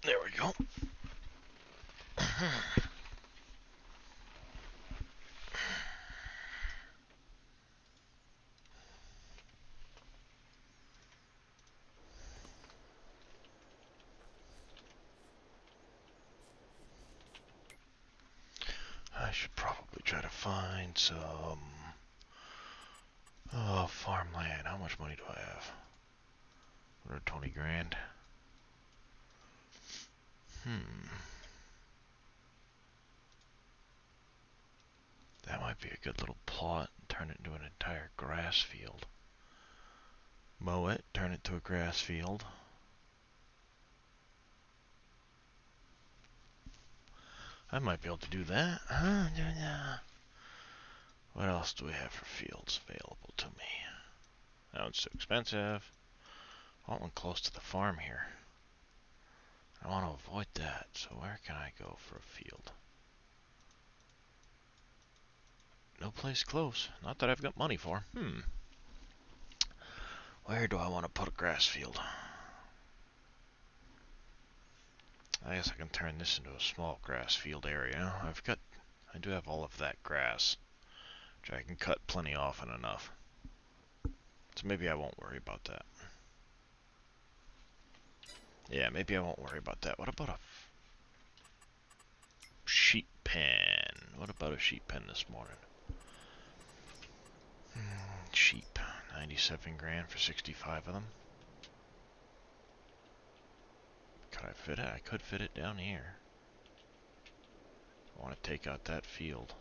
There we go. I should probably try to find some farmland. How much money do I have? 120 grand. That might be a good little plot. Turn it into an entire grass field. Mow it, turn it to a grass field. I might be able to do that. What else do we have for fields available to me? That one's too expensive. I want one close to the farm here. I want to avoid that, so where can I go for a field? No place close. Not that I've got money for. Where do I want to put a grass field? I guess I can turn this into a small grass field area. I do have all of that grass, which I can cut plenty often enough. So maybe I won't worry about that. Yeah, maybe I won't worry about that. What about a sheep pen? What about a sheep pen this morning? Sheep. 97 grand for 65 of them. Could I fit it? I could fit it down here. I want to take out that field.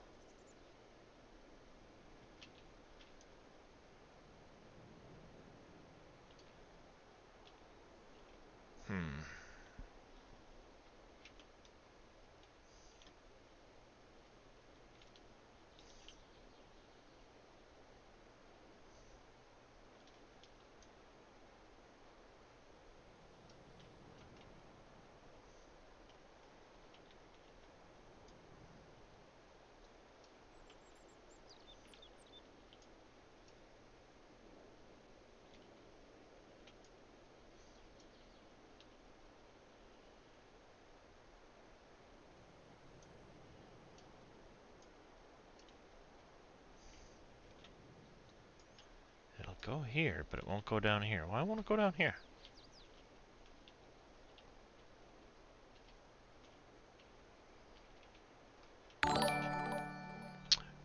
It'll go here, but it won't go down here. Why won't it go down here?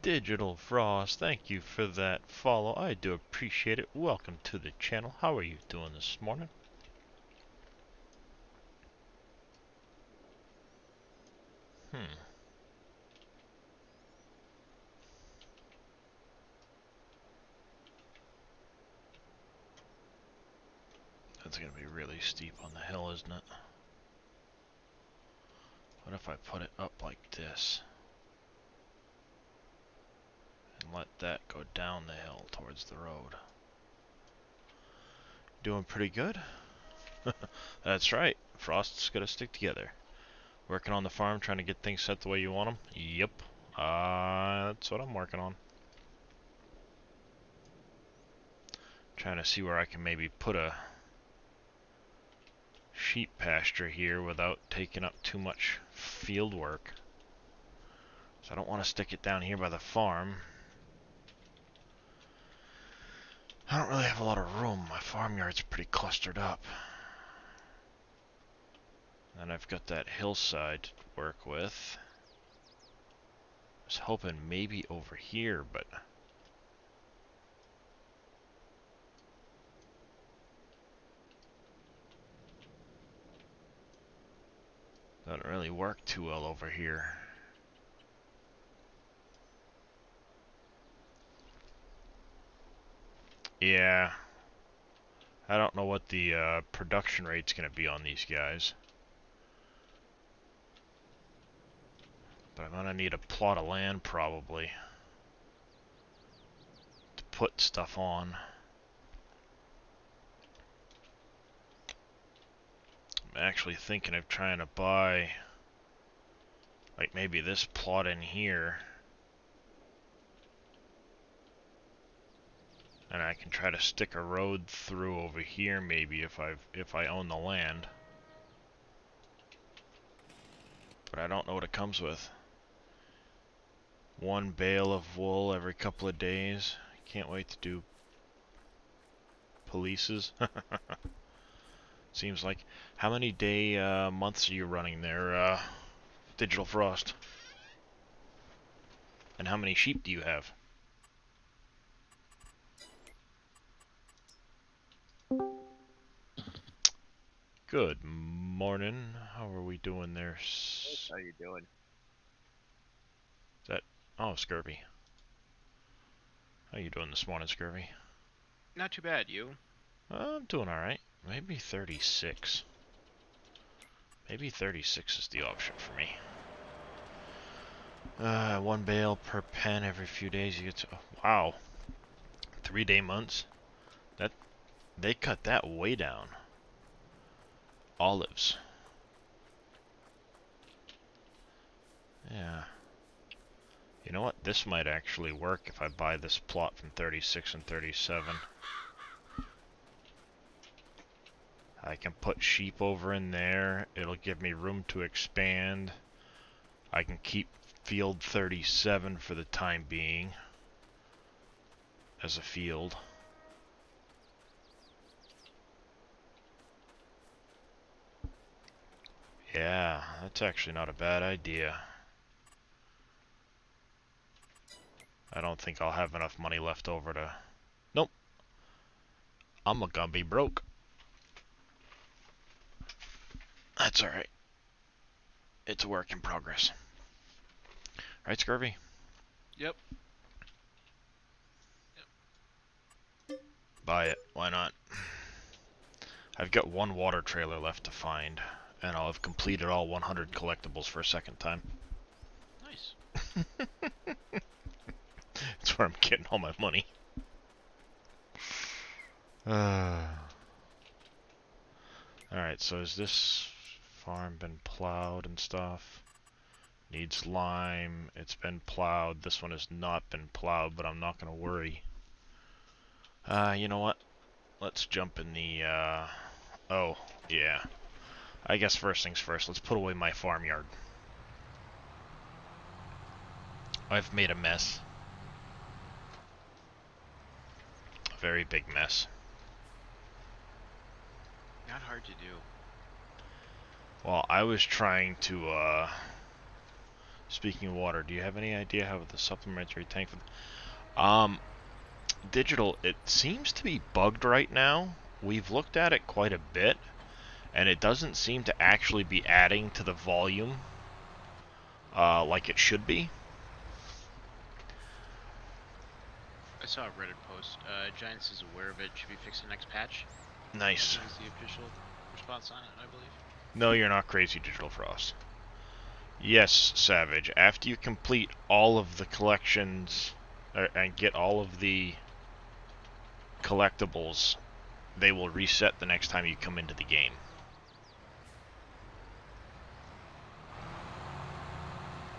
Digital Frost, thank you for that follow. I do appreciate it. Welcome to the channel. How are you doing this morning? That's gonna be really steep on the hill, isn't it? What if I put it up like this? And let that go down the hill towards the road. Doing pretty good? That's right. Frost's gotta stick together. Working on the farm, trying to get things set the way you want them? Yep. That's what I'm working on. Trying to see where I can maybe put a sheep pasture here without taking up too much field work. So I don't want to stick it down here by the farm. I don't really have a lot of room. My farmyard's pretty clustered up. And I've got that hillside to work with. I was hoping maybe over here, but doesn't really work too well over here. Yeah. I don't know what the production rate's going to be on these guys. But I'm going to need a plot of land probably to put stuff on. I'm actually thinking of trying to buy like maybe this plot in here. And I can try to stick a road through over here maybe if I own the land. but I don't know what it comes with. 1 bale of wool every couple of days. Can't wait to do polices. Seems like. How many months are you running there, Digital Frost? And how many sheep do you have? Good morning. How are we doing there? How you doing? Is that... Oh, Scurvy. How you doing this morning, Scurvy? Not too bad, you? I'm doing alright. Maybe 36. Maybe 36 is the option for me. 1 bale per pen every few days. You get to... Oh, wow. 3-day months? They cut that way down. Olives. Yeah. You know what? This might actually work if I buy this plot from 36 and 37. I can put sheep over in there. It'll give me room to expand. I can keep field 37 for the time being as a field. Yeah, that's actually not a bad idea. I don't think I'll have enough money left over to... Nope. I'm gonna be broke. That's alright. It's a work in progress. Right, Scurvy? Yep. Buy it. Why not? I've got 1 water trailer left to find, and I'll have completed all 100 collectibles for a second time. Nice. That's where I'm getting all my money. Alright, so has this farm been plowed and stuff? Needs lime. It's been plowed. This one has not been plowed, but I'm not going to worry. You know what? Let's jump in the, Oh, yeah. I guess first things first, let's put away my farmyard. I've made a mess. A very big mess. Not hard to do. Well, I was trying to, speaking of water, do you have any idea how the supplementary tank... Digital, it seems to be bugged right now. We've looked at it quite a bit, and it doesn't seem to actually be adding to the volume like it should be. I saw a Reddit post. Giants is aware of it. Should be fixed in next patch. Nice. That was the official response on it, I believe. No, you're not crazy, Digital Frost. Yes, Savage. After you complete all of the collections and get all of the collectibles, they will reset the next time you come into the game.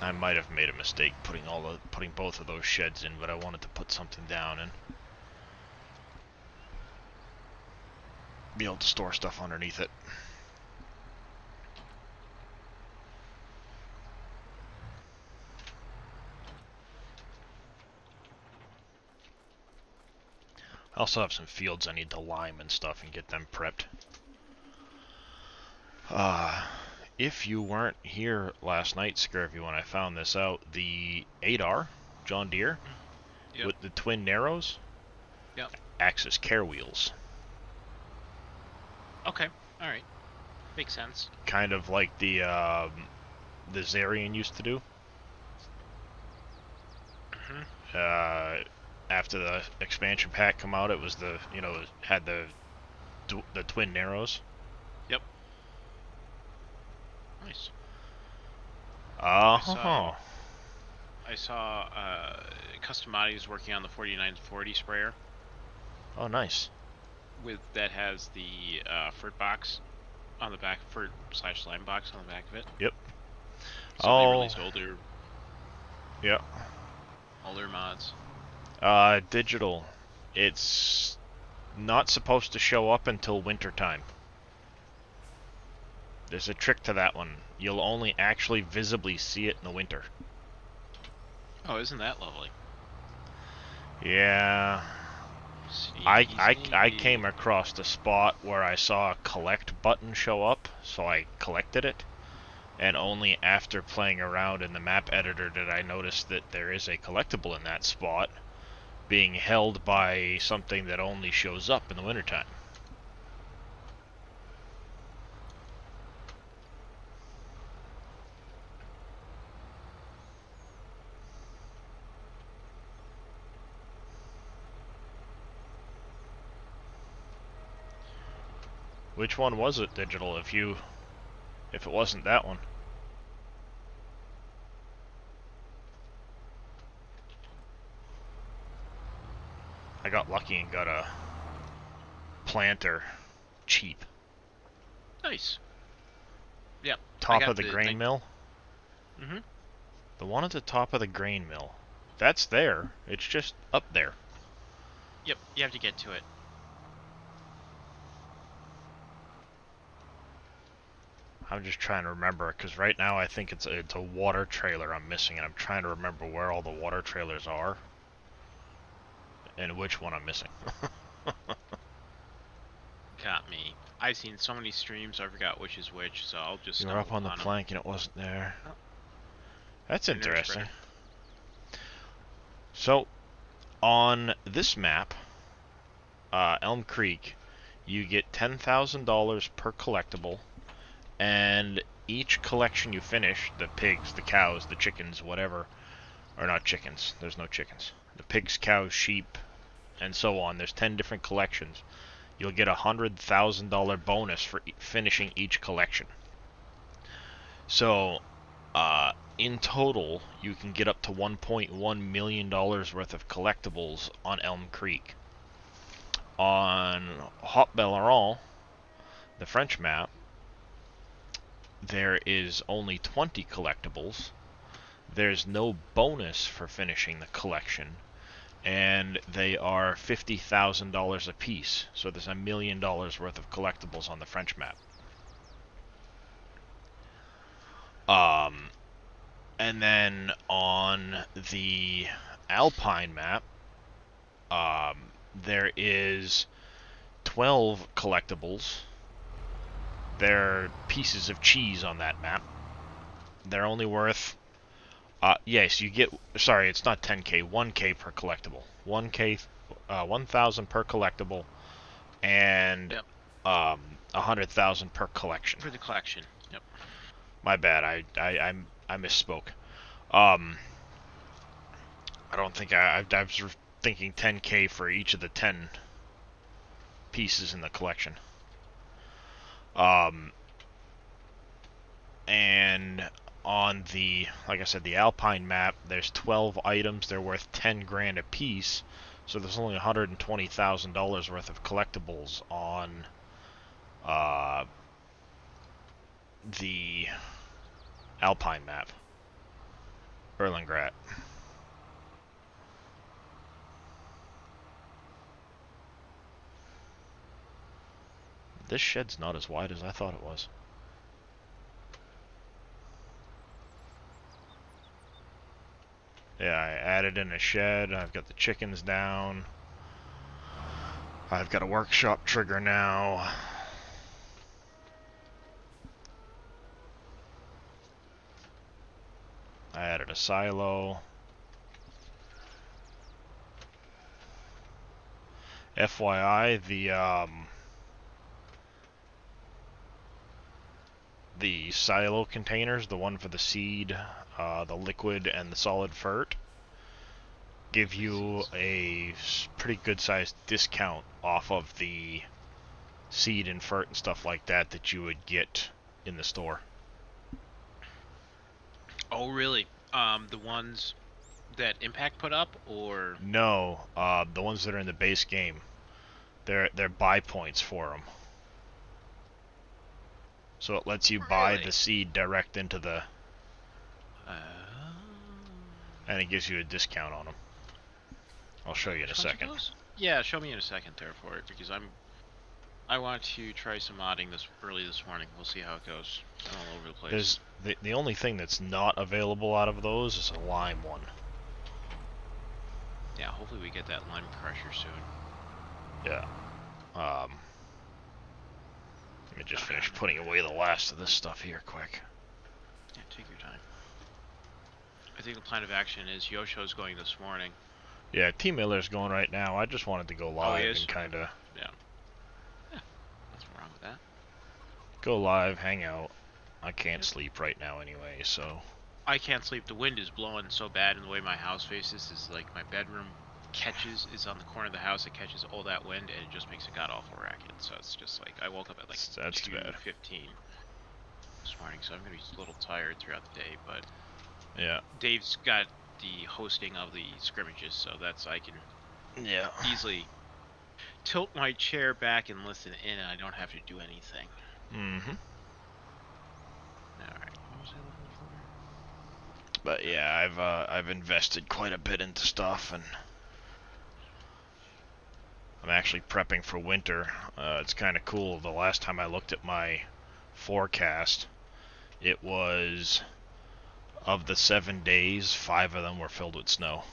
I might have made a mistake putting both of those sheds in, but I wanted to put something down and be able to store stuff underneath it. I also have some fields I need to lime and stuff and get them prepped. If you weren't here last night, Scurvy, when I found this out, the 8R John Deere Yep. with the twin narrows acts as care wheels. Okay. Alright. Makes sense. Kind of like the Zarian used to do. After the expansion pack come out, it was the, had the twin narrows. Yep. Nice. I saw Customities working on the 4940 sprayer. Oh, nice. That has the FERT box on the back, FERT/lime box on the back of it. Yep. So they released older mods. Digital. It's not supposed to show up until winter time. There's a trick to that one. You'll only actually visibly see it in the winter. Oh, isn't that lovely? Yeah. I came across the spot where I saw a collect button show up, so I collected it. And only after playing around in the map editor did I notice that there is a collectible in that spot being held by something that only shows up in the wintertime. Which one was it, Digital, if it wasn't that one? I got lucky and got a planter cheap. Nice. Yep. Top of the grain mill? Mm-hmm. The one at the top of the grain mill. That's there. It's just up there. Yep, you have to get to it. I'm just trying to remember, because right now I think it's a water trailer I'm missing, and I'm trying to remember where all the water trailers are. And which one I'm missing. Got me. I've seen so many streams, I forgot which is which, so I'll just You were up on the plank and it wasn't there. Oh. That's interesting. So, on this map, Elm Creek, you get $10,000 per collectible, and each collection you finish, the pigs, the cows, the chickens, whatever, or not chickens, there's no chickens, the pigs, cows, sheep, and so on, there's 10 different collections, you'll get a $100,000 bonus for finishing each collection. So, in total, you can get up to $1.1 million worth of collectibles on Elm Creek. On Haut Belleron, the French map, there is only 20 collectibles. There's no bonus for finishing the collection, and they are $50,000 a piece. So there's $1 million worth of collectibles on the French map. And then on the Alpine map, there is 12 collectibles. They're pieces of cheese on that map. They're only worth... yes, you get... Sorry, it's not 10k, 1k per collectible. 1k, 1,000 per collectible, and yep. 100,000 per collection. For the collection, yep. My bad, I misspoke. I don't think I was thinking 10k for each of the 10 pieces in the collection. And on the, like I said, the Alpine map, there's 12 items. They're worth 10 grand a piece. So there's only $120,000 worth of collectibles on the Alpine map. Erlengrat. This shed's not as wide as I thought it was. Yeah, I added in a shed. I've got the chickens down. I've got a workshop trigger now. I added a silo. FYI, the silo containers, the one for the seed, the liquid, and the solid fert, give you a pretty good sized discount off of the seed and fert and stuff like that that you would get in the store. Oh, really? The ones that Impact put up, or no, the ones that are in the base game, they're buy points for them. So it lets you buy the seed direct into the... and it gives you a discount on them. I'll show you in a second. Yeah, show me in a second there for it, because I'm I want to try some modding early this morning. We'll see how it goes. I'm all over the place. There's the only thing that's not available out of those is a lime one. Yeah, hopefully we get that lime crusher soon. Yeah. Let me just finish putting away the last of this stuff here quick. Yeah, take your time. I think the plan of action is Yosho's going this morning. Yeah, T Miller's going right now. I just wanted to go live and kind of... Yeah. Yeah, nothing wrong with that. Go live, hang out. I can't sleep right now anyway, so... I can't sleep. The wind is blowing so bad, and the way my house faces is like my bedroom is on the corner of the house. It catches all that wind, and it just makes a god-awful racket. So it's just like, I woke up at like 2:15 this morning, so I'm going to be a little tired throughout the day, but... Yeah. Dave's got the hosting of the scrimmages, so I can easily tilt my chair back and listen in, and I don't have to do anything. Mm-hmm. Alright, what was I looking for? But yeah, I've invested quite a bit into stuff, and I'm actually prepping for winter. It's kind of cool. The last time I looked at my forecast, it was, of the 7 days, 5 of them were filled with snow.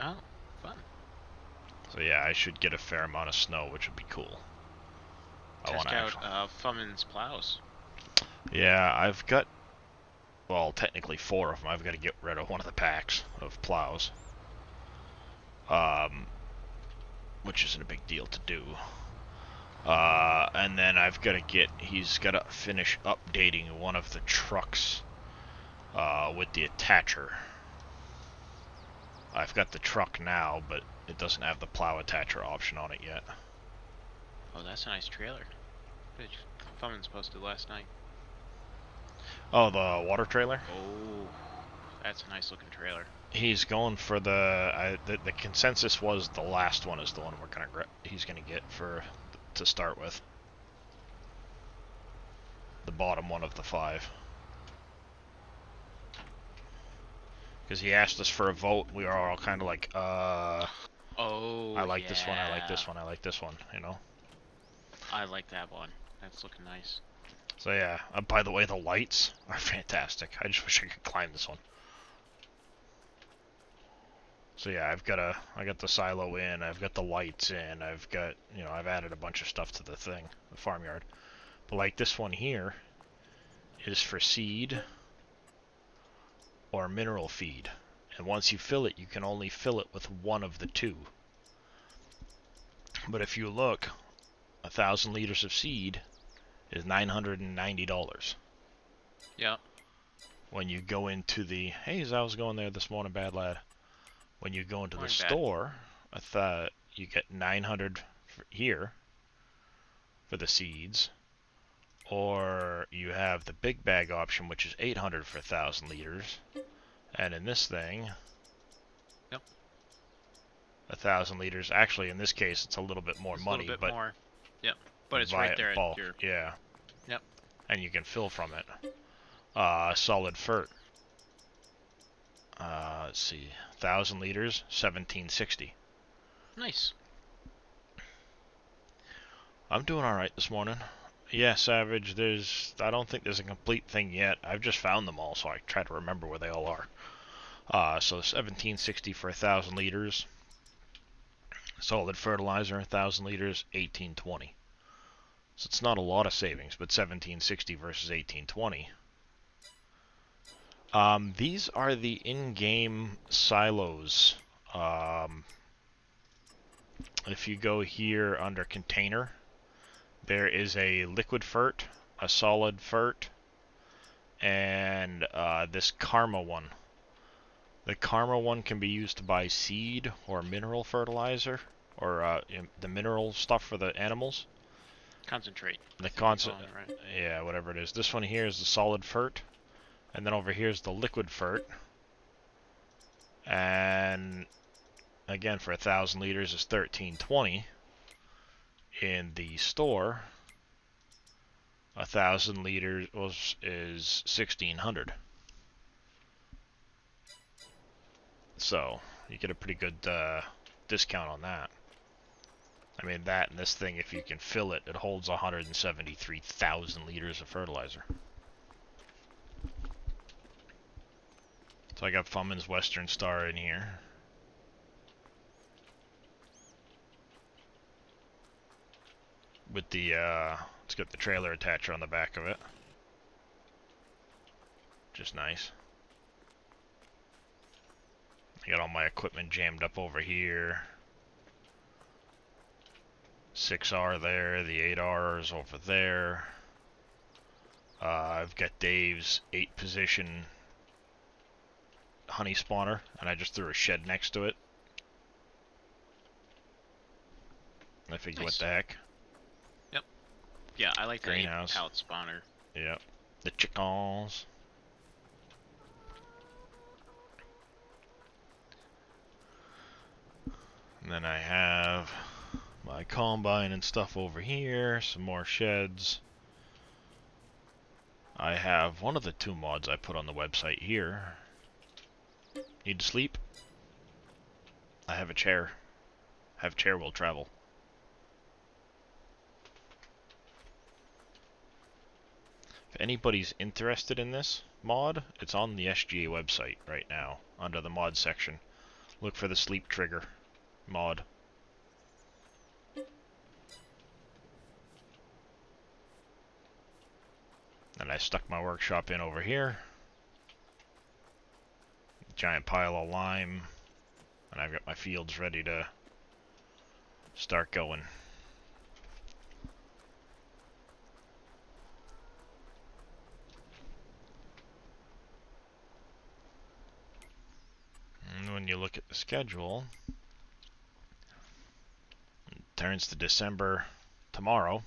Oh, fun. So yeah, I should get a fair amount of snow, which would be cool. Test out Fummin's plows. Yeah, I've got, well, technically 4 of them. I've got to get rid of one of the packs of plows. Which isn't a big deal to do. And then I've got to he's got to finish updating one of the trucks with the attacher. I've got the truck now, but it doesn't have the plow attacher option on it yet. Oh, that's a nice trailer. Fummin's posted last night. Oh, the water trailer? Oh, that's a nice looking trailer. He's going for the consensus was the last one is the one he's gonna get to start with. The bottom one of the 5. Because he asked us for a vote, we were all kind of like, oh, I like this one, I like this one, I like this one, you know? I like that one. That's looking nice. So yeah, by the way, the lights are fantastic. I just wish I could climb this one. So yeah, I got the silo in, I've got the lights in, I've got, I've added a bunch of stuff to the farmyard. But like this one here is for seed or mineral feed. And once you fill it, you can only fill it with one of the 2. But if you look, 1,000 liters of seed is $990. Yeah. When you go into the, hey, I was going there this morning, bad lad. When you go into the store, you get 900 here for the seeds, or you have the big bag option, which is 800 for 1,000 liters, and in this thing, 1,000 liters. Actually, in this case, it's a little bit more money, a little bit more. Yep, but it's right there bulk. at your... Yeah. Yep. And you can fill from it. Solid fert. Let's see, 1,000 liters, $17.60. Nice. I'm doing all right this morning. Yeah, Savage. I don't think there's a complete thing yet. I've just found them all, so I try to remember where they all are. So $17.60 for 1,000 liters. Solid fertilizer, 1,000 liters, $18.20. So it's not a lot of savings, but $17.60 versus $18.20. These are the in-game silos. If you go here under container, there is a liquid fert, a solid fert, and this Karma one. The Karma one can be used to buy seed or mineral fertilizer, or the mineral stuff for the animals. Concentrate. Yeah, whatever it is. This one here is the solid fert. And then over here is the liquid fert. And again, for 1,000 liters is $13.20. In the store, 1,000 liters is $1,600. So you get a pretty good discount on that. I mean, that and this thing, if you can fill it, it holds 173,000 liters of fertilizer. So I got Fumman's Western Star in here. With the, it's got the trailer attacher on the back of it. Which is nice. I got all my equipment jammed up over here. 6R there, the 8R is over there. I've got Dave's 8 position honey spawner, and I just threw a shed next to it. I figured, Nice. what the heck? Yep. Yeah, I like the Greenhouse. pallet spawner. Yep. The chickens. And then I have my combine and stuff over here, some more sheds. I have one of the 2 mods I put on the website here. Need to sleep? I have a chair. Have chair will travel. If anybody's interested in this mod, it's on the SGA website right now, under the mod section. Look for the sleep trigger mod. And I stuck my workshop in over here. Giant pile of lime. And I've got my fields ready to start going. And when you look at the schedule, it turns to December tomorrow.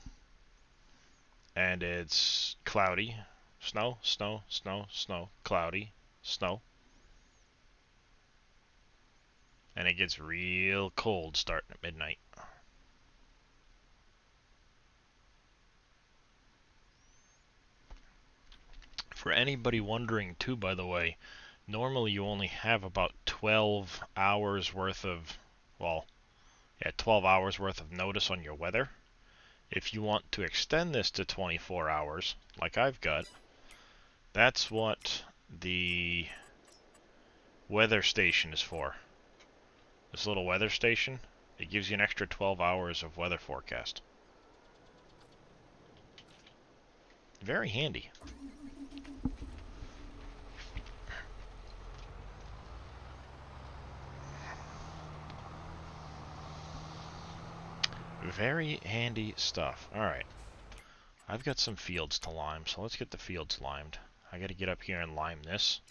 And it's cloudy. Snow, snow, snow, snow, cloudy, snow. And it gets real cold starting at midnight. For anybody wondering too, by the way, normally you only have about 12 hours worth of, well, yeah, 12 hours worth of notice on your weather. If you want to extend this to 24 hours, like I've got, that's what the weather station is for. This little weather station, it gives you an extra 12 hours of weather forecast. Very handy. Very handy stuff. Alright. I've got some fields to lime, so let's get the fields limed. I gotta get up here and lime this.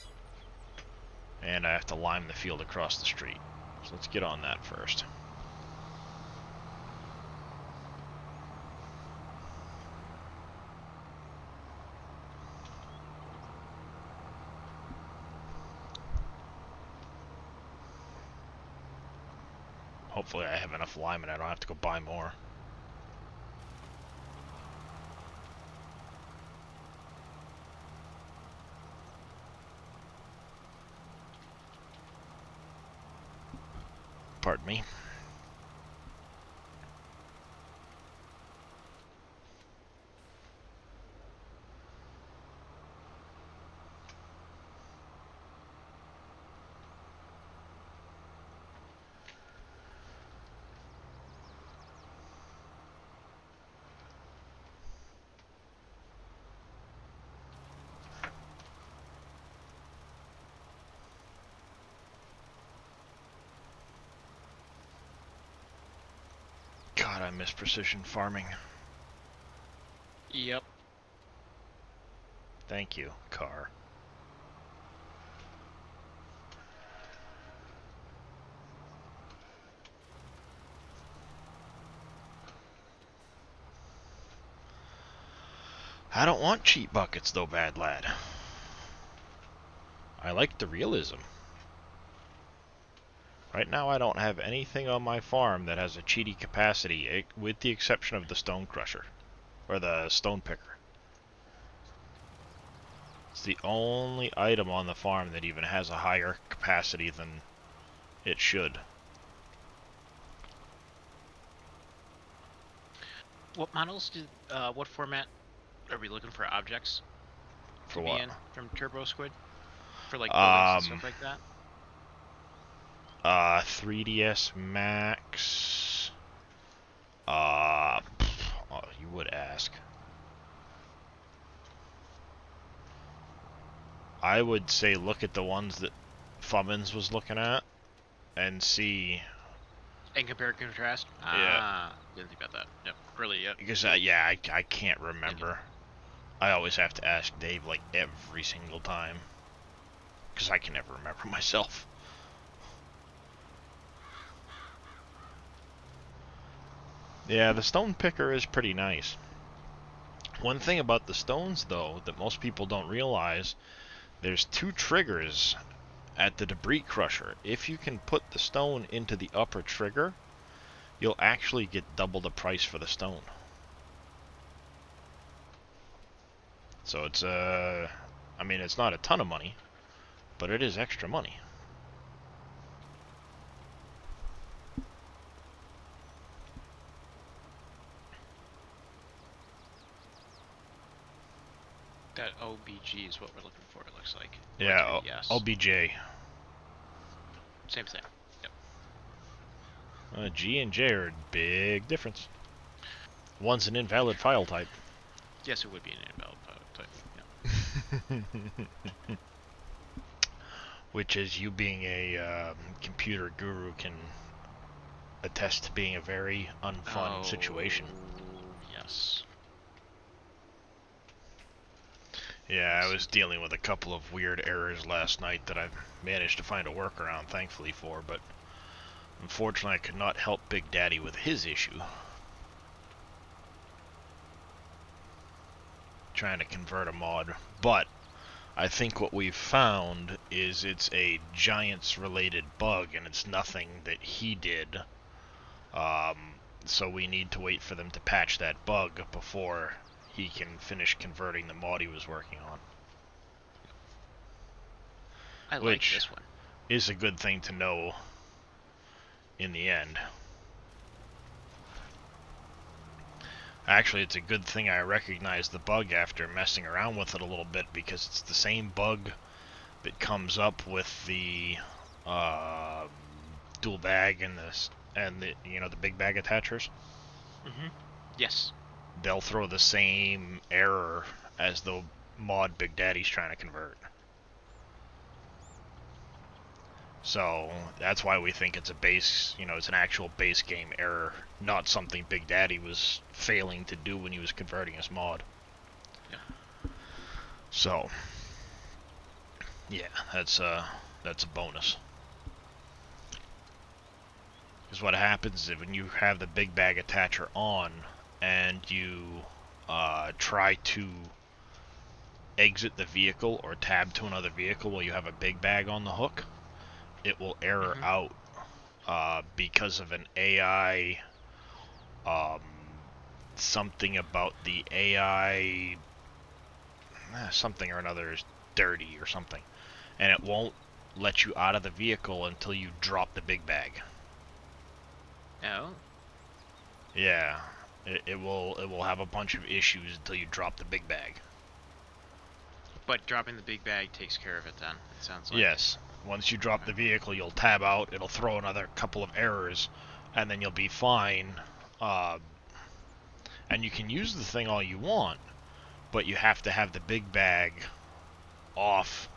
And I have to lime the field across the street. So let's get on that first. Hopefully I have enough lime and I don't have to go buy more. Pardon me. God, I miss precision farming. Yep. Thank you, car. I don't want cheap buckets though, bad lad. I like the realism. Right now I don't have anything on my farm that has a cheaty capacity, with the exception of the stone crusher. Or the stone picker. It's the only item on the farm that even has a higher capacity than it should. What models did? What format are we looking for objects For to be what? in from Turbo Squid? For like buildings and stuff like that? 3DS Max. Oh, you would ask. I would say look at the ones that Fummins was looking at and see. And compare and contrast? Yeah. Ah, didn't think about that. Yep. Really, yep. Because, I can't remember. I always have to ask Dave, like, every single time. Because I can never remember myself. Yeah, the stone picker is pretty nice. One thing about the stones, though, that most people don't realize, there's 2 triggers at the debris crusher. If you can put the stone into the upper trigger, you'll actually get double the price for the stone. So it's, I mean, it's not a ton of money, but it is extra money. That OBG is what we're looking for, it looks like. Yeah, yes. OBJ. Same thing. Yep. G and J are a big difference. One's an invalid file type. Yes, it would be an invalid file type. Yeah. Which, as you being a computer guru, can attest to being a very unfun situation. Yes. Yeah, I was dealing with a couple of weird errors last night that I managed to find a workaround, thankfully, for, but unfortunately I could not help Big Daddy with his issue. Trying to convert a mod, but I think what we've found is it's a Giants-related bug, and it's nothing that he did. So we need to wait for them to patch that bug before he can finish converting the mod he was working on. I like this one. Is a good thing to know in the end. Actually, it's a good thing I recognized the bug after messing around with it a little bit, because it's the same bug that comes up with the dual bag and the the big bag attachers. Yes. They'll throw the same error as the mod Big Daddy's trying to convert. So that's why we think it's a base, it's an actual base game error, not something Big Daddy was failing to do when he was converting his mod. Yeah. So, yeah, that's a bonus. Because what happens is when you have the big bag attacher on and you try to exit the vehicle or tab to another vehicle while you have a big bag on the hook, it will error out because of an AI, something about the AI, something or another is dirty or something, and it won't let you out of the vehicle until you drop the big bag. Oh. Yeah, it will have a bunch of issues until you drop the big bag. But dropping the big bag takes care of it then, it sounds like. Yes. Once you drop the vehicle, you'll tab out, it'll throw another couple of errors, and then you'll be fine. And you can use the thing all you want, but you have to have the big bag off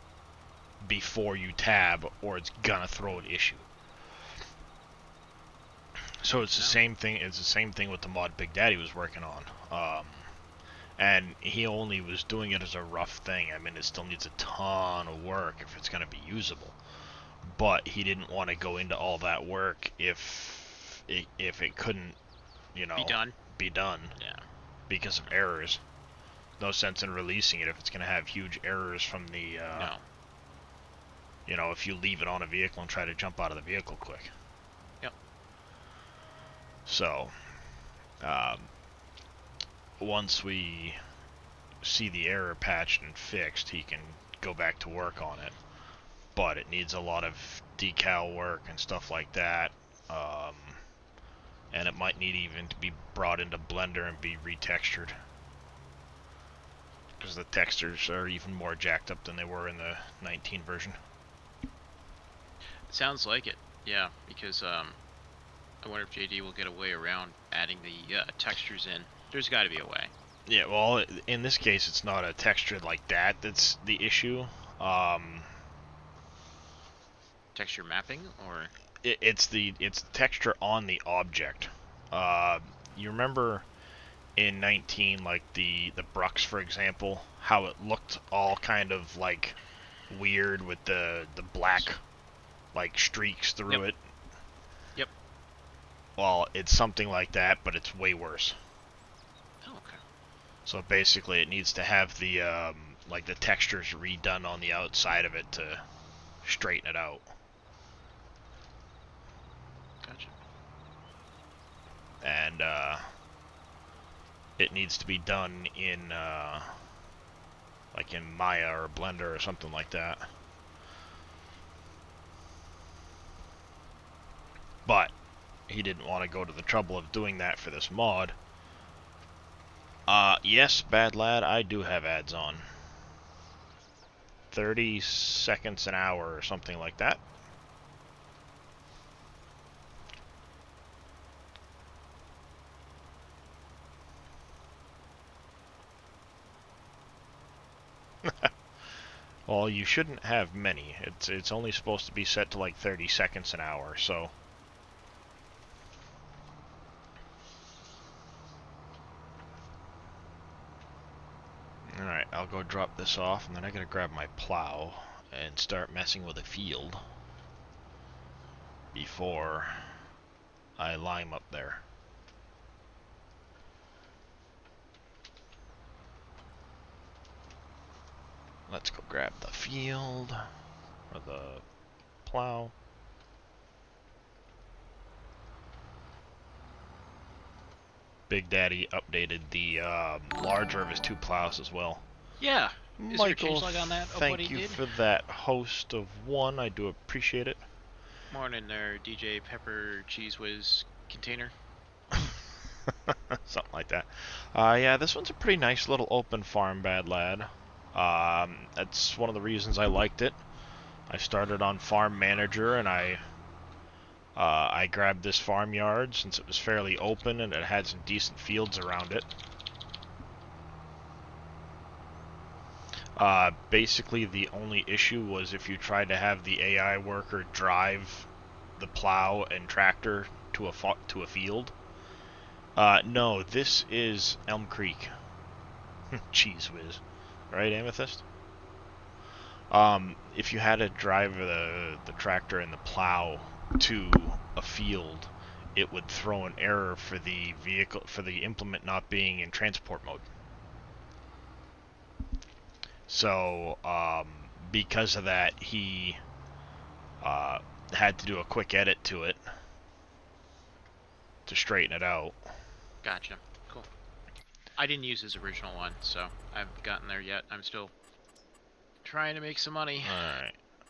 before you tab, or it's gonna throw an issue. So it's the same thing. It's the same thing with the mod Big Daddy was working on. And he only was doing it as a rough thing. I mean, it still needs a ton of work if it's going to be usable. But he didn't want to go into all that work if it couldn't, be done. Yeah. Because of errors. No sense in releasing it if it's going to have huge errors from the, no. If you leave it on a vehicle and try to jump out of the vehicle quick. Yep. So, once we see the error patched and fixed, he can go back to work on it. But it needs a lot of decal work and stuff like that. and it might need even to be brought into Blender and be retextured, because the textures are even more jacked up than they were in the 19 version. It sounds like it, yeah, because I wonder if JD will get a way around adding the textures in. There's got to be a way. Yeah, well, in this case, it's not a texture like that that's the issue. Texture mapping, or It's the texture on the object. You remember in 19, like the Brux, for example, how it looked all kind of like weird with the black like streaks through it. Yep. Well, it's something like that, but it's way worse. Oh, okay. So basically, it needs to have the like the textures redone on the outside of it to straighten it out. Gotcha. And it needs to be done in like in Maya or Blender or something like that. But he didn't want to go to the trouble of doing that for this mod. Yes, bad lad, I do have ads on. 30 seconds an hour or something like that. Well, you shouldn't have many. It's only supposed to be set to like 30 seconds an hour, so... Alright, I'll go drop this off, and then I gotta grab my plow and start messing with a field before I lime up there. Let's go grab the field, or the plow. Big Daddy updated the larger of his two plows as well. Yeah. Is there a Michael, changelog on that of what he thank you did? for that host of one. I do appreciate it. Morning there, DJ Pepper Cheese Whiz container. Something like that. Yeah, this one's a pretty nice little open farm, bad lad. That's one of the reasons I liked it. I started on Farm Manager, and I grabbed this farmyard since it was fairly open and it had some decent fields around it. Basically, the only issue was if you tried to have the AI worker drive the plow and tractor to a field. No, this is Elm Creek. Cheese whiz. Right, Amethyst? If you had to drive the tractor and the plow to a field, it would throw an error for the vehicle, for the implement not being in transport mode. So, because of that, he had to do a quick edit to it to straighten it out. Gotcha. Cool. I didn't use his original one, so I haven't gotten there yet. I'm still trying to make some money.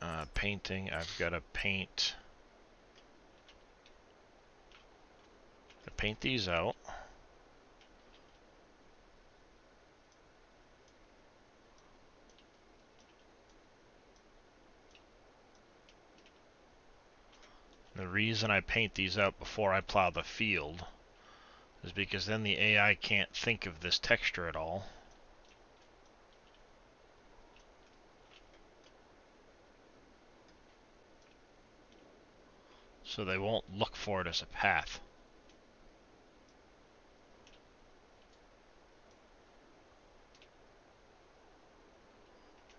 Alright. Painting. I've got to paint these out. The reason I paint these out before I plow the field is because then the AI can't think of this texture at all. So they won't look for it as a path.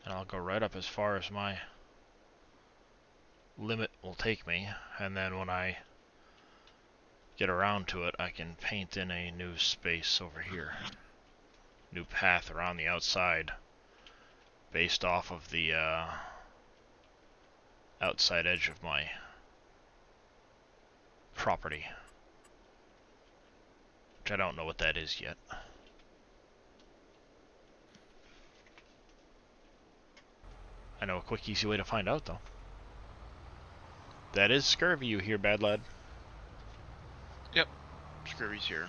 And I'll go right up as far as my limit will take me, and then when I get around to it, I can paint in a new space over here. New path around the outside based off of the outside edge of my property, which I don't know what that is yet. I know a quick, easy way to find out, though. That is scurvy you hear, bad lad. Yep. scurries here.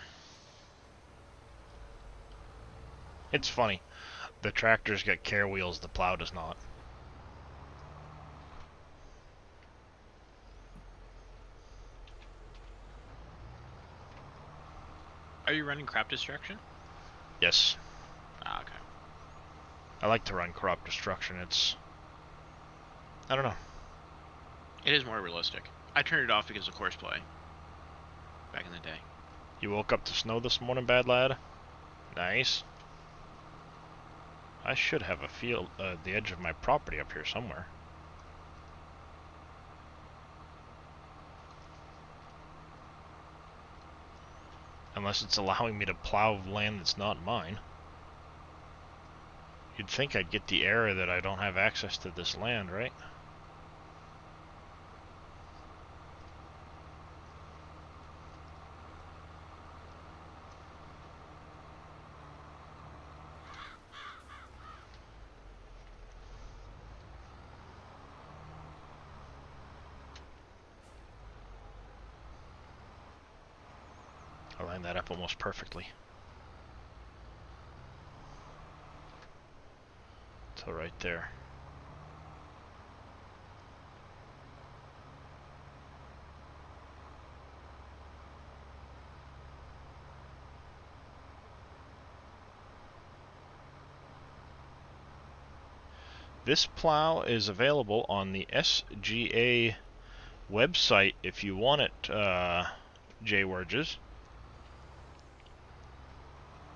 It's funny. The tractor's got care wheels, the plow does not. Are you running crop destruction? Yes. Ah, okay. I like to run crop destruction. It's... I don't know. It is more realistic. I turned it off because of horseplay. Back in the day. You woke up to snow this morning, bad lad? Nice. I should have a field, the edge of my property up here somewhere. Unless it's allowing me to plow land that's not mine. You'd think I'd get the error that I don't have access to this land, right? I lined that up almost perfectly. So right there. This plow is available on the SGA website if you want it, J-Werges.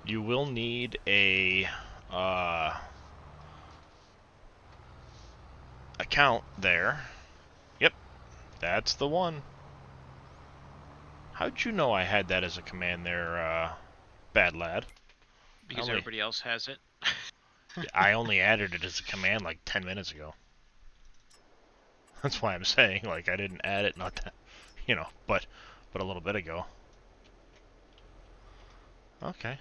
You will need a account there. Yep, that's the one. How'd you know I had that as a command there, bad lad? Because everybody else has it. I only added it as a command like 10 minutes ago. That's why I'm saying, like, I didn't add it, not that, you know, but a little bit ago. Okay.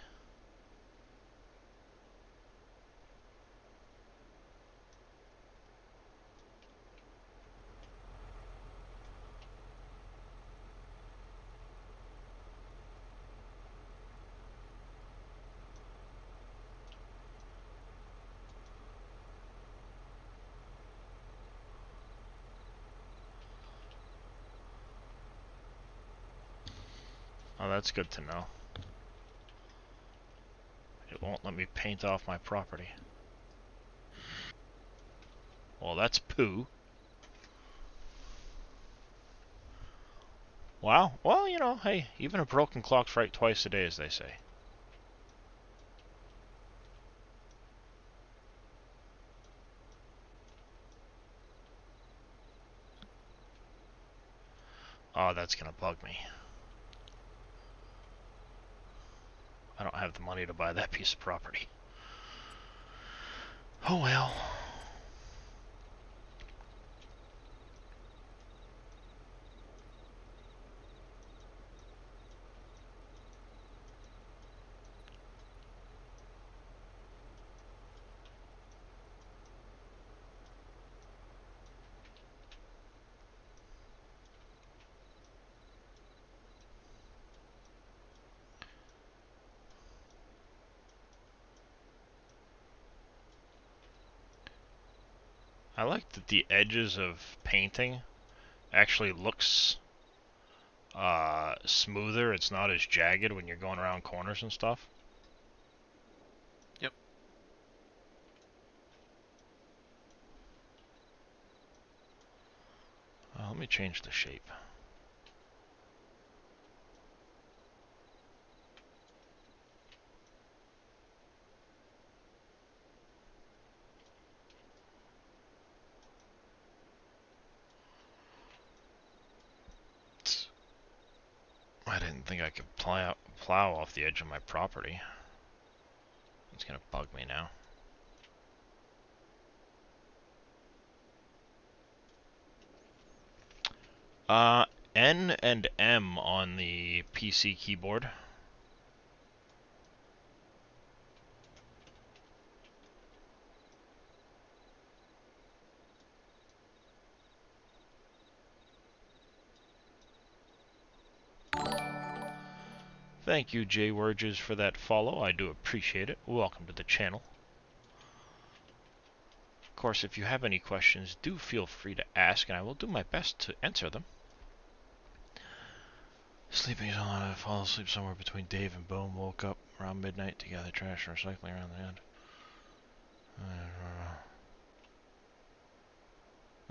Oh, that's good to know. It won't let me paint off my property. Well, that's poo. Wow. Well, you know, hey, even a broken clock's right twice a day, as they say. Oh, that's gonna bug me. I don't have the money to buy that piece of property. Oh well. I like that the edges of painting actually looks smoother. It's not as jagged when you're going around corners and stuff. Yep. Let me change the shape. I didn't think I could plow off the edge of my property. It's gonna bug me now. N and M on the PC keyboard. Thank you, Jay Wurges, for that follow. I do appreciate it. Welcome to the channel. Of course, if you have any questions, do feel free to ask, and I will do my best to answer them. Sleeping is all I fall asleep somewhere between Dave and Boom. Woke up around midnight to gather trash and recycling around the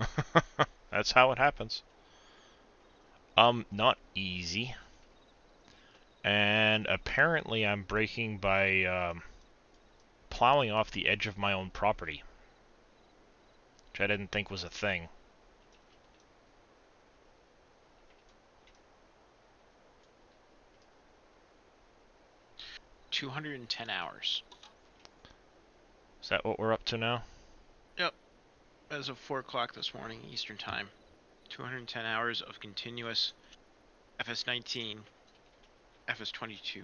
end. That's how it happens. Not easy. And apparently I'm breaking by plowing off the edge of my own property, which I didn't think was a thing. $210. Is that what we're up to now? Yep. As of 4 o'clock this morning, Eastern Time. 210 hours of continuous FS19, FS22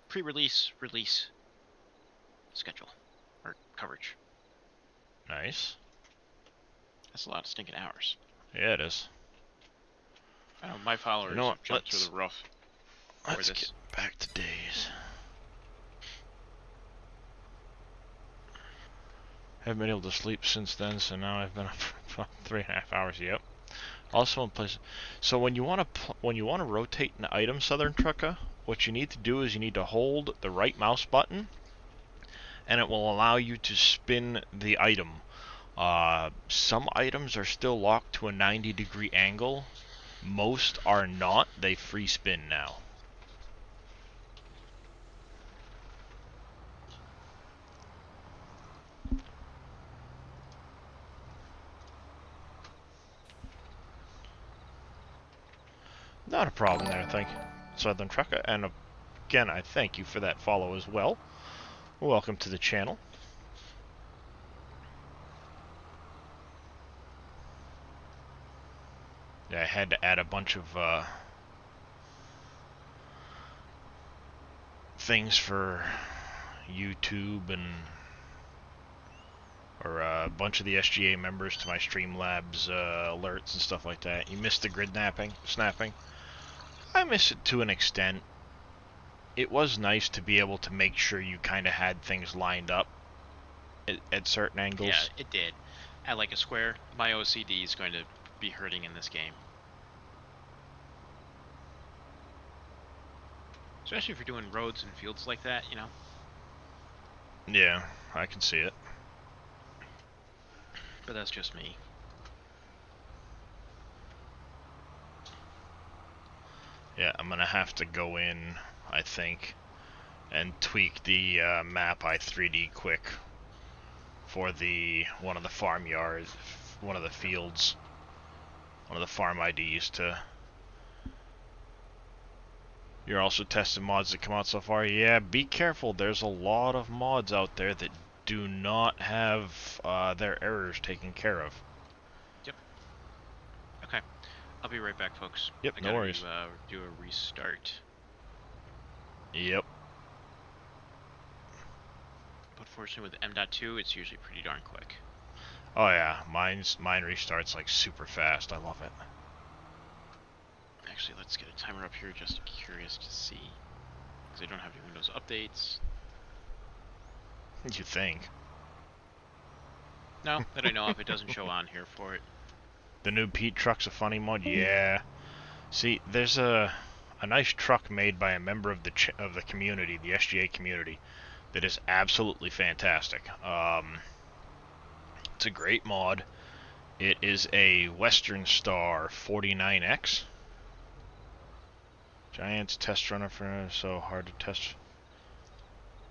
pre-release, release schedule, or coverage. Nice. That's a lot of stinking hours. Yeah, it is. I know my followers have jumped through the rough. Let's get back to days. Haven't been able to sleep since then, so now I've been up for 3.5 hours. Yep. Also in place. So when you want to rotate an item, Southern Trucker, what you need to do is you need to hold the right mouse button, and it will allow you to spin the item. Some items are still locked to a 90-degree angle. Most are not. They free spin now. Not a problem there, I think. Southern Trucker, and again, I thank you for that follow as well. Welcome to the channel. Yeah, I had to add a bunch of things for YouTube or a bunch of the SGA members to my Streamlabs alerts and stuff like that. You missed the grid snapping. I miss it to an extent. It was nice to be able to make sure you kind of had things lined up at certain angles. Yeah, it did. At like a square, my OCD is going to be hurting in this game. Especially if you're doing roads and fields like that, you know? Yeah, I can see it. But that's just me. Yeah, I'm gonna have to go in, I think, and tweak the map I 3D quick for one of the farmyards, one of the fields, one of the farm IDs to... You're also testing mods that come out so far. Yeah, be careful. There's a lot of mods out there that do not have their errors taken care of. Yep. Okay. I'll be right back, folks. Yep, no worries. I gotta do a restart. Yep. But fortunately with M.2, it's usually pretty darn quick. Oh yeah, mine restarts like super fast. I love it. Actually, let's get a timer up here, just curious to see. Because I don't have any Windows updates. You think? No, that I know of. It doesn't show on here for it. The new Pete truck's a funny mod. Yeah. See, there's a nice truck made by a member of the community, the SGA community, that is absolutely fantastic. It's a great mod. It is a Western Star 49X. Giants test runner for so hard to test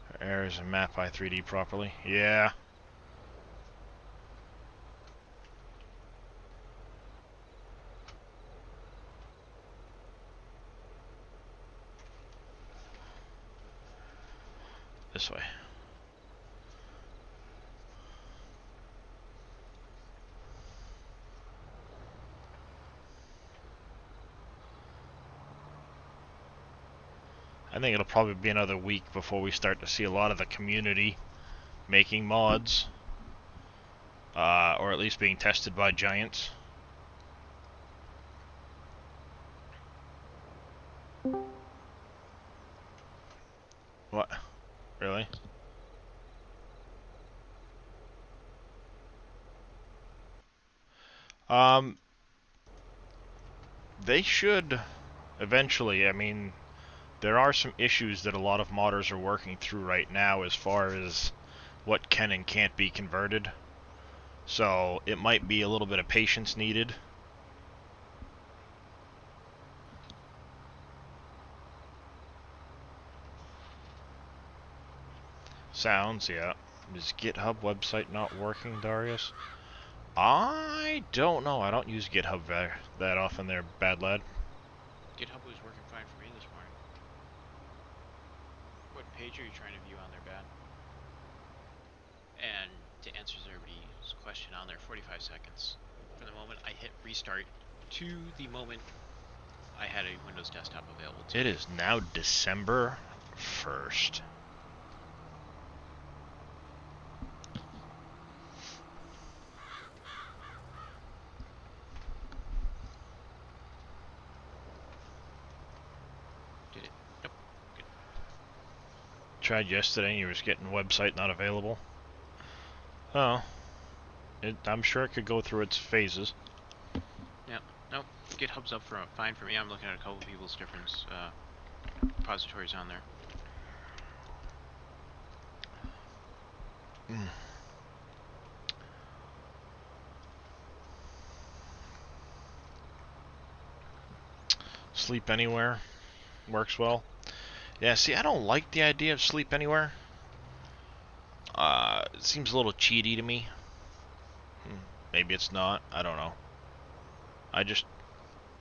for errors and map by 3D properly. Yeah. This way. I think it'll probably be another week before we start to see a lot of the community making mods. Or at least being tested by Giants. What? Really? Um, they should eventually. I mean, there are some issues that a lot of modders are working through right now as far as what can and can't be converted. So it might be a little bit of patience needed. Sounds, yeah. Is GitHub website not working, Darius? I don't know. I don't use GitHub that often there, bad lad. GitHub was working fine for me this morning. What page are you trying to view on there, Bad? And to answer everybody's question on there, 45 seconds. From the moment I hit restart to the moment I had a Windows desktop available to It me. is now December 1st. Did it? Nope. Good. Tried yesterday and you were just getting website not available. Oh. I'm sure it could go through its phases. Yeah. Nope. GitHub's up for fine for me. I'm looking at a couple people's different repositories on there. Mm. Sleep anywhere works well. Yeah, see, I don't like the idea of sleep anywhere. It seems a little cheaty to me. Maybe it's not. I don't know.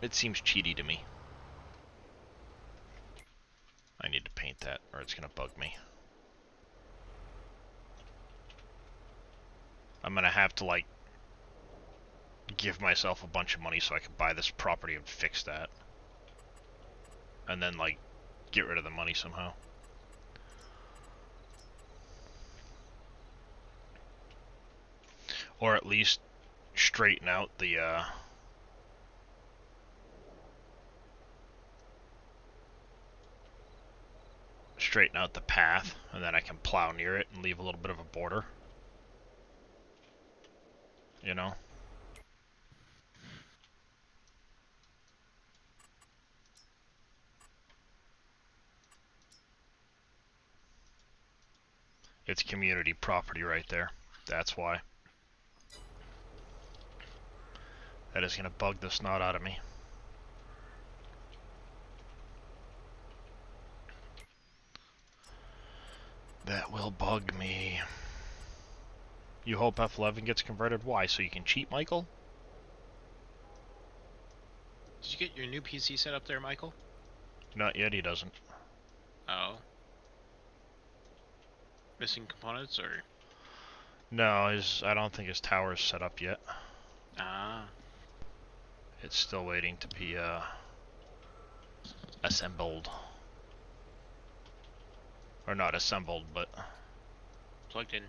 It seems cheaty to me. I need to paint that or it's gonna bug me. I'm gonna have to, like, give myself a bunch of money so I can buy this property and fix that. And then, like, get rid of the money somehow. Or at least straighten out the, path, and then I can plow near it and leave a little bit of a border. You know? It's community property right there. That's why. That is gonna bug the snot out of me. That will bug me. You hope F11 gets converted? Why? So you can cheat, Michael? Did you get your new PC set up there, Michael? Not yet, he doesn't. Oh. Missing components or? No, I don't think his tower's set up yet. Ah. It's still waiting to be, assembled. Or not assembled, but Plugged in.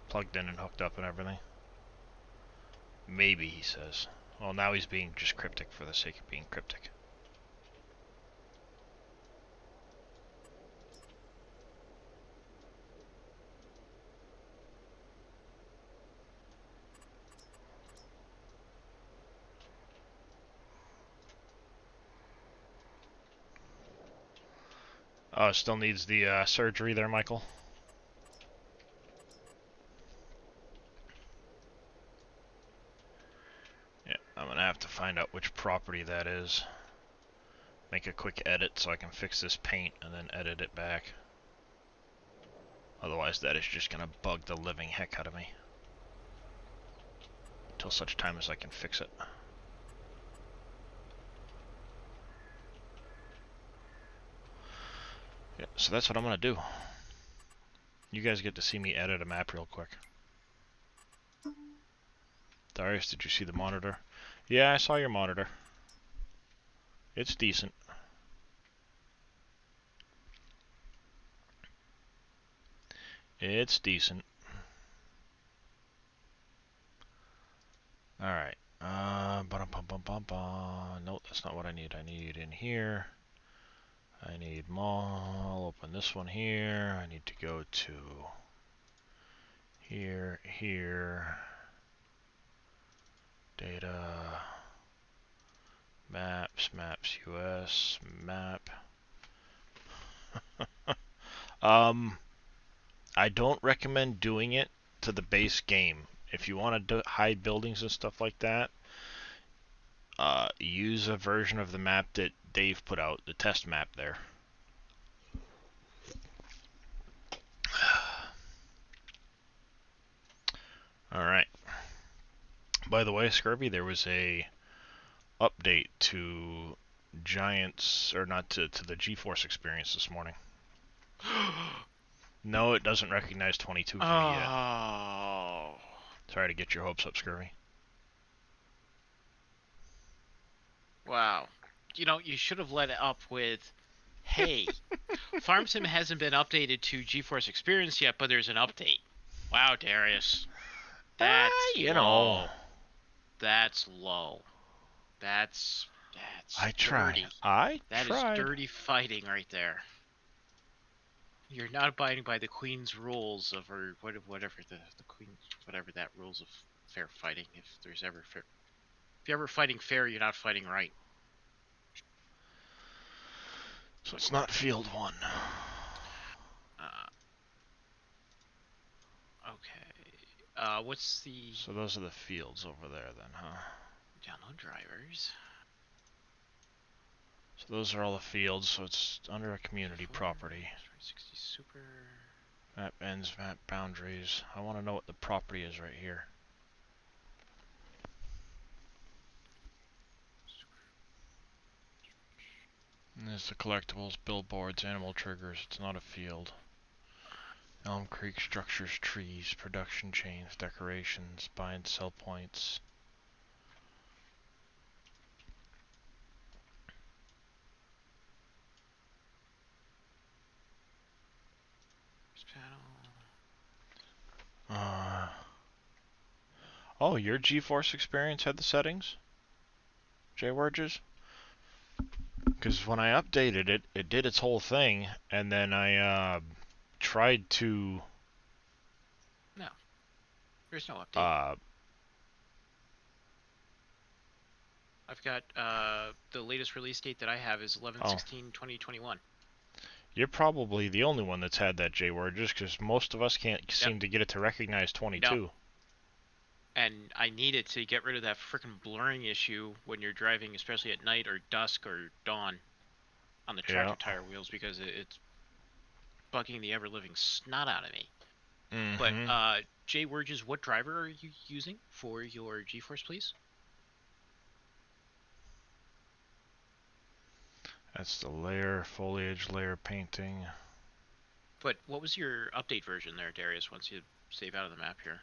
plugged in and hooked up and everything. Maybe, he says. Well, now he's being just cryptic for the sake of being cryptic. Oh, still needs the surgery there, Michael? Yeah, I'm gonna have to find out which property that is. Make a quick edit so I can fix this paint and then edit it back. Otherwise that is just gonna bug the living heck out of me. Until such time as I can fix it. Yeah, so that's what I'm gonna do. You guys get to see me edit a map real quick. Darius, did you see the monitor? Yeah, I saw your monitor. It's decent. It's decent. Alright. Nope, that's not what I need. I need in here. I need I'll open this one here. I need to go to here, data, maps US, map. I don't recommend doing it to the base game. If you want to hide buildings and stuff like that, use a version of the map that Dave put out, the test map there. Alright. By the way, Scurvy, there was a update to Giants, or not to the GeForce experience this morning. No, it doesn't recognize 22 for me yet. Oh. Sorry to get your hopes up, Scurvy. Wow. You know, you should have led it up with, hey, Farm Sim hasn't been updated to GeForce Experience yet, but there's an update. Wow, Darius. That's you low. know. That's low. That's I dirty. tried. That is dirty fighting right there. You're not abiding by the Queen's rules of, or whatever the Queen, whatever that rules of fair fighting. If there's ever fair, if you're ever fighting fair, you're not fighting right. So it's not field 1. Okay. What's the... So those are the fields over there then, huh? Download drivers. So those are all the fields, so it's under a community property. 60 super... Map ends, map boundaries. I want to know what the property is right here. And there's the collectibles, billboards, animal triggers. It's not a field. Elm Creek structures, trees, production chains, decorations, buy and sell points. Oh, your GeForce experience had the settings? J-Werges? Because when I updated it, it did its whole thing, and then I tried to... No. There's no update. I've got, the latest release date that I have is 11/16/2021. You're probably the only one that's had that J-word, just because most of us can't seem to get it to recognize 22. No. And I need it to get rid of that freaking blurring issue when you're driving, especially at night or dusk or dawn on the tractor tire wheels, because it's bugging the ever-living snot out of me. But, Jay Werges, what driver are you using for your GeForce, please? That's the layer, foliage layer painting. But what was your update version there, Darius, once you save out of the map here?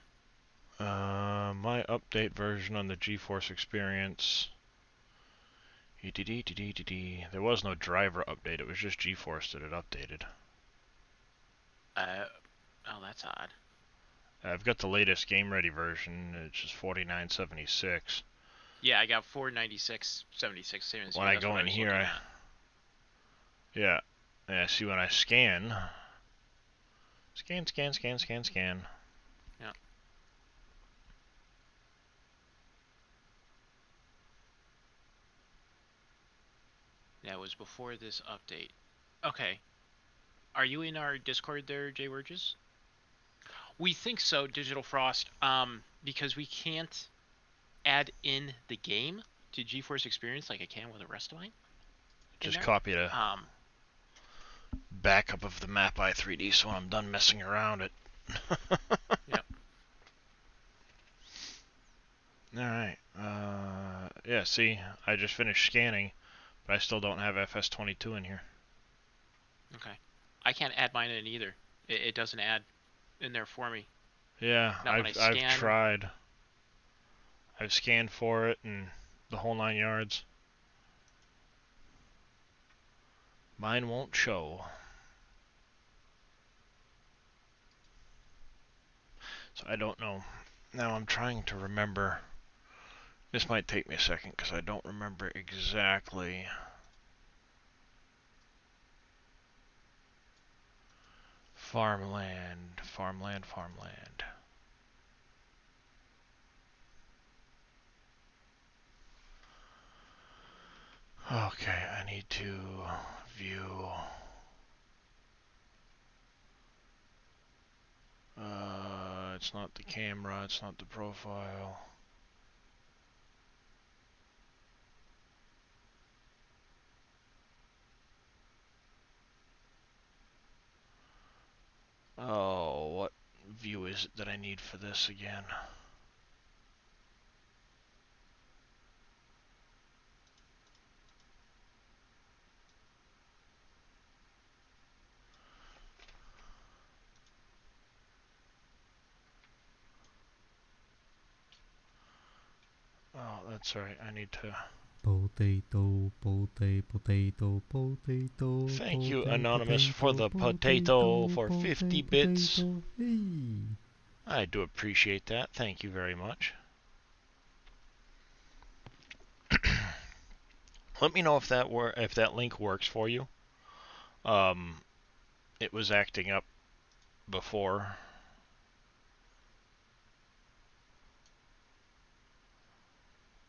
My update version on the GeForce experience. There was no driver update, it was just GeForce that it updated. Oh, that's odd. I've got the latest game ready version, it's just 4976. Yeah, I got 496.76, same as you. When I go in here, yeah, see when I scan. Scan. Yeah. Yeah, it was before this update. Okay. Are you in our Discord there, Jay Werges? We think so, Digital Frost, because we can't add in the game to GeForce Experience like I can with the rest of mine. Just copied a backup of the map i3D so when I'm done messing around it. Yep. Alright. Yeah, see, I just finished scanning, but I still don't have FS22 in here. Okay. I can't add mine in either. It doesn't add in there for me. Yeah, I've tried. I've scanned for it and the whole 9 yards. Mine won't show. So I don't know. Now I'm trying to remember. This might take me a second because I don't remember exactly Farmland, farmland, farmland. Okay, I need to view. It's not the camera, it's not the profile. Oh, what view is it that I need for this again? Oh, that's right. I need to. Potato, potato, potato. Thank you, Anonymous, for the potato for 50 bits. Hey. I do appreciate that. Thank you very much. Let me know if that link works for you. It was acting up before.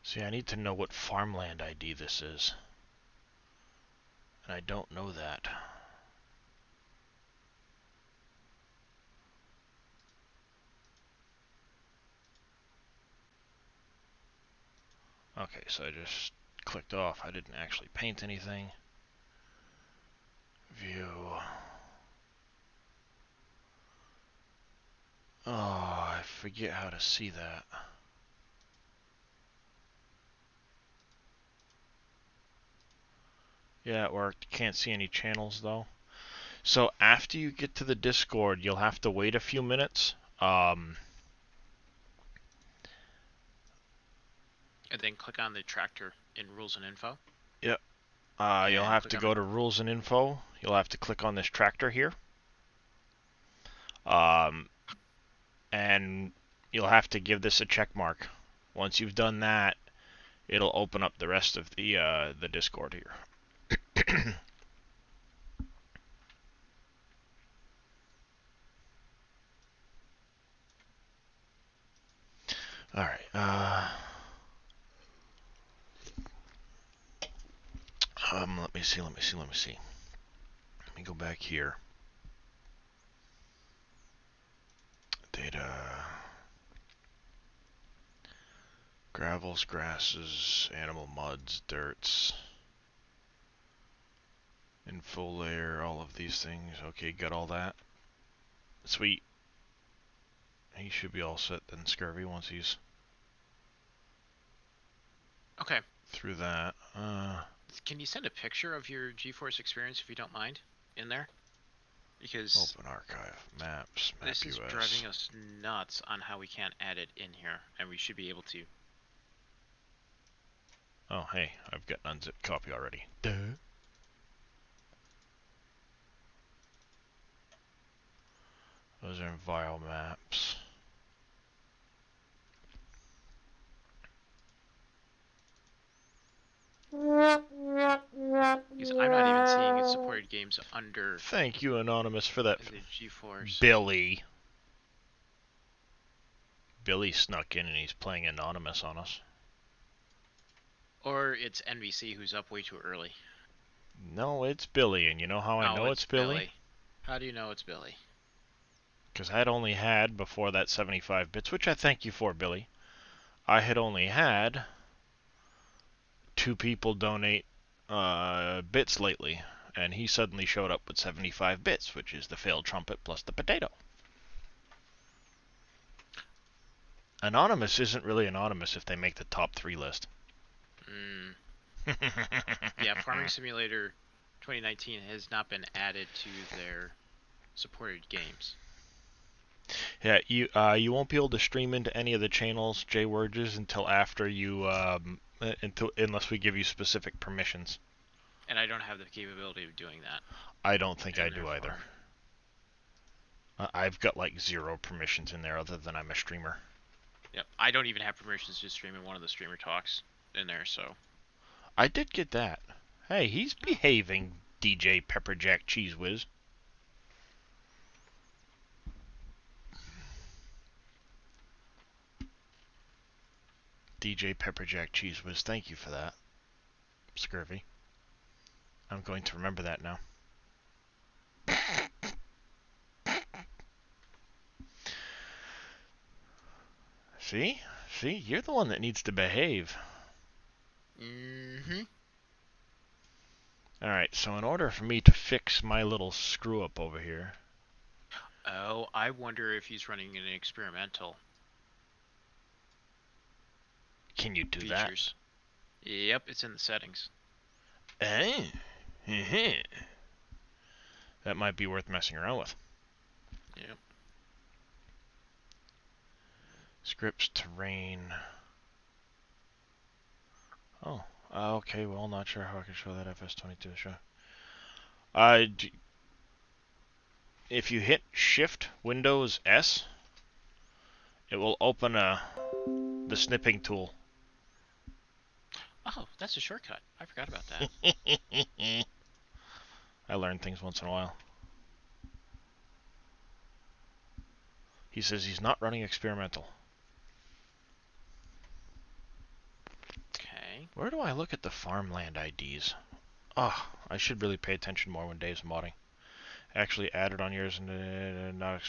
See, I need to know what Farmland ID this is. And I don't know that. Okay, so I just clicked off. I didn't actually paint anything. View. Oh, I forget how to see that. Yeah, it worked. Can't see any channels though. So after you get to the Discord, you'll have to wait a few minutes. And then click on the tractor in rules and info. Yep. You'll have to go to rules and info. You'll have to click on this tractor here. And you'll have to give this a check mark. Once you've done that, it'll open up the rest of the Discord here. All right. Let me see. Let me go back here. Data. Gravels, grasses, animal muds, dirts. Info layer, all of these things. Okay, got all that. Sweet. He should be all set then, Scurvy, once he's through that. Can you send a picture of your GeForce experience if you don't mind in there? Because open archive, maps, map this is US. driving us nuts on how we can't add it in here, and we should be able to. Oh, hey, I've got an unzipped copy already. Duh. Those are enviro maps. Because I'm not even seeing its supported games under. Thank you, Anonymous, for that. The GeForce. Billy. Billy snuck in and he's playing Anonymous on us. Or it's NBC who's up way too early. No, it's Billy, and you know how I know it's Billy? How do you know it's Billy? Because I'd only had, before that 75 bits, which I thank you for, Billy, I had only had 2 people donate bits lately, and he suddenly showed up with 75 bits, which is the failed trumpet plus the potato. Anonymous isn't really anonymous if they make the top 3 list. Yeah, Farming Simulator 2019 has not been added to their supported games. Yeah, you won't be able to stream into any of the channels, JWorges, until after you unless we give you specific permissions. And I don't have the capability of doing that. I don't think I do either. I've got like 0 permissions in there other than I'm a streamer. Yep, I don't even have permissions to stream in one of the streamer talks in there, so. I did get that. Hey, he's behaving, DJ Pepperjack Cheese Whiz. DJ Pepperjack Cheese Whiz, thank you for that. Scurvy. I'm going to remember that now. See? See? You're the one that needs to behave. Mm-hmm. Alright, so in order for me to fix my little screw-up over here... Oh, I wonder if he's running an experimental. Can you do features. Yep, it's in the settings. that? That might be worth messing around with. Yep. Scripts, terrain... Oh, okay, well, not sure how I can show that FS22 show. If you hit Shift Windows S, it will open the snipping tool. Oh, that's a shortcut. I forgot about that. I learn things once in a while. He says he's not running experimental. Okay. Where do I look at the Farmland IDs? Oh, I should really pay attention more when Dave's modding. Actually added on yours and not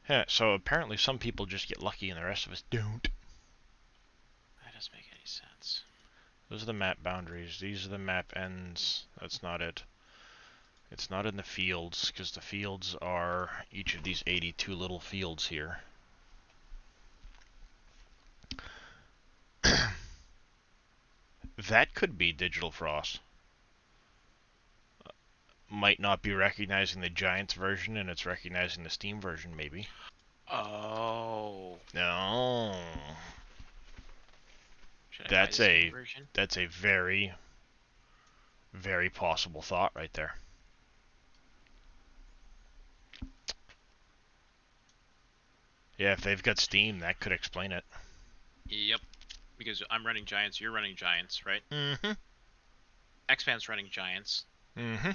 yeah, so apparently some people just get lucky and the rest of us don't. That doesn't make any sense. Those are the map boundaries. These are the map ends. That's not it. It's not in the fields, because the fields are each of these 82 little fields here. That could be Digital Frost. Might not be recognizing the Giants version, and it's recognizing the Steam version, maybe. Oh. No. Should I buy the Steam version? That's a very, very possible thought right there. Yeah, if they've got Steam, that could explain it. Yep. Because I'm running Giants, you're running Giants, right? Mm-hmm. X-Fan's running Giants. Mm-hmm.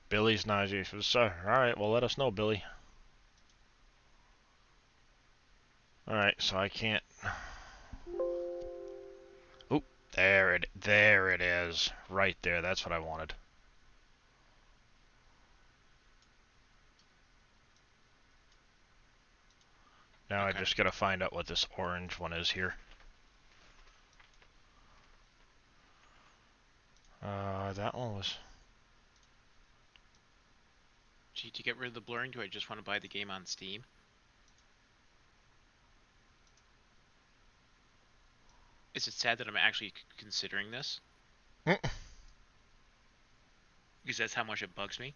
Billy's not. Alright, well, let us know, Billy. Alright, so I can't... Oop, there it is. Right there, that's what I wanted. Now Okay. I just gotta find out what this orange one is here. That one was... Gee, to get rid of the blurring, do I just want to buy the game on Steam? Is it sad that I'm actually considering this? Because that's how much it bugs me.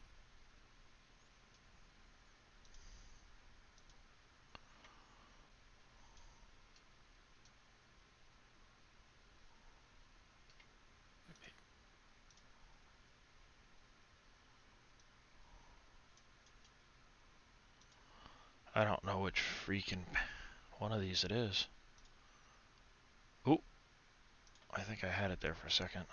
I don't know which freaking one of these it is. Oop. I think I had it there for a second.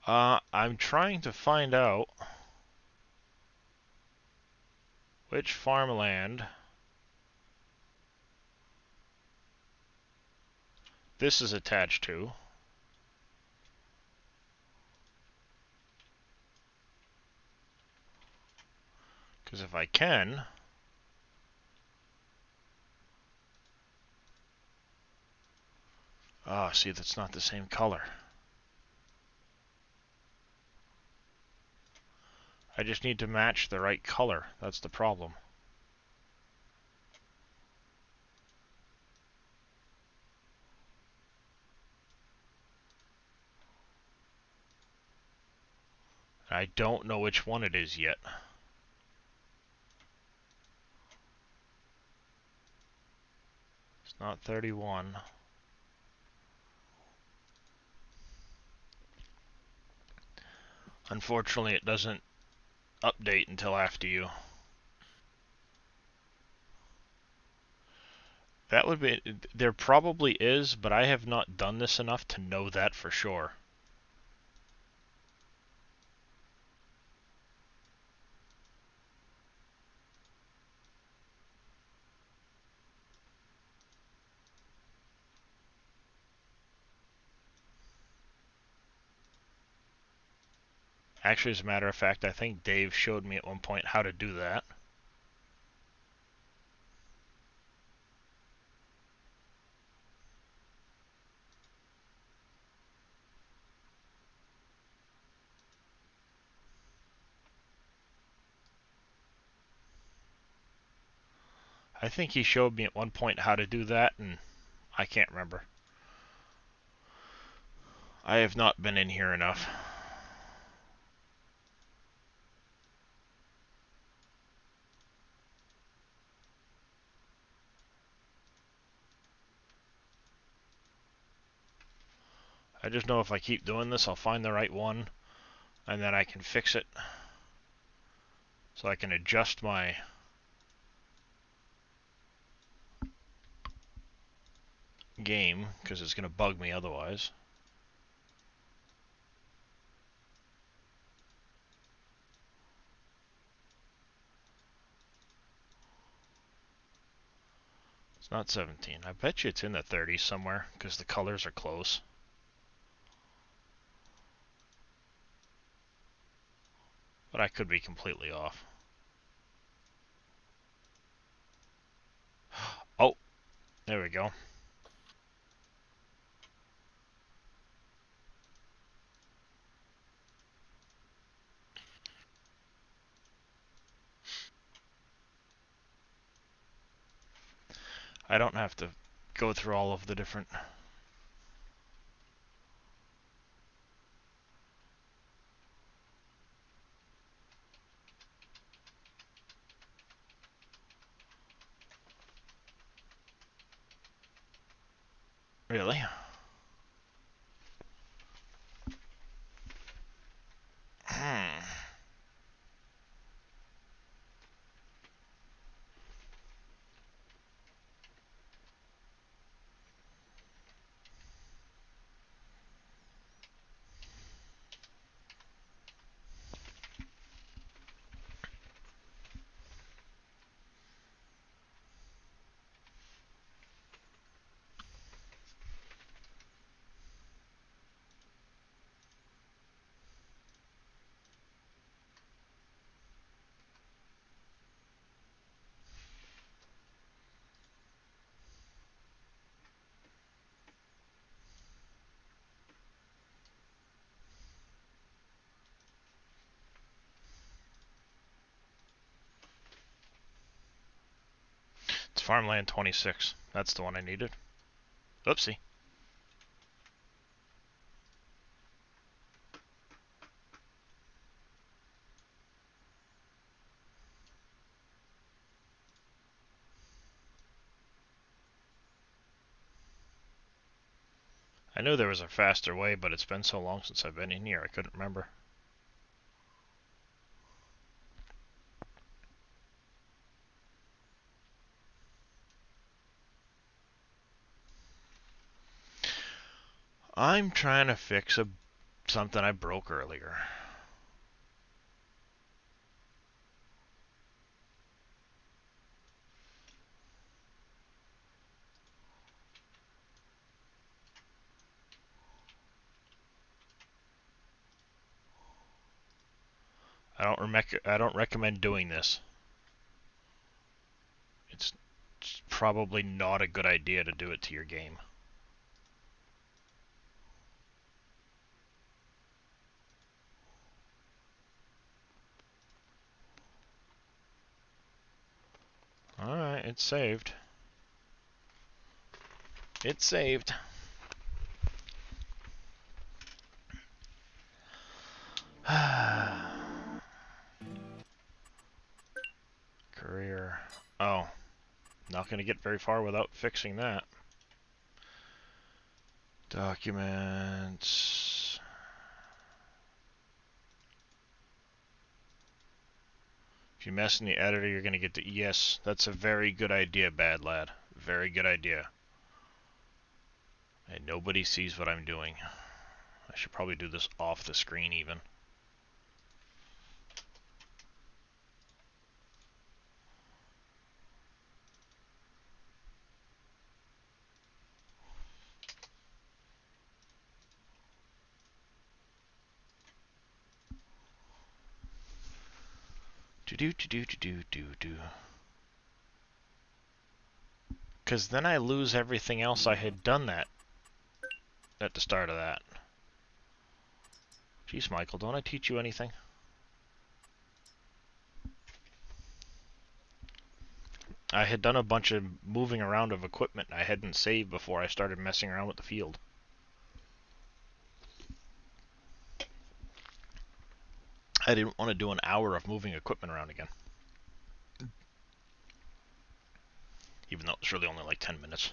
I'm trying to find out which farmland this is attached to. Because if I can... Ah, see, that's not the same color. I just need to match the right color. That's the problem. I don't know which one it is yet. It's not 31. Unfortunately, it doesn't update until after you. That would be... There probably is, but I have not done this enough to know that for sure. Actually, as a matter of fact, I think Dave showed me at one point how to do that. I think he showed me at one point how to do that, and I can't remember. I have not been in here enough. I just know if I keep doing this, I'll find the right one, and then I can fix it. So I can adjust my game, because it's going to bug me otherwise. It's not 17. I bet you it's in the 30s somewhere, because the colors are close. But I could be completely off. Oh, there we go. I don't have to go through all of the different... Really? It's Farmland 26. That's the one I needed. Oopsie. I knew there was a faster way, but it's been so long since I've been in here, I couldn't remember. I'm trying to fix something I broke earlier. I don't recommend doing this. It's probably not a good idea to do it to your game. Alright, it's saved. It's saved. Career. Oh, not going to get very far without fixing that. Documents. If you mess in the editor, you're going to get the... Yes, that's a very good idea, bad lad. Very good idea. And nobody sees what I'm doing. I should probably do this off the screen even. Do. Because then I lose everything else I had done that at the start of that. Jeez, Michael, don't I teach you anything? I had done a bunch of moving around of equipment I hadn't saved before I started messing around with the field. I didn't want to do an hour of moving equipment around again. Even though it was really only like 10 minutes.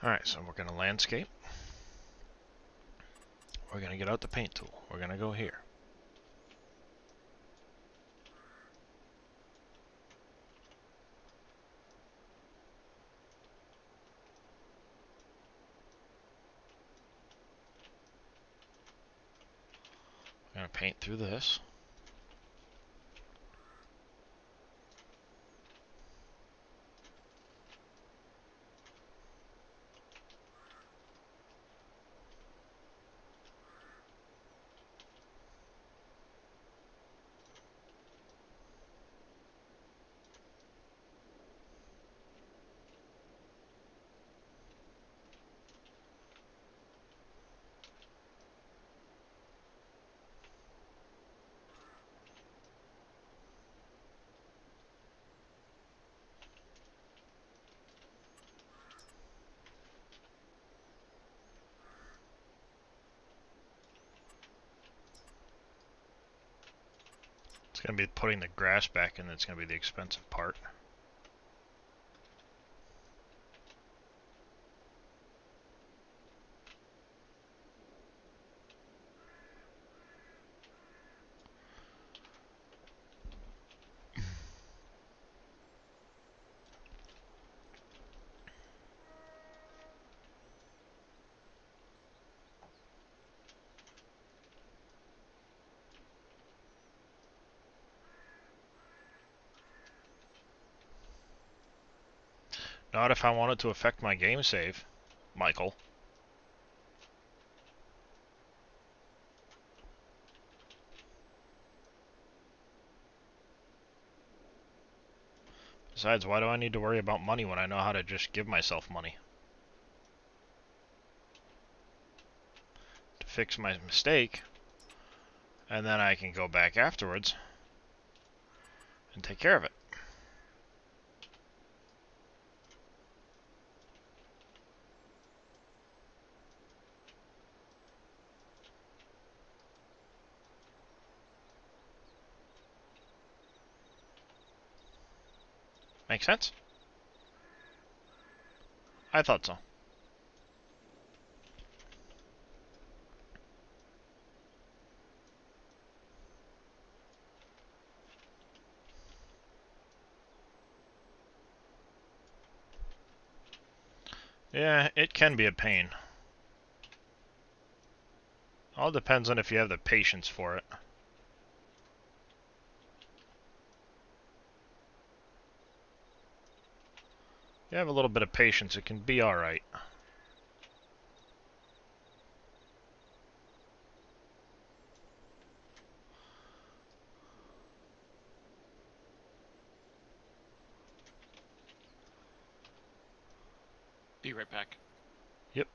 Alright, so we're going to landscape. We're going to get out the paint tool. We're going to go here. We're going to paint through this. It's going to be putting the grass back in that's going to be the expensive part. Not if I want it to affect my game save, Michael. Besides, why do I need to worry about money when I know how to just give myself money? To fix my mistake, and then I can go back afterwards and take care of it. Make sense? I thought so. Yeah, it can be a pain. All depends on if you have the patience for it. If you have a little bit of patience, it can be alright. Be right back. Yep.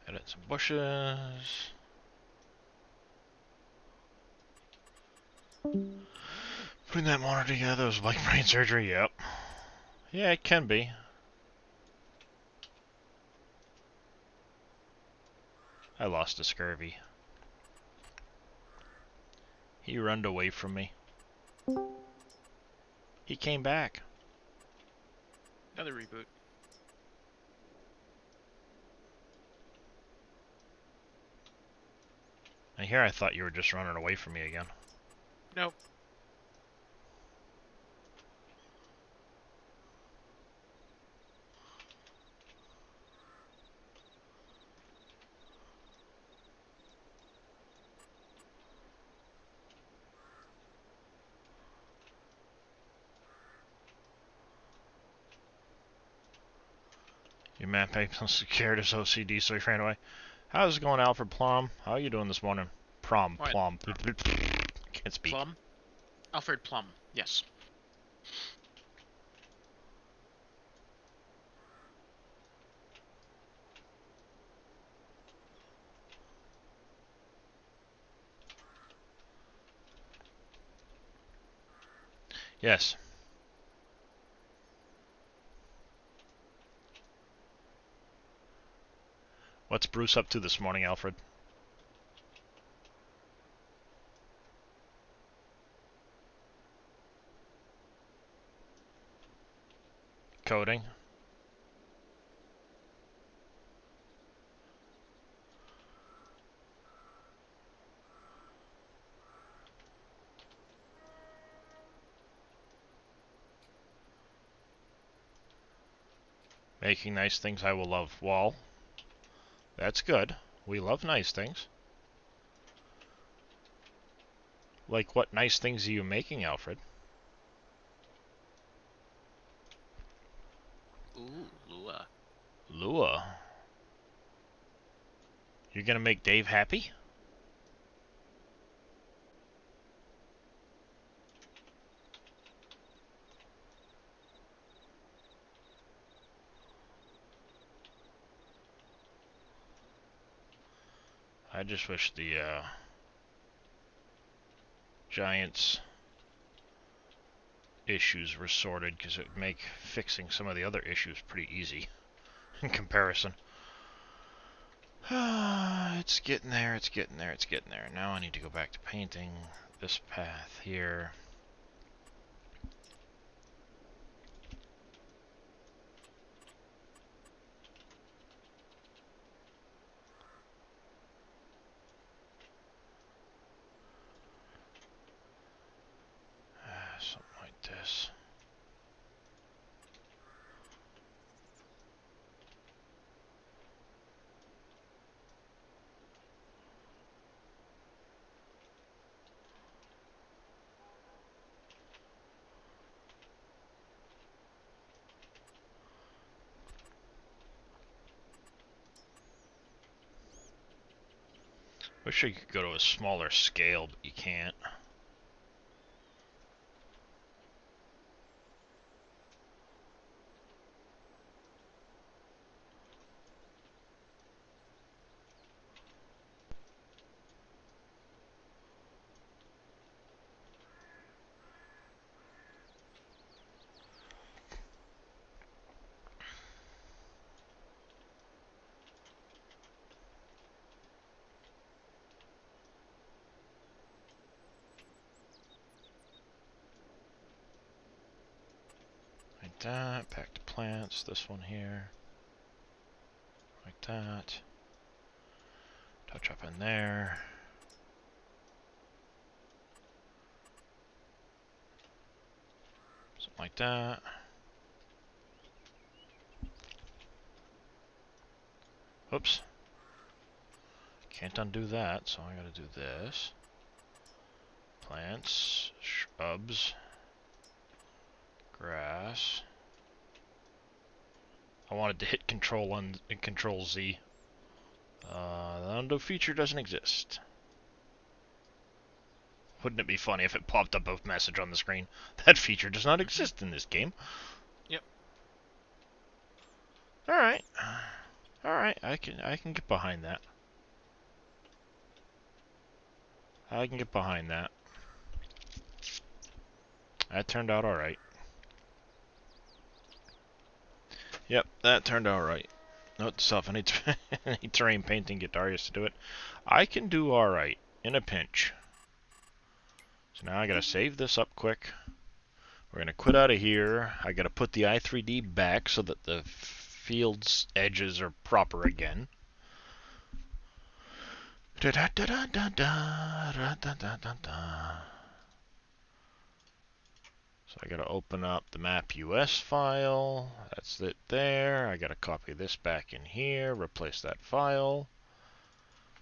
Edit some bushes. Putting that monitor together was like brain surgery, yep. Yeah, it can be. I lost to scurvy. He runned away from me. He came back. Another reboot. And here I thought you were just running away from me again. Nope. Your man papes unsecured his OCD, so he ran away. How's it going, Alfred Plum? How are you doing this morning? Plum. Can't speak. Plum? Alfred Plum, yes. Yes. What's Bruce up to this morning, Alfred? Coding. Making nice things I will love. Wall. That's good. We love nice things. Like, what nice things are you making, Alfred? Ooh, Lua. Lua. You're gonna make Dave happy? I just wish the Giants issues were sorted, because it would make fixing some of the other issues pretty easy in comparison. It's getting there, it's getting there, it's getting there. Now I need to go back to painting this path here. Something like this. Wish I could go to a smaller scale, but you can't. Like that, back to plants, this one here. Like that. Touch up in there. Something like that. Oops. Can't undo that, so I gotta do this. Plants, shrubs, grass. I wanted to hit Control and Control Z. The undo feature doesn't exist. Wouldn't it be funny if it popped up a message on the screen? That feature does not exist in this game. Yep. Alright. Alright. Alright, I can get behind that. I can get behind that. That turned out alright. Yep, that turned out right. Note to self, I need terrain painting, get Darius to do it. I can do alright, in a pinch. So now I gotta save this up quick. We're gonna quit out of here. I gotta put the i3D back so that the field's edges are proper again. Da da da da da da da da da da. So I gotta open up the map US file. That's it there. I gotta copy this back in here, replace that file.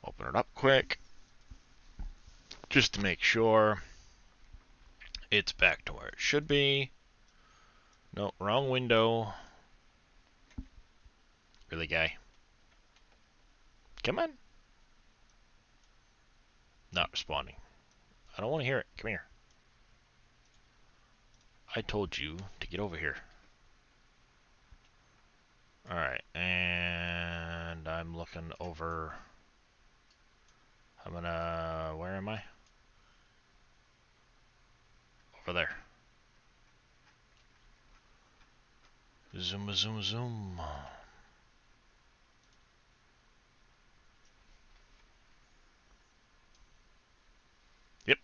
Open it up quick. Just to make sure it's back to where it should be. No, wrong window. Really, guy? Come on. Not responding. I don't want to hear it. Come here. I told you to get over here. Alright, and I'm looking over. I'm gonna. Where am I? Over there. Zoom, zoom, zoom. Yep.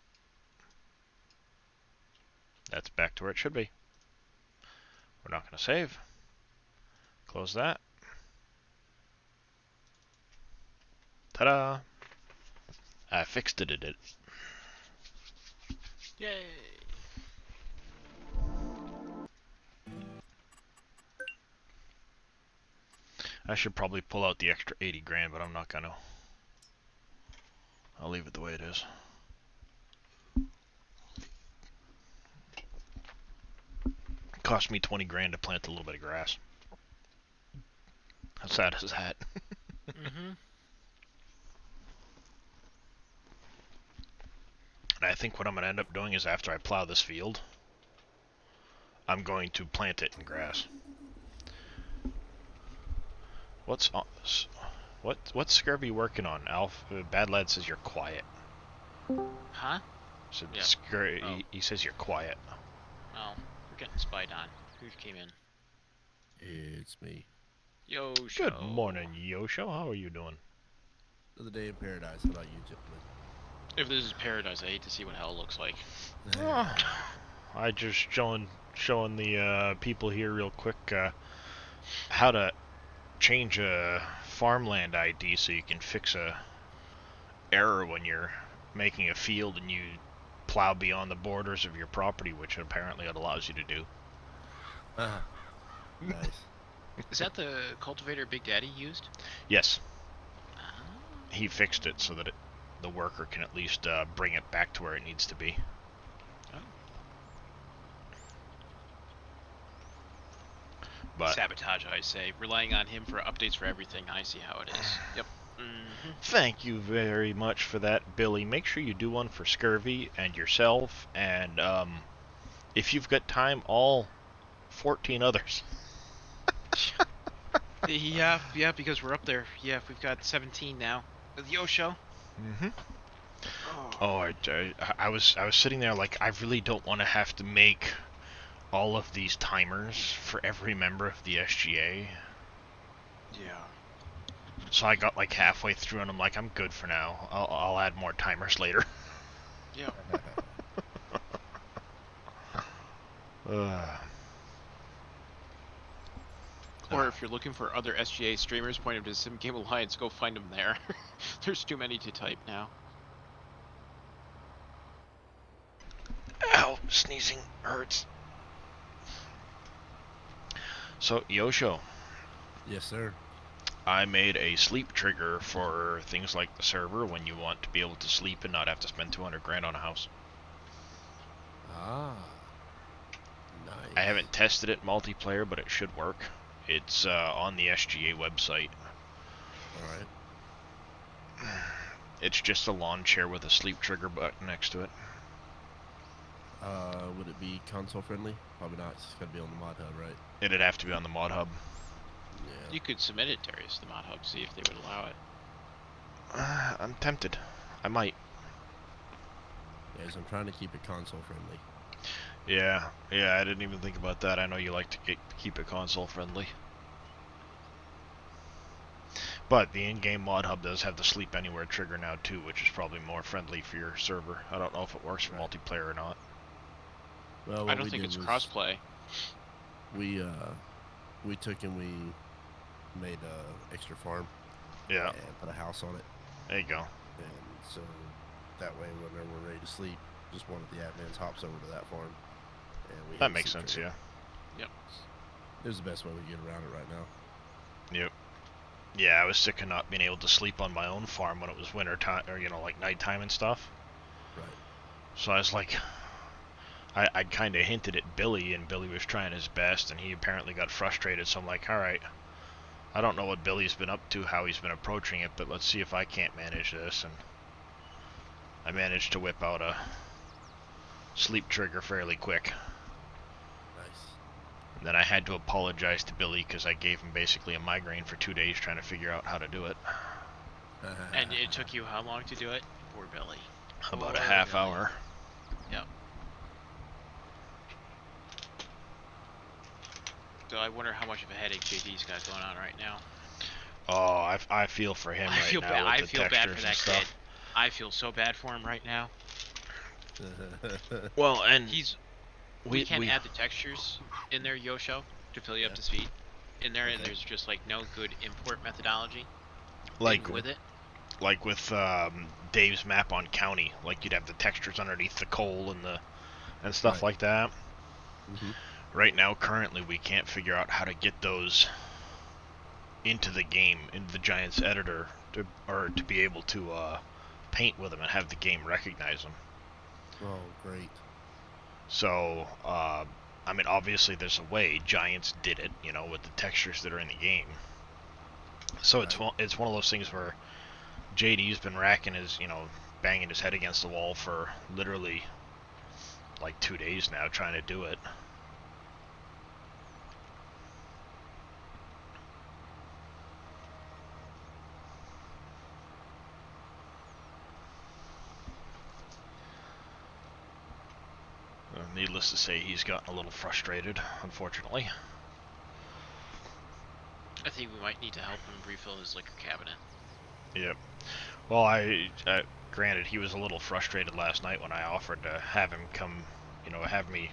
That's back to where it should be. We're not gonna save. Close that. Ta-da! I fixed it. Yay! I should probably pull out the extra 80 grand, but I'm not gonna. I'll leave it the way it is. It cost me 20 grand to plant a little bit of grass. How sad is that? Mm-hmm. And I think what I'm gonna end up doing is after I plow this field, I'm going to plant it in grass. What's what's Scurvy working on? Bad Lad says you're quiet. Huh? So Yeah. he says you're quiet. Oh, we're getting spied on. Who came in? It's me. Yo, Good morning, Yosho. How are you doing? Another day in paradise. How about you, gentlemen? If this is paradise, I hate to see what hell looks like. I just showing the people here real quick how to change a Farmland ID so you can fix a error when you're making a field and you plow beyond the borders of your property, which apparently it allows you to do. Nice. Is that the cultivator Big Daddy used? Yes, Ah. he fixed it so that the worker can at least bring it back to where it needs to be. Oh. But Sabotage, I say. Relying on him for updates for everything. I see how it is. Yep. Mm-hmm. thank you very much for that, Billy. Make sure you do one for Scurvy and yourself, and if you've got time, all 14 others. Yeah, because we're up there. Yeah, we've got 17 now. With Yosho. Mm-hmm. Oh, I was sitting there like, I really don't want to have to make all of these timers for every member of the SGA. Yeah. So I got like halfway through and I'm like, I'm good for now. I'll add more timers later. Yep. Or if you're looking for other SGA streamers, point them to Sim Game Alliance. Go find them there. There's too many to type now. Ow, sneezing hurts. So, Yosho, Yes, sir. I made a sleep trigger for things like the server when you want to be able to sleep and not have to spend 200 grand on a house. Ah. Nice. I haven't tested it multiplayer, but it should work. It's on the SGA website. Alright. It's just a lawn chair with a sleep trigger button next to it. Would it be console friendly? Probably not. It's gotta be on the mod hub, right? It'd have to be on the mod hub. Yeah, You could submit it, Darius, to the mod hub, see if they would allow it. I'm tempted. I might. Guys, I'm trying to keep it console friendly. Yeah, I didn't even think about that. I know you like to keep it console friendly. But the in-game mod hub does have the sleep anywhere trigger now too, which is probably more friendly for your server. I don't know if it works for multiplayer or not. Well, I don't think it's crossplay. We took and we made a extra farm. Yeah. And put a house on it. There you go. And so that way, whenever we're ready to sleep, just one of the admins hops over to that farm. And that makes sense, yeah. Yep. This is the best way we get around it right now. Yep. Yeah, I was sick of not being able to sleep on my own farm when it was winter time, or like nighttime and stuff. Right. So I was like, I kind of hinted at Billy, and Billy was trying his best, and he apparently got frustrated. So I'm like, all right, I don't know what Billy's been up to, how he's been approaching it, but let's see if I can't manage this. And I managed to whip out a sleep trigger fairly quick. Nice. And then I had to apologize to Billy because I gave him basically a migraine for 2 days trying to figure out how to do it. And it took you how long to do it? Poor Billy. About a half hour. Yep. So I wonder how much of a headache JD's got going on right now. Oh, I feel for him right now. Bad. I with the feel bad for that stuff. kid. I feel so bad for him right now. Well, and we can't add the textures in there, Yosho, to fill you up to speed. In there, and there's just like no good import methodology. Like with it. Like with Dave's map on county, like you'd have the textures underneath the coal and stuff like that. Mm-hmm. Right now, currently, we can't figure out how to get those into the game, into the Giants editor, to be able to paint with them and have the game recognize them. Oh, great. So, I mean, obviously there's a way. Giants did it, you know, with the textures that are in the game. So it's one of those things where JD's been banging his head against the wall for literally like 2 days now trying to do it. Needless to say, he's gotten a little frustrated, unfortunately. I think we might need to help him refill his liquor cabinet. Yep. Well, granted, he was a little frustrated last night when I offered to have him come, have me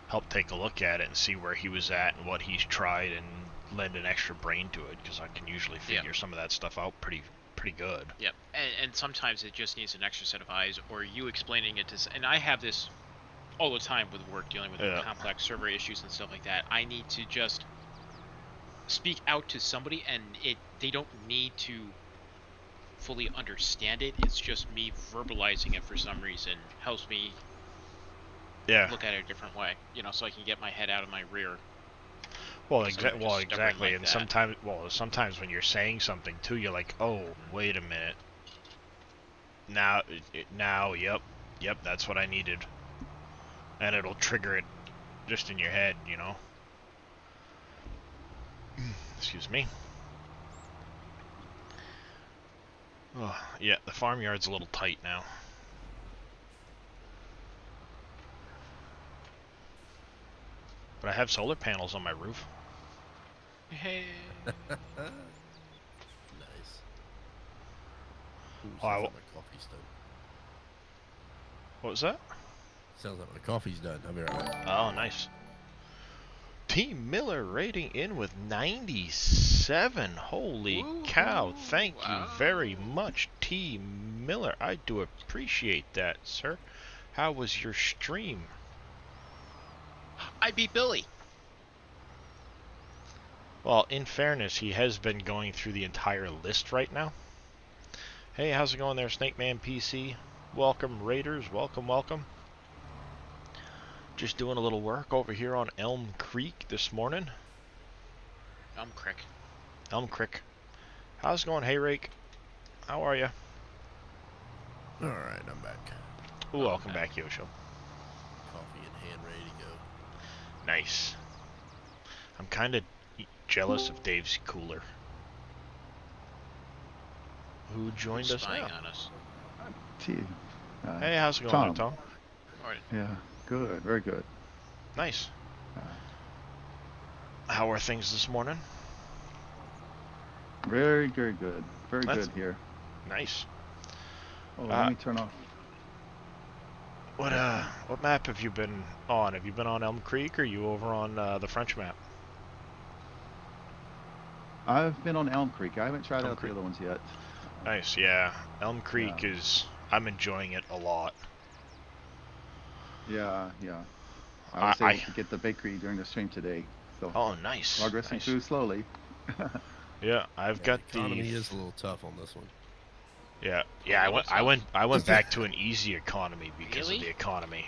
help take a look at it and see where he was at and what he's tried and lend an extra brain to it, because I can usually figure some of that stuff out pretty good. Yep. And sometimes it just needs an extra set of eyes, or you explaining it to... And I have this all the time with work, dealing with complex server issues and stuff like that. I need to just speak out to somebody, and they don't need to fully understand it. It's just me verbalizing it for some reason helps me look at it a different way, so I can get my head out of my rear. Well, exactly. And sometimes when you're saying something too, you're like, oh, wait a minute. Now, yep, that's what I needed. And it'll trigger it just in your head, Excuse me. Oh, yeah, the farmyard's a little tight now. But I have solar panels on my roof. Hey. Nice. Ooh, Oh, sounds like my coffee's done. What was that? Sounds like my coffee's done. I'll be right back. Oh, nice. Team Miller rating in with 97. Holy cow. Thank you very much, Team Miller. I do appreciate that, sir. How was your stream? I beat Billy. Well, in fairness, he has been going through the entire list right now. Hey, how's it going there, Snake Man PC? Welcome, Raiders. Welcome. Just doing a little work over here on Elm Creek this morning. Elm Creek. How's it going, Hey Rake? How are you? Alright, I'm back. Ooh, welcome back, Yosho. Coffee in hand, ready to go. Nice. I'm kind of jealous of Dave's cooler. Who joined Who's us spying now? on us? Hey, how's it going, Tom? Morning. Yeah, good, very good. Nice. How are things this morning? Very, very good. Very That's good here. nice. Oh, let me turn off. What map have you been on? Have you been on Elm Creek, or are you over on the French map? I've been on Elm Creek. I haven't tried Elm out Creek. the other ones yet. Nice, yeah. Elm Creek is... I'm enjoying it a lot. Yeah. I was able to get the bakery during the stream today. So Oh, nice. progressing through slowly. Yeah, I've got the economy is a little tough on this one. Yeah, I went back to an easy economy because of the economy.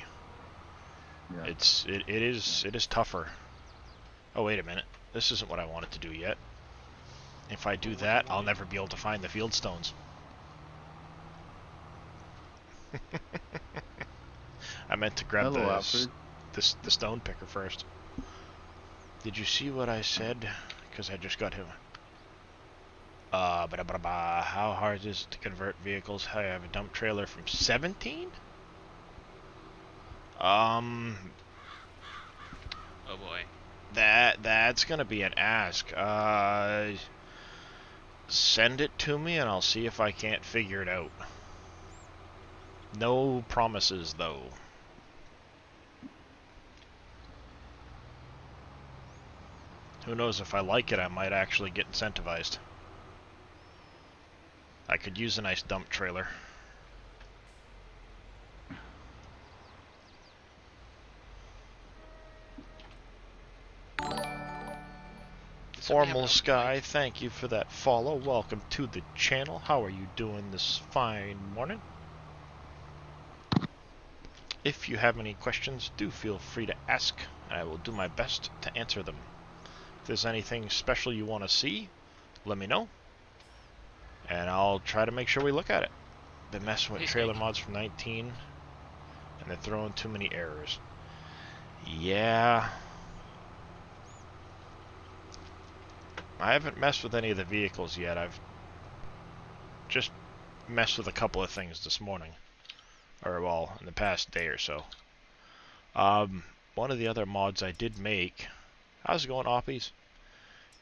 Yeah. It is tougher. Oh, wait a minute. This isn't what I wanted to do yet. If I do that, I'll never be able to find the field stones. I meant to grab the stone picker first. Did you see what I said? Because I just got him. How hard is it to convert vehicles? I have a dump trailer from 17? Oh boy. That's gonna be an ask. Send it to me and I'll see if I can't figure it out. No promises, though. Who knows, if I like it, I might actually get incentivized. I could use a nice dump trailer. Formal Sky, thank you for that follow. Welcome to the channel. How are you doing this fine morning? If you have any questions, do feel free to ask. I will do my best to answer them. If there's anything special you want to see, let me know, and I'll try to make sure we look at it. Been messing with trailer mods from 19, and they're throwing too many errors. Yeah. I haven't messed with any of the vehicles yet. I've just messed with a couple of things this morning. Or, well, in the past day or so. One of the other mods I did make... How's it going, Oppies?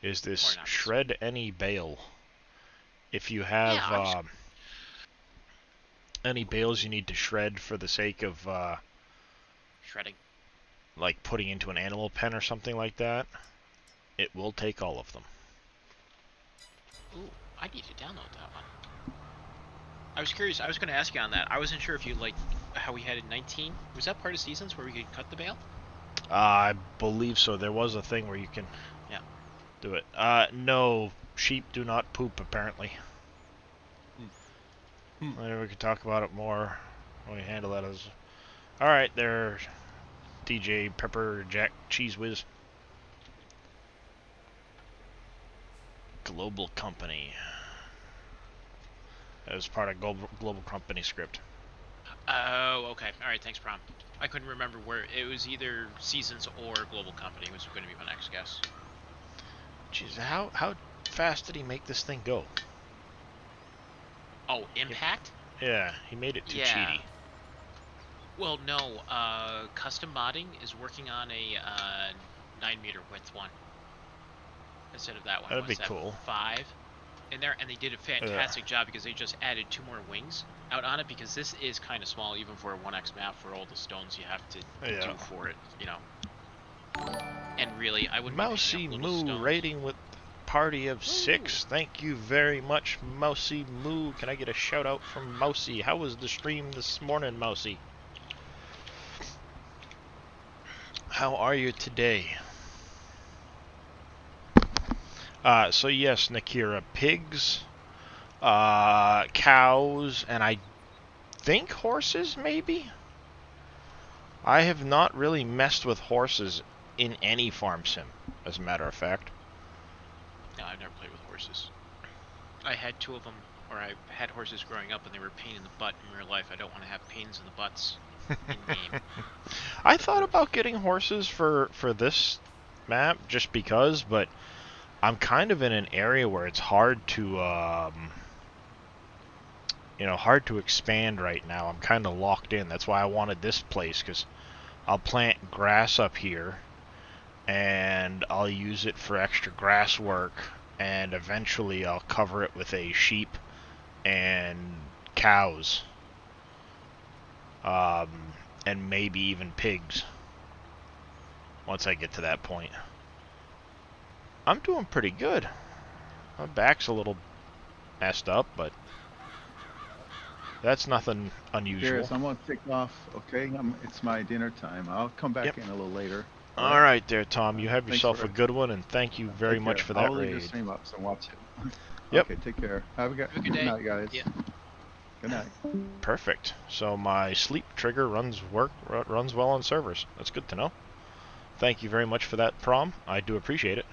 Is this shred any bale. If you have any bales you need to shred for the sake of shredding, like putting into an animal pen or something like that, it will take all of them. Ooh, I need to download that one. I was curious. I was going to ask you on that. I wasn't sure if you liked how we had in 19. Was that part of seasons where we could cut the bale? I believe so. There was a thing where you can do it. No, sheep do not poop, apparently. Maybe we could talk about it more when we handle that as... Alright, there, DJ Pepper Jack Cheese Whiz. Global Company. That was part of Global Company script. Oh, okay. Alright, thanks, Prom. I couldn't remember where... It was either Seasons or Global Company was going to be my next guess. Jeez, how fast did he make this thing go? Oh, Impact? Yeah, he made it too cheaty. Well, no. Custom Modding is working on a 9-meter width one instead of that one. That'd be cool. 5 in there, and they did a fantastic job because they just added 2 more wings out on it, because this is kind of small even for a 1x map for all the stones you have to do for it, you know. And really, I wouldn't Mousy Moo rating with party of 6. Thank you very much, Mousy Moo. Can I get a shout out from Mousy? How was the stream this morning, Mousy? How are you today? So yes, Nakira, pigs, cows, and I think horses, maybe? I have not really messed with horses in any farm sim, as a matter of fact. No, I've never played with horses. I had 2 of them, or I had horses growing up, and they were a pain in the butt in real life. I don't want to have pains in the butts in-game. I thought about getting horses for this map, just because, but I'm kind of in an area where it's hard to, hard to expand right now. I'm kind of locked in. That's why I wanted this place, because I'll plant grass up here, and I'll use it for extra grass work, and eventually I'll cover it with a sheep and cows, and maybe even pigs, once I get to that point. I'm doing pretty good. My back's a little messed up, but that's nothing unusual. Darius, I'm gonna take off. Okay, it's my dinner time. I'll come back in a little later. All right there, Tom. You have yourself a good one, and thank you very much for that I'll leave raid. the stream up, so watch it. Yep. Okay, take care. Have a good night, guys. Yeah. Good night. Perfect. So my sleep trigger runs well on servers. That's good to know. Thank you very much for that, Prom. I do appreciate it.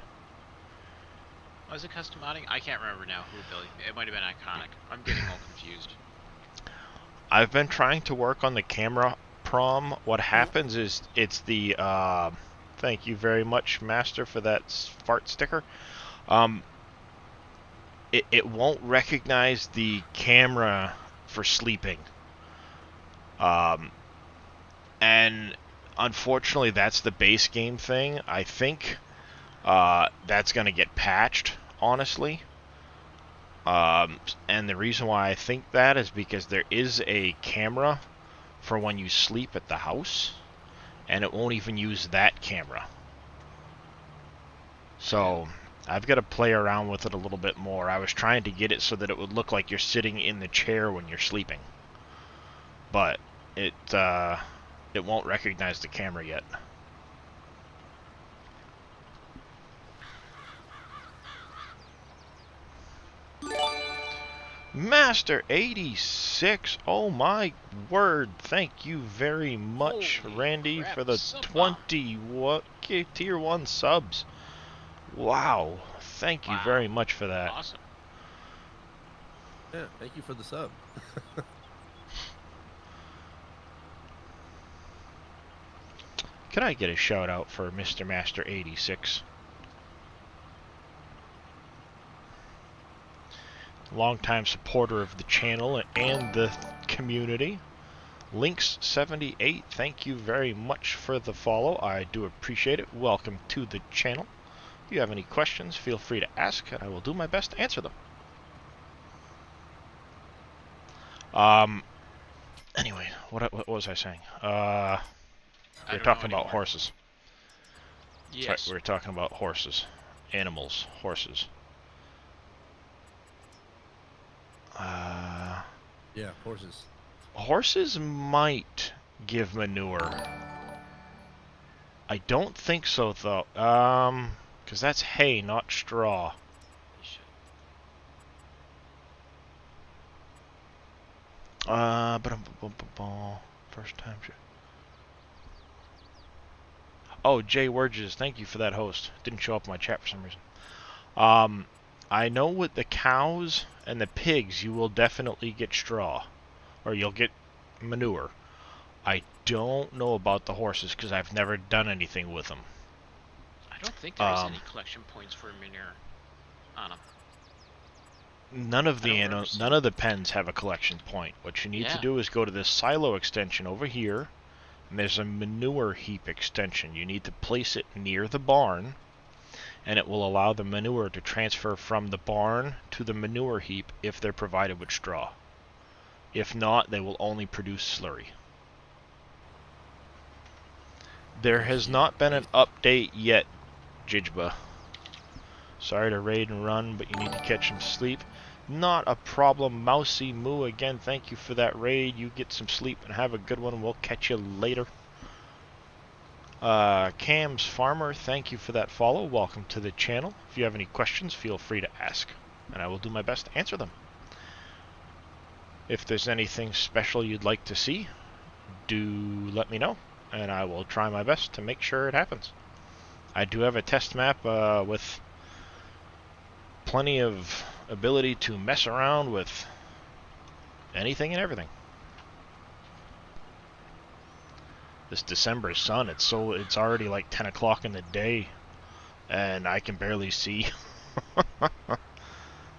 Was it custom modding? I can't remember now who Billy. It might have been Iconic. I'm getting all confused. I've been trying to work on the camera, Prom. What happens is it's the thank you very much, Master, for that fart sticker. It won't recognize the camera for sleeping. And unfortunately, that's the base game thing. I think that's going to get patched, honestly. And the reason why I think that is because there is a camera for when you sleep at the house, and it won't even use that camera. So I've got to play around with it a little bit more. I was trying to get it so that it would look like you're sitting in the chair when you're sleeping, but it won't recognize the camera yet. Master 86, oh my word, thank you very much, Holy Randy, crap, for the 20 tier 1 subs. Wow, thank you very much for that. Awesome. Yeah, thank you for the sub. Can I get a shout out for Mr. Master 86? Longtime supporter of the channel and the community. Links78, thank you very much for the follow. I do appreciate it. Welcome to the channel. If you have any questions, feel free to ask, and I will do my best to answer them. Anyway, what was I saying? We're talking about horses. Yes. Right, we're talking about horses. Animals. Horses. Yeah, horses. Horses might give manure. I don't think so, though. Because that's hay, not straw. First time. Oh, Jay Wurges, thank you for that host. Didn't show up in my chat for some reason. I know with the cows and the pigs, you will definitely get straw. Or you'll get manure. I don't know about the horses because I've never done anything with them. I don't think there's any collection points for manure on them. None of the pens have a collection point. What you need to do is go to this silo extension over here, and there's a manure heap extension. You need to place it near the barn, and it will allow the manure to transfer from the barn to the manure heap if they're provided with straw. If not, they will only produce slurry. There has not been an update yet, Jijba. Sorry to raid and run, but you need to catch some sleep. Not a problem, Mousy Moo. Again, thank you for that raid. You get some sleep and have a good one. We'll catch you later. Cam's Farmer, thank you for that follow. Welcome to the channel. If you have any questions, feel free to ask, and I will do my best to answer them. If there's anything special you'd like to see, do let me know, and I will try my best to make sure it happens. I do have a test map with plenty of ability to mess around with anything and everything. This December sun, it's already like 10 o'clock in the day, and I can barely see.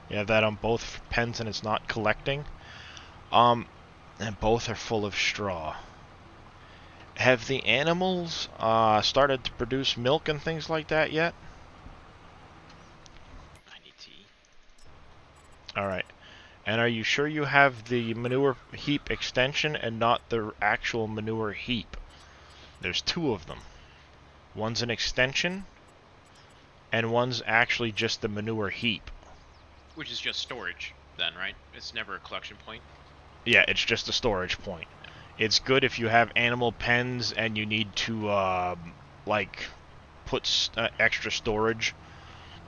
You have that on both pens and it's not collecting. And both are full of straw. Have the animals started to produce milk and things like that yet? I need tea. Alright. And are you sure you have the manure heap extension and not the actual manure heap? There's two of them. One's an extension, and one's actually just the manure heap. Which is just storage, then, right? It's never a collection point? Yeah, it's just a storage point. It's good if you have animal pens and you need to, like, put extra storage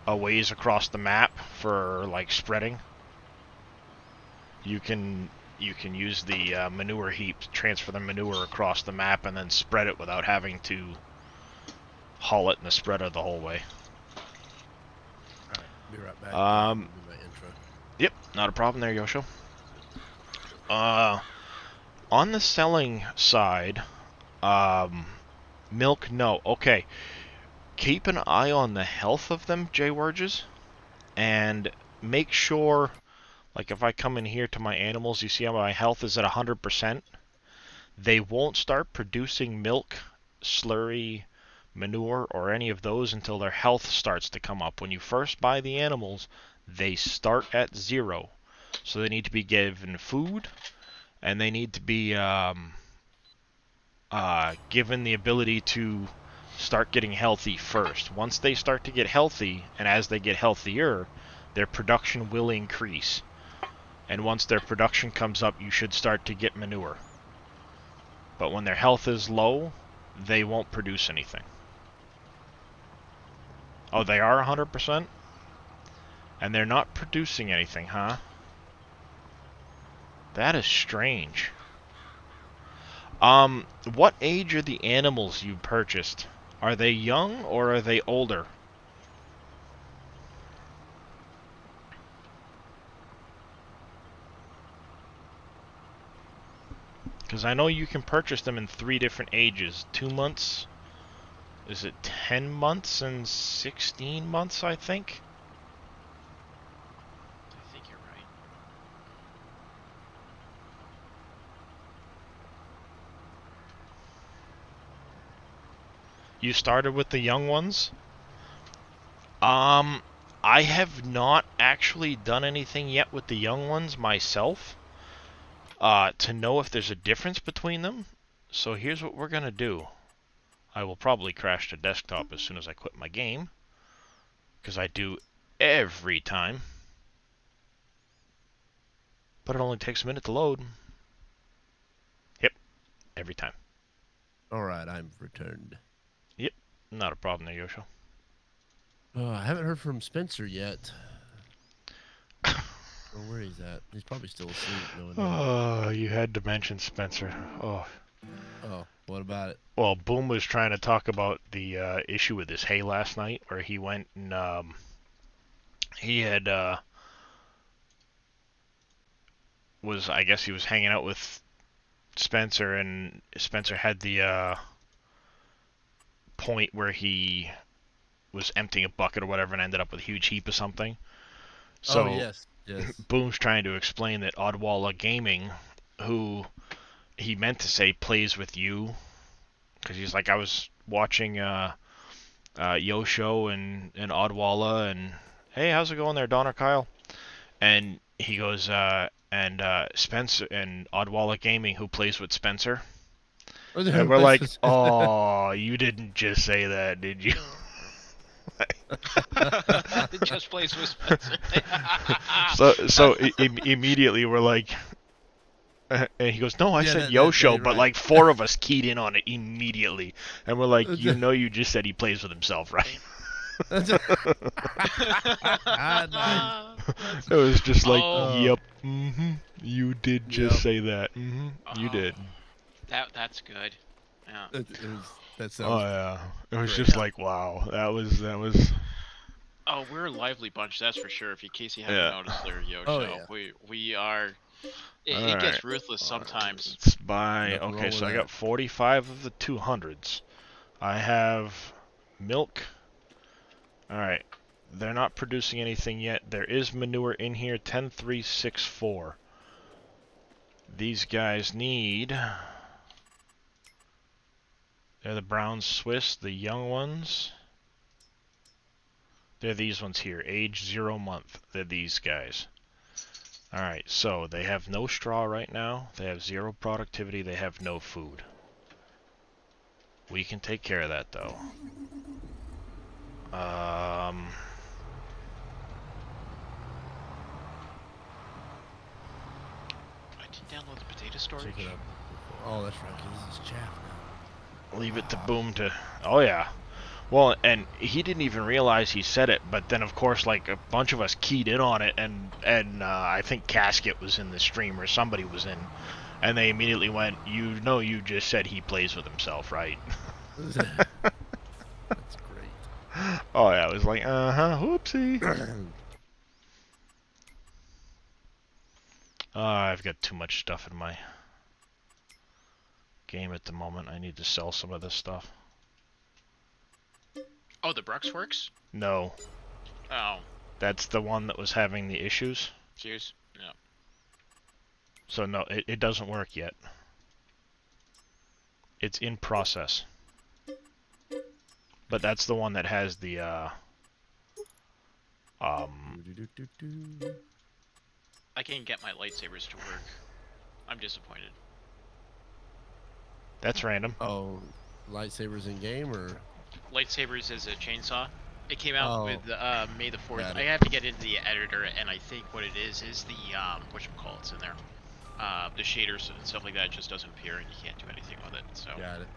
a ways across the map for, like, spreading. You can use the manure heap to transfer the manure across the map and then spread it without having to haul it in the spreader the whole way. Alright, be right back. Do my intro. Yep, not a problem there, Yosho. On the selling side, milk, no. Okay. Keep an eye on the health of them, J-Warges, and make sure, like if I come in here to my animals, you see how my health is at 100%? They won't start producing milk, slurry, manure, or any of those until their health starts to come up. When you first buy the animals, they start at 0. So they need to be given food, and they need to be given the ability to start getting healthy first. Once they start to get healthy, and as they get healthier, their production will increase. And once their production comes up, you should start to get manure. But when their health is low, they won't produce anything. Oh, they are 100%? And they're not producing anything, huh? That is strange. What age are the animals you purchased? Are they young or are they older? Because I know you can purchase them in 3 different ages. 2 months? Is it 10 months and 16 months, I think? I think you're right. You started with the young ones? I have not actually done anything yet with the young ones myself, to know if there's a difference between them. So here's what we're gonna do. I will probably crash the desktop as soon as I quit my game, because I do every time. But it only takes a minute to load. Yep, every time. Alright, I'm returned. Yep, not a problem there, Yosho. I haven't heard from Spencer yet. Or where he's at. He's probably still asleep. Oh, you had to mention Spencer. Oh. Oh, what about it? Well, Boom was trying to talk about the issue with his hay last night, where he went and he had I guess he was hanging out with Spencer, and Spencer had the point where he was emptying a bucket or whatever and ended up with a huge heap of something. So oh, yes. Boom's trying to explain that Oddwalla Gaming, who he meant to say plays with you, because he's like, I was watching Yosho and Oddwalla, and hey, how's it going there, Donner Kyle? And he goes, and Spencer and Oddwalla Gaming, who plays with Spencer. And we're like, oh, you didn't just say that, did you? It just plays with Spencer. so immediately we're like, and he goes, no, I said Yosho, but like 4 of us keyed in on it immediately, and we're like, you know, you just said he plays with himself, right? Nice. It was just like, yep, you did just say that, you did. That's good. Yeah. That sounds. Oh yeah, it was just like, wow, that was. Oh, we're a lively bunch, that's for sure. If in case you haven't noticed there, Yosho, we are. It gets ruthless sometimes. Let's buy. Nothing Okay, wrong so with I got 45 of the 200s. I have milk. All right, They're not producing anything yet. There is manure in here, 10364. These guys need... They're the brown Swiss, the young ones. They're these ones here, age 0 month. They're these guys. Alright, so they have no straw right now. They have 0 productivity. They have no food. We can take care of that, though. I didn't download the potato storage. Check it out. Oh, that's right, 'cause this is chaff now. Leave it to Boom to... Oh, yeah. Well, and he didn't even realize he said it, but then, of course, like, a bunch of us keyed in on it, and I think Casket was in the stream, or somebody was in, and they immediately went, you know you just said he plays with himself, right? That's great. Oh, yeah, it was like, whoopsie. I've got too much stuff in my game at the moment. I need to sell some of this stuff. Oh, the Bruxworks? No. Oh. That's the one that was having the issues. Cheers. Yeah. So no, it doesn't work yet. It's in process. But that's the one that has the I can't get my lightsabers to work. I'm disappointed. That's random. Oh, lightsabers in game or? Lightsabers as a chainsaw. It came out with May the 4th. Got I it. have to get into the editor, and I think what it is the whatchamacallit's in there. The shaders and stuff like that just doesn't appear, and you can't do anything with it. So. Got it.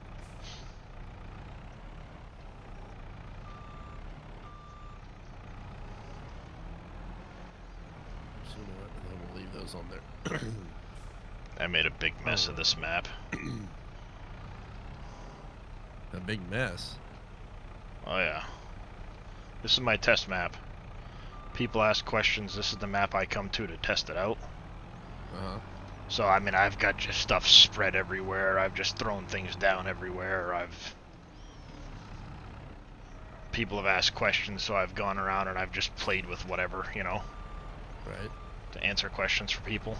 So you know what? And then we'll leave those on there. I made a big mess of this map. A big mess. Oh yeah. This is my test map. People ask questions, this is the map I come to test it out. Uh-huh. So, I mean, I've got just stuff spread everywhere. I've just thrown things down everywhere. People have asked questions, so I've gone around and I've just played with whatever, you know, Right. to answer questions for people.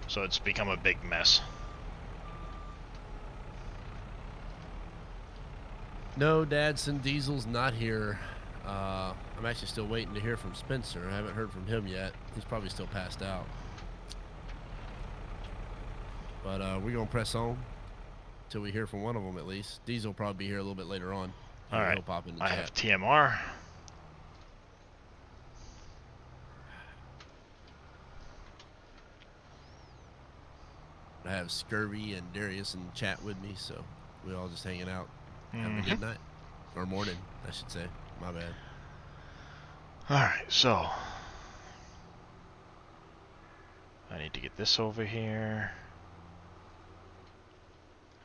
So it's become a big mess. No, Dadson Diesel's not here. I'm actually still waiting to hear from Spencer. I haven't heard from him yet. He's probably still passed out. But we're going to press on until we hear from one of them at least. Diesel will probably be here a little bit later on. Alright, He'll pop in the I chat. have TMR. I have Scurvy and Darius in the chat with me, so we're all just hanging out. Having a good night. Or morning, I should say. My bad. Alright, so I need to get this over here.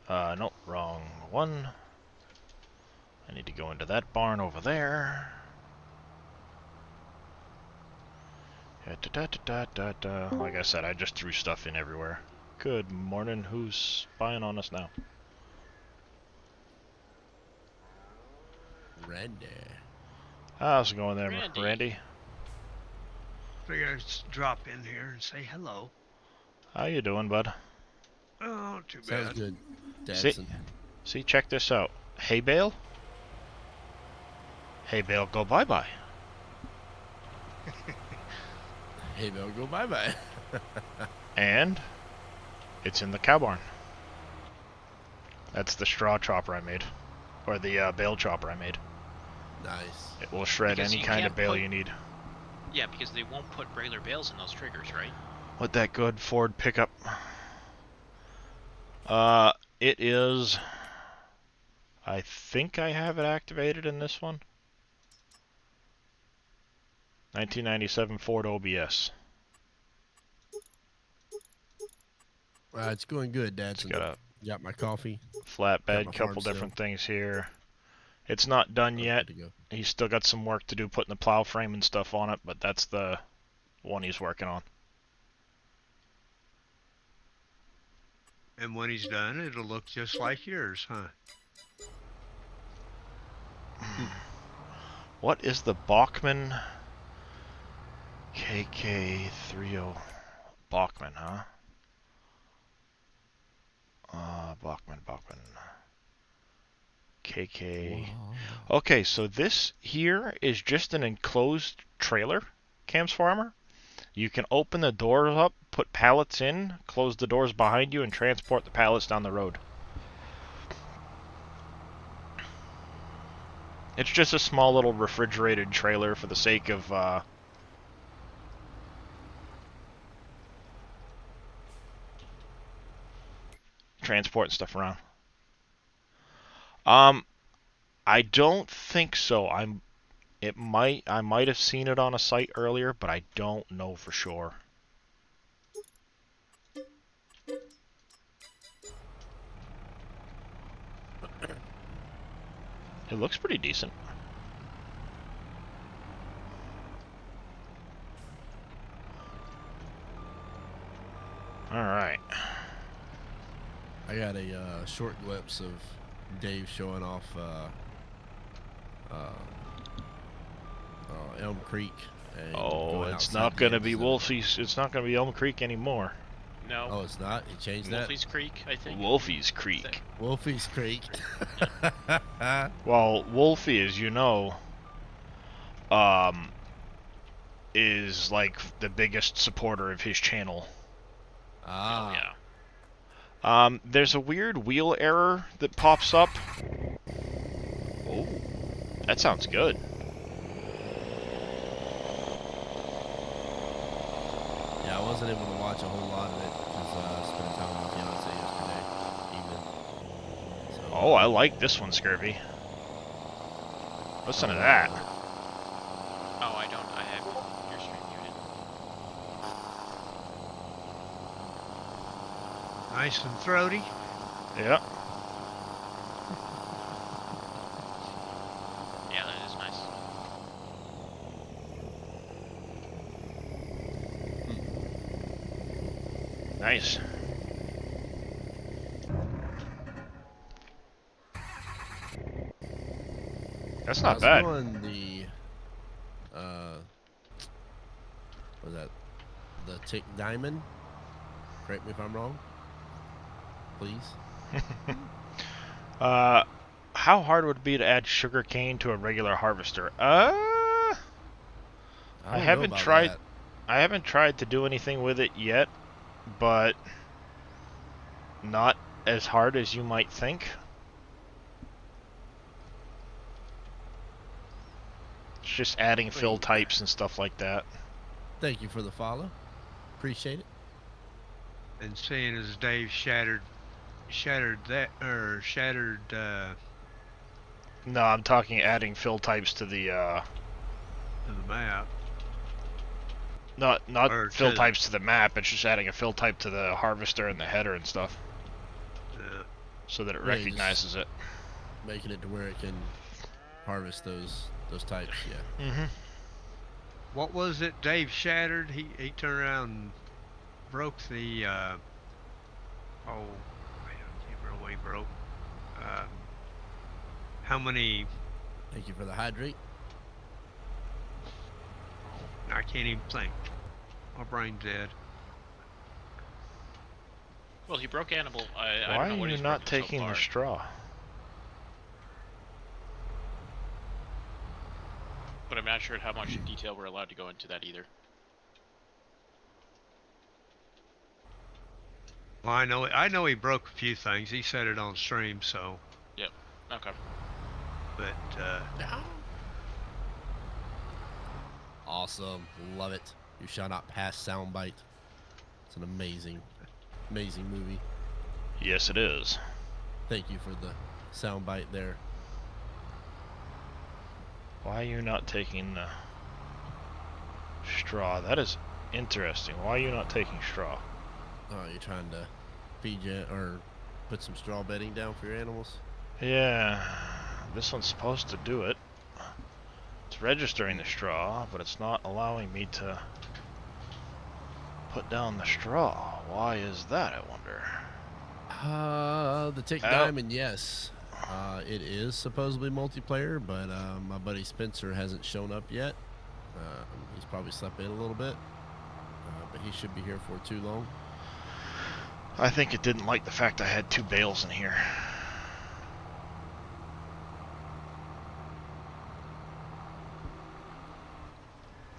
Nope, wrong one. I need to go into that barn over there. Like I said, I just threw stuff in everywhere. Good morning, who's spying on us now? Randy. How's it going there, Randy. Randy? Figured I'd just drop in here and say hello. How you doing, bud? Oh, not too Sounds bad. good, See, Dadson. see, check this out. Hay bale? Hay bale, go bye-bye. Hey, Bill, go bye-bye. And it's in the cow barn. That's the straw chopper I made. Or the bale chopper I made. Nice. It will shred Because any you kind of can't bale put- you need. Yeah, because they won't put regular bales in those triggers, right? What that good Ford pickup? It is... I think I have it activated in this one. 1997 Ford OBS. It's going good, It's Dadson. got a Got my coffee. flatbed, my couple farm different things here. It's not done I'm yet. good to go. He's still got some work to do putting the plow frame and stuff on it, but that's the one he's working on. And when he's done, it'll look just like yours, huh? What is the Bachman KK30 Bachman, huh? Bachman. KK. Whoa. Okay, so this here is just an enclosed trailer, Cam's Farmer. You can open the doors up, put pallets in, close the doors behind you, and transport the pallets down the road. It's just a small little refrigerated trailer for the sake of transporting stuff around. I don't think so. I might have seen it on a site earlier, but I don't know for sure. It looks pretty decent. Alright. I got a short glimpse of Dave showing off Elm Creek. And Oh, going it's outside not the going to be edges of it. Wolfie's. It's not going to be Elm Creek anymore. No. Oh, it's not? He changed that? Wolfie's Creek, I think. Wolfie's Creek. Wolfie's Creek. Well, Wolfie, as you know, is like the biggest supporter of his channel. Ah. Oh, yeah. There's a weird wheel error that pops up. Oh, that sounds good. Yeah, I wasn't able to watch a whole lot of it because I spent time with my fiance yesterday evening. So, Oh, I like this one, Scurvy. Listen to that. Oh, I don't. I have your stream muted. Nice and throaty. Yeah. Yeah, that is nice. Nice. That's not bad. On the, what was that? The Tick Diamond? Correct me if I'm wrong. Please. How hard would it be to add sugar cane to a regular harvester? I don't know haven't about tried. that. I haven't tried to do anything with it yet, but not as hard as you might think. It's just adding fill Wait. types and stuff like that. Thank you for the follow. Appreciate it. And seeing as Dave shattered No, I'm talking adding fill types to the the map. not Or fill to- types to the map. It's just adding a fill type to the harvester and the header and stuff, so that it Yeah, you just- recognizes it. Making it to where it can harvest those types, yeah. Mm-hmm. What was it Dave shattered? He turned around and broke the I can't remember what he broke. How many? Thank you for the hydrate. I can't even think. My brain's dead. Well, he broke animal. I Why don't know are what you he's not broken so taking the far. straw? But I'm not sure how much detail we're allowed to go into that either. Well, I know he broke a few things. He said it on stream, so. Yep. Okay. But Awesome. Love it. You shall not pass soundbite. It's an amazing movie. Yes, it is. Thank you for the soundbite there. Why are you not taking the straw? That is interesting. Why are you not taking straw? Oh, you're trying to feed you or put some straw bedding down for your animals? Yeah, this one's supposed to do it. It's registering the straw, but it's not allowing me to put down the straw. Why is that, I wonder? The Tick Oh. Diamond, yes. It is supposedly multiplayer, but my buddy Spencer hasn't shown up yet. He's probably slept in a little bit, but he should be here for too long. I think it didn't like the fact I had 2 bales in here.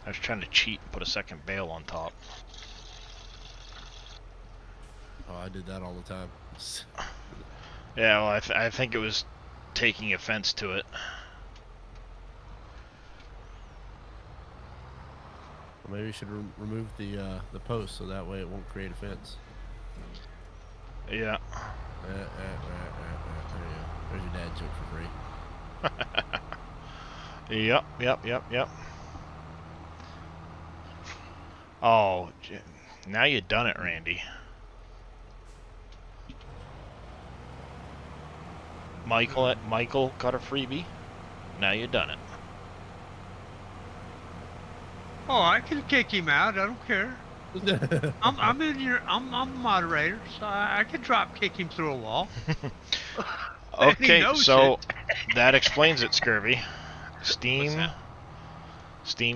I was trying to cheat and put a second bale on top. Oh, I did that all the time. Yeah, well, I think it was taking offense to it. Well, maybe you should remove the post so that way it won't create offense. Yeah. There you go. There's your dad joke for free. Yep. Oh, now you done it, Randy. Michael got a freebie. Now you done it. Oh, I can kick him out. I don't care. I'm a moderator, so I can drop kick him through a wall. Okay, so that explains it, Scurvy. Steam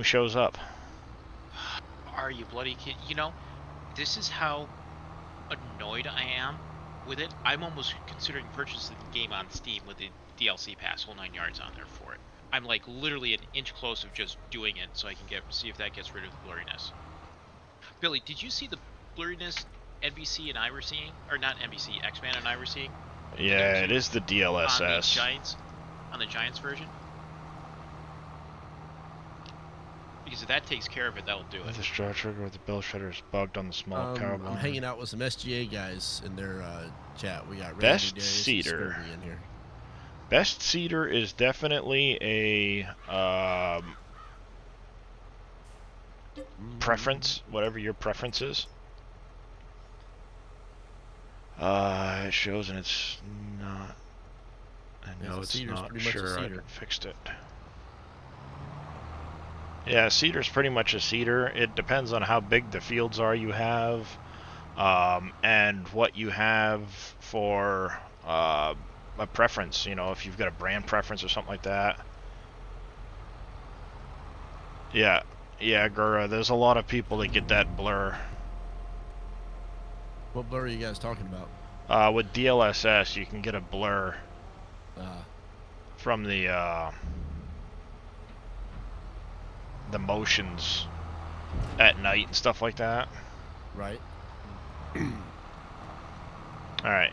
shows up. Are you bloody kid? You know, this is how annoyed I am with it. I'm almost considering purchasing the game on Steam with the DLC pass, whole 9 yards on there for it. I'm like literally an inch close of just doing it so I can see if that gets rid of the blurriness. Billy, did you see the blurriness NBC and I were seeing? Or not NBC, X-Man and I were seeing? Yeah, it is the DLSS. On the Giants version? Because if that takes care of it, that'll do it. The straw trigger with the bill shredder is bugged on the small carbon. I'm hanging out with some SGA guys in their chat. We got Randy, Best Darius, Cedar and Scurvy in here. Best Cedar is definitely a preference, whatever your preference is. It shows and it's not. I know it's not sure. I fixed it. Yeah, cedar's pretty much a cedar. It depends on how big the fields are you have, and what you have for a preference. You know, if you've got a brand preference or something like that. Yeah, Gura, there's a lot of people that get that blur. What blur are you guys talking about? With DLSS, you can get a blur from the motions at night and stuff like that. Right. Alright.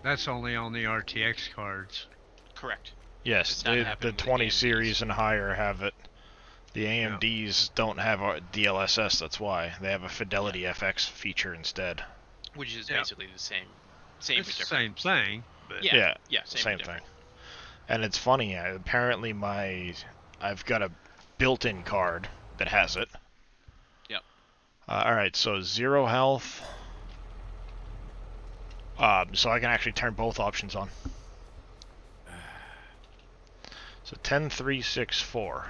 That's only on the RTX cards. Correct. Yes, the 20 series and higher have it. The AMDs don't have DLSS, that's why. They have a Fidelity FX feature instead. Which is basically the same it's the same thing. But yeah, same thing. And it's funny, apparently I've got a built-in card that has it. Yep. Alright, so 0 health. So I can actually turn both options on. So 10, 3, 6, 4.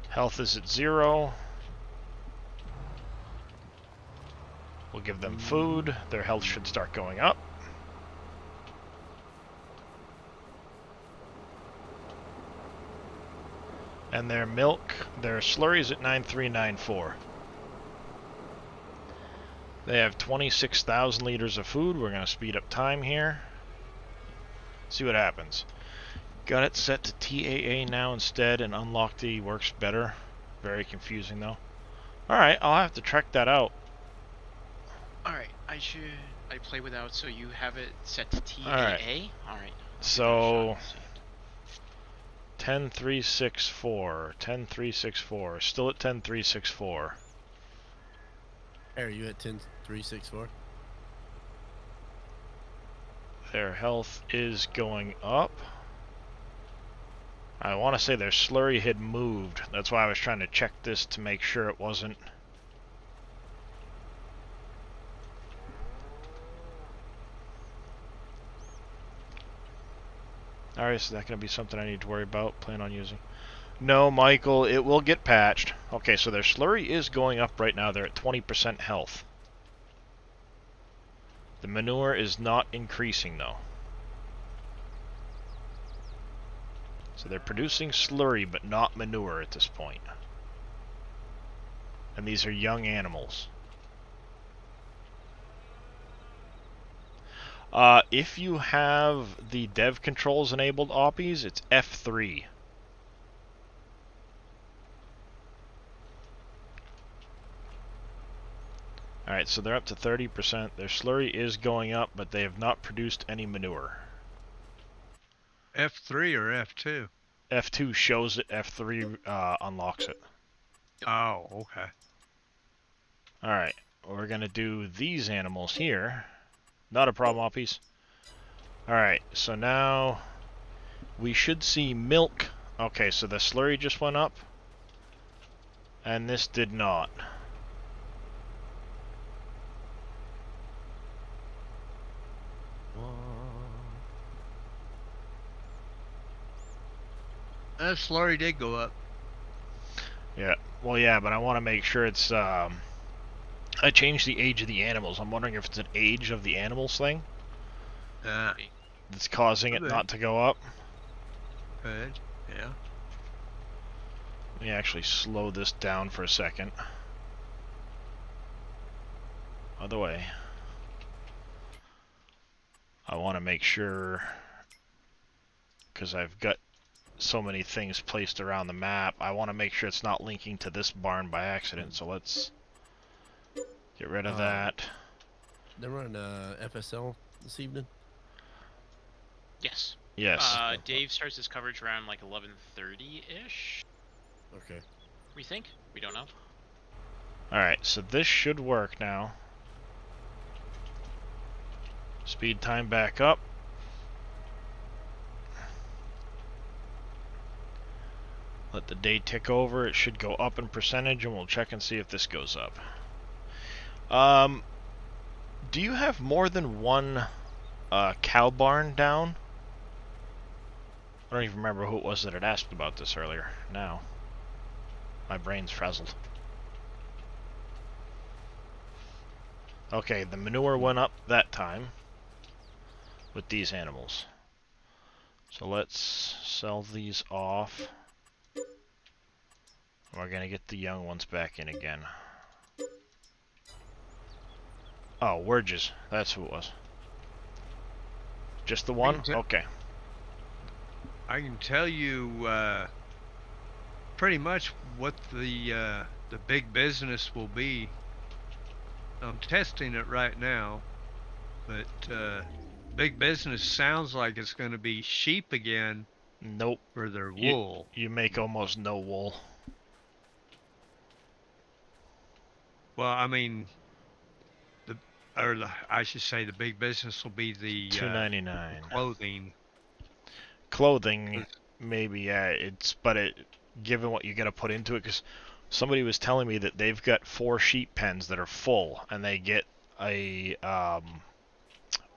Health is at 0. We'll give them food. Their health should start going up. And their milk, their slurry is at 9394. They have 26,000 liters of food. We're going to speed up time here. See what happens. Got it set to TAA now instead, and unlock the works better. Very confusing though. Alright, I'll have to track that out. Alright, I play without, so you have it set to TAA? Alright. So 10364, 10364, still at 10364. Hey, are you at 10364? Their health is going up. I want to say their slurry had moved. That's why I was trying to check this to make sure it wasn't. Alright, so that's going to be something I need to worry about, plan on using. No, Michael, it will get patched. Okay, so their slurry is going up right now. They're at 20% health. The manure is not increasing though. So they're producing slurry but not manure at this point. And these are young animals. If you have the dev controls enabled, Oppies, it's F3. Alright, so they're up to 30%. Their slurry is going up, but they have not produced any manure. F3 or F2? F2 shows it, F3 unlocks it. Oh, okay. Alright, we're gonna do these animals here. Not a problem, Oppies. Alright, so now we should see milk. Okay, so the slurry just went up. And this did not. That slurry did go up. Yeah, well, yeah, but I want to make sure it's, I changed the age of the animals. I'm wondering if it's an age of the animals thing that's causing it not to go up. Good, yeah. Let me actually slow this down for a second. Other way. I want to make sure, because I've got so many things placed around the map, I want to make sure it's not linking to this barn by accident, so let's get rid of that. They're running FSL this evening? Yes. Yes. Dave starts his coverage around like 11:30-ish. Okay. We think? We don't know. Alright, so this should work now. Speed time back up. Let the day tick over. It should go up in percentage, and we'll check and see if this goes up. Do you have more than one cow barn down? I don't even remember who it was that had asked about this earlier. Now, my brain's frazzled. Okay, the manure went up that time with these animals. So let's sell these off. We're gonna get the young ones back in again. Oh, Wurges. That's who it was. Just the one? Okay. I can tell you pretty much what the big business will be. I'm testing it right now, but big business sounds like it's going to be sheep again. Nope. For their wool. You make almost no wool. Well, I mean, I should say the big business will be the $2.99 clothing. Clothing, maybe, yeah. Given what you got to put into it, because somebody was telling me that they've got 4 sheep pens that are full, and they get a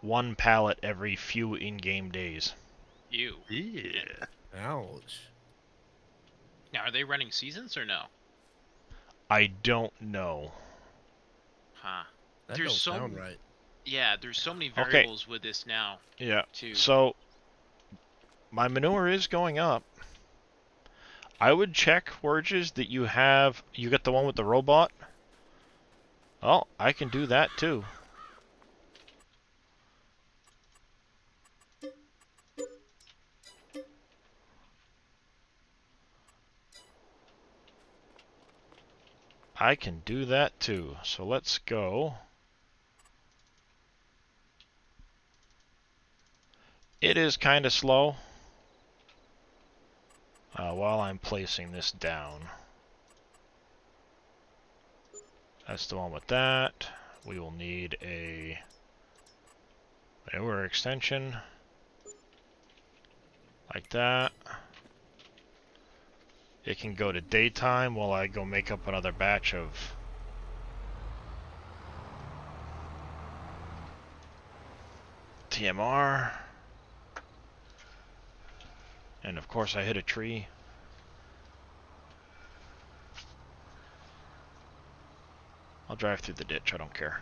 1 pallet every few in-game days. Ew. Yeah. Ouch. Now, are they running seasons or no? I don't know. Huh. That don't sound right. Yeah, there's so many variables with this now. Yeah. Too. So my manure is going up. I would check, Wurges, that you got the one with the robot. Oh, I can do that too. I can do that too. So let's go. It is kind of slow. While I'm placing this down. That's the one with that. We will need a manure extension. Like that. It can go to daytime while I go make up another batch of TMR. And of course I hit a tree. I'll drive through the ditch, I don't care.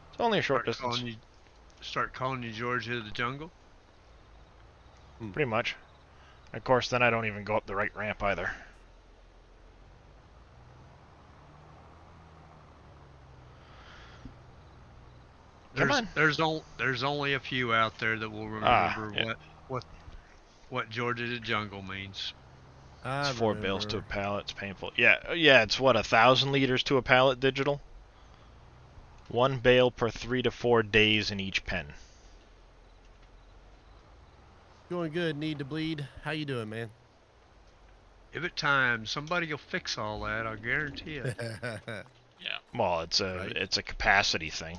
It's only a short distance. Start calling you Georgia of the Jungle? Pretty much. Of course, then I don't even go up the right ramp either. There's only a few out there that will remember yeah. what Georgia the Jungle means. It's 4 bales to a pallet. It's painful. Yeah. It's what, 1,000 liters to a pallet digital. 1 bale per 3 to 4 days in each pen. Going good. Need to bleed. How you doing, man? Give it time. Somebody will fix all that. I'll guarantee it. Yeah. Well, it's a capacity thing.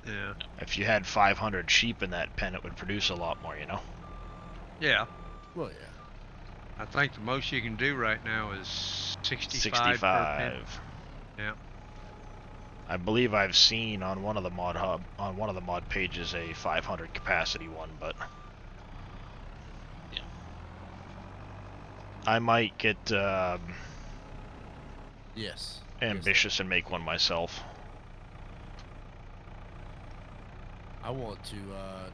Yeah. If you had 500 sheep in that pen, it would produce a lot more, you know? Yeah. Well, yeah. I think the most you can do right now is 65 per pen. Yeah. I believe I've seen on one of the mod pages a 500 capacity one, but yeah, I might get yes, ambitious and make one myself. I want to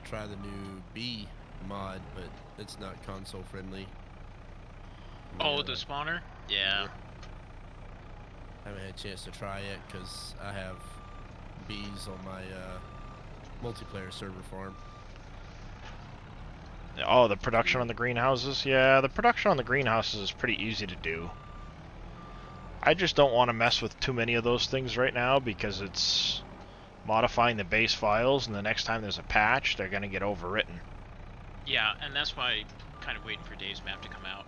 try the new bee mod, but it's not console friendly. Oh, the spawner? Yeah. I haven't had a chance to try it because I have bees on my multiplayer server farm. Oh, the production on the greenhouses? Yeah, the production on the greenhouses is pretty easy to do. I just don't want to mess with too many of those things right now because it's modifying the base files, and the next time there's a patch, they're going to get overwritten. Yeah, and that's why I'm kind of waiting for Dave's map to come out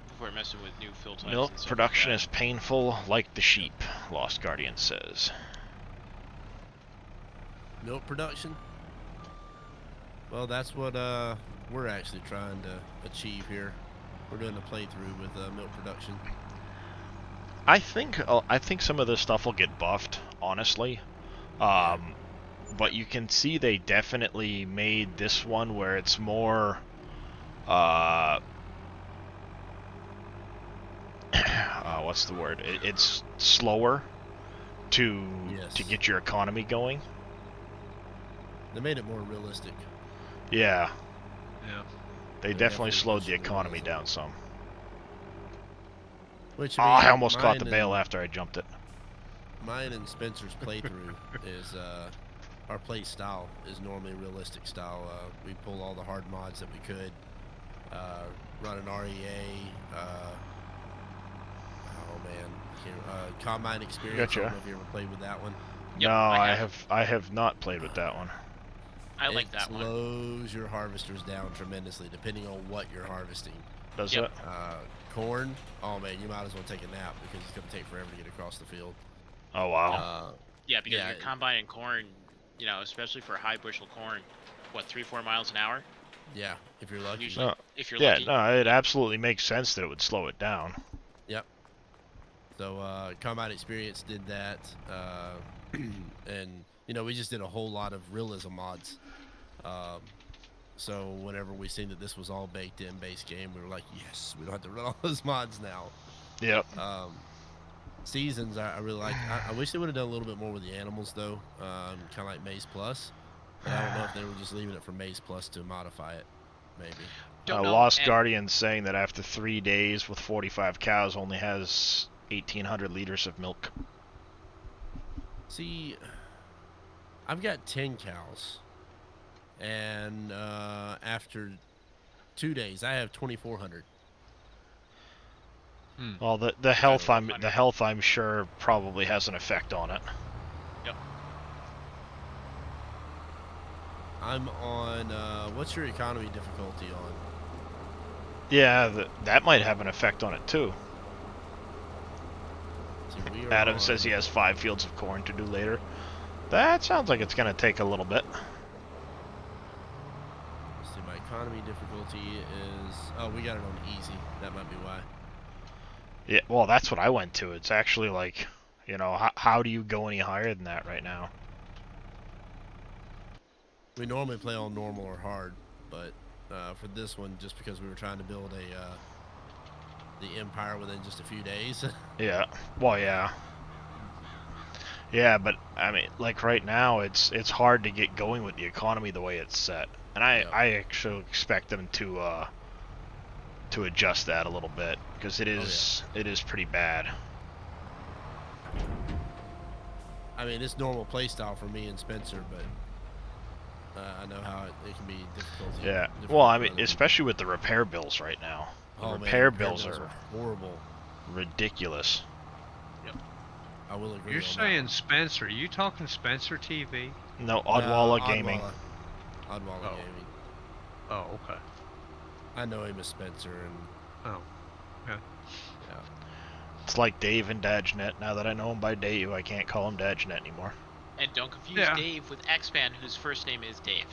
before messing with new fill types. Milk and stuff production like is painful like the sheep, Lost Guardian says. Milk production? Well, that's what we're actually trying to achieve here. We're doing a playthrough with milk production. I think some of this stuff will get buffed, honestly. But you can see they definitely made this one where it's more what's the word? It's slower to get your economy going. They made it more realistic. Yeah. Yeah. They definitely slowed the economy down some. Which I almost caught the bale after I jumped it. Mine and Spencer's playthrough is our play style is normally realistic style. We pull all the hard mods that we could. Run an REA. Combine experience. Gotcha. I don't know if you ever played with that one. Yep, no, I have not played with that one. I like that one. It slows your harvesters down tremendously depending on what you're harvesting. Does it? Corn, oh man, you might as well take a nap because it's going to take forever to get across the field. Oh wow. Yeah, because you're combining corn, you know, especially for high bushel corn, what, 3-4 miles an hour? Yeah, if you're lucky. Usually, if you're lucky. Yeah, no, it absolutely makes sense that it would slow it down. Yep. So Combine Experience did that, and you know we just did a whole lot of realism mods. So whenever we seen that this was all baked in base game, we were like, yes, we don't have to run all those mods now. Yep. Seasons, I really like. I wish they would have done a little bit more with the animals though, kind of like Maize Plus. But I don't know if they were just leaving it for Maize Plus to modify it, maybe. Lost Guardian saying that after 3 days with 45 cows only has 1,800 liters of milk. See, I've got 10 cows, and after 2 days, I have 2,400. Well, the health I'm sure probably has an effect on it. Yep. I'm on. What's your economy difficulty on? Yeah, that might have an effect on it too. Adam says he has 5 fields of corn to do later. That sounds like it's going to take a little bit. Let's see, my economy difficulty is... Oh, we got it on easy. That might be why. Yeah, well, that's what I went to. It's actually like, you know, how do you go any higher than that right now? We normally play on normal or hard, but for this one, just because we were trying to build the empire within just a few days. Yeah. Well, yeah. Yeah, but I mean, like right now, it's hard to get going with the economy the way it's set, and I actually expect them to adjust that a little bit because it is pretty bad. I mean, it's normal playstyle for me and Spencer, but I know how it can be difficult. Yeah. Well, I mean, especially with the repair bills right now. The repair bills are horrible, ridiculous. Yep. I will agree. You're saying Spencer? Are you talking Spencer TV? No, Oddwalla Gaming. Oddwalla Gaming. Oh, okay. I know him as Spencer, and yeah. It's like Dave and Dadgenet. Now that I know him by Dave, I can't call him Dadgenet anymore. And don't confuse Dave with X-Man, whose first name is Dave.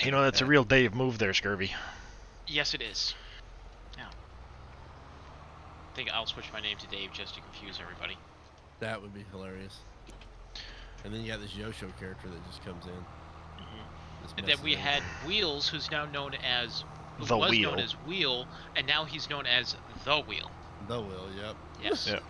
You know, that's a real Dave move there, Scurvy. Yes, it is. Yeah. I think I'll switch my name to Dave just to confuse everybody. That would be hilarious. And then you got this Yosho character that just comes in. And then we had Wheels, who's now known as... The Wheel. known as Wheel, and now he's known as The Wheel. The Wheel, yep. Yes. Yep.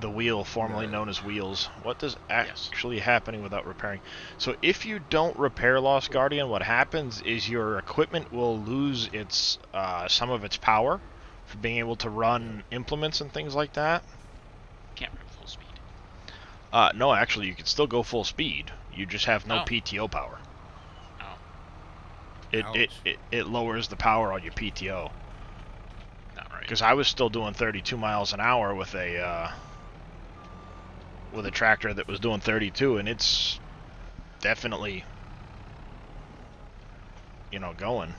The Wheel, formerly known as Wheels. What is actually happening without repairing? So if you don't repair Lost Guardian, what happens is your equipment will lose its some of its power for being able to run implements and things like that. Can't run full speed. No, actually, you can still go full speed. You just have no PTO power. It lowers the power on your PTO. Not right. Because I was still doing 32 miles an hour with a tractor that was doing 32, and it's definitely, you know, going.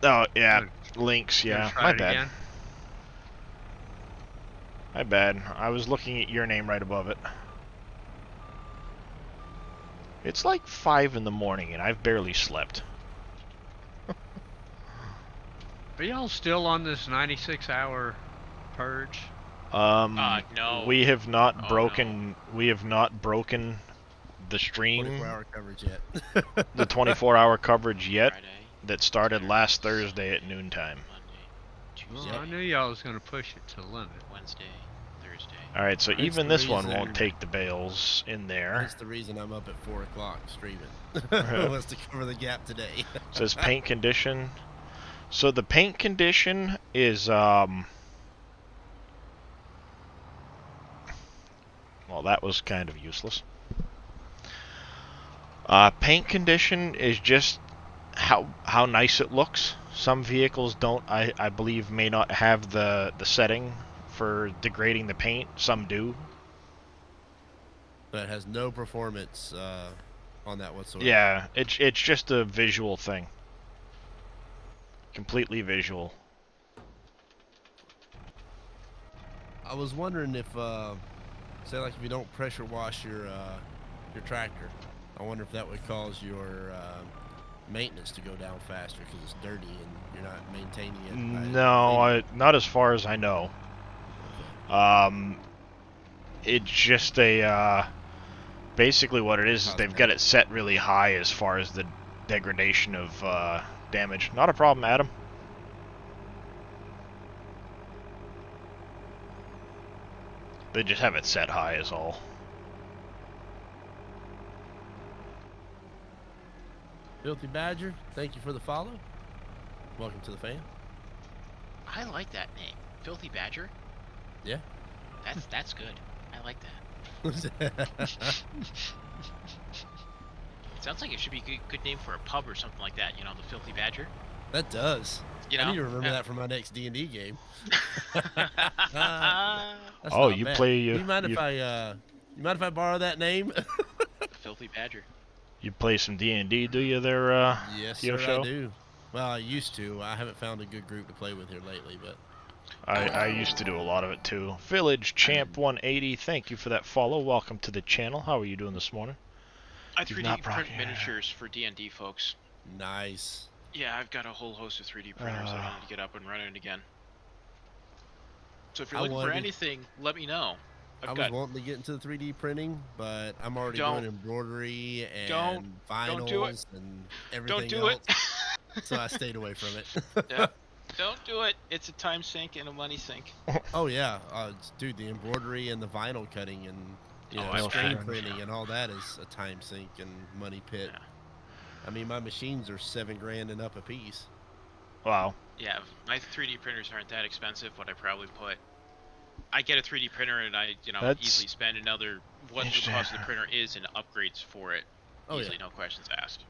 Oh yeah, links. Yeah, my bad. Again? My bad. I was looking at your name right above it. It's like 5 in the morning and I've barely slept. Are y'all still on this 96-hour purge? No. We have not broken. No. We have not broken the stream. 24-hour coverage yet. The 24-hour coverage yet. Friday, that started last Thursday at noontime. Monday, Tuesday. Well, I knew y'all was gonna push it to the limit. Wednesday, Thursday. All right, so even this one won't take the bales in there. That's the reason I'm up at 4 o'clock streaming. Was to cover the gap today. Says paint condition. So the paint condition is well, that was kind of useless. Paint condition is just how nice it looks. Some vehicles don't, I believe, may not have the setting for degrading the paint. Some do. But it has no performance on that whatsoever. Yeah, it's just a visual thing. Completely visual. I was wondering if, say, like if you don't pressure wash your tractor, I wonder if that would cause your maintenance to go down faster because it's dirty and you're not maintaining it. No, not as far as I know. It's just a basically what it is they've got it set really high as far as the degradation of damage. Not a problem, Adam. They just have it set high is all. Filthy Badger, thank you for the follow. Welcome to the fam. I like that name, Filthy Badger. Yeah. That's good. I like that. Sounds like it should be a good name for a pub or something like that. You know, the Filthy Badger. That does. You know, I need to remember that for my next D&D game. Oh, you bad. play. You mind if I borrow that name? Filthy Badger. You play some D&D, do you there, Yes, sir, I do. Well, I used to. I haven't found a good group to play with here lately, but... I used to do a lot of it, too. Village Champ 180, thank you for that follow. Welcome to the channel. How are you doing this morning? I 3D print miniatures for D&D, folks. Nice. Yeah, I've got a whole host of 3D printers that I need to get up and running again. So if you're looking for anything, let me know. I was wanting to get into the 3D printing, but I'm already doing embroidery and vinyls and everything else. Don't do it. so I stayed away from it. Yep. Don't do it. It's a time sink and a money sink. Oh yeah, dude, the embroidery and the vinyl cutting and I screen see. printing and all that is a time sink and money pit. Yeah. I mean, my machines are $7,000 and up a piece. Wow. Yeah, my 3D printers aren't that expensive. What I probably put, I get a 3D printer and I, That's easily spend another what the cost of the printer is in upgrades for it. Oh Easily, yeah. no questions asked.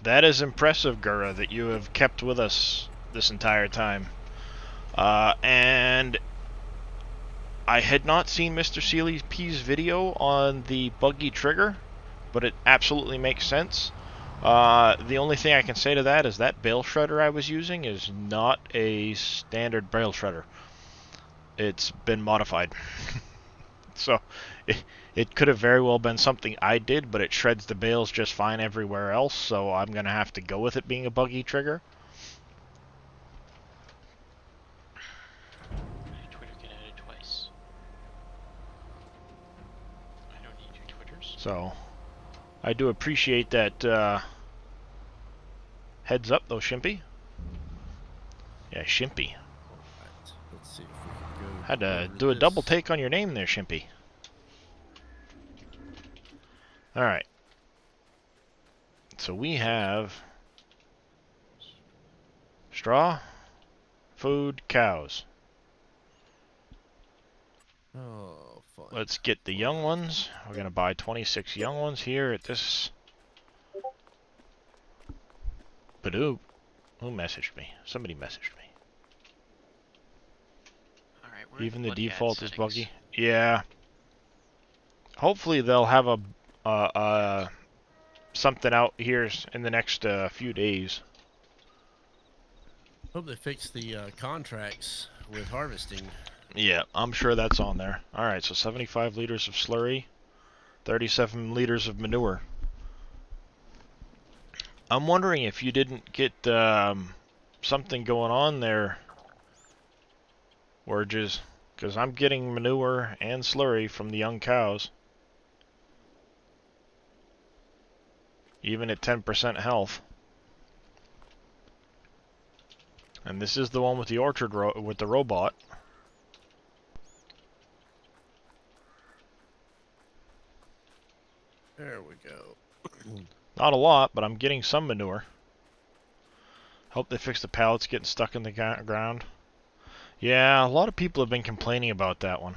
That is impressive, Gura, that you have kept with us this entire time. And I had not seen Mr. Sealy P's video on the buggy trigger, but it absolutely makes sense. The only thing I can say to that is that bale shredder I was using is not a standard bale shredder. It's been modified. So it could have very well been something I did, but it shreds the bales just fine everywhere else, so I'm going to have to go with it being a buggy trigger. My Twitter get added twice. I don't need your Twitters. So I do appreciate that heads up, though, Shimpy. Yeah, Shimpy. Right. Let's see if we can go. Had to over do a double this. take on your name there, Shimpy. Alright. So we have straw, food, cows. Oh, fun. Let's get the young ones. We're going to buy 26 young ones here at this. Badoo. Who messaged me? Somebody messaged me. Alright, where Even the bloody ad default is settings? buggy. Yeah. Hopefully they'll have something out here in the next few days. Hope they fix the contracts with harvesting. Yeah, I'm sure that's on there. Alright, so 75 liters of slurry, 37 liters of manure. I'm wondering if you didn't get something going on there, Warges, because I'm getting manure and slurry from the young cows. Even at 10% health. And this is the one with the orchard with the robot. There we go. Not a lot, but I'm getting some manure. Hope they fix the pallets getting stuck in the ground. Yeah, a lot of people have been complaining about that one.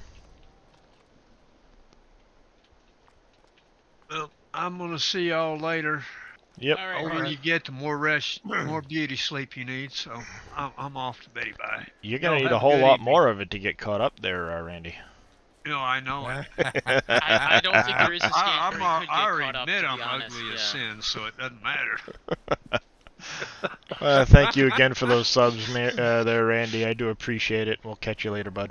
Well, I'm gonna see y'all later. Yep. All The right, older Randy. you get, the more rest, more beauty sleep you need. So I'm off to Betty Bye. You're gonna Y'all need have a whole good lot evening. more of it to get caught up there, Randy. I know it. I don't think there is a stage I, where I'm, you could I get already caught up, admit to I'm be honest. ugly as Yeah. sin, so it doesn't matter. Thank you again for those subs there, Randy. I do appreciate it. We'll catch you later, bud.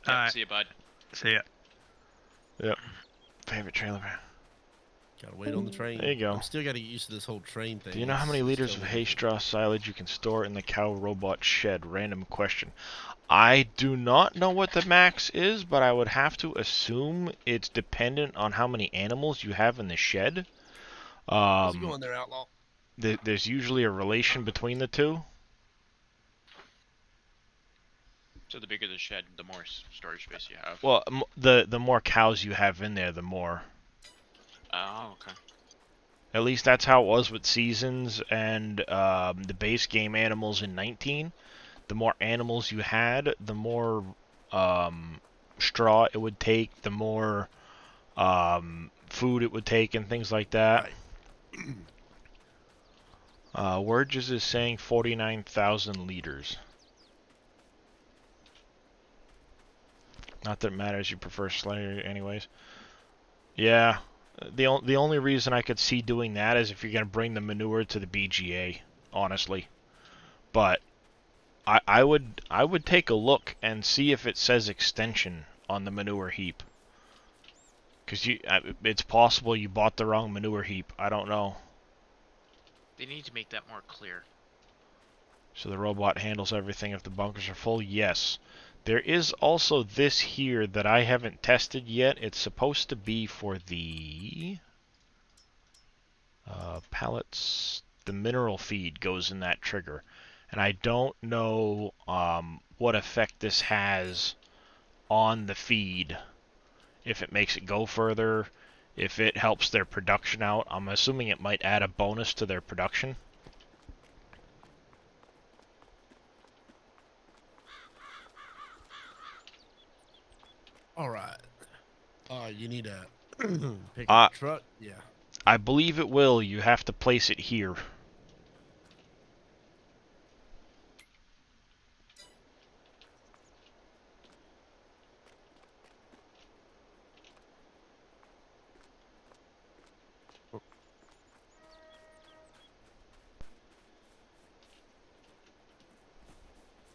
Yep, Alright. see you, bud. See ya. Yep. Favorite trailer. Gotta wait on the train. There you go. I'm still gotta get used to this whole train thing. Do you know how many It's liters of totally hay, different. straw, silage you can store in the cow robot shed? Random question. I do not know what the max is, but I would have to assume it's dependent on how many animals you have in the shed. How's it going there, Outlaw? There's usually a relation between the two. So the bigger the shed, the more storage space you have. Well, the more cows you have in there, the more. Oh, okay. At least that's how it was with Seasons and the base game animals in 19. The more animals you had, the more straw it would take, the more food it would take, and things like that. Right. Wordges is saying 49,000 liters. Not that it matters, you prefer Slayer anyways. Yeah, the only reason I could see doing that is if you're going to bring the manure to the BGA, honestly. But I would take a look and see if it says extension on the manure heap. Because it's possible you bought the wrong manure heap. I don't know. They need to make that more clear. So the robot handles everything if the bunkers are full? Yes. There is also this here that I haven't tested yet. It's supposed to be for the pallets, the mineral feed goes in that trigger. And I don't know what effect this has on the feed. If it makes it go further, if it helps their production out. I'm assuming it might add a bonus to their production. Alright. You need a pickup truck? Yeah. I believe it will. You have to place it here.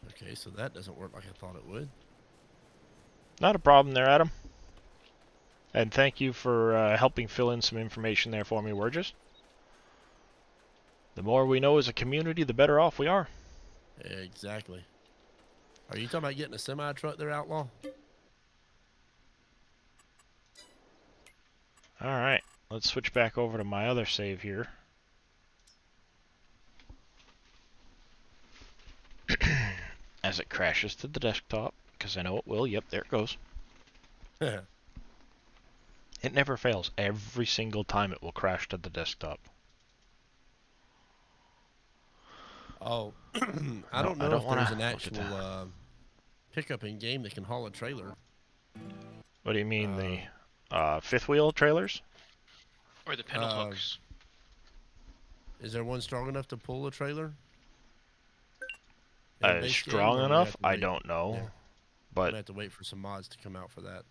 Okay, so that doesn't work like I thought it would. Not a problem there, Adam. And thank you for helping fill in some information there for me, Wurgis. The more we know as a community, the better off we are. Exactly. Are you talking about getting a semi-truck there, Outlaw? Alright, let's switch back over to my other save here. As it crashes to the desktop, because I know it will. Yep, there it goes. It never fails. Every single time it will crash to the desktop. Oh, I don't know if there's an actual pickup in game that can haul a trailer. What do you mean, the fifth wheel trailers? Or the pedal hooks. Is there one strong enough to pull a trailer? Strong enough? I don't know. Yeah. But I have to wait for some mods to come out for that.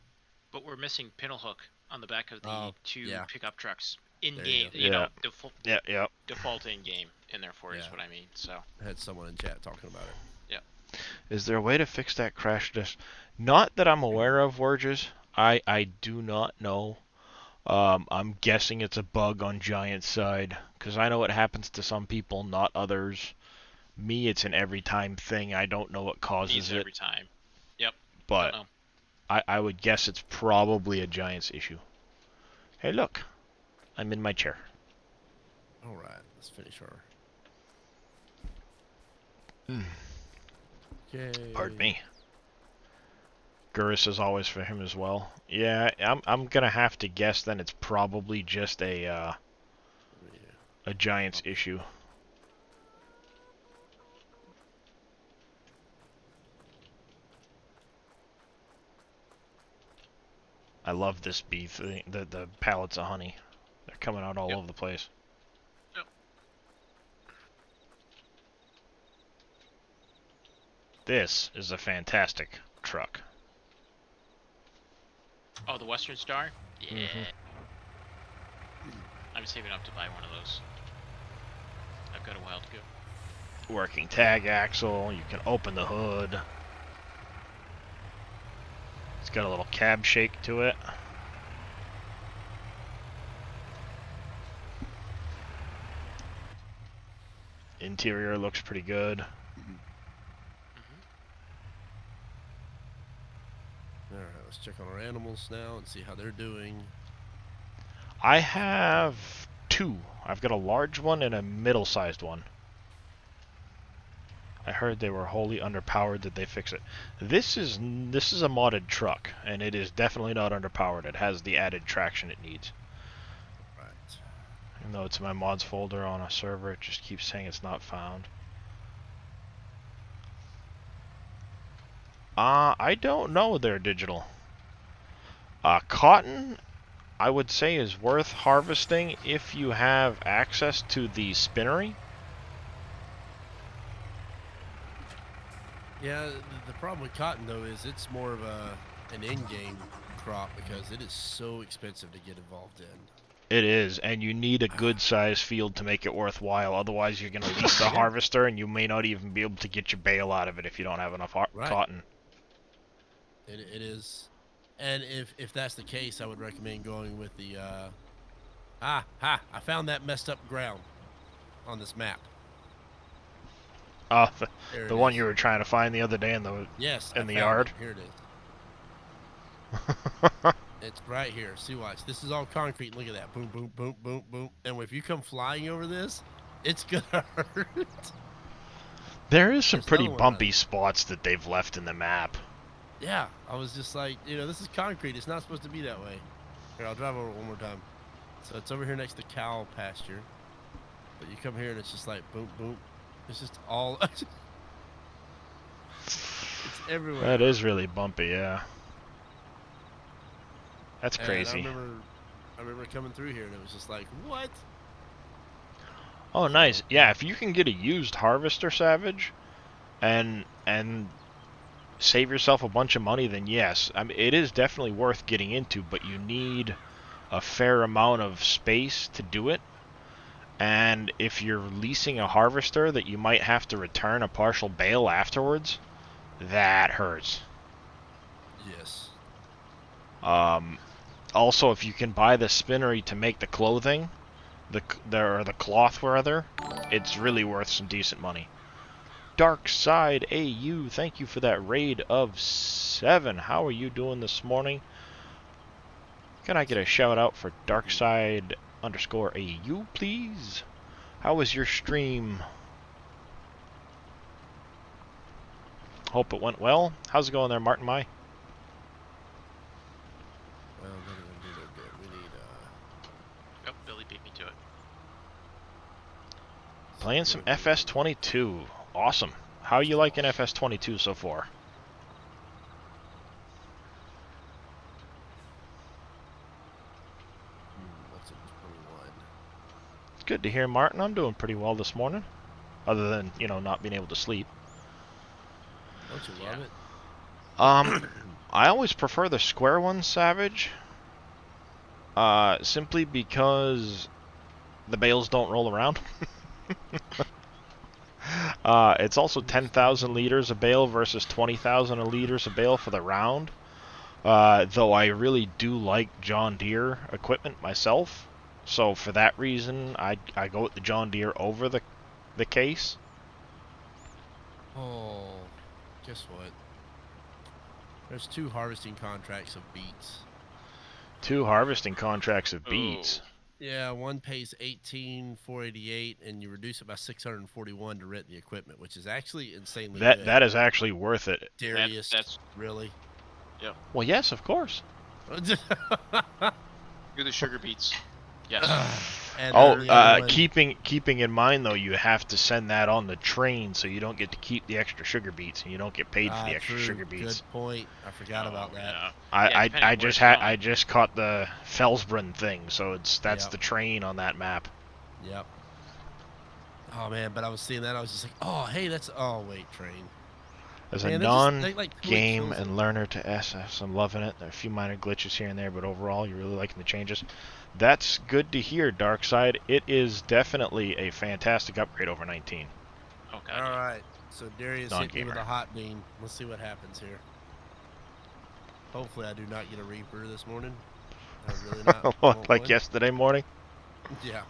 But we're missing pintle hook on the back of the two pickup trucks in game. You know, default in game in there for is what I mean. So I had someone in chat talking about it. Yeah. Is there a way to fix that crash disk? Not that I'm aware of, Wurges. I do not know. I'm guessing it's a bug on Giant's side, because I know it happens to some people, not others. Me, it's an every time thing. I don't know what causes it. Every time. Yep. But I would guess it's probably a Giant's issue. Hey, look. I'm in my chair. Alright, let's finish our... Okay. Pardon me. Gurus is always for him as well. Yeah, I'm gonna have to guess then it's probably just a Giant's issue. I love this bee thing, the pallets of honey. They're coming out all over the place. Yep. This is a fantastic truck. Oh, the Western Star? Yeah. I'm saving up to buy one of those. I've got a while to go. Working tag axle, you can open the hood. It's got a little cab shake to it. Interior looks pretty good. Alright, let's check on our animals now and see how they're doing. I have two. I've got a large one and a middle-sized one. I heard they were wholly underpowered. Did they fix it? This is a modded truck, and it is definitely not underpowered. It has the added traction it needs. Right. Even though it's in my mods folder on a server, it just keeps saying it's not found. I don't know they're digital. Cotton, I would say, is worth harvesting if you have access to the spinnery. Yeah, the problem with cotton, though, is it's more of an in-game crop because it is so expensive to get involved in. It is, and you need a good-sized field to make it worthwhile. Otherwise, you're going to lease the harvester, and you may not even be able to get your bale out of it if you don't have enough cotton. It is. And if that's the case, I would recommend going with the... I found that messed up ground on this map. The one you were trying to find the other day in the yard. Here it is. It's right here. See, watch. This is all concrete. Look at that. Boom, boom, boom, boom, boom. And if you come flying over this, It's gonna hurt. There is some There's pretty another one bumpy spots that they've left in the map. Yeah, I was just like, this is concrete. It's not supposed to be that way. Here, I'll drive over it one more time. So it's over here next to cow pasture. But you come here and it's just like boom, boom. It's just all. It's everywhere. That is really bumpy, yeah. That's crazy. And I remember coming through here and it was just like, what? Oh, nice. Yeah, if you can get a used harvester, Savage, and save yourself a bunch of money, then yes. I mean, it is definitely worth getting into, but you need a fair amount of space to do it. And if you're leasing a harvester that you might have to return a partial bale afterwards, that hurts. Yes. Also, if you can buy the spinnery to make the clothing, the cloth rather, it's really worth some decent money. Dark Side AU, thank you for that raid of 7. How are you doing this morning? Can I get a shout out for Darkside_AU, please? How was your stream? Hope it went well. How's it going there, Martin Mai? Well, that ain't gonna do no good. We need Oh, Billy beat me to it. Playing some FS22. Awesome. How you liking FS22 so far? What's it, 21? It's good to hear, Martin. I'm doing pretty well this morning. Other than, not being able to sleep. Don't you love it? I always prefer the square one, Savage. Simply because the bales don't roll around. It's also 10,000 liters a bale versus 20,000 liters a bale for the round. Though I really do like John Deere equipment myself. So for that reason, I go with the John Deere over the case. Oh, guess what? There's 2 harvesting contracts of beets. 2 harvesting contracts of beets. Yeah, one pays $18,488, and you reduce it by $641 to rent the equipment, which is actually insanely good. That is actually worth it. Darius, That's really? Yep. Well, yes, of course. You're the sugar beets. Yes. And keeping in mind though, you have to send that on the train, so you don't get to keep the extra sugar beets, and you don't get paid for the extra sugar beets. Good point. I forgot about that. Yeah. I just caught the Felsbrunn thing, so that's the train on that map. Yep. Oh man, but I was seeing that, I was just like, oh hey, wait, train. As Man, a non-game and learner to SF, I'm loving it. There are a few minor glitches here and there, but overall, you're really liking the changes. That's good to hear, Darkside. It is definitely a fantastic upgrade over 19. Oh, God. All right, so Darius hit me with Non-gamer. a hot beam. Let's see what happens here. Hopefully, I do not get a Reaper this morning. I really not. Like yesterday morning? Yeah.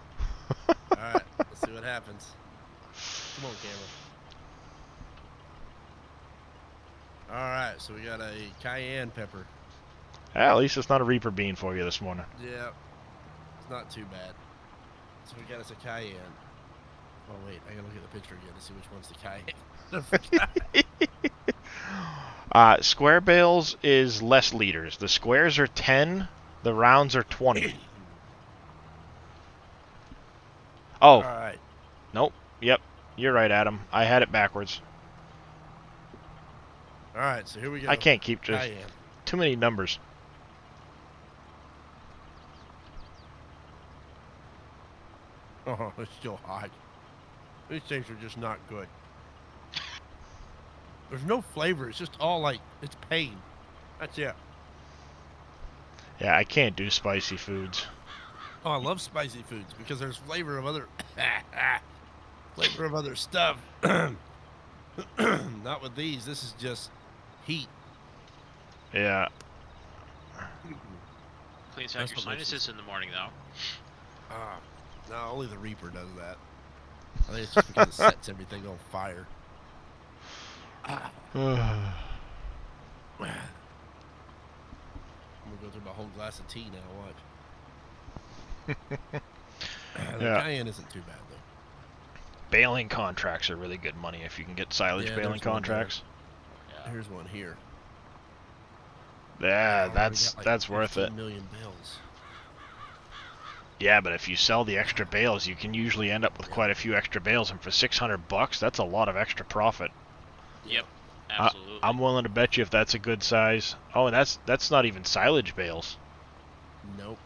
All right, let's see what happens. Come on, camera. All right, so we got a cayenne pepper. At least it's not a Reaper bean for you this morning. Yeah, it's not too bad. So we got us a cayenne. Oh wait, I gotta look at the picture again to see which one's the cayenne. Square bales is less liters. The squares are 10, the rounds are 20. Oh. All right. Nope. Yep. You're right, Adam. I had it backwards. All right, so here we go. I can't keep just cayenne. too many numbers. Oh, it's still hot. These things are just not good. There's no flavor. It's just all like, it's pain. That's it. Yeah, I can't do spicy foods. Oh, I love spicy foods because there's flavor of other stuff. Not with these. This is just heat. Yeah. Cleans out That's your what makes sinuses in the morning, though. No, only the Reaper does that. I think it's just because it sets everything on fire. I'm gonna go through my whole glass of tea now. Watch. The Yeah. cayenne isn't too bad though. baling contracts are really good money if you can get silage Yeah, baling there's one there. contracts. Yeah. Here's one here. Yeah, I already got, like, that's worth it. 15 million bales. Yeah, but if you sell the extra bales, you can usually end up with quite a few extra bales, and for $600, that's a lot of extra profit. Yep. Absolutely. I'm willing to bet you if that's a good size. Oh, and that's not even silage bales. Nope.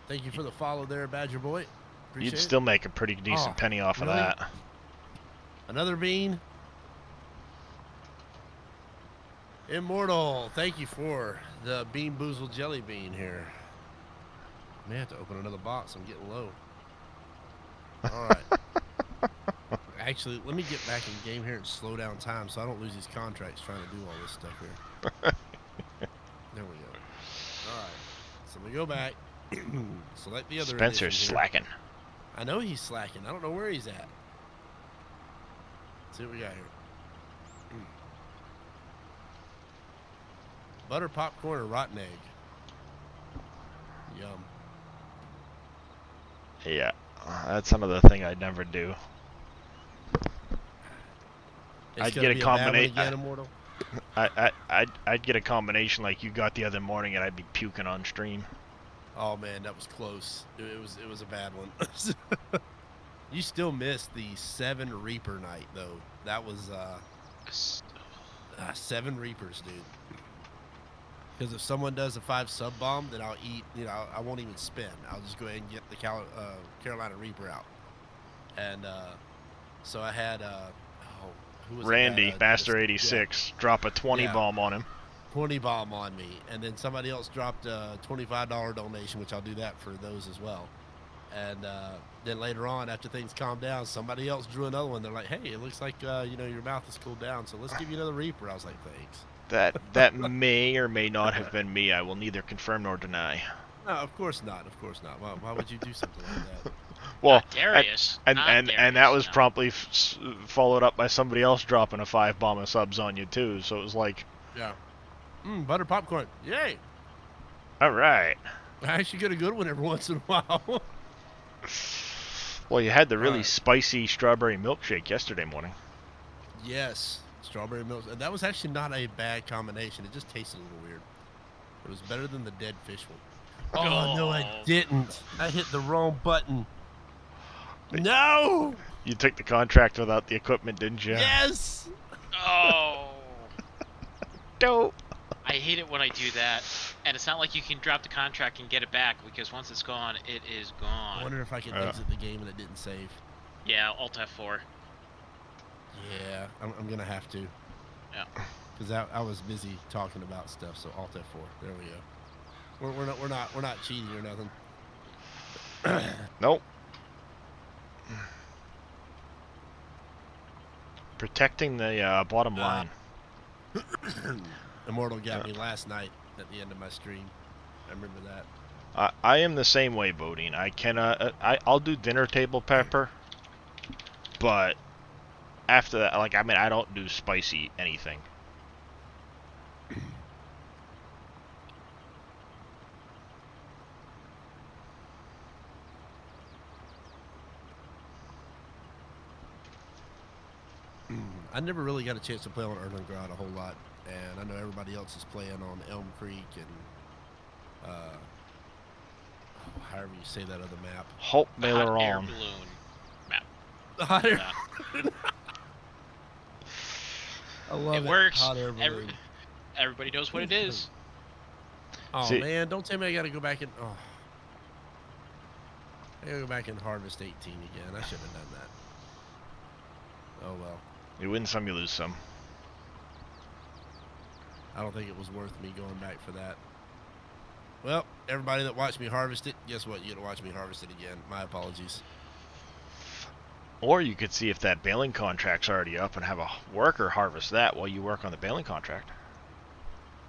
Thank you for the follow there, Badger Boy. Appreciate You'd it. still make a pretty decent penny off really? of that. Another bean. Immortal, thank you for the Bean Boozled Jelly Bean here. May have to open another box. I'm getting low. All right. Actually, let me get back in game here and slow down time so I don't lose these contracts trying to do all this stuff here. There we go. All right. So we go back. Select the other Spencer's edition here. slacking. I know he's slacking. I don't know where he's at. Let's see what we got here. Butter popcorn or rotten egg? Yum. Yeah, that's another thing I'd never do. It's I'd gonna get a be bad one combination. again, Immortal. I'd get a combination like you got the other morning, and I'd be puking on stream. Oh man, that was close. It was a bad one. You still missed the 7 Reaper night though. That was 7 Reapers, dude. Because if someone does a 5 sub bomb, then I'll eat. You know, I won't even spin. I'll just go ahead and get the Carolina Reaper out. And so I had who was Randy, it? Master 86, drop a 20 bomb on him. 20 bomb on me, and then somebody else dropped a $25 donation, which I'll do that for those as well. And then later on, after things calmed down, somebody else drew another one. They're like, "Hey, it looks like you know, your mouth has cooled down, so let's give you another Reaper." I was like, "Thanks." That may or may not have been me. I will neither confirm nor deny. No, of course not. Of course not. Why would you do something like that? Well, Not Darius. and that was no. promptly followed up by somebody else dropping a 5 bomb of subs on you too. So it was like, Yeah. Butter popcorn. Yay! all right. I actually get a good one every once in a while. Well, you had the really Right. spicy strawberry milkshake yesterday morning. Yes, strawberry milk. And that was actually not a bad combination. It just tasted a little weird. It was better than the dead fish one. Oh, no, I didn't. I hit the wrong button. No! You took the contract without the equipment, didn't you? Yes! Oh. Dope. I hate it when I do that. And it's not like you can drop the contract and get it back, because once it's gone, it is I gone. wonder if I can exit the game and it didn't save. Yeah, Alt F4. Yeah, I'm gonna have to. Yeah. Because I was busy talking about stuff, so Alt F4. There we go. We're not cheating or nothing. Nope. Protecting the bottom line. Immortal got me last night at the end of my stream. I remember that. I am the same way, Bodine. I cannot. I'll do dinner table pepper, but after that, like, I mean, I don't do spicy anything. I never really got a chance to play on Erlengrad a whole lot, and I know everybody else is playing on Elm Creek and however you say that other map. Hope The hot Mailer air on. balloon map. The hot air. Yeah. I love it. It works. Hot air balloon. Everybody knows what it is. Oh See- man, don't tell me I gotta go back and I gotta go back and harvest 18 again. I should have done that. Oh well. You win some, you lose some. I don't think it was worth me going back for that. Well, everybody that watched me harvest it, guess what? You gotta watch me harvest it again. My apologies. Or you could see if that baling contract's already up and have a worker harvest that while you work on the baling contract.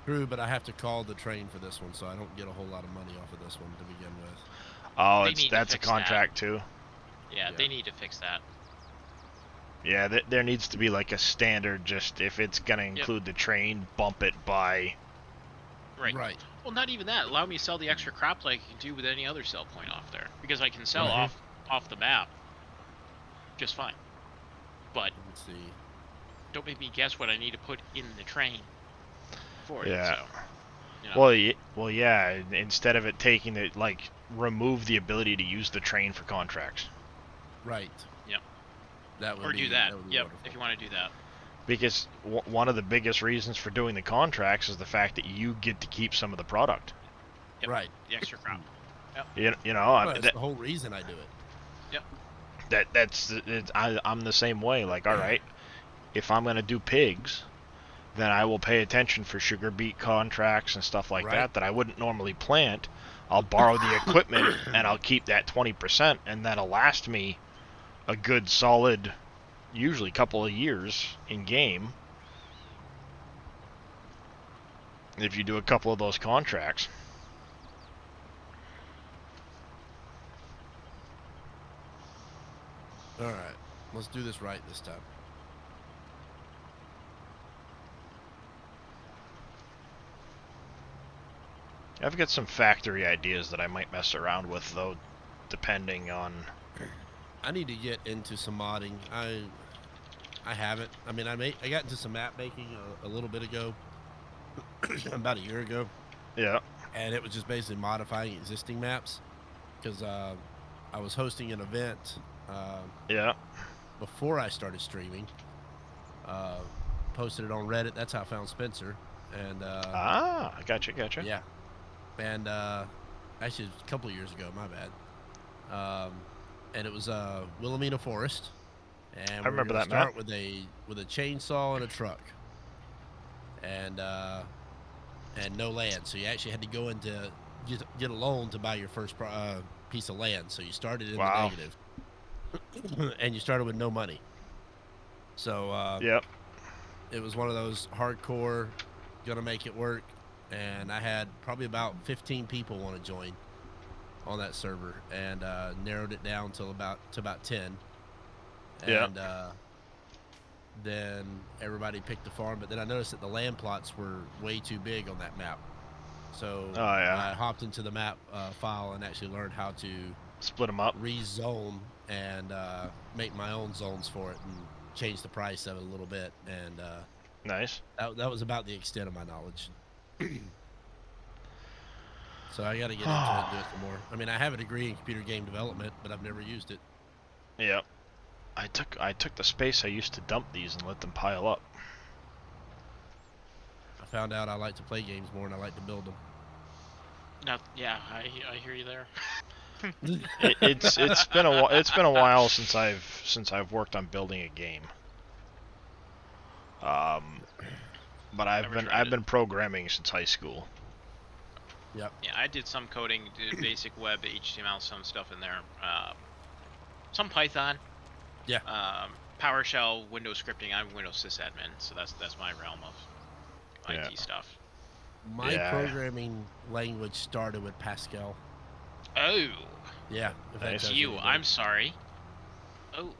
True, but I have to call the train for this one, so I don't get a whole lot of money off of this one to begin with. Oh, They need to that's a fix contract too. Yeah, Yeah. they need to fix that. Yeah, there needs to be like a standard. Just if it's gonna include the train, bump it by. Right. Right. Well, not even that. Allow me to sell the extra crop like you can do with any other sell point off there, because I can sell off the map just fine. Let's see. Don't make me guess what I need to put in the train for it. Yeah. So, Well, yeah. Instead of it taking it, like, remove the ability to use the train for contracts. Right. Yep. That would Or be, do that. That would be Yep. wonderful. If you want to do that. Because one of the biggest reasons for doing the contracts is the fact that you get to keep some of the product. Yep. Right. The extra crop. You know, Well, that's the whole reason I do it. Yep. I'm the same way. Like, all right, if I'm gonna do pigs, then I will pay attention for sugar beet contracts and stuff like Right. that I wouldn't normally plant. I'll borrow the equipment and I'll keep that 20%, and that'll last me a good solid, usually couple of years in game. If you do a couple of those contracts. All right. Let's do this right this time. I've got some factory ideas that I might mess around with, though, depending on... I need to get into some modding. I haven't. I mean, I got into some map making a little bit ago, about a year ago. Yeah. And it was just basically modifying existing maps, because I was hosting an event. Yeah. Before I started streaming. Posted it on Reddit. That's how I found Spencer. And I gotcha. yeah. And actually, it was a couple of years ago. My bad. And it was Wilhelmina Forest. And I remember that start with a chainsaw and a truck. And no land. So you actually had to go into get a loan to buy your first piece of land. So you started in the negative. And you started with no money. So yep. It was one of those hardcore, gonna make it work, and I had probably about 15 people want to join on that server, and narrowed it down to about 10. And then everybody picked a farm, but then I noticed that the land plots were way too big on that map. So I hopped into the map file and actually learned how to split them up, rezone, and make my own zones for it, and change the price of it a little bit. And nice. That was about the extent of my knowledge. So I got to get into it and do it some more. I mean, I have a degree in computer game development, but I've never used it. Yep. I took the space I used to dump these and let them pile up. I found out I like to play games more, and I like to build them. No, yeah, I hear you there. It's been a while since I've worked on building a game. But I've been programming since high school. Yep. Yeah, I did some coding, did basic web, HTML, some stuff in there. Some Python. Yeah. PowerShell, Windows scripting. I'm Windows sysadmin, so that's my realm of IT stuff. My programming language started with Pascal. Oh. Yeah. That's you. I'm sorry. Oh.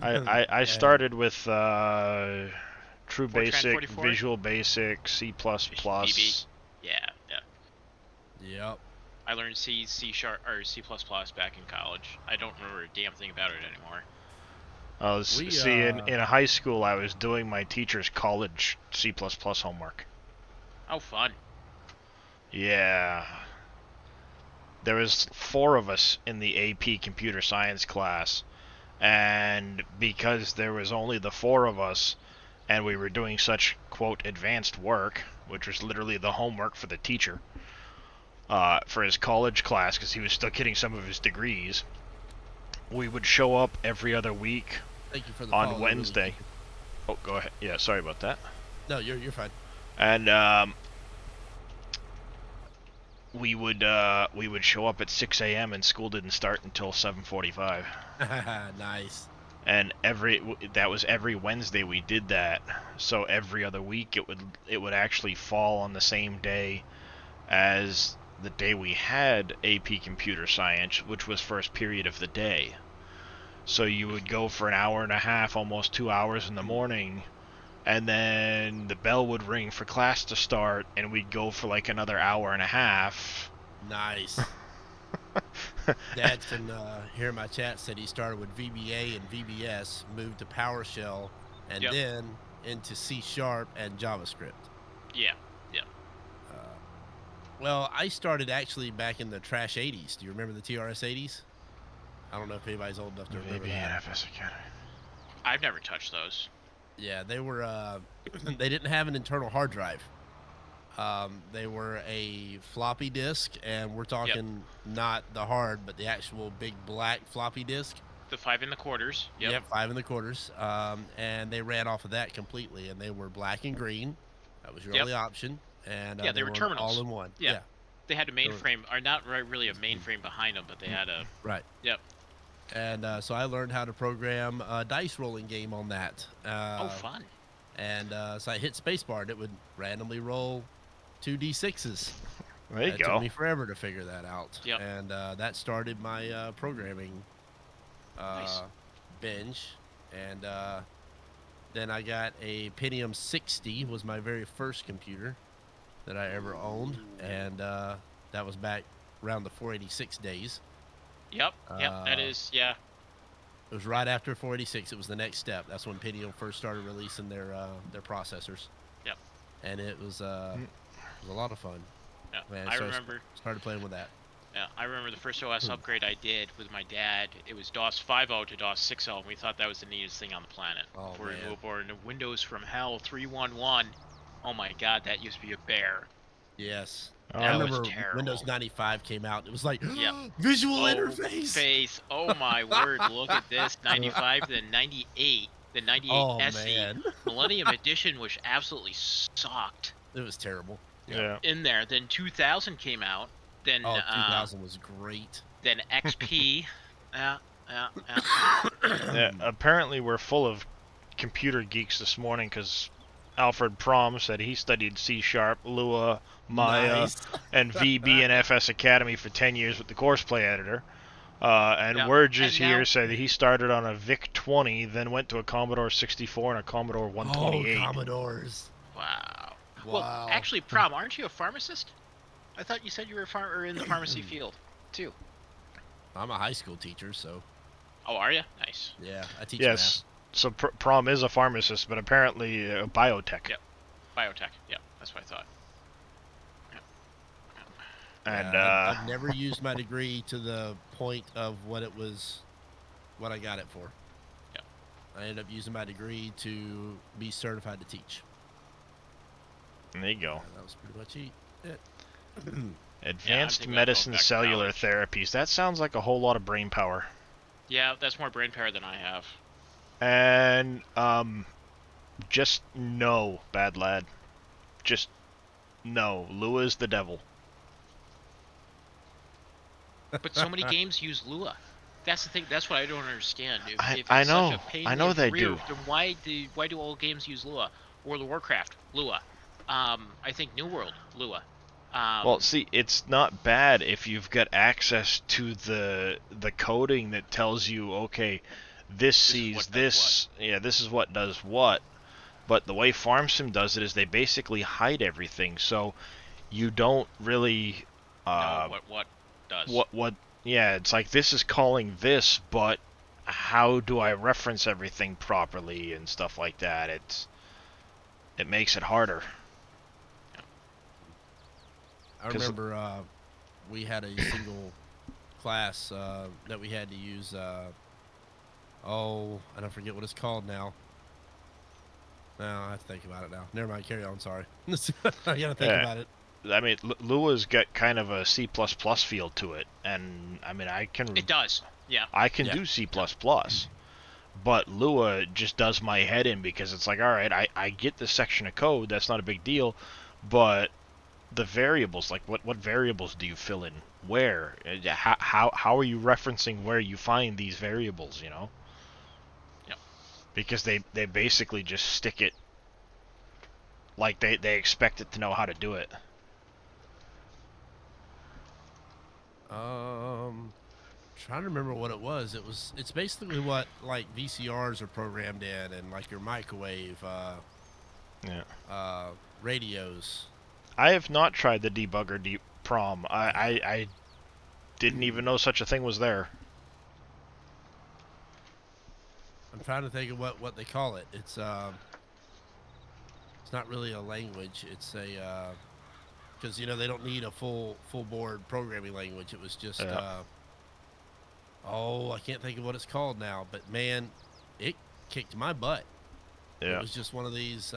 I started with True Fortran Basic, 44? Visual Basic, C++. VB. Yeah. Yep. I learned C, C# or C++ back in college. I don't remember a damn thing about it anymore. In high school, I was doing my teacher's college C++ homework. Oh, fun. Yeah. There was 4 of us in the AP computer science class, and because there was only the 4 of us, and we were doing such, quote, advanced work, which was literally the homework for the teacher, for his college class, because he was still getting some of his degrees, we would show up every other week on Wednesday. Oh, go ahead. Yeah, sorry about that. No, you're fine. And we would show up at 6 a.m. and school didn't start until 7:45. Nice. And that was every Wednesday we did that. So every other week it would actually fall on the same day as the day we had AP Computer Science, which was first period of the day. So you would go for an hour and a half, almost 2 hours in the morning, and then the bell would ring for class to start, and we'd go for like another hour and a half. Nice. Dad's here in my chat said he started with VBA and VBS, moved to PowerShell, and then into C# and JavaScript. Yeah. Yeah. Well, I started actually back in the trash 80s. Do you remember the TRS 80s? I don't know if anybody's old enough to remember Maybe that. NFS Academy. I've never touched those. Yeah, they were. They didn't have an internal hard drive. They were a floppy disk, and we're talking not the hard, but the actual big black floppy disk. The 5 1/4. Yep, 5 1/4. And they ran off of that completely, and they were black and green. That was your only option. And they were terminals. all in one. Yeah. They had a mainframe, or not really a mainframe behind them, but they had a. Right. Yep. And so I learned how to program a dice rolling game on that. Oh, fun. And so I hit spacebar, and it would randomly roll 2d6s. There you go. It took me forever to figure that out. Yep. And that started my programming binge. And then I got a Pentium 60 was my very first computer that I ever owned. And that was back around the 486 days. Yep, that is, yeah. It was right after 486. It was the next step. That's when Pentium first started releasing their processors. Yep. And it was a lot of fun. Yeah, Man, I remember. Started playing with that. Yeah, I remember the first OS upgrade I did with my dad. It was DOS 5.0 to DOS 6.0, and we thought that was the neatest thing on the planet. Oh, before man. we moved over into Windows from Hell 3.1.1. Oh my God, that used to be a bear. Yes. Oh, I that remember was terrible. Windows 95 came out. It was like, Yep. visual interface. Oh my word, look at this. 95, then 98, the 98 SE. Man. Millennium Edition, which absolutely sucked. It was terrible. Yeah. In there. Then 2000 came out. Then 2000 was great. Then XP. Yeah. Yeah, apparently we're full of computer geeks this morning because Alfred Prom said he studied C#, Lua, Maya, Nice. and VB and FS Academy for 10 years with the courseplay editor. And Wurges here said that he started on a VIC-20, then went to a Commodore 64 and a Commodore 128. Oh, Commodores. Wow. Wow. Well, actually, Prom, aren't you a pharmacist? I thought you said you were in the pharmacy field, too. I'm a high school teacher, so. Oh, are you? Nice. Yeah, I teach Yes, so Prom is a pharmacist, but apparently biotech. Yep. Biotech. Yep, that's what I thought. And I've never used my degree to the point of what I got it for. Yep. I ended up using my degree to be certified to teach. there you go. That was pretty much it. Advanced thinking about medicine going back to cellular college. therapies. That sounds like a whole lot of brain power. Yeah, that's more brain power than I have. And just no, bad lad. Just no. Lua is the devil. But so many games use Lua. That's the thing. That's what I don't understand. If I it's know. Such a pain I know in they the rear, do. Then why do all games use Lua? World of Warcraft, Lua. I think New World, Lua. Well, see, it's not bad if you've got access to the coding that tells you, okay, this sees this. Yeah, this is what does what. But the way FarmSim does it is they basically hide everything, so you don't really. What does? What? Yeah, it's like this is calling this, but how do I reference everything properly and stuff like that? It makes it harder. I remember we had a single class that we had to use. I don't forget what it's called now. No, I have to think about it now. Never mind. Carry on. Sorry. I gotta think about it. I mean, Lua's got kind of a C++ feel to it, and I mean, It does. Yeah. I can do C++, but Lua just does my head in because it's like, all right, I get this section of code, that's not a big deal, but the variables, like what variables do you fill in where? How are you referencing where you find these variables, you know? Yep. Because they basically just stick it like they expect it to know how to do it. Trying to remember what it was. It's basically what like VCRs are programmed in, and like your microwave radios. I have not tried the debugger Prom. I didn't even know such a thing was there. I'm I'm trying to think of what they call it. It's not really a language. It's a because they don't need a full board programming language. It was just Yeah. I can't think of what it's called now. But man, it kicked my butt. Yeah. It was just one of these.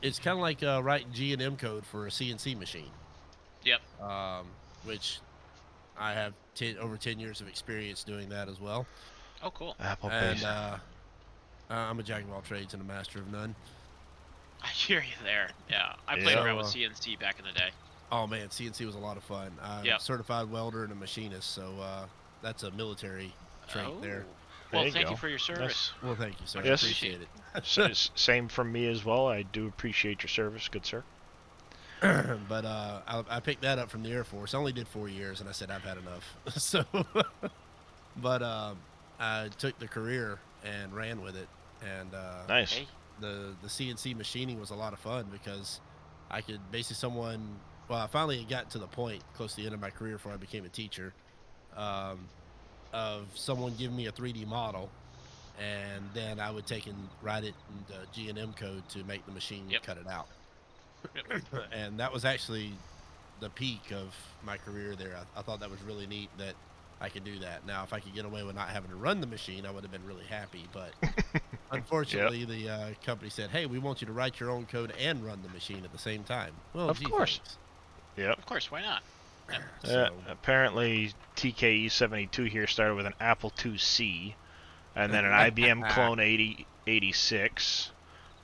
It's kind of like writing G&M code for a CNC machine. Yep. Which I have over 10 years of experience doing that as well. Oh, cool. Apple And Paste. I'm a jack of all trades and a master of none. I hear you there. Yeah, I played around with CNC back in the day. Oh man, CNC was a lot of fun. I'm a certified welder and a machinist, so that's a military trait there. Well, thank you for your service. Well, thank you, sir. Yes. I appreciate it. Same from me as well. I do appreciate your service, good sir. But I picked that up from the Air Force. I only did 4 years, and I said I've had enough. So, but I took the career and ran with it, and Nice. Hey. The CNC machining was a lot of fun because I could basically I finally got to the point close to the end of my career before I became a teacher, of someone giving me a 3D model, and then I would take and write it into G&M code to make the machine cut it out. And that was actually the peak of my career there. I thought that was really neat that I could do that. Now, if I could get away with not having to run the machine, I would have been really happy. But unfortunately, the company said, "Hey, we want you to write your own code and run the machine at the same time." Well, of course. Thanks. Yep. Of course, why not? Apparently, TKE72 here started with an Apple IIc, and then an IBM Clone 8086,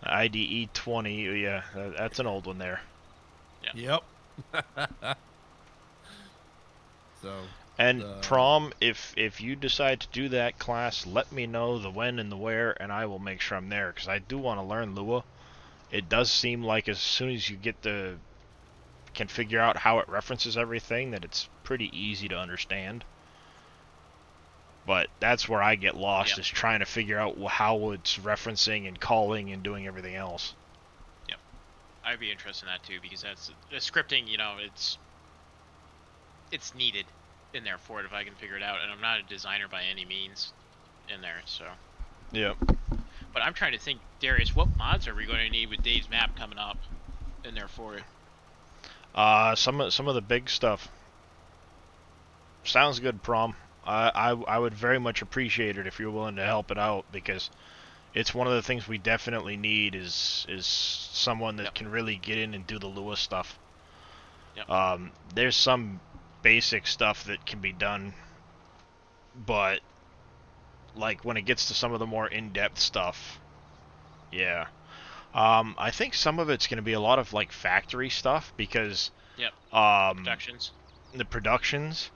IDE 20. Yeah, that's an old one there. Yep. So. And Prom, if you decide to do that class, let me know the when and the where, and I will make sure I'm there, because I do want to learn Lua. It does seem like as soon as you can figure out how it references everything, that it's pretty easy to understand. But that's where I get lost, is trying to figure out how it's referencing and calling and doing everything else. Yep. I'd be interested in that too, because that's the scripting, it's needed in there for it if I can figure it out, and I'm not a designer by any means in there, so. Yep. But I'm trying to think, Darius, what mods are we going to need with Dave's map coming up in there for it? Some of the big stuff. Sounds good, Prom. I would very much appreciate it if you're willing to help it out, because it's one of the things we definitely need is someone that can really get in and do the Lua stuff. Yep. There's some basic stuff that can be done, but like when it gets to some of the more in-depth stuff, I think some of it's going to be a lot of like factory stuff, because productions. The productions.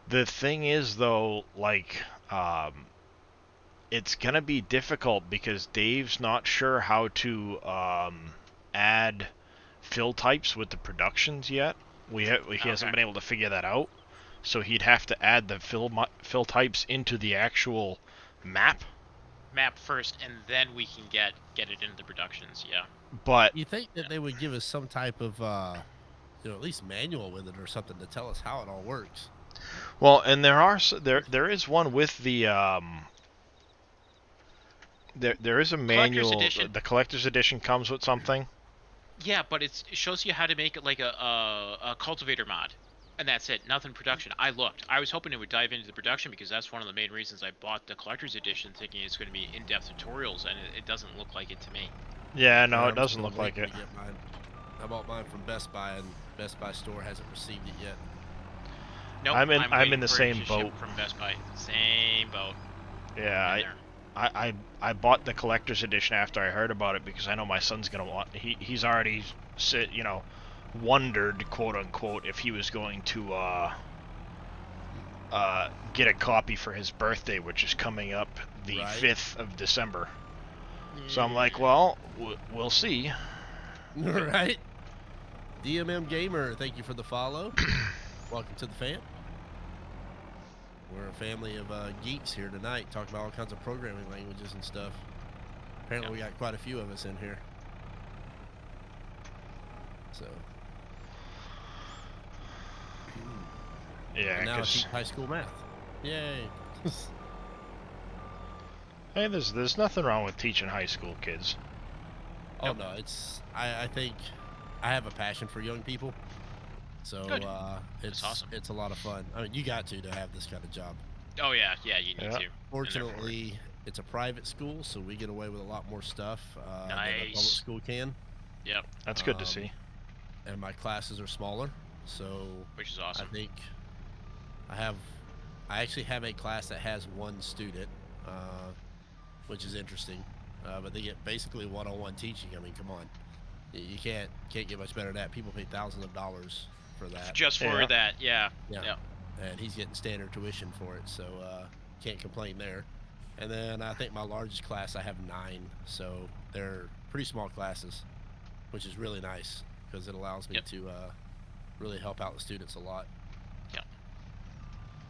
The thing is though, like it's going to be difficult because Dave's not sure how to add fill types with the productions yet. He hasn't been able to figure that out, so he'd have to add the fill types into the actual map First, and then we can get it into the productions. But you think that they would give us some type of at least manual with it or something to tell us how it all works? Well, and there is one with the there is a manual. The collector's edition comes with something. Yeah, but it shows you how to make it like a cultivator mod, and that's it. Nothing production. I looked. I was hoping it would dive into the production, because that's one of the main reasons I bought the collector's edition, thinking it's going to be in-depth tutorials, and it doesn't look like it to me. Yeah, no, it doesn't look like it. I bought mine from Best Buy, and Best Buy store hasn't received it yet. Nope, I'm in the same boat. From Best Buy, same boat. Yeah, I bought the collector's edition after I heard about it, because I know my son's gonna want. He's already wondered, quote unquote, if he was going to get a copy for his birthday, which is coming up the 5th of December. So I'm like, well, we'll see. Right. DMM Gamer, thank you for the follow. Welcome to the fam. We're a family of geeks here tonight, talking about all kinds of programming languages and stuff. Apparently we got quite a few of us in here. So. Yeah, and now I teach high school math. Yay. Hey, there's nothing wrong with teaching high school kids. Oh no, I think I have a passion for young people, so Good. it's awesome. it's a lot of fun. I mean, you got to have this kind of job. Oh yeah, you need Yeah. to. And therefore- Fortunately, it's a private school, so we get away with a lot more stuff than a public Nice. school can. Yep, That's good to see. And my classes are smaller, so which is awesome. I think I actually have a class that has one student, which is interesting. But they get basically one-on-one teaching. I mean, come on, you can't get much better than that. People pay thousands of dollars for that. Just for Yeah. that, yeah. And he's getting standard tuition for it, so can't complain there. And then I think my largest class I have 9, so they're pretty small classes, which is really nice because it allows me to really help out the students a lot. Yeah.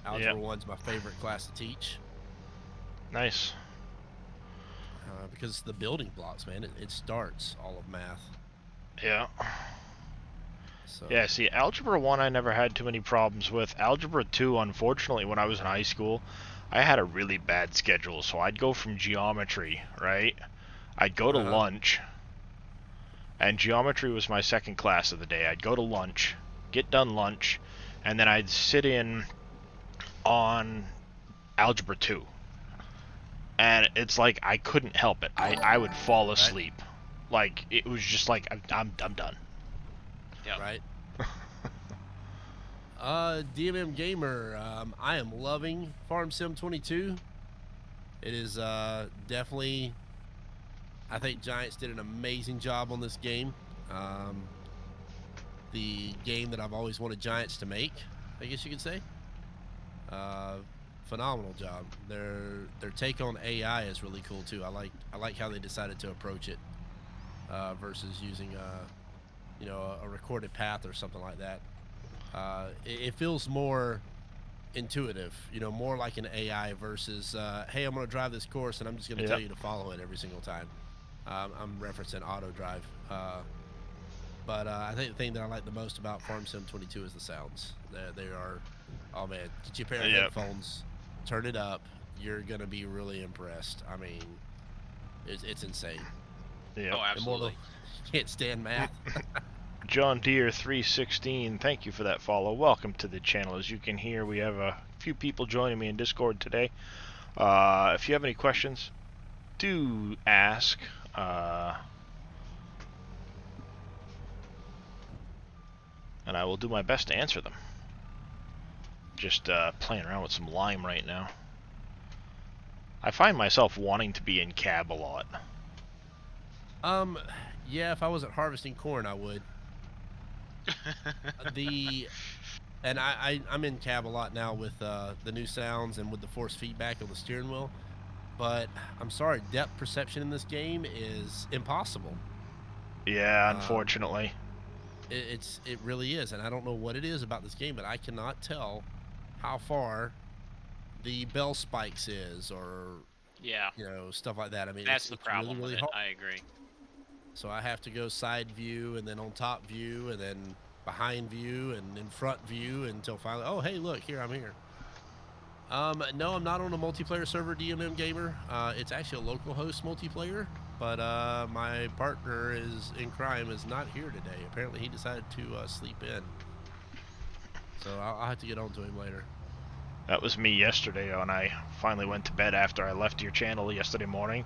Algebra 1's my favorite class to teach. Nice. Because the building blocks, man, it starts all of math. Yeah. So. Yeah, see, Algebra 1 I never had too many problems with. Algebra 2, unfortunately, when I was in high school, I had a really bad schedule. So I'd go from geometry, right? I'd go to lunch, and geometry was my second class of the day. I'd go to lunch, get done lunch, and then I'd sit in on Algebra 2. And it's like I couldn't help it. I would fall asleep. Like, it was just like, I'm done. Yeah. Right. DMM Gamer, I am loving Farm Sim 22. It is definitely, I think Giants did an amazing job on this game. The game that I've always wanted Giants to make, I guess you could say. Phenomenal job. Their take on AI is really cool too. I like how they decided to approach it versus using a recorded path or something like that. It feels more intuitive, more like an AI versus, hey, I'm going to drive this course and I'm just going to tell you to follow it every single time. I'm referencing auto drive. But I think the thing that I like the most about Farm Sim 22 is the sounds. They are, oh man, get you a pair of headphones, turn it up. You're going to be really impressed. I mean, it's insane. Yeah. Oh, absolutely. Can't stand math. John Deere 316, thank you for that follow. Welcome to the channel. As you can hear, we have a few people joining me in Discord today. If you have any questions, do ask. And I will do my best to answer them. Just playing around with some lime right now. I find myself wanting to be in cab a lot. Yeah, if I wasn't harvesting corn, I would. And I'm in cab a lot now with the new sounds and with the force feedback of the steering wheel. But I'm sorry, depth perception in this game is impossible. Yeah, unfortunately. It really is, and I don't know what it is about this game, but I cannot tell how far the bell spikes is, or stuff like that. I mean, that's the problem really with it. hard. I agree. So I have to go side view, and then on top view, and then behind view, and in front view until finally, oh hey, look here, I'm here. No, I'm not on a multiplayer server, DMM Gamer. It's actually a local host multiplayer. But my partner in crime is not here today. Apparently he decided to sleep in. So I'll have to get on to him later. That was me yesterday when I finally went to bed after I left your channel yesterday morning.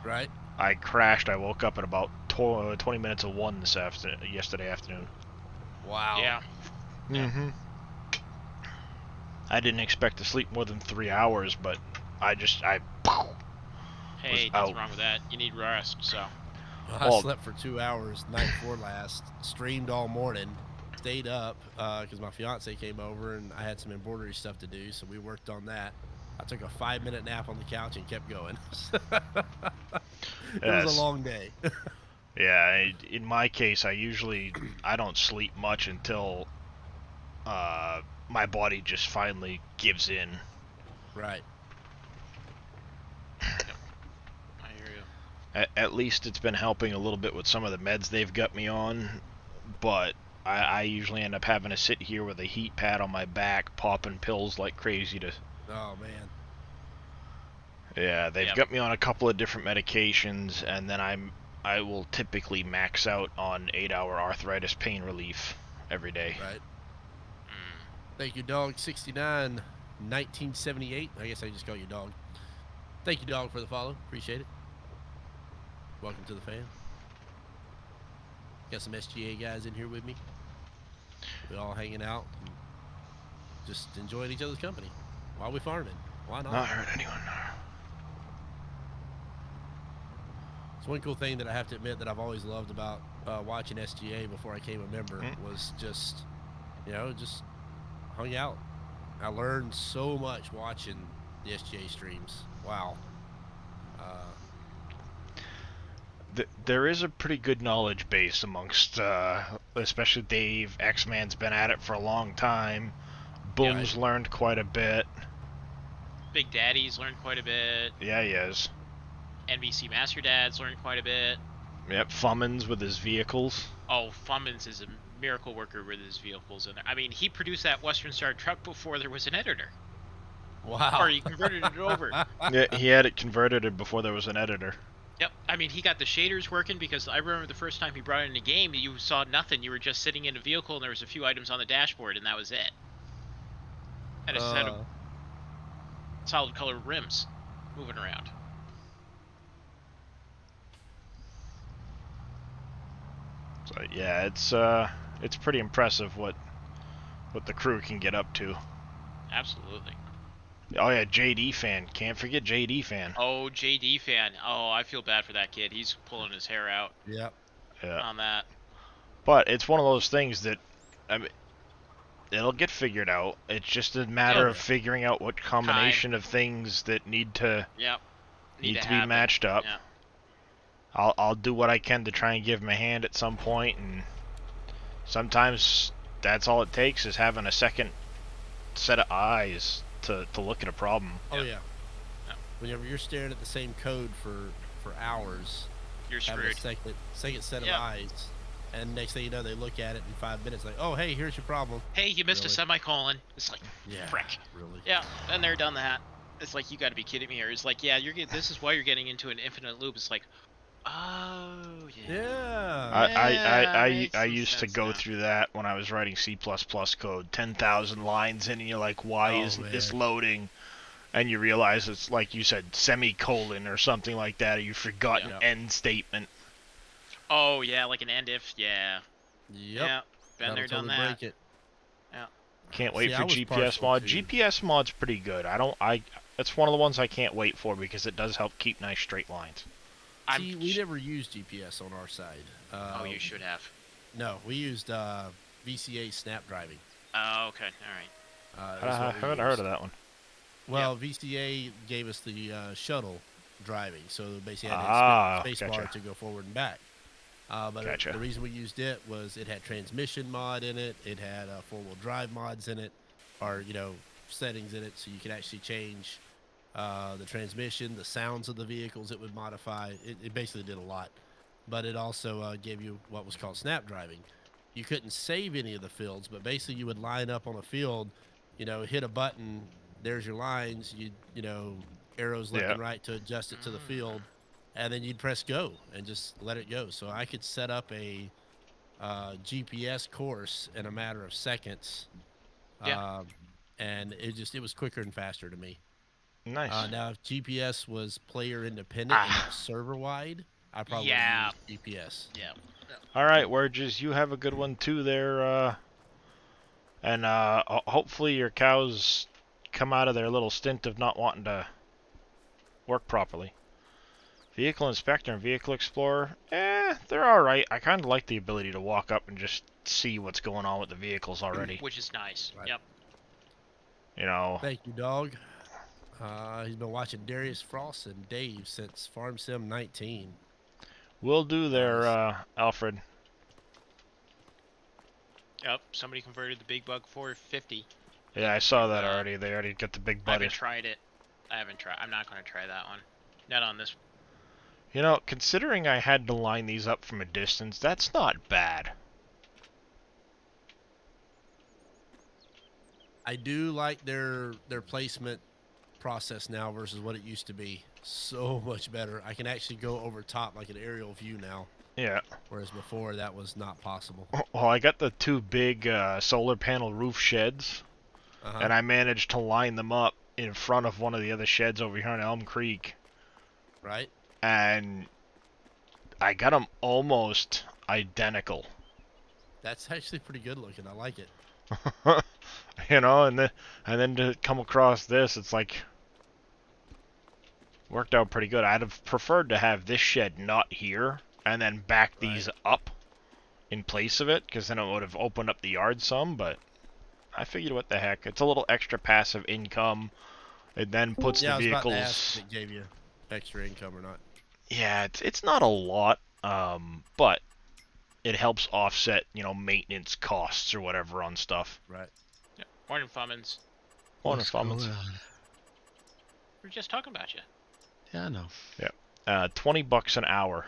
Right. I crashed. I woke up at about 20 minutes of 1 yesterday afternoon. Wow. Yeah. Mm-hmm. I didn't expect to sleep more than 3 hours, but I Hey, nothing wrong with that. You need rest, so. I slept for 2 hours night before last, streamed all morning, stayed up because my fiance came over and I had some embroidery stuff to do, so we worked on that. I took a 5-minute nap on the couch and kept going. It was a long day. Yeah, in my case, I don't sleep much until my body just finally gives in. Right. I hear you. At least it's been helping a little bit with some of the meds they've got me on, but I usually end up having to sit here with a heat pad on my back, popping pills like crazy to... Oh, man. Yeah, they've Yep. got me on a couple of different medications, and then I will typically max out on 8-hour arthritis pain relief every day. Right. Thank you, dog. 69, 1978. I guess I just call you dog. Thank you, dog, for the follow. Appreciate it. Welcome to the fan. Got some SGA guys in here with me. We all hanging out, and just enjoying each other's company while we farming. Why not? Not hurt anyone. It's one cool thing that I have to admit that I've always loved about watching SGA before I became a member was just, just hung out. I learned so much watching the SGA streams. Wow. There is a pretty good knowledge base amongst, especially Dave. X-Man's been at it for a long time. Boom's learned quite a bit. Big Daddy's learned quite a bit. Yeah, he has. NBC Master Dad's learned quite a bit. Yep, Fummins with his vehicles. Oh, Fummins is a miracle worker with his vehicles in there. I mean, he produced that Western Star truck before there was an editor. Wow. Or he converted it over. Yeah, he had it converted before there was an editor. Yep. I mean, he got the shaders working because I remember the first time he brought it in the game, you saw nothing. You were just sitting in a vehicle and there was a few items on the dashboard and that was it. And it just had a solid color rims moving around. So yeah, it's pretty impressive what the crew can get up to. Absolutely. Oh yeah, JD fan. Can't forget JD fan. Oh, JD fan. Oh, I feel bad for that kid. He's pulling his hair out Yep. Yeah. on that. But it's one of those things that, I mean, it'll get figured out. It's just a matter of figuring out what combination of things that need to need to be matched up. Yeah. I'll do what I can to try and give him a hand at some point, and sometimes that's all it takes is having a second set of eyes to look at a problem. Oh yeah. Whenever you're staring at the same code for hours, You're having a screwed. second set of eyes, and next thing you know, they look at it in 5 minutes, like, oh hey, here's your problem. Hey, you missed a Really? semicolon. It's like, frick. Really? Yeah, and they're done that. It's like, you got to be kidding me. Or it's like, yeah, this is why you're getting into an infinite loop. It's like, oh yeah. Yeah. I used to go through that when I was writing C++ code, 10,000 lines in, and you're like, why isn't this loading? And you realize it's like you said, semicolon or something like that, or you forgot an end statement. Oh yeah, like an end if, Yep. Yeah, been there, done that. Break it. Yeah. Can't wait See, for I was GPS partial mod. to- GPS mod's pretty good. It's one of the ones I can't wait for because it does help keep nice straight lines. See, we never used GPS on our side. Oh, you should have. No, we used VCA snap driving. Oh, okay, all right. I haven't heard of that one. Well, VCA gave us the shuttle driving, so basically had space bar gotcha. to go forward and back. But Gotcha. the reason we used it was it had transmission mod in it, it had four-wheel drive mods in it, or settings in it, so you could actually change the transmission, the sounds of the vehicles it would modify. It basically did a lot, but it also gave you what was called snap driving. You couldn't save any of the fields, but basically you would line up on a field, hit a button. There's your lines. Arrows left and right to adjust it to the field, and then you'd press go and just let it go. So I could set up a GPS course in a matter of seconds, and it was quicker and faster to me. Nice. Now, if GPS was player independent and not server wide, I probably would use GPS. Yeah. All right, Werges, you have a good one too there, and hopefully your cows come out of their little stint of not wanting to work properly. Vehicle Inspector and Vehicle Explorer, they're alright. I kind of like the ability to walk up and just see what's going on with the vehicles already. Which is nice. Right. Yep. Thank you, dog. He's been watching Darius Frost and Dave since Farm Sim 19. Will do there, Alfred. Yep. Somebody converted the Big Bug 450. Yeah, I saw that already. They already got the big I buddy. haven't tried it. I'm not going to try that one. Not on this. Considering I had to line these up from a distance, that's not bad. I do like their placement process now versus what it used to be. So much better. I can actually go over top like an aerial view now. Yeah. Whereas before that was not possible. Well, I got the 2 big solar panel roof sheds, and I managed to line them up in front of one of the other sheds over here on Elm Creek. Right. And I got them almost identical. That's actually pretty good looking. I like it. You know, and then to come across this, it's like worked out pretty good. I'd have preferred to have this shed not here and then back these up in place of it, because then it would have opened up the yard some, but I figured what the heck. It's a little extra passive income. It then puts the vehicles... I was about to ask if it gave you extra income or not. Yeah, it's not a lot, but it helps offset, you know, maintenance costs or whatever on stuff. Right. Yeah. Morning, Fummins. Morning, Fummins. We're just talking about you. Yeah, I know. Yeah. $20 an hour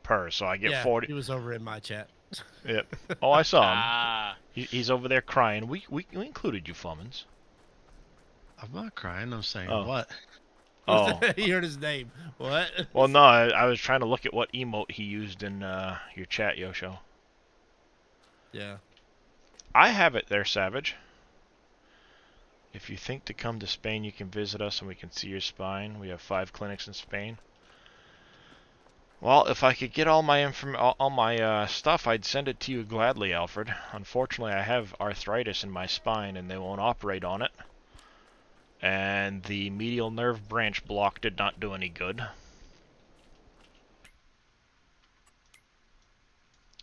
per, so I get 40. He was over in my chat. Yep. Oh, I saw him. Ah. He's over there crying. We included you, Fummins. I'm not crying. I'm saying Oh. what? Oh. He heard his name. What? Well, no, I was trying to look at what emote he used in your chat, Yosho. Yeah. I have it there, Savage. If you think to come to Spain, you can visit us and we can see your spine. We have 5 clinics in Spain. Well, if I could get all my stuff, I'd send it to you gladly, Alfred. Unfortunately, I have arthritis in my spine and they won't operate on it. And the medial nerve branch block did not do any good.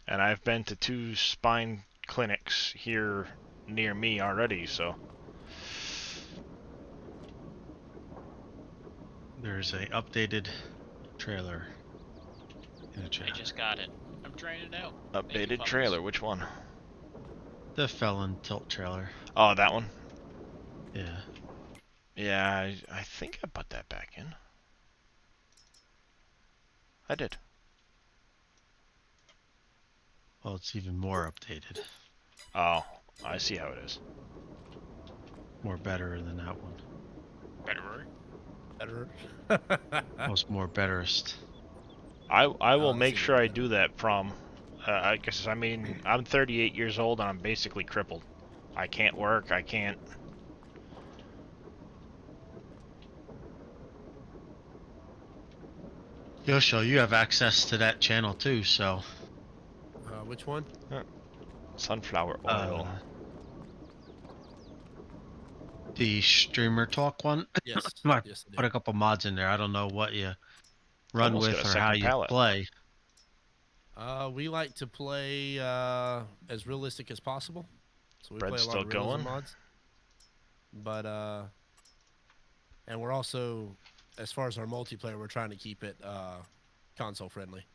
And I've been to 2 spine clinics here near me already, so... There's a updated trailer in the chat. I just got it. I'm trying it out. Updated trailer, which one? The Felon tilt trailer. Oh, that one? Yeah. Yeah, I think I put that back in. I did. Well, it's even more updated. Oh, I see how it is. More better than that one. Better. Most more betterest. I will let's make see sure what I that do that prom. I guess, I mean, I'm 38 years old and I'm basically crippled. I can't work, I can't... Yosho, you have access to that channel too, so... Which one? Sunflower oil. The streamer talk one? Yes. I Yes, I put a couple mods in there. I don't know what you run Almost with got a or second how you palette. play. We like to play as realistic as possible. So we Bread's play a lot still of realism going? mods. But and we're also, as far as our multiplayer, we're trying to keep it console friendly.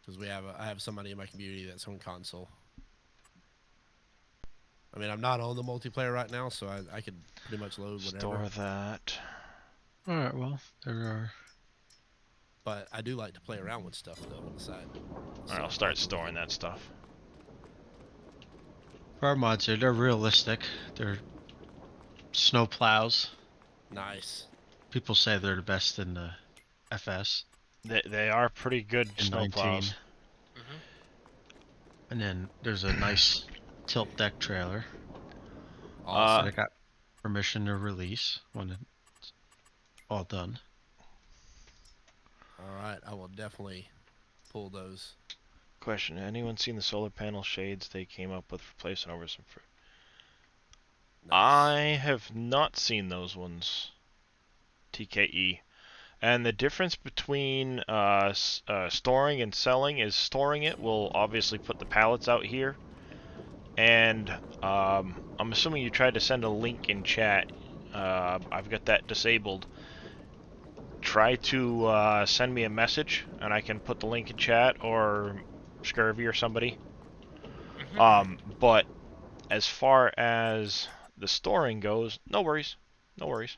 Because I have somebody in my community that's on console. I mean, I'm not on the multiplayer right now, so I could pretty much load whatever. Store that. Alright, well, there are... But I do like to play around with stuff, though, on the side. Alright, I'll start storing that stuff. Our mods here, they're realistic. They're snow plows. Nice. People say they're the best in the FS. They are pretty good In snowplows. 19. And then there's a nice tilt deck trailer. Awesome. I got permission to release when it's all done. All right, I will definitely pull those. Question: anyone seen the solar panel shades they came up with replacing over some fruit? Nice. I have not seen those ones. TKE. And the difference between storing and selling is storing it will obviously put the pallets out here. And I'm assuming you tried to send a link in chat. I've got that disabled. Try to send me a message and I can put the link in chat, or Scurvy or somebody. But as far as the storing goes, no worries. No worries.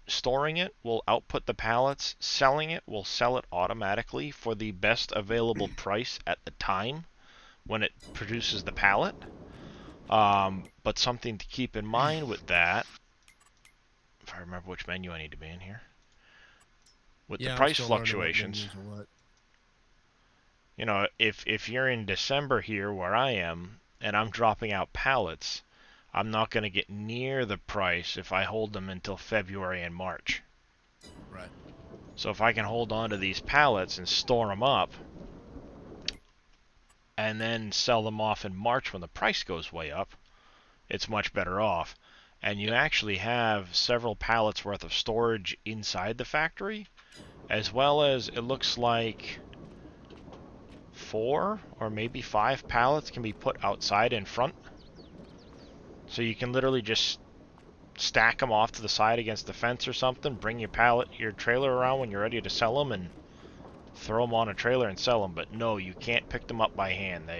Storing it will output the pallets. Selling it will sell it automatically for the best available price at the time when it produces the pallet. But something to keep in mind with that I remember which menu I need to be in here. With the Yeah, I'm price still learning what fluctuations, menus are what. you know, if you're in December here where I am, and I'm dropping out pallets, I'm not going to get near the price if I hold them until February and March. Right. So if I can hold on to these pallets and store them up, and then sell them off in March when the price goes way up, it's much better off. And you actually have several pallets worth of storage inside the factory, as well as it looks like 4 or maybe 5 pallets can be put outside in front. So you can literally just stack them off to the side against the fence or something, bring your trailer around when you're ready to sell them, and throw them on a trailer and sell them. But no, you can't pick them up by hand.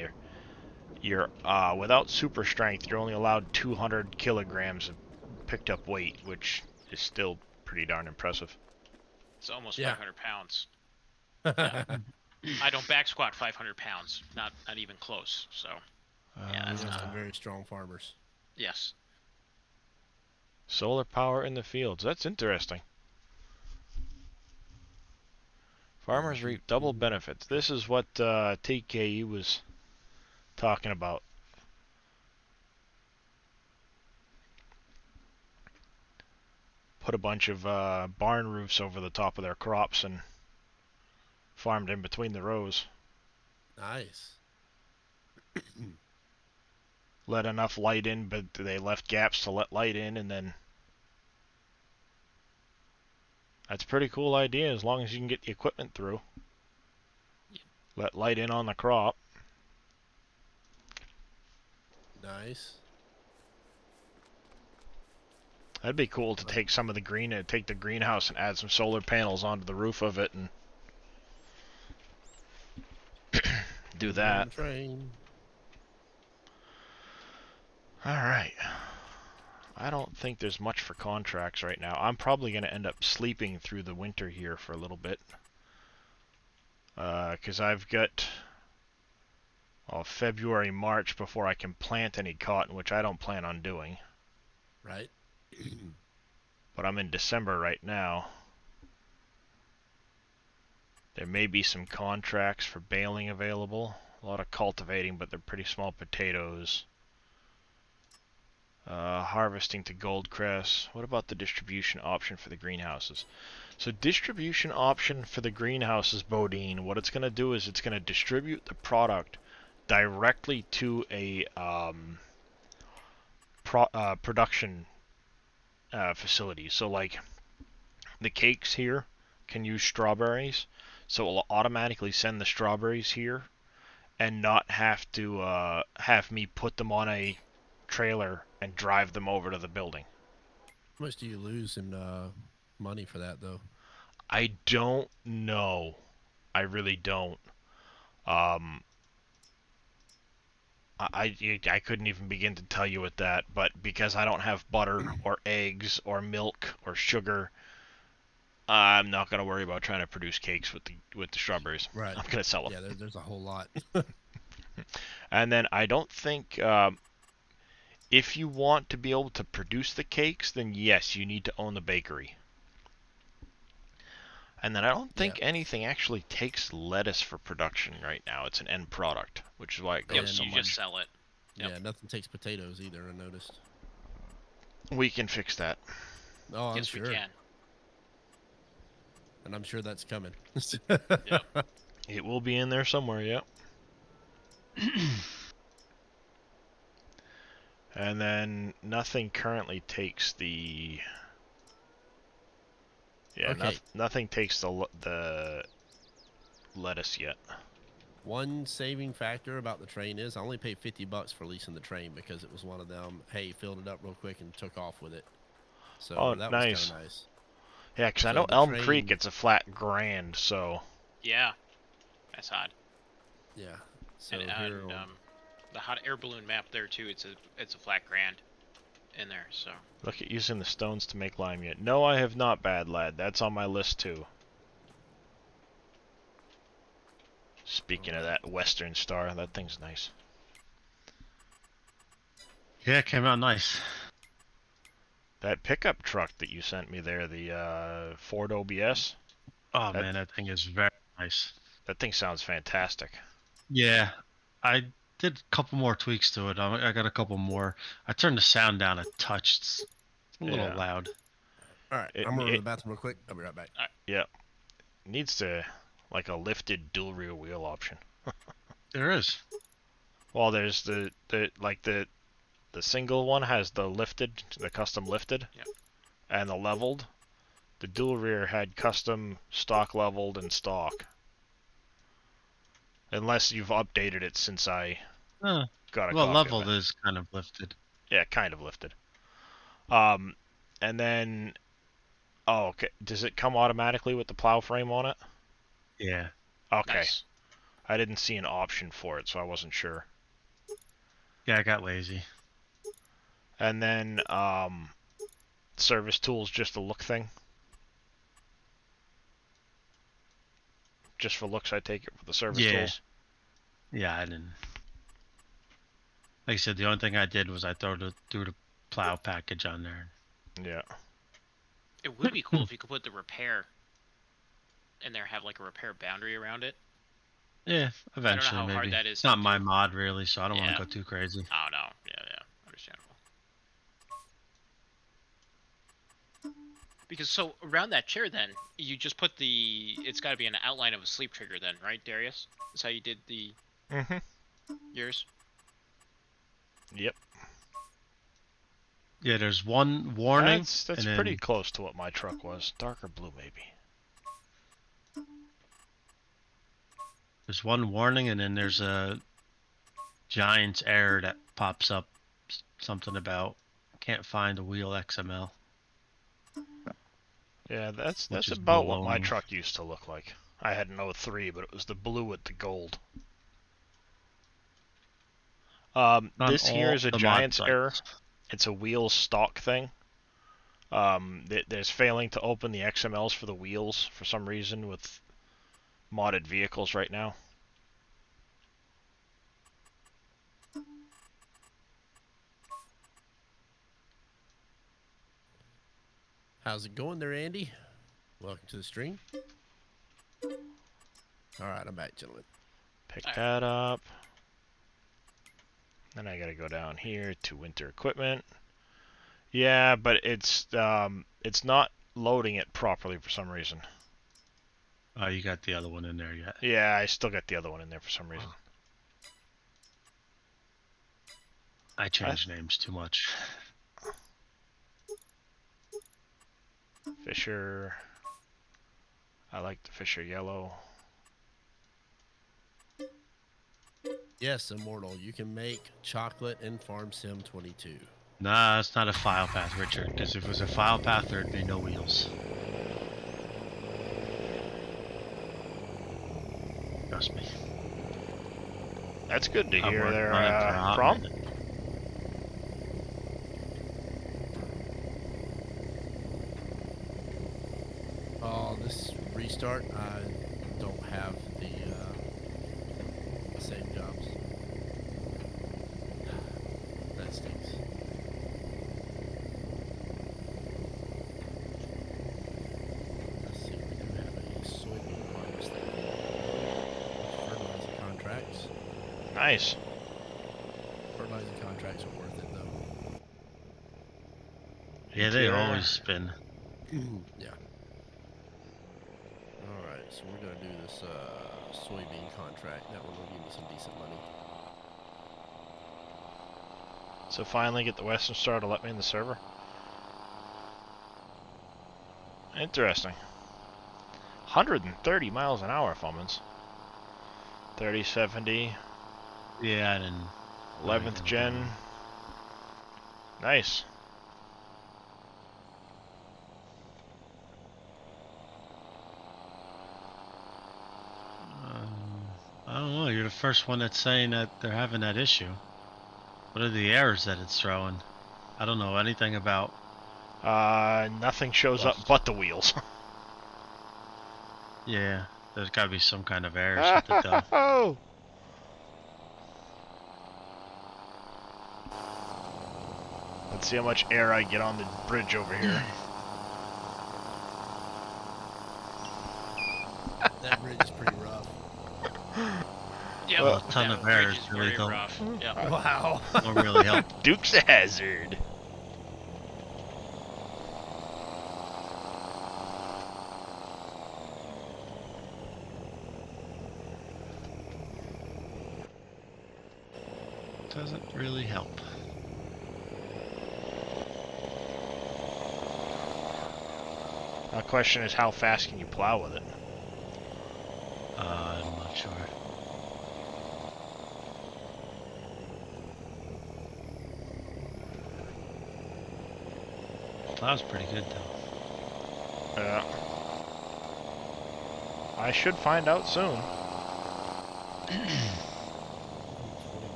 You're without super strength, you're only allowed 200 kilograms of picked up weight, which is still pretty darn impressive. It's almost Yeah. 500 pounds. Yeah. I don't back squat 500 pounds. Not even close. So, yeah, that's These are not. some very strong farmers. Yes. Solar power in the fields. That's interesting. Farmers reap double benefits. This is what TKE was talking about. Put a bunch of barn roofs over the top of their crops and farmed in between the rows. Nice. Let enough light in, but they left gaps to let light in, and then that's a pretty cool idea as long as you can get the equipment through. Let light in on the crop. Nice. That'd be cool to take some of the take the greenhouse and add some solar panels onto the roof of it and do that. Train. Alright. I don't think there's much for contracts right now. I'm probably going to end up sleeping through the winter here for a little bit. Because I've got February, March before I can plant any cotton, which I don't plan on doing. Right. But I'm in December right now. There may be some contracts for baling available. A lot of cultivating, but they're pretty small potatoes. Harvesting to Goldcrest. What about the distribution option for the greenhouses? So distribution option for the greenhouses, Bodine, what it's going to do is it's going to distribute the product directly to a production facility. So like the cakes here can use strawberries, so it will automatically send the strawberries here and not have to have me put them on a trailer and drive them over to the building. How much do you lose in money for that, though? I don't know. I really don't. I couldn't even begin to tell you with that, but because I don't have butter or eggs or milk or sugar, I'm not going to worry about trying to produce cakes with the strawberries. Right. I'm going to sell them. Yeah, there's a whole lot. And then I don't think if you want to be able to produce the cakes, then yes, you need to own the bakery. And then I don't think anything actually takes lettuce for production right now. It's an end product, which is why it goes so you much. just sell it. Yep. Yeah, nothing takes potatoes either, I noticed. We can fix that. Oh, I'm Yes, sure. we can. And I'm sure that's coming. Yep. It will be in there somewhere, yep. And then nothing currently takes the... Yeah, Okay. nothing takes the lettuce yet. One saving factor about the train is I only paid $50 for leasing the train because it was one of them, hey, filled it up real quick and took off with it. So that was kind of nice. Yeah, because I know Elm Creek, it's a flat grand, so... Yeah. That's odd. Yeah. So and the hot air balloon map there too, it's a flat grand in there, so. Look at using the stones to make lime yet. No, I have not, bad lad. That's on my list too. Speaking of that Western Star, that thing's nice. Yeah, it came out nice. That pickup truck that you sent me there, the Ford OBS. Oh man, that thing is very nice. That thing sounds fantastic. Yeah, I did a couple more tweaks to it. I got a couple more. I turned the sound down a touch. It's a little loud. All right, I'm going to the bathroom real quick. I'll be right back. Yeah. Needs to, like, a lifted dual rear wheel option. There is. Well, there's the single one has the lifted, the custom lifted, and the leveled. The dual rear had custom stock leveled and stock. Unless you've updated it since I got a copy leveled of it. is kind of lifted. Yeah, kind of lifted. And then, okay. Does it come automatically with the plow frame on it? Yeah. Okay. Nice. I didn't see an option for it, so I wasn't sure. Yeah, I got lazy. And then, service tools, just a look thing. Just for looks, I take it for the service tools. Yeah, I didn't. Like I said, the only thing I did was I threw the plow package on there. Yeah. It would be cool if you could put the repair in there, have like a repair boundary around it. Yeah, eventually I don't know how maybe. hard that is. It's not my mod really, so I don't want Yeah. to go too crazy. Oh no, yeah, understandable. Because so around that chair, then you just put the. It's got to be an outline of a sleep trigger, then, right, Darius? That's how you did the. Yours. Yep. Yeah, there's one warning. That's and pretty then, close to what my truck was. Darker blue, maybe. There's one warning, and then there's a Giant's error that pops up. Something about can't find the wheel XML. Yeah, that's Which is about what my baloney. truck used to look like. I had an 03, but it was the blue with the gold. This here is a Giant's error. It's a wheel stock thing. There's failing to open the XMLs for the wheels for some reason with modded vehicles right now. How's it going there, Andy? Welcome to the stream. All right, I'm back, gentlemen. Pick that up. Then I gotta go down here to winter equipment. Yeah, but it's not loading it properly for some reason. Oh, you got the other one in there yet? Yeah, I still got the other one in there for some reason. I changed names too much. Fisher. I like the Fisher yellow. Yes, Immortal, you can make chocolate in Farm Sim 22. Nah, it's not a file path, Richard, because if it was a file path, there'd be no wheels. Trust me. That's good to hear there, on it for a hot Prom. minute. This restart, I don't have the save jobs. That stinks. Let's see, we do have a soybean harvest fertilizer contracts. Nice. Fertilizer contracts are worth it though. Yeah, they always spin. Yeah. Alright, so we're gonna do this soybean contract. That one will give me some decent money. So finally get the Western Star to let me in the server. Interesting. 130 miles an hour, Fummins. 3070. Yeah, I didn't. 11th gen. Nice. I don't know. You're the first one that's saying that they're having that issue. What are the errors that it's throwing? I don't know anything about. Nothing shows up but the wheels. Yeah, there's got to be some kind of errors with it though. Oh! Let's see how much air I get on the bridge over here. That bridge is pretty rough. Yeah, Well, a ton that of air bridge is is really very don't, rough. Yeah. Wow. don't really help. Duke's a hazard. Doesn't really help. The question is, how fast can you plow with it? I'm not sure. Plow's pretty good though. Yeah. I should find out soon.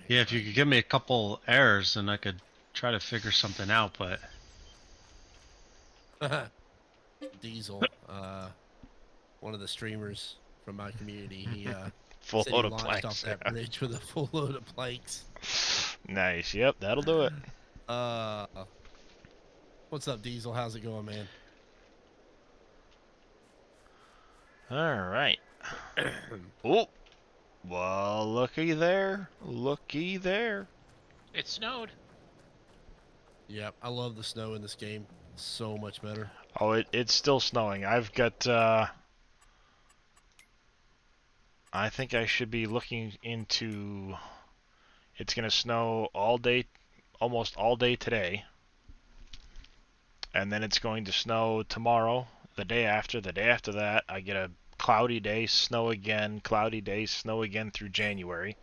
Yeah, if you could give me a couple errors, then I could try to figure something out. But Diesel, one of the streamers from my community, he Full said he load of launched planks. off that Yeah. bridge with a full load of planks. Nice. Yep, that'll do it. What's up, Diesel? How's it going, man? All right. Oh, well, looky there. Looky there. It snowed. Yep, I love the snow in this game. It's so much better. Oh, it's still snowing. I've got, I think I should be looking into, it's going to snow all day, almost all day today. And then it's going to snow tomorrow, the day after that. I get a cloudy day, snow again, cloudy day, snow again through January.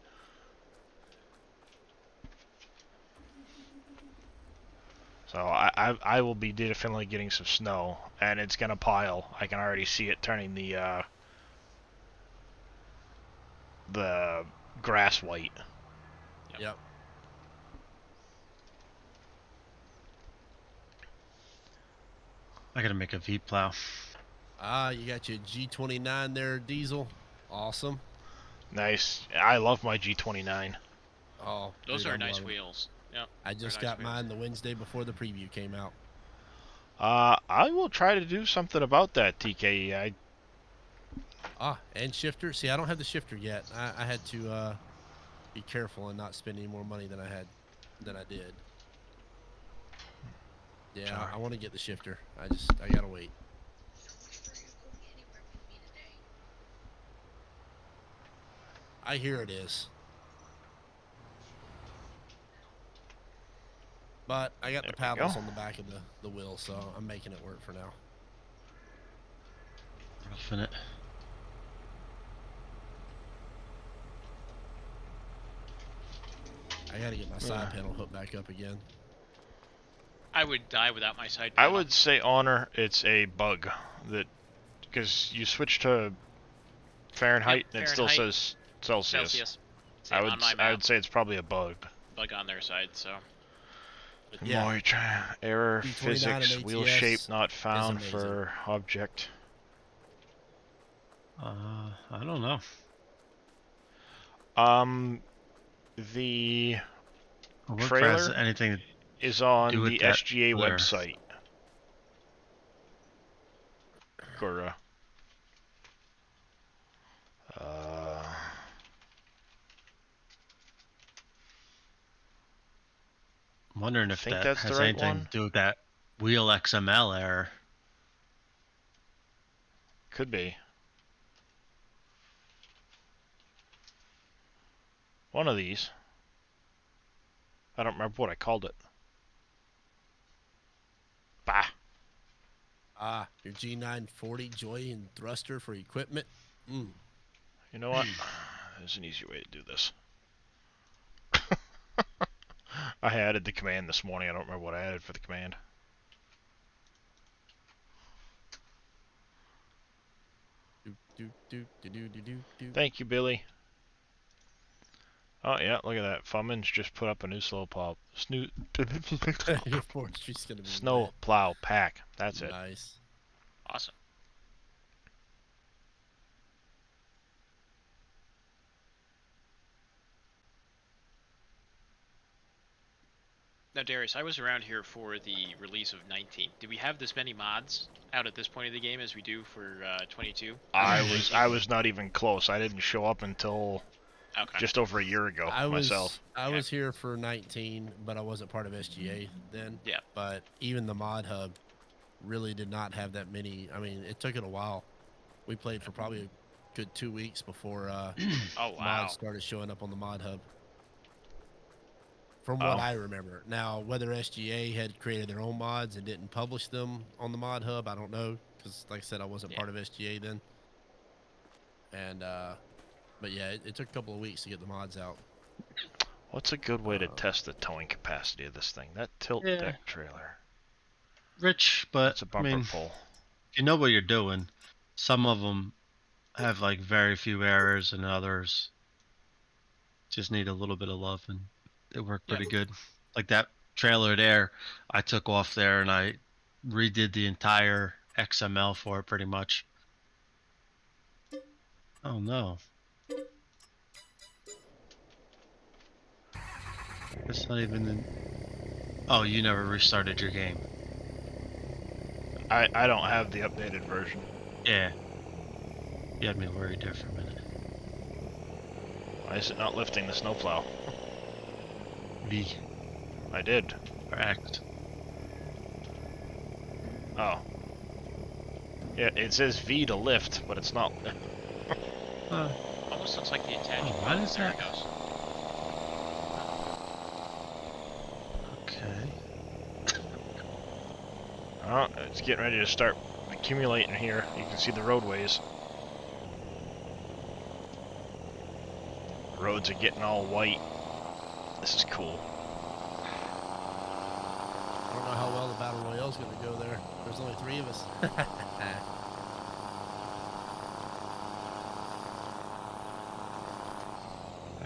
So I will be definitely getting some snow, and it's gonna pile. I can already see it turning the grass white. Yep. I gotta make a V plow. You got your G29 there, Diesel. Awesome. Nice. I love my G29. Oh, Those dude, are I'm nice loving it. wheels. Yep. I just They're nice got mine the Wednesday before the preview came out. I will try to do something about that, TKE. And shifter. See, I don't have the shifter yet. I had to be careful and not spend any more money than I did. Yeah, Sorry. I want to get the shifter. I gotta wait. I hear it is. But I got the There we paddles go. on the back of the wheel, so I'm making it work for now. Roughing it. I gotta get my side panel hooked back up again. I would die without my side I panel. would say Honor, it's a bug that, because you switch to Fahrenheit and it still Fahrenheit. says Celsius. Same on my I map. would say it's probably a bug. Bug on their side, so. Yeah. Error B29 physics, and wheel ATS shape not found amazing. for object. I don't know. The I wonder if it has trailer anything is on do with the that SGA flare. website. Or, I'm wondering if think that that's the has right anything one. to do with that wheel XML error. could be. One of these. I don't remember what I called it. Bah. Your G940 Joy and thruster for equipment. You know what? There's an easier way to do this. I added the command this morning. I don't remember what I added for the command. Thank you, Billy. Oh, yeah, look at that. Fummins just put up a new slow plow. Your forestry's gonna be Snow wet. plow pack. That's it. Nice. Awesome. Now, Darius, I was around here for the release of 19. Did we have this many mods out at this point of the game as we do for 22? I was not even close. I didn't show up until Okay. just over a year ago myself. I was here for 19, but I wasn't part of SGA then. Yeah. But even the mod hub really did not have that many. I mean, it took it a while. We played for probably a good 2 weeks before Oh, wow. mods started showing up on the mod hub. From what I remember. Now, whether SGA had created their own mods and didn't publish them on the mod hub, I don't know. Because, like I said, I wasn't part of SGA then. And, but yeah, it took a couple of weeks to get the mods out. What's a good way to test the towing capacity of this thing? That tilt deck trailer. Rich, but it's a bumper I mean, pull. You know what you're doing. Some of them have like very few errors, and others just need a little bit of love, and it worked pretty good. Like that trailer there, I took off there and I redid the entire XML for it pretty much. Oh no. It's not even in... Oh, you never restarted your game. I don't have the updated version. Yeah. You had me worried there for a minute. Why is it not lifting the snowplow? V. I did. Or X. Oh. Yeah, it says V to lift, but it's not. Almost looks like the attachment. Why does there that... it goes. Okay. Oh, it's getting ready to start accumulating here. You can see the roadways. Roads are getting all white. This is cool. I don't know how well the Battle Royale's going to go there. There's only 3 of us. I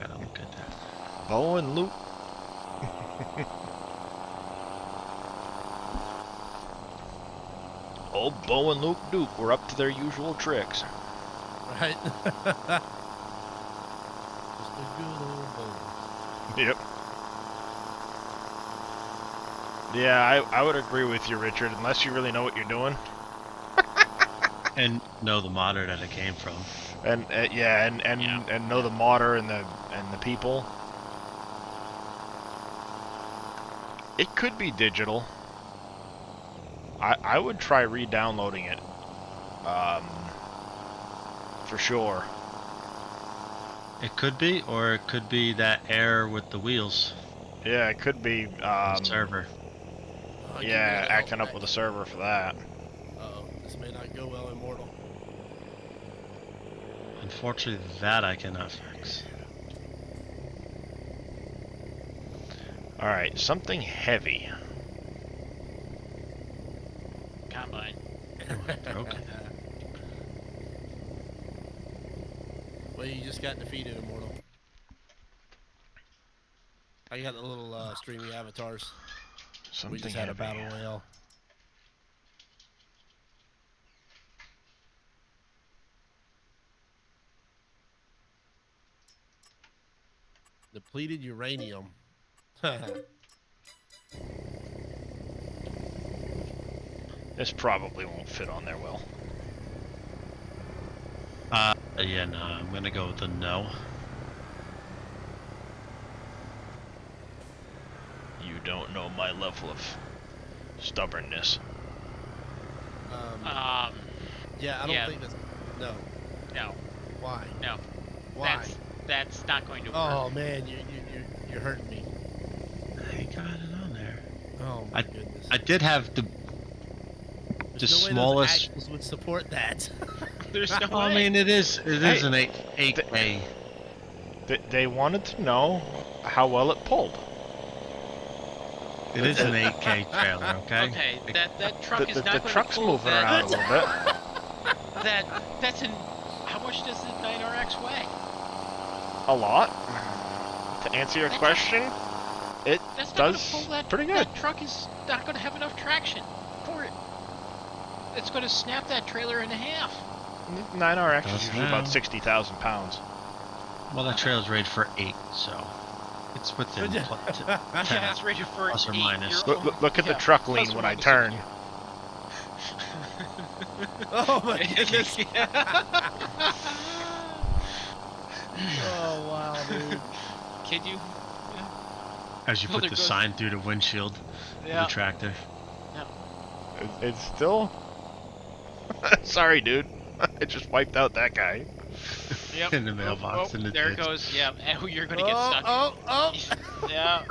gotta look at that. Bow and loop. Old Bow and Luke Duke were up to their usual tricks. Right? Just a good old bow. Yep. Yeah, I would agree with you, Richard, unless you really know what you're doing. And know the modder that it came from. And yeah, and know the modder and the people. It could be digital. I would try re-downloading it. For sure. It could be, or it could be that error with the wheels. Yeah, it could be. The server. Yeah, acting up with the server for that. Uh-oh, this may not go well, Immortal. Unfortunately, that I cannot fix. Alright, something heavy. Combine. Okay. Well, you just got defeated, Immortal. I got the little streaming avatars. Something we just had heavy. a battle royale. Depleted uranium. This probably won't fit on there well. Yeah, no, I'm gonna go with a no. You don't know my level of stubbornness. Yeah, I don't think that's... No. No. Why? No. Why? That's not going to work. Oh, man, you're hurting me. I got it on there. Oh, my goodness. I did have the There's no way smallest... those actions would support that. There's no Well, way. I mean, it is an 8K. They wanted to know how well it pulled. It is an 8K trailer, okay? Okay, that truck is not the going truck's to pull moving that. around a little bit. That's an... How much does the 9RX weigh? A lot. To answer your question, it That's not does gonna pull that, pretty good. That truck is not going to have enough traction for it. It's going to snap that trailer in half. 9RX is Does usually now. about 60,000 pounds. Well, that trailer's rated for 8, so... It's within Yeah, it's rated for plus or 8. minus. You're Look at the truck lean plus or when I minus turn. Oh my goodness. Yeah. Oh wow, dude. Can you? As you Oh, put there the goes- sign through the windshield of Yeah. the tractor. It's still. Sorry, dude. I just wiped out that guy. Yep. In the mailbox in the There it ditch. goes. Yeah, and you're gonna get stuck. Oh. Yeah.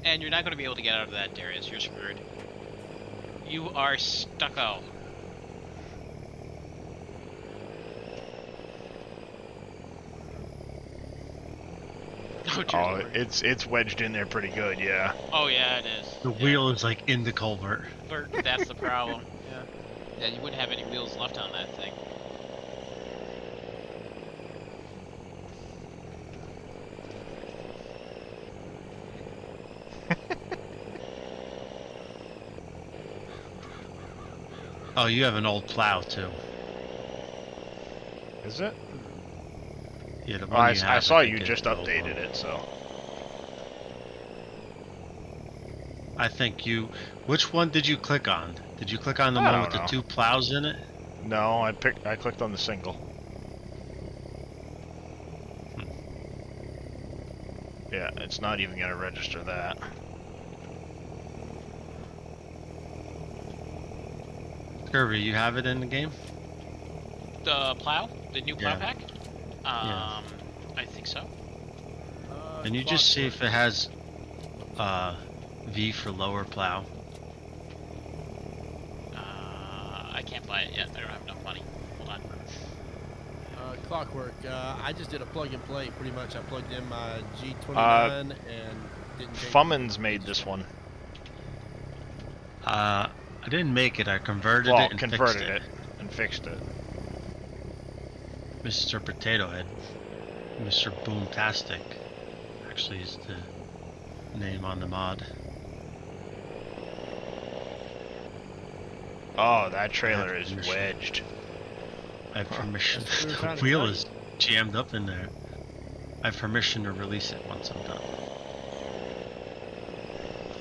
And you're not gonna be able to get out of that, Darius. You're screwed. You are stucko. Oh, dear Oh, Lord. it's wedged in there pretty good, yeah. Oh yeah, it is. The wheel is like in the culvert. That's the problem. Yeah. Yeah, you wouldn't have any wheels left on that thing. Oh, you have an old plow too. Is it? Yeah, the Oh, one I you have, saw think you is just the old updated one. it, so. I think you. Which one did you click on? Did you click on the I one don't with the know. 2 plows in it? No, I clicked on the single. Yeah, it's not even gonna register that. Kirby, you have it in the game? The plow? The new plow Yeah. pack? Yeah. I think so. Can you just see if it has V for lower plow? I can't buy it yet. I don't have enough money. Hold on. Clockwork. I just did a plug and play. Pretty much, I plugged in my G29 and didn't. Change Fummins made this one. I didn't make it. I converted Well, it and converted fixed it and fixed it. Mr. Potato Head, Mr. Boomtastic, actually is the name on the mod. Oh, that trailer is permission. wedged. I have permission. That's what we were The trying to wheel tell you. is jammed up in there. I have permission to release it once I'm done.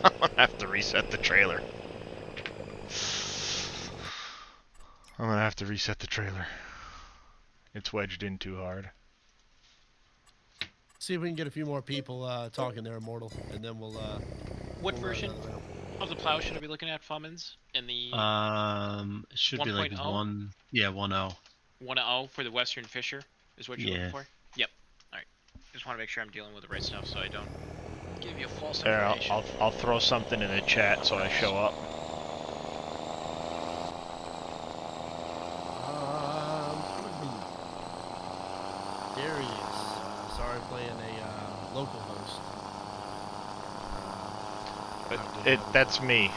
I'm gonna have to reset the trailer. I'm gonna have to reset the trailer. It's wedged in too hard. See if we can get a few more people talking there, Immortal, and then we'll. What we'll version run another round. of the plow should I be looking at, Fummins? In the It should be like 1.0? 1, yeah, 1.0. 1.0 for the Western Fisher is what you're Yeah. looking for? Yep. Alright. Just want to make sure I'm dealing with the right stuff so I don't give you false There, information. I'll throw something in the chat so I show up. Darius. Sorry, playing a local host. That's me.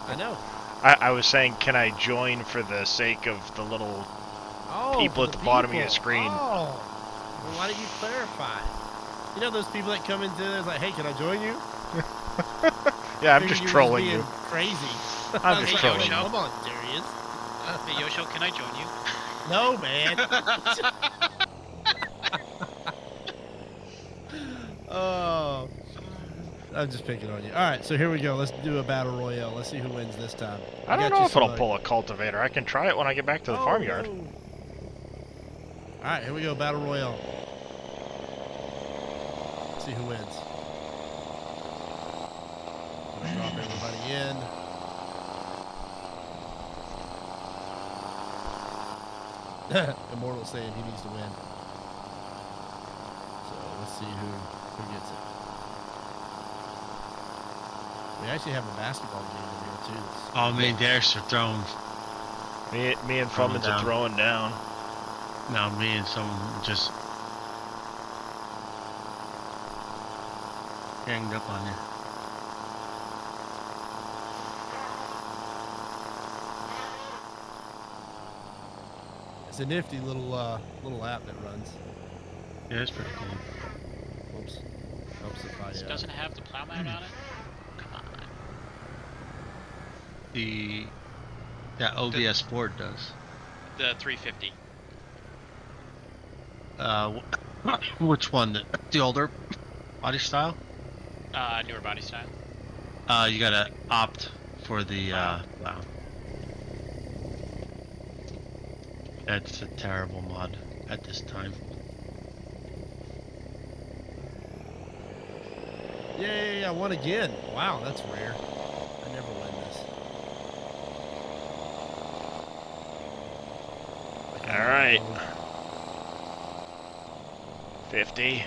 I know. I was saying, can I join for the sake of the little people for at the bottom of your people. screen? Oh. Well, why don't you clarify? You know those people that come into there's like, hey, can I join you? Yeah, I'm Figured just you were trolling being you. Crazy. I'm I was just like, trolling you. Come on, Darius. Hey Yosho, can I join you? No, man. Oh. I'm just picking on you. All right, so here we go. Let's do a battle royale. Let's see who wins this time. I don't know if it'll pull a cultivator. I can try it when I get back to the farmyard. No. All right, here we go. Battle royale. Let's see who wins. Gonna drop everybody in. Immortal saying he needs to win. So let's see who gets it. We actually have a basketball game in here too. Oh, me and Darius are throwing. Me and Fummins are throwing down. Now me and someone just ganged up on you. It's a nifty little app that runs. Yeah, it's pretty cool. Oops. Helps if I. This doesn't have the plow mount on it? Come on. That OBS board does. The 350. Which one? The older Body style? Newer body style. You gotta opt for the Plow. plow. It's a terrible mod at this time. Yay, I won again. Wow, that's rare. I never win this. All right. 50.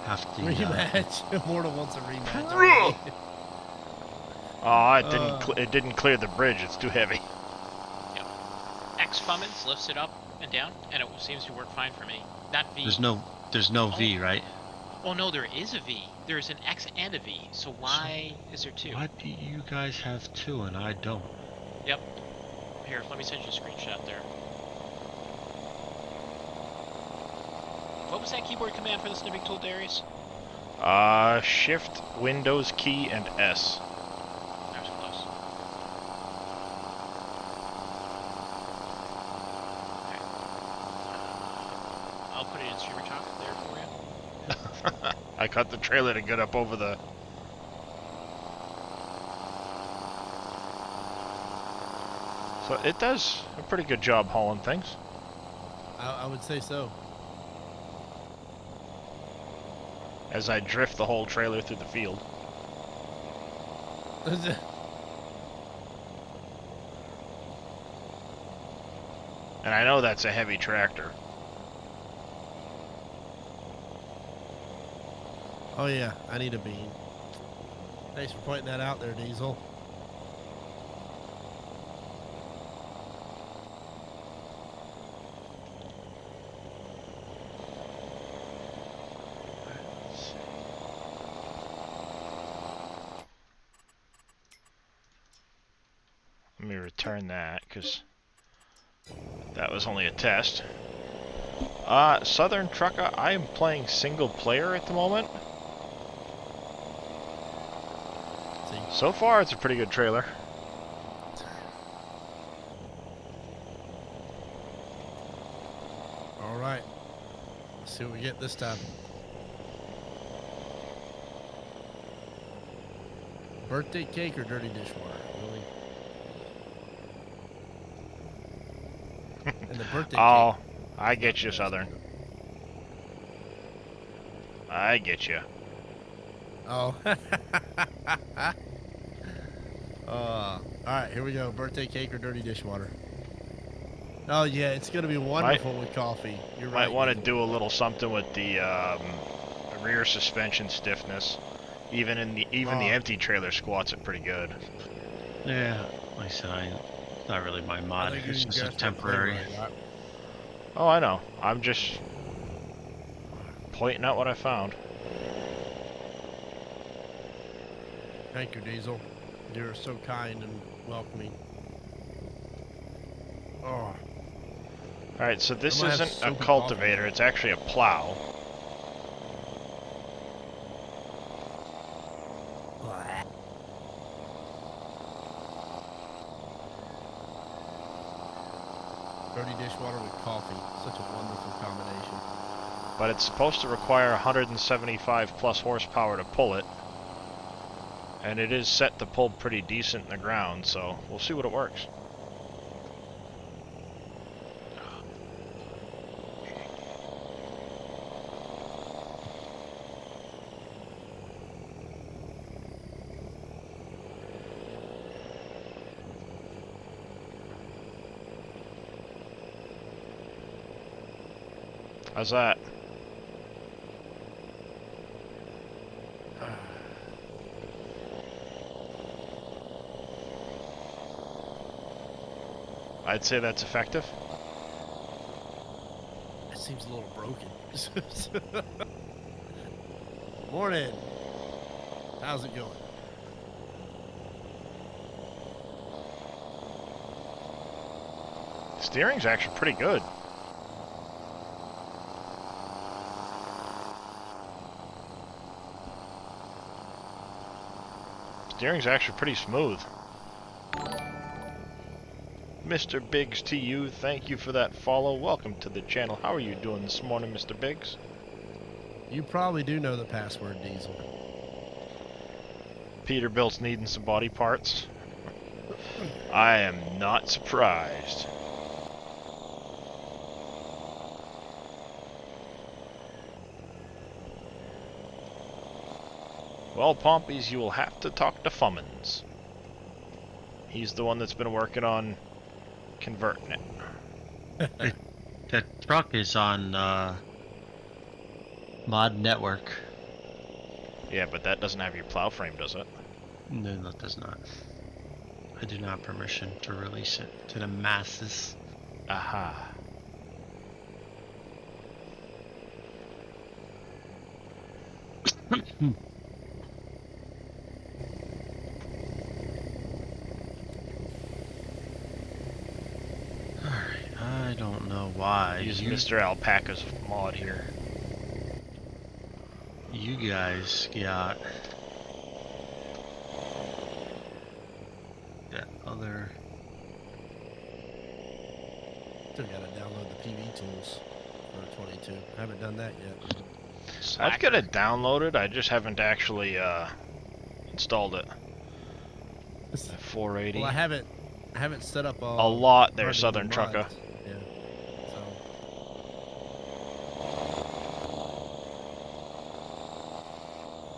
Have to Rematch. Immortal wants a rematch already. Oh, it didn't clear the bridge. It's too heavy. Yep. X Fummins lifts it up and down, and it seems to work fine for me. Not V. There's no V, right? Oh no, there is a V. There's an X and a V. So why is there two? Why do you guys have two and I don't? Yep. Here, let me send you a screenshot there. What was that keyboard command for the snipping tool, Darius? Shift, Windows key, and S. That was close. Okay. I'll put it in streamer talk there for you. I cut the trailer to get up over the... So it does a pretty good job hauling things. I would say so. As I drift the whole trailer through the field. And I know that's a heavy tractor. Oh yeah, I need a bean. Thanks for pointing that out there, Diesel. Let me return that, because that was only a test. Southern Trucker, I am playing single player at the moment. See. So far, it's a pretty good trailer. All right. Let's see what we get this time. Birthday cake or dirty dishwater? Really? And the birthday Oh, cake. I get you, Southern. I get you. Oh. All right, here we go. Birthday cake or dirty dishwater? Oh yeah, it's gonna be wonderful with coffee. You're right. Might want to Diesel. do a little something with the rear suspension stiffness. Even the empty trailer squats it pretty good. Yeah, like I said, it's not really my I mod. think you It's can just a guess what temporary. flavor I got. Oh, I know. I'm just pointing out what I found. Thank you, Diesel. You're so kind and welcoming. Oh. Alright, so this I'm gonna have isn't a soap and cultivator, coffee. it's actually a plow. Dirty dishwater with coffee. Such a wonderful combination. But it's supposed to require 175 plus horsepower to pull it. And it is set to pull pretty decent in the ground, so we'll see what it works. How's that? I'd say that's effective. It seems a little broken. Morning. How's it going? Steering's actually pretty good. Steering's actually pretty smooth. Mr. Biggs to you, thank you for that follow. Welcome to the channel. How are you doing this morning, Mr. Biggs? You probably do know the password, Diesel. Peterbilt's needing some body parts. I am not surprised. Well, Pompies, you will have to talk to Fummins. He's the one that's been working on converting it. The truck is on Mod Network. Yeah, but that doesn't have your plow frame, does it? No, that does not. I do not have permission to release it to the masses. Aha. Alright, I don't know why. Use Mr. Alpaca's mod here. You guys got that other. Still gotta download the PV tools for 22. I haven't done that yet. I've got it downloaded, I just haven't actually installed it. 480. Well, I haven't set up a lot there, hardly Southern any Trucker. mods. Yeah.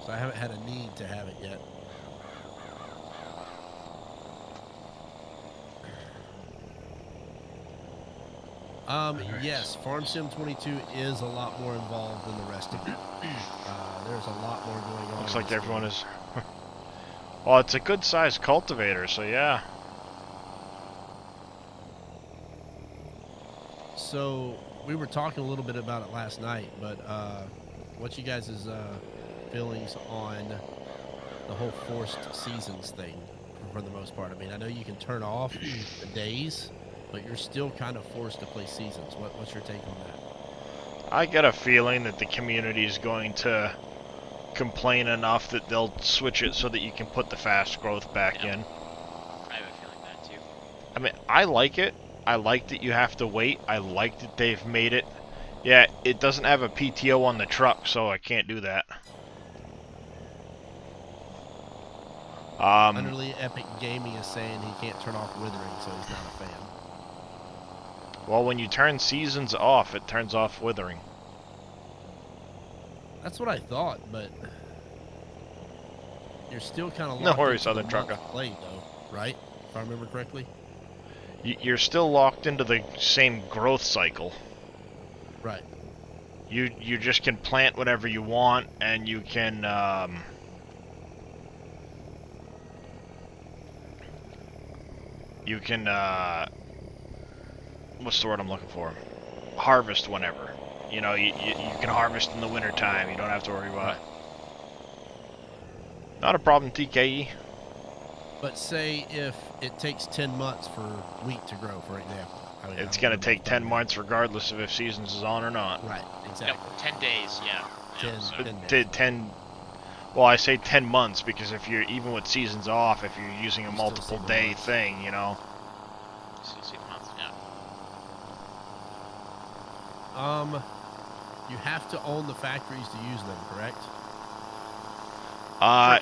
So I haven't had a need to have it yet. Yes, Farm Sim 22 is a lot more involved than the rest of it. There's a lot more going on. Looks like everyone is. Well, it's a good sized cultivator, so yeah. So we were talking a little bit about it last night, but what's you guys' feelings on the whole forced seasons thing for the most part? I mean, I know you can turn off the days, but you're still kind of forced to play seasons. What's your take on that? I get a feeling that the community is going to complain enough that they'll switch it so that you can put the fast growth back in. I have a feeling that too. I mean, I like it. I like that you have to wait. I like that they've made it. Yeah, it doesn't have a PTO on the truck, so I can't do that. Utterly Epic Gaming is saying he can't turn off withering, so he's not a fan. Well, when you turn seasons off, it turns off withering. That's what I thought, but you're still kind of No locked worries, into the Southern Trucker. month played, though, right? If I remember correctly. You're still locked into the same growth cycle. Right. You just can plant whatever you want, and you can what's the word I'm looking for? Harvest whenever. You know, you can harvest in the winter time. You don't have to worry about it. Not a problem, TKE. But say if it takes 10 months for wheat to grow, for example. I mean, It's I don't going to know take about 10 that. months regardless of if seasons is on or not. Right, exactly. Yep, 10 days, yeah. 10, So, 10 days. 10 Well, I say 10 months because if you're, even with seasons off, if you're using a You still multiple see the day months. thing, you know. so see the months, yeah. You have to own the factories to use them, correct?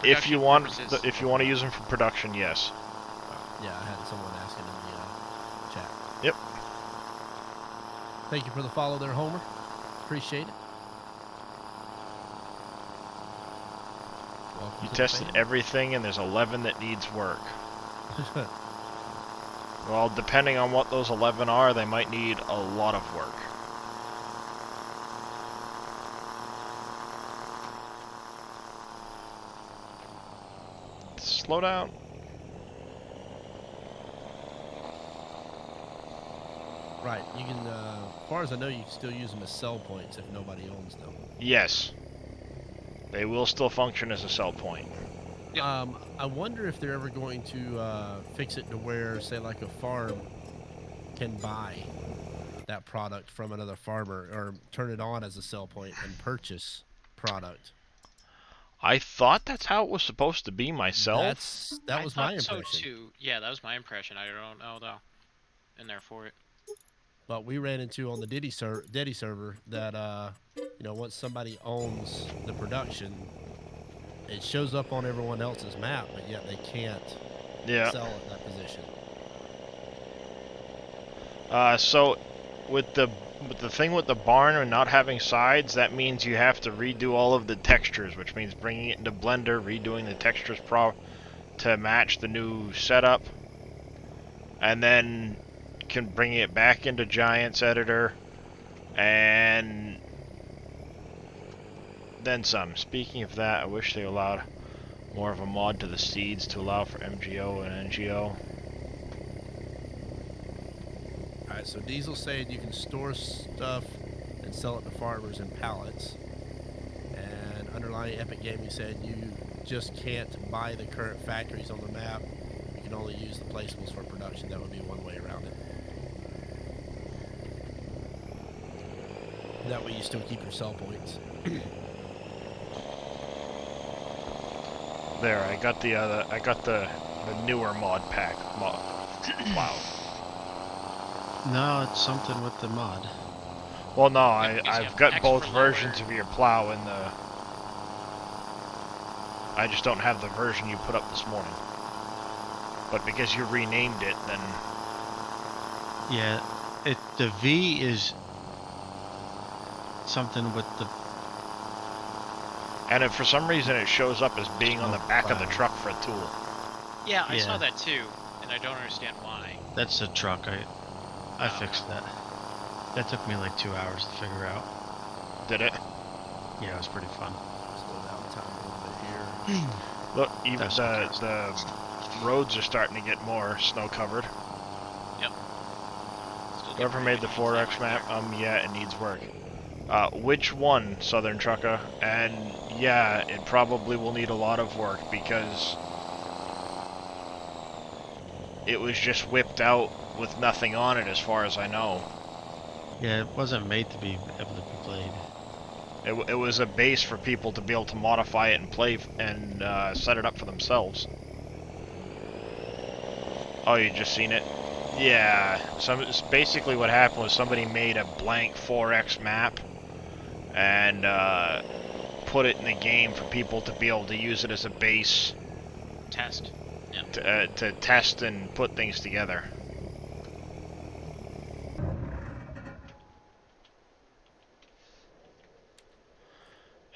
If you production want, purposes. if you want to use them for production, yes. Yeah, I had someone asking in the chat. Yep. Thank you for the follow there, Homer. Appreciate it. Welcome You to the tested family. everything, and there's 11 that needs work. Well, depending on what those 11 are, they might need a lot of work. Slow down. Right, you can, as far as I know, you can still use them as sell points if nobody owns them. Yes. They will still function as a sell point. Yep. I wonder if they're ever going to fix it to where, say, like a farm can buy that product from another farmer or turn it on as a sell point and purchase product. I thought that's how it was supposed to be myself. That was my I thought impression. so too. Yeah, that was my impression. I don't know though. In there for it. But we ran into on the Diddy server that you know, once somebody owns the production, it shows up on everyone else's map, but yet they can't sell at that position. So with the thing with the barn and not having sides, that means you have to redo all of the textures, which means bringing it into Blender, redoing the textures to match the new setup, and then can bring it back into Giants Editor, and then some. Speaking of that, I wish they allowed more of a mod to the seeds to allow for MGO and NGO. Alright, so Diesel saying you can store stuff and sell it to farmers in pallets. And underlying Epic Gaming said you just can't buy the current factories on the map. You can only use the placeables for production. That would be one way around it. That way you still keep your sell points. There, I got the newer mod pack. Wow. No, it's something with the mod. Well, no, Yeah, I've got both lower. versions of your plow in the... I just don't have the version you put up this morning. But because you renamed it, then... Yeah, the V is something with the... And if for some reason it shows up as being on the back of the truck for a tool. Yeah, I saw that too, and I don't understand why. That's the truck. I fixed that. That took me like 2 hours to figure out. Did it? Yeah, it was pretty fun. Slow down time a little bit here. Look, even the roads are starting to get more snow covered. Yep. Whoever made the 4X map, yeah, it needs work. Which one, Southern Trucker? And yeah, it probably will need a lot of work because it was just whipped out with nothing on it as far as I know. Yeah, it wasn't made to be able to be played. It was a base for people to be able to modify it and play and set it up for themselves. Oh, you just seen it? Yeah, basically what happened was somebody made a blank 4X map and put it in the game for people to be able to use it as a base. Test. To test and put things together.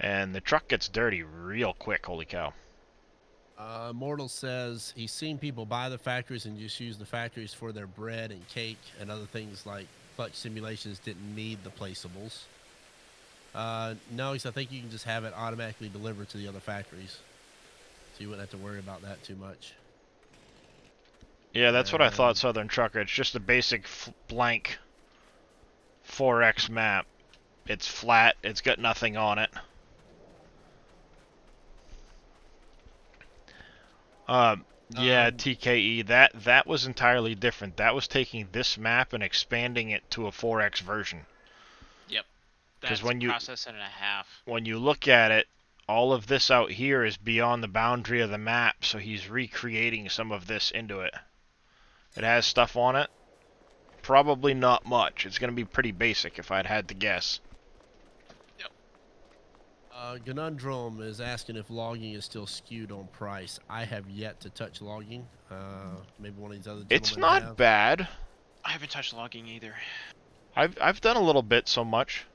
And the truck gets dirty real quick, holy cow. Mortal says he's seen people buy the factories and just use the factories for their bread and cake and other things like clutch simulations didn't need the placeables. No, I think you can just have it automatically delivered to the other factories. So you wouldn't have to worry about that too much. Yeah, that's what I thought, Southern Trucker. It's just a basic blank 4X map. It's flat, it's got nothing on it. Yeah, TKE, that was entirely different. That was taking this map and expanding it to a 4X version. Yep. That's a process and a half. When you look at it, all of this out here is beyond the boundary of the map, so he's recreating some of this into it. It has stuff on it. Probably not much. It's going to be pretty basic if I'd had to guess. Conundrum is asking if logging is still skewed on price. I have yet to touch logging. Maybe one of these other gentlemen It's not bad. I haven't touched logging either. I've done a little bit, so much.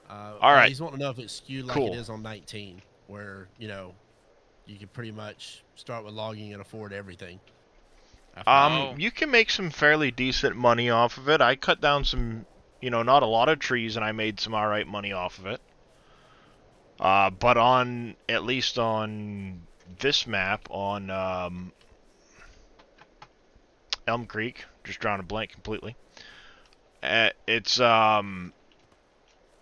All right. He's wanting to know if it's skewed like it is on 19, where, you know, you can pretty much start with logging and afford everything. You can make some fairly decent money off of it. I cut down some, you know, not a lot of trees, and I made some alright money off of it. But at least on this map, on Elm Creek, just drawing a blank completely, it's,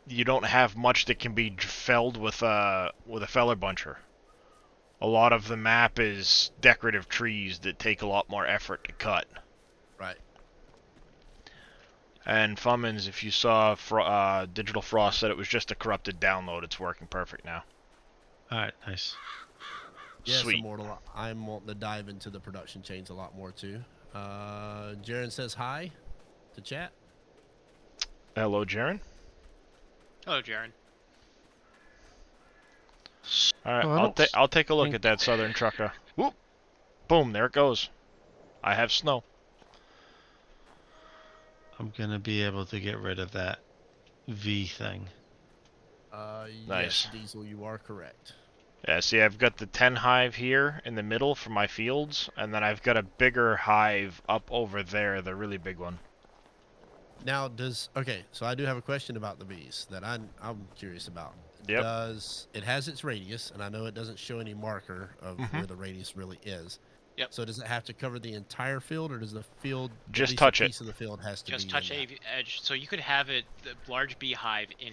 you don't have much that can be felled with a feller buncher. A lot of the map is decorative trees that take a lot more effort to cut. Right. And Fummins, if you saw Digital Frost said it was just a corrupted download. It's working perfect now. Alright, nice. Yes, Sweet. Immortal. I'm wanting to dive into the production chains a lot more too. Jaren says hi to chat. Hello, Jaren. Hello, Jaren. Alright, Well, I don't I'll take a look think- at that southern trucker. Whoop! Boom, there it goes. I have snow. I'm gonna be able to get rid of that V thing. Nice. Yes, Diesel, you are correct. Yeah, see, I've got the 10 hive here in the middle for my fields, and then I've got a bigger hive up over there, the really big one. Now, okay? So I do have a question about the bees that I'm curious about. Yep. Does it has its radius, and I know it doesn't show any marker of where the radius really is. Yep. So does it have to cover the entire field, or does the field Just at least touch a it. piece of the field has to Just be touch in a that? edge. So you could have it, the large beehive in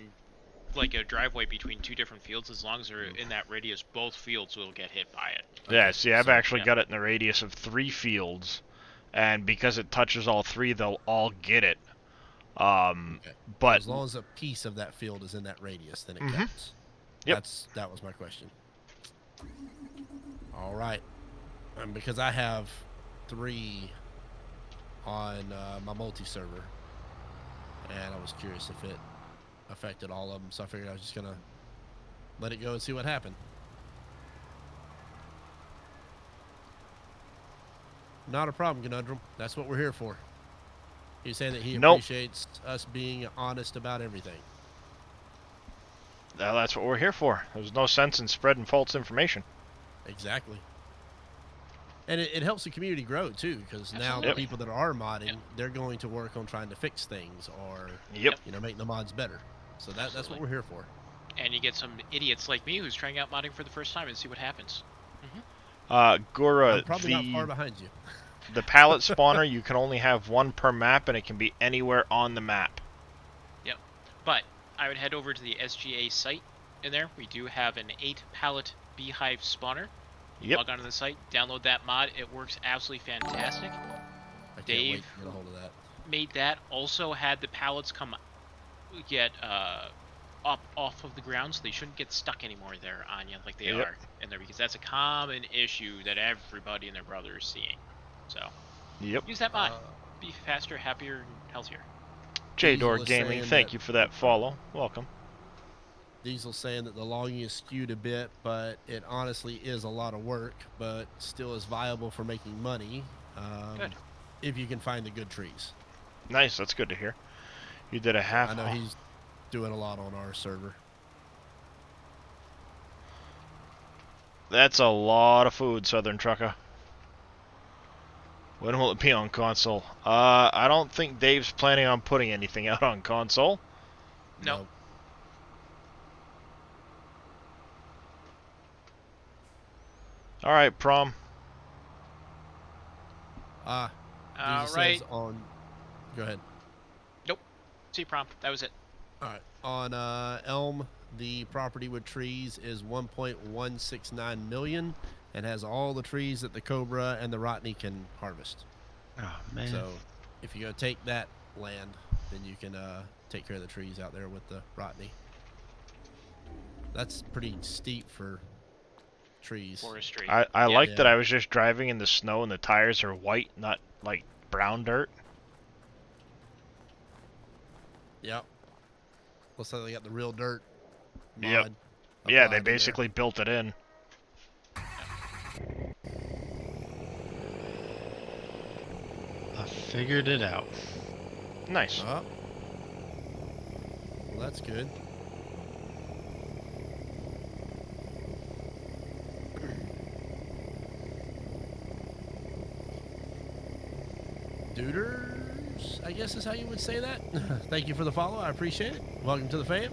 like a driveway between two different fields. As long as they're in that radius, both fields will get hit by it. Yeah, Okay, see, I've so- actually yeah. got it in the radius of 3 fields, and because it touches all 3, they'll all get it. Okay. But As long as a piece of that field is in that radius, then it Mhm. counts. Yep. That was my question. All right. Because I have 3 on my multi-server, and I was curious if it affected all of them, so I figured I was just gonna let it go and see what happened. Not a problem, Conundrum. That's what we're here for. He's saying that he Nope. appreciates us being honest about everything. that's what we're here for. There's no sense in spreading false information. Exactly. And it helps the community grow too, because now the Absolutely. people that are modding, Yep. they're going to work on trying to fix things or Yep. make the mods better. So that's what Absolutely. we're here for. And you get some idiots like me who's trying out modding for the first time and see what happens. Gura, I'm probably not far behind you. the pallet spawner, you can only have 1 per map, and it can be anywhere on the map. Yep. But I would head over to the SGA site. In there, we do have an 8 pallet beehive spawner. Yep. Log onto the site, download that mod. It works absolutely fantastic. I can't Dave. wait to get a hold of that. Made that. Also had the pallets get up off of the ground, so they shouldn't get stuck anymore there on you like they Yep. are in there, because that's a common issue that everybody and their brother is seeing. So Yep. use that mod. Uh, Be faster, happier, and healthier. J-Door Diesel is Gaming, saying thank that- you for that follow. Welcome. Diesel saying that the logging is skewed a bit, but it honestly is a lot of work, but still is viable for making money. Good. If you can find the good trees. Nice, that's good to hear. You did a half. I know he's doing a lot on our server. That's a lot of food, Southern Trucker. When will it be on console? I don't think Dave's planning on putting anything out on console. No. Nope. All right, Prom. Diesel Right. says on. Go ahead. See prompt. That was it. All right. On Elm, the property with trees is 1.169 million and has all the trees that the Cobra and the Rotney can harvest. Oh man. So if you go take that land, then you can take care of the trees out there with the Rotney. That's pretty steep for trees. Forestry. I Yeah. like that Yeah. I was just driving in the snow and the tires are white, not like brown dirt. Yep. Looks like they got the real dirt mod. Yep. Yeah, they applied in there. basically built it in. I figured it out. Nice. Oh. Well, that's good. Duders, I guess is how you would say that. Thank you for the follow. I appreciate it. Welcome to the fam.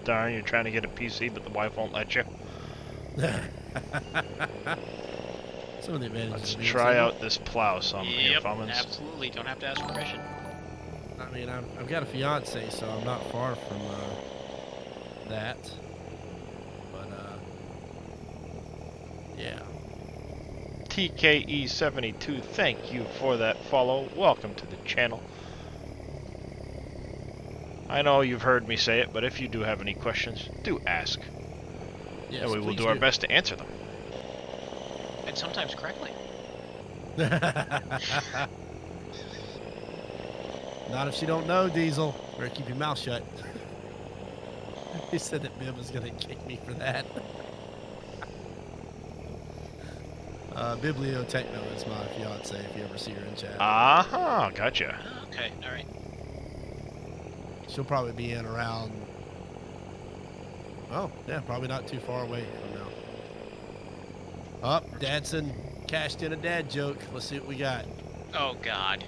Darn, you're trying to get a PC, but the wife won't let you. Some of the advantages. Let's of being try single. out this plow some here, Yep. Fummins. Absolutely. Don't have to ask permission. I mean, I've got a fiance, so I'm not far from that. But yeah. TKE72, thank you for that follow. Welcome to the channel. I know you've heard me say it, but if you do have any questions, do ask. Yes, And we will please do our best to answer them. And sometimes correctly. Not if she don't know, Diesel. Better keep your mouth shut. He said that Biv was gonna kick me for that. Bibliotechno is my fiance, if you ever see her in chat. Gotcha. Oh, okay, all right. She'll probably be in around... Oh, yeah, probably not too far away from now. Oh, Dadson cashed in a dad joke. Let's see what we got. Oh God.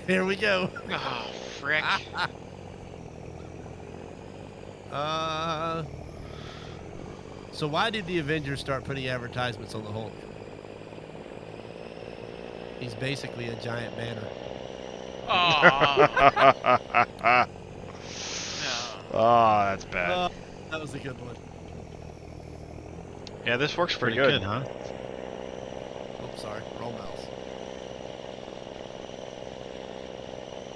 Here we go. Oh frick. So why did the Avengers start putting advertisements on the Hulk? He's basically a giant banner. Oh. No. Oh, that's bad. Oh, that was a good one. Yeah, this works pretty Pretty good. good, huh? Oops, sorry. Roll mouse.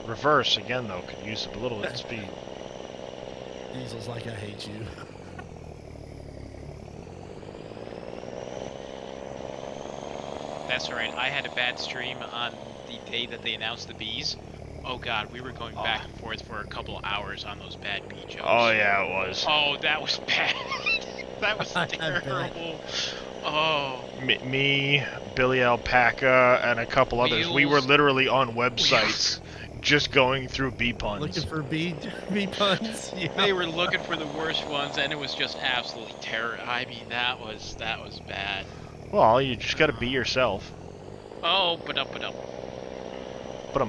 Reverse again though, could use a little bit of speed. Diesel's like, I hate you. That's all right. I had a bad stream on the day that they announced the bees. Oh God, we were going back and forth for a couple of hours on those bad bee jokes. Oh yeah, it was. Oh, that was bad. That was terrible. Oh. Me, Billy Alpaca, and a couple others. We were Wheels. literally on websites just going through bee puns. Looking for bee puns. Yeah. They were looking for the worst ones, and it was just absolutely terrible. I mean, that was bad. Well, you just gotta be yourself. Oh, but up. But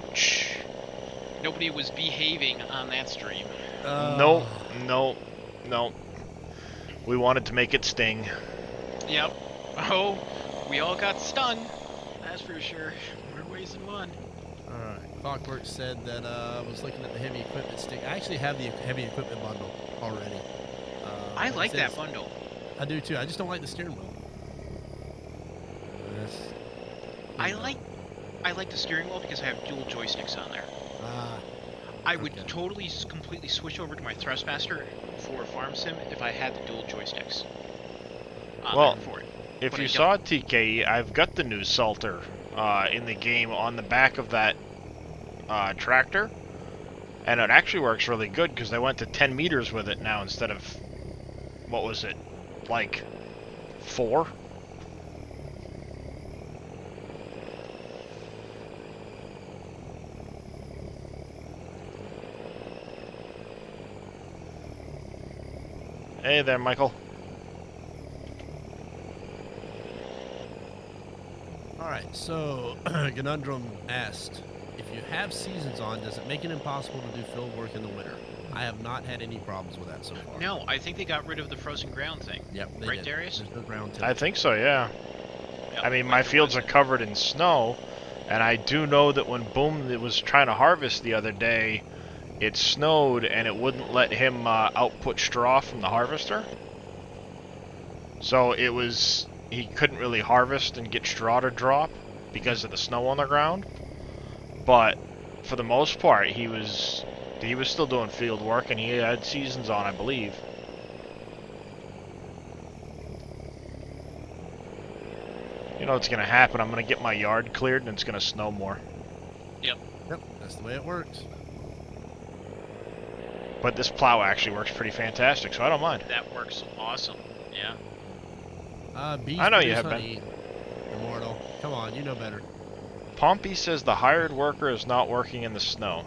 Nobody was behaving on that stream. No. We wanted to make it sting. Yep. Oh, we all got stunned. That's for sure. We're wasting one. Alright. Clockwork said that I was looking at the heavy equipment stick. I actually have the heavy equipment bundle already. I It like that says- bundle. I do too. I just don't like the steering wheel. I like the steering wheel because I have dual joysticks on there. I would okay. totally completely switch over to my Thrustmaster for Farm Sim if I had the dual joysticks. Well, for it. If But you I saw TK, I've got the new Salter in the game on the back of that tractor, and it actually works really good because I went to 10 meters with it now instead of, what was it, like 4? Hey there, Michael. Alright, so Conundrum asked, if you have seasons on, does it make it impossible to do field work in the winter? I have not had any problems with that so far. No, I think they got rid of the frozen ground thing. Yep, they Right, did. Darius? There's no ground I think so, yeah. Yep, I mean, my fields are covered in snow, and I do know that when Boom was trying to harvest the other day, it snowed and it wouldn't let him output straw from the harvester. So it was, he couldn't really harvest and get straw to drop because of the snow on the ground. But for the most part, he was still doing field work, and he had seasons on, I believe. You know what's gonna happen? I'm gonna get my yard cleared, and it's gonna snow more. Yep, that's the way it works. But this plow actually works pretty fantastic, so I don't mind. That works awesome. Yeah. Bees I know you produce have honey. Immortal. Come on, you know better. Pompey says the hired worker is not working in the snow.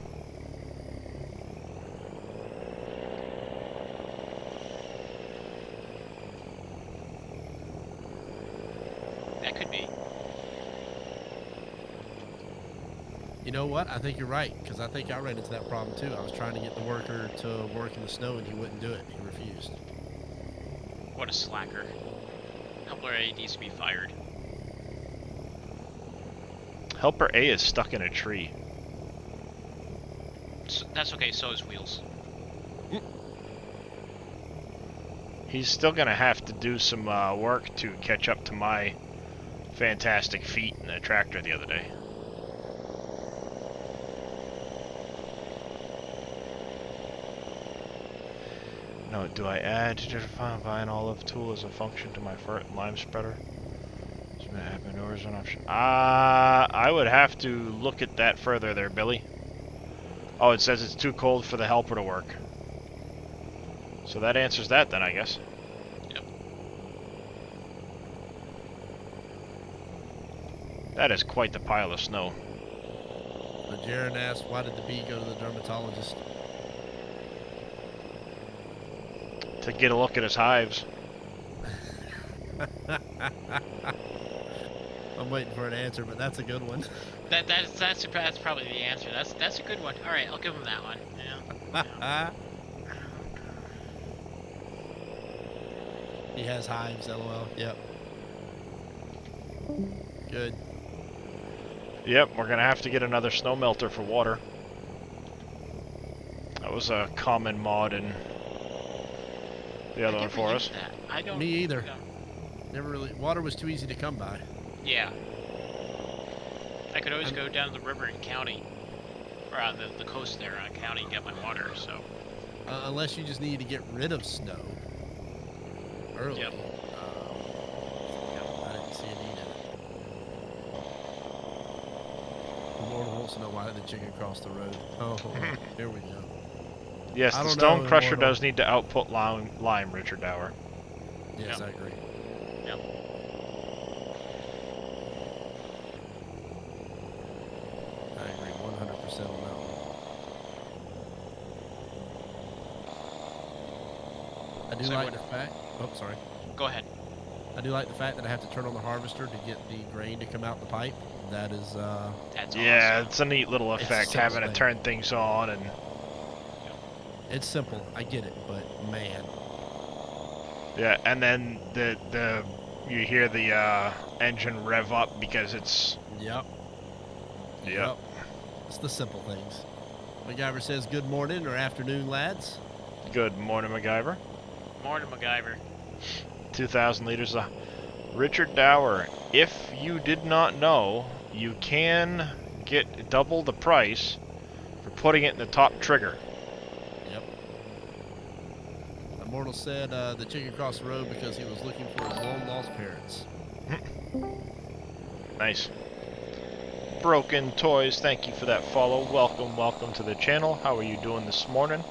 That could be. You know what? I think you're right, because I think I ran into that problem too. I was trying to get the worker to work in the snow, and he wouldn't do it. He refused. What a slacker. Helper A needs to be fired. Helper A is stuck in a tree. So, that's okay, so is Wheels. He's still gonna have to do some work to catch up to my fantastic feat in the tractor the other day. No, do I add to define vine olive tool as a function to my lime spreader? Does it have manure as an option? I would have to look at that further there, Billy. Oh, it says it's too cold for the helper to work. So that answers that then, I guess. Yep. That is quite the pile of snow. But Jaron asked, why did the bee go to the dermatologist? To get a look at his hives. I'm waiting for an answer, but that's a good one. That's probably the answer. That's a good one. All right, I'll give him that one. Yeah. He has hives, lol. Yep. Good. Yep, we're gonna have to get another snow melter for water. That was a common mod in the other one for us. I don't. Me either. No. Never really. Water was too easy to come by. Yeah. I could always go down to the river in county, or on the coast there on county and get my water. So. Unless you just need to get rid of snow early. Yep. I didn't see a need in it. Lord wants to know why did the chicken cross the road. Oh, here we go. Yes, I the don't stone know, crusher Immortal. does need to output lime, Richard Dower. Yes, Yep. I agree. Yep. I agree 100% on that one. I do So like what- the fact. Oh, sorry. Go ahead. I do like the fact that I have to turn on the harvester to get the grain to come out the pipe. That is, That's Yeah, awesome. it's a neat little It's effect so having to slick. turn things on and it's simple. I get it, but man, yeah, and then you hear the engine rev up because it's yep. Yep. It's the simple things. MacGyver says, "Good morning or afternoon, lads." good morning, MacGyver. Morning, MacGyver. 2,000 liters of Richard Dower. If you did not know, you can get double the price for putting it in the top trigger. Yep. Immortal said the chicken crossed the road because he was looking for his long lost parents. Nice. Broken Toys, thank you for that follow. Welcome to the channel. How are you doing this morning?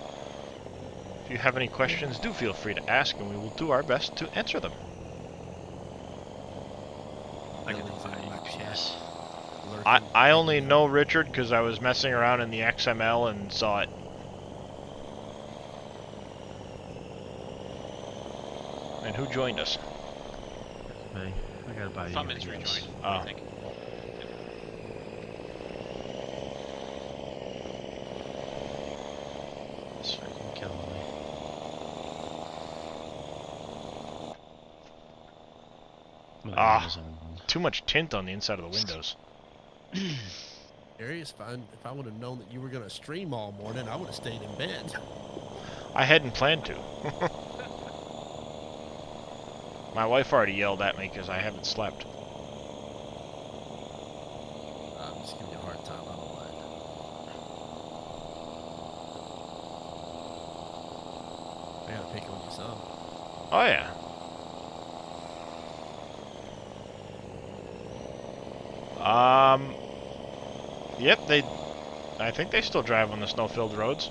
If you have any questions, do feel free to ask, and we will do our best to answer them. I can Billy's in buy my chat. UPS. Lurking. I only know Richard because I was messing around in the XML and saw it. And who joined us? Me. I gotta buy Funman's UPS. rejoined. Oh. I think. It's freaking killing me. My Ah. Amazon one. Too much tint on the inside of the windows. Darius, if I would have known that you were going to stream all morning, I would have stayed in bed. I hadn't planned to. My wife already yelled at me because I haven't slept. I'm just giving you a hard time. I don't mind. I gotta pick on you some. Oh yeah. Yep, I think they still drive on the snow-filled roads.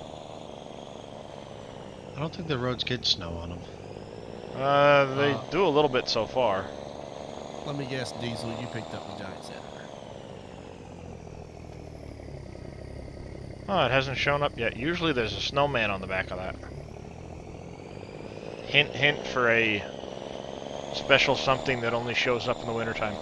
I don't think the roads get snow on them. They do a little bit so far. Let me guess, Diesel, you picked up the giant senator. Oh, it hasn't shown up yet. Usually there's a snowman on the back of that. Hint, hint for a special something that only shows up in the wintertime.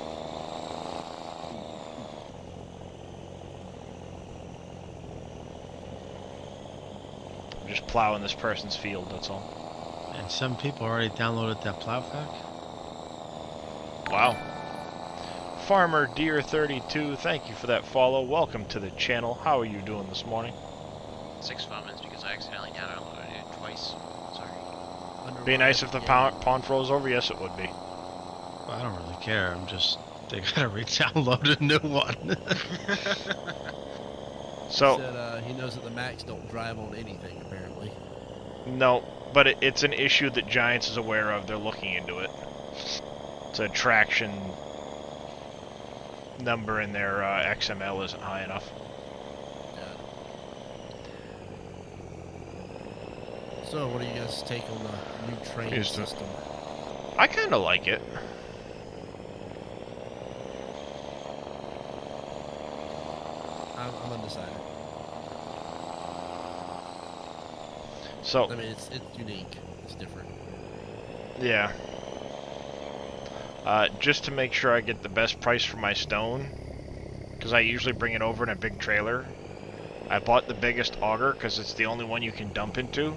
I'm just plowing this person's field, that's all. And some people already downloaded that plow pack. Wow. Farmer Deer 32, thank you for that follow. Welcome to the channel. How are you doing this morning? 6 Funmans because I accidentally downloaded it twice. Sorry. Be nice if the pond froze over. Yes, it would be. Well, I don't really care. I'm just they gotta re-download a new one. So He said he knows that the Macs don't drive on anything, apparently. no, but it's an issue that Giants is aware of. They're looking into it. It's a traction number in their XML isn't high enough. So, what do you guys take on the new train Used to it. system? I kind of like it. I'm undecided. So, I mean, it's unique. It's different. yeah. Just to make sure I get the best price for my stone, because I usually bring it over in a big trailer. I bought the biggest auger because it's the only one you can dump into.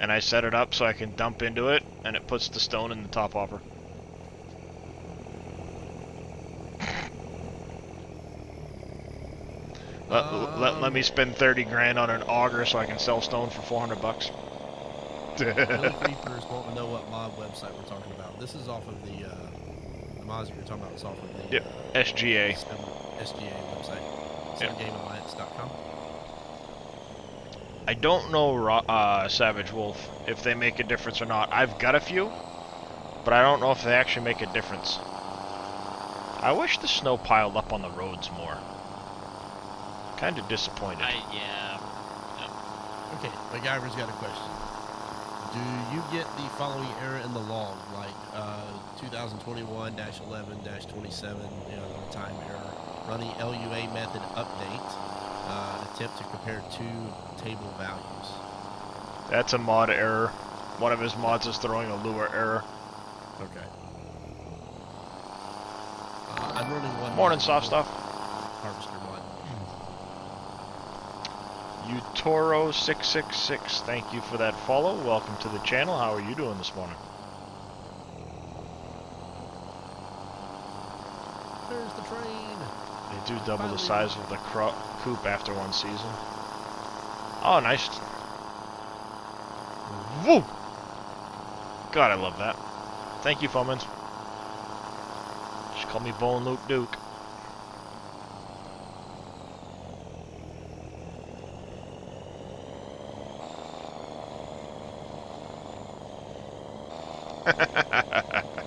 And I set it up so I can dump into it, and it puts the stone in the top hopper. Let me spend 30 grand on an auger so I can sell stone for 400 bucks. Billy Creepers want to know what mod website we're talking about. This is off of the mods that you're talking about. It's off of the Yep, SGA. SGA website. Yep. SunGameAlliance.com. I don't know, Savage Wolf, if they make a difference or not. I've got a few, but I don't know if they actually make a difference. I wish the snow piled up on the roads more. Kind of disappointed. Yeah. Okay, MacGyver's got a question. Do you get the following error in the log, like 2021-11-27, the time error, running LUA method update, attempt to compare two table values? That's a mod error. One of his mods is throwing a lure error. Okay. I'm running one. Morning, soft stuff. Harvester mod. Utoro666, thank you for that follow. Welcome to the channel. How are you doing this morning? There's the train. They do double the size of the coop after one season. Oh, nice. Woo! God, I love that. Thank you, Fumans. Just call me Bone Luke Duke.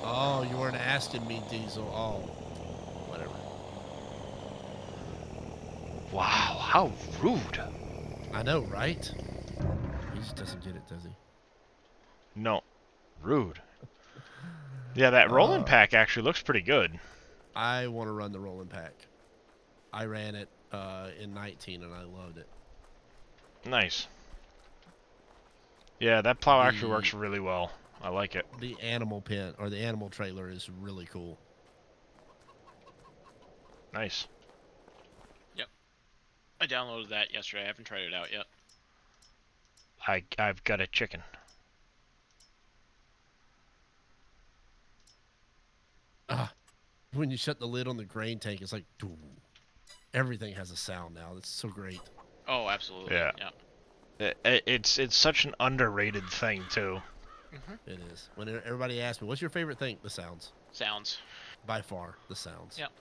Oh, you weren't asking me, Diesel. Oh, whatever. Wow, how rude. I know, right? He just doesn't get it, does he? No, rude. Yeah, that rolling pack actually looks pretty good. I want to run the rolling pack. I ran it in 19 and I loved it. Nice. Yeah, that plow actually works really well. I like it. The animal pen, or the animal trailer, is really cool. Nice. Yep. I downloaded that yesterday. I haven't tried it out yet. I've got a chicken. When you shut the lid on the grain tank, it's like, doo. Everything has a sound now. That's so great. Oh, absolutely. Yeah. It's such an underrated thing too. It is. When everybody asks me, what's your favorite thing? The sounds. Sounds. By far, the sounds. Yep.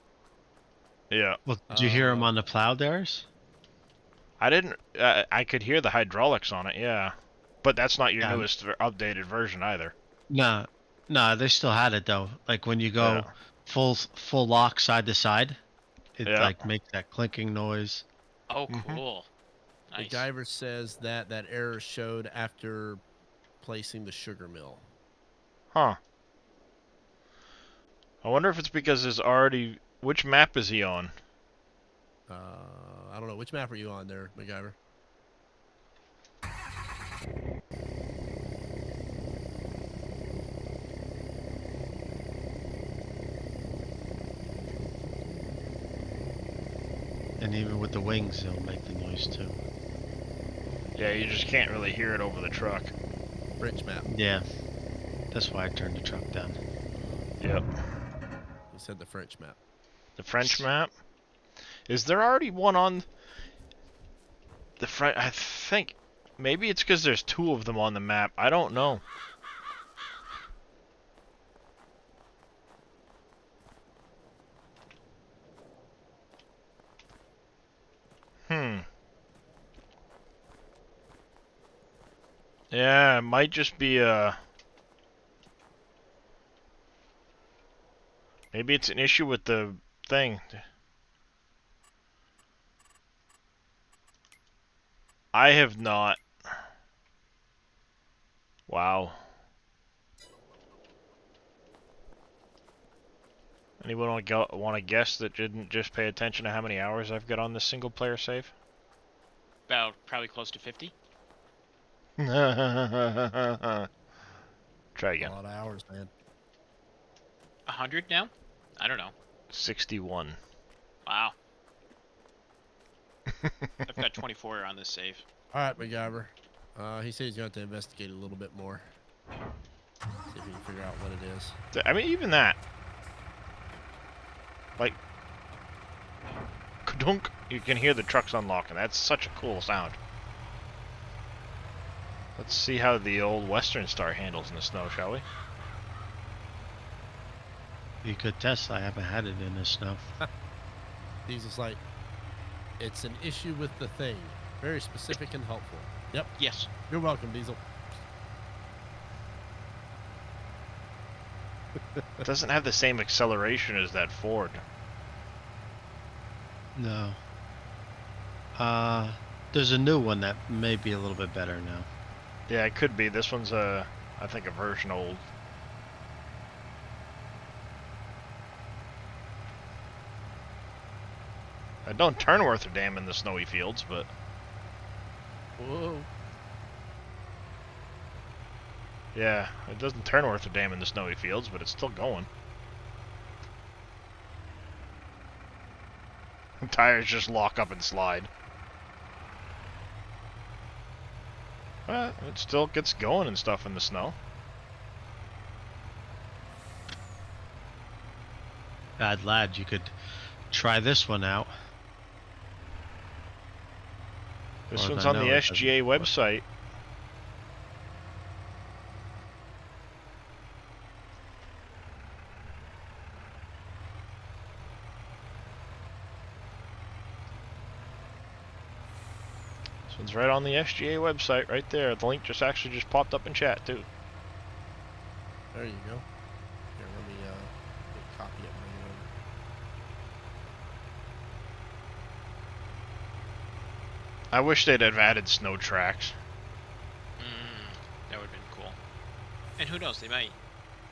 Yeah. Well, did you hear him on the plow theirs? I didn't. I could hear the hydraulics on it. Yeah. But that's not your newest updated version either. No, they still had it though. Like when you go full lock side to side, it like makes that clinking noise. Oh, cool. Nice. MacGyver says that error showed after placing the sugar mill. Huh. I wonder if it's because there's already... Which map is he on? I don't know. Which map are you on there, MacGyver? And even with the wings, it'll make the noise too. Yeah, you just can't really hear it over the truck. French map. Yeah. That's why I turned the truck down. Yep. He said the French map. The French map? Is there already one on the French? I think maybe it's because there's two of them on the map. I don't know. Yeah, it might just be maybe it's an issue with the thing. I have not Wow. Anyone want to guess that didn't just pay attention to how many hours I've got on this single player save? About probably close to 50. Try A again. lot of hours, man. 100 now? I don't know. 61. Wow. I've got 24 on this save. All right, MacGyver. He said he's going to have to investigate a little bit more. See if he can figure out what it is. I mean, even that. Like, kadunk, you can hear the trucks unlocking. That's such a cool sound. Let's see how the old Western Star handles in the snow, shall we? You could test. I haven't had it in the snow. Diesel's like, it's an issue with the thing. Very specific and helpful. Yep. Yes. You're welcome, Diesel. It doesn't have the same acceleration as that Ford. No. There's a new one that may be a little bit better now. Yeah, it could be. This one's I think a version old. I don't turn worth a damn in the snowy fields, but Whoa. yeah, it doesn't turn worth a damn in the snowy fields, but it's still going. The tires just lock up and slide. But it still gets going and stuff in the snow. Bad lad, you could try this one out. This Or one's I on the know it SGA doesn't- website. This one's right on the SGA website, right there. The link just actually just popped up in chat too. There you go. Here, let me copy it and bring it over. I wish they'd have added snow tracks. That would have been cool. And who knows, they might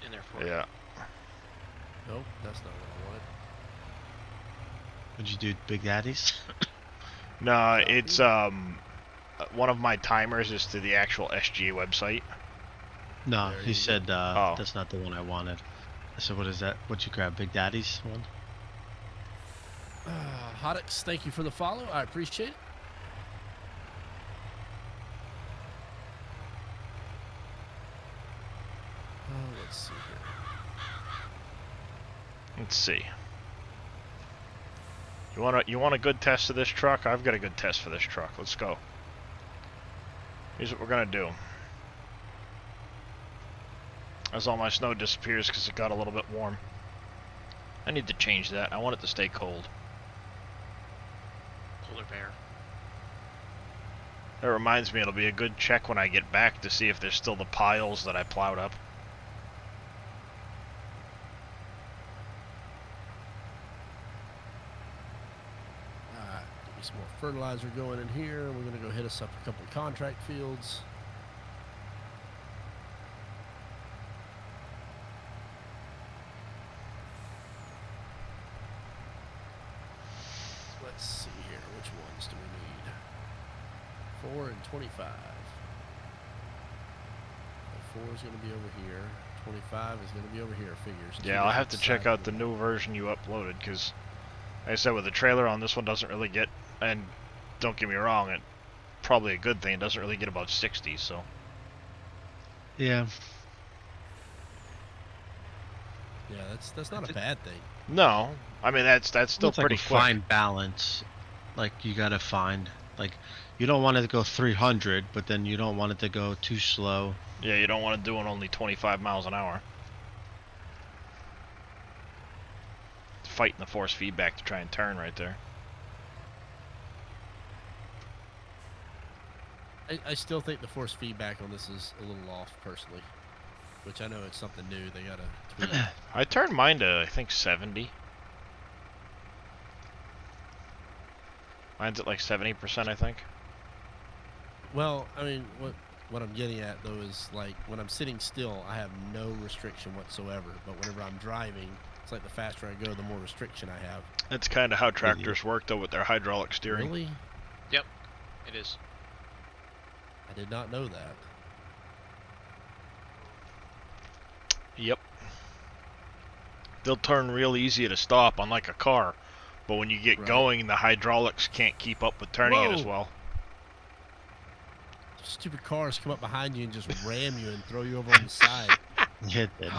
in there for Yeah. Nope, that's not what I wanted. What'd you do, Big Daddies? No, it's one of my timers is to the actual SGA website. No, There he you said Oh. that's not the one I wanted. I said, what is that? What'd you grab, Big Daddy's one? Hodix, thank you for the follow. I appreciate it. Let's see here. Let's see. You want a good test of this truck? I've got a good test for this truck. Let's go. Here's what we're gonna do. As all my snow disappears because it got a little bit warm. I need to change that. I want it to stay cold. polar bear. That reminds me, it'll be a good check when I get back to see if there's still the piles that I plowed up. Alright, get me some more fertilizer going in here. We're gonna go hit us up a couple of contract fields. Let's see here, which ones do we need? 4 and 25. 4 is gonna be over here. 25 is gonna be over here. Figures. Two Yeah, I'll have to different check out sides the of new version you uploaded because, like I said, with the trailer on, this one doesn't really get, and don't get me wrong, it probably a good thing. It doesn't really get about 60, so. Yeah. Yeah, that's not a bad thing. No, I mean that's still It's pretty like a quick. fine balance. Like you gotta find, like, you don't want it to go 300, but then you don't want it to go too slow. Yeah, you don't want to do it only 25 miles an hour. Fighting the force feedback to try and turn right there. I still think the force feedback on this is a little off, personally. Which I know it's something new. They gotta tweak. I turned mine to, I think, 70. Mine's at like 70%, I think. Well, I mean, what I'm getting at though is like when I'm sitting still, I have no restriction whatsoever. But whenever I'm driving, it's like the faster I go, the more restriction I have. That's kind of how tractors work though with their hydraulic steering. Really? Yep, it is. I did not know that. Yep. They'll turn real easy to stop, unlike a car. But when you get going, the hydraulics can't keep up with turning it as well. Stupid cars come up behind you and just ram you and throw you over on the side. Yeah, it did.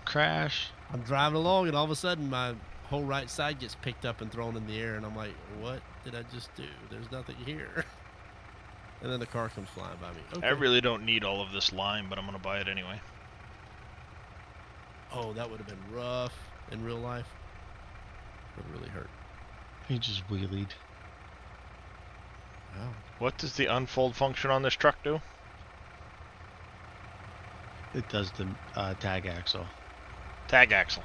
Crash. I'm driving along and all of a sudden my whole right side gets picked up and thrown in the air and I'm like, what did I just do? There's nothing here. And then the car comes flying by me. Okay. I really don't need all of this lime, but I'm going to buy it anyway. Oh, that would have been rough in real life. Would really hurt. He just wheelied. Wow. What does the unfold function on this truck do? It does the tag axle. Tag axle.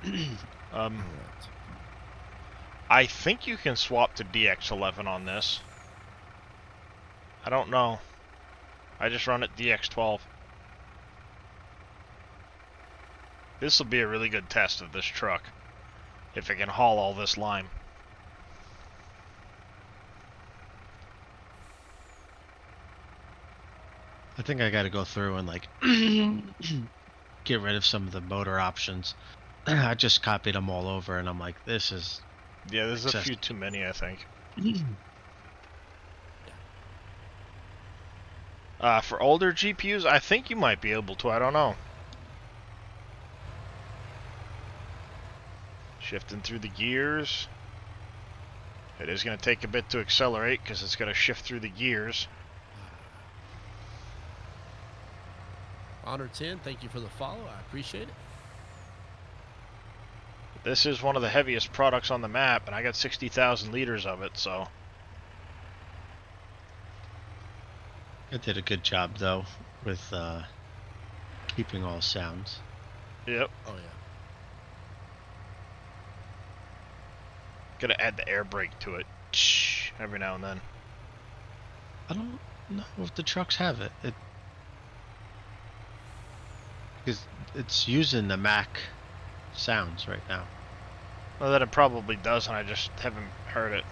Right. I think you can swap to DX11 on this. I don't know. I just run it DX12. This will be a really good test of this truck, if it can haul all this lime. I think I got to go through and like get rid of some of the motor options. I just copied them all over, and I'm like, this is. Yeah, there's a few too many, I think. For older GPUs, I think you might be able to. I don't know. Shifting through the gears. It is going to take a bit to accelerate because it's going to shift through the gears. Honor 10, thank you for the follow. I appreciate it. This is one of the heaviest products on the map, and I got 60,000 liters of it, so. It did a good job though with keeping all sounds. Yep. Oh yeah. Gotta add the air brake to it every now and then. I don't know if the trucks have it. Because it's using the Mac sounds right now. Well, that it probably does, and I just haven't heard it.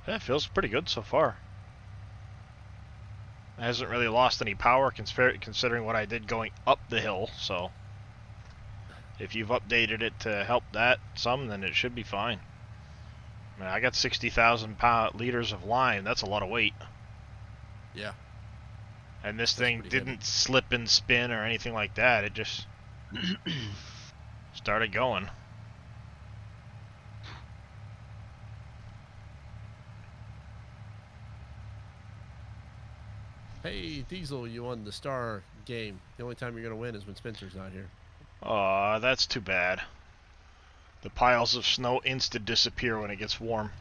Yeah, it feels pretty good so far. It hasn't really lost any power considering what I did going up the hill, so if you've updated it to help that some, then it should be fine. I mean, I got 60,000 liters of lime. That's a lot of weight. Yeah. And this thing didn't slip and spin or anything like that. It just started going. Hey, Diesel, you won the star game. The only time you're going to win is when Spencer's not here. Aw, that's too bad. The piles of snow insta disappear when it gets warm.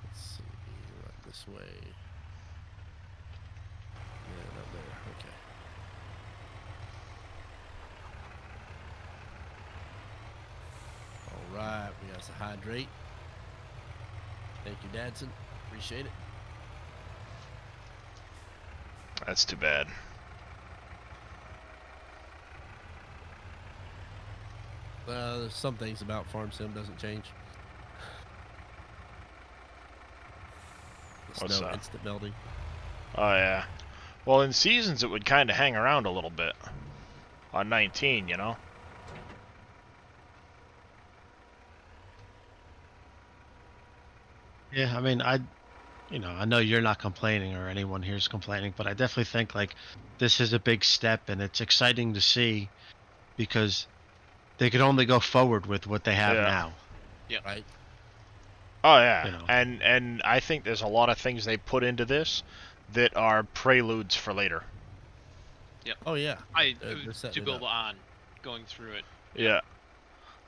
Let's see, right this way. Yeah, not there. Okay. All right, we got to hydrate. Thank you, Dadson. Appreciate it. That's too bad. There's some things about Farm Sim doesn't change. The What's snow that? instant melting. Oh, yeah. Well, in seasons, it would kind of hang around a little bit. On 19, you know? Yeah, I mean, I know you're not complaining or anyone here's complaining, but I definitely think like this is a big step and it's exciting to see because they could only go forward with what they have now. Yeah. Right. Oh, yeah. You know. And I think there's a lot of things they put into this that are preludes for later. Yep. Oh yeah. To build on going through it. Yeah.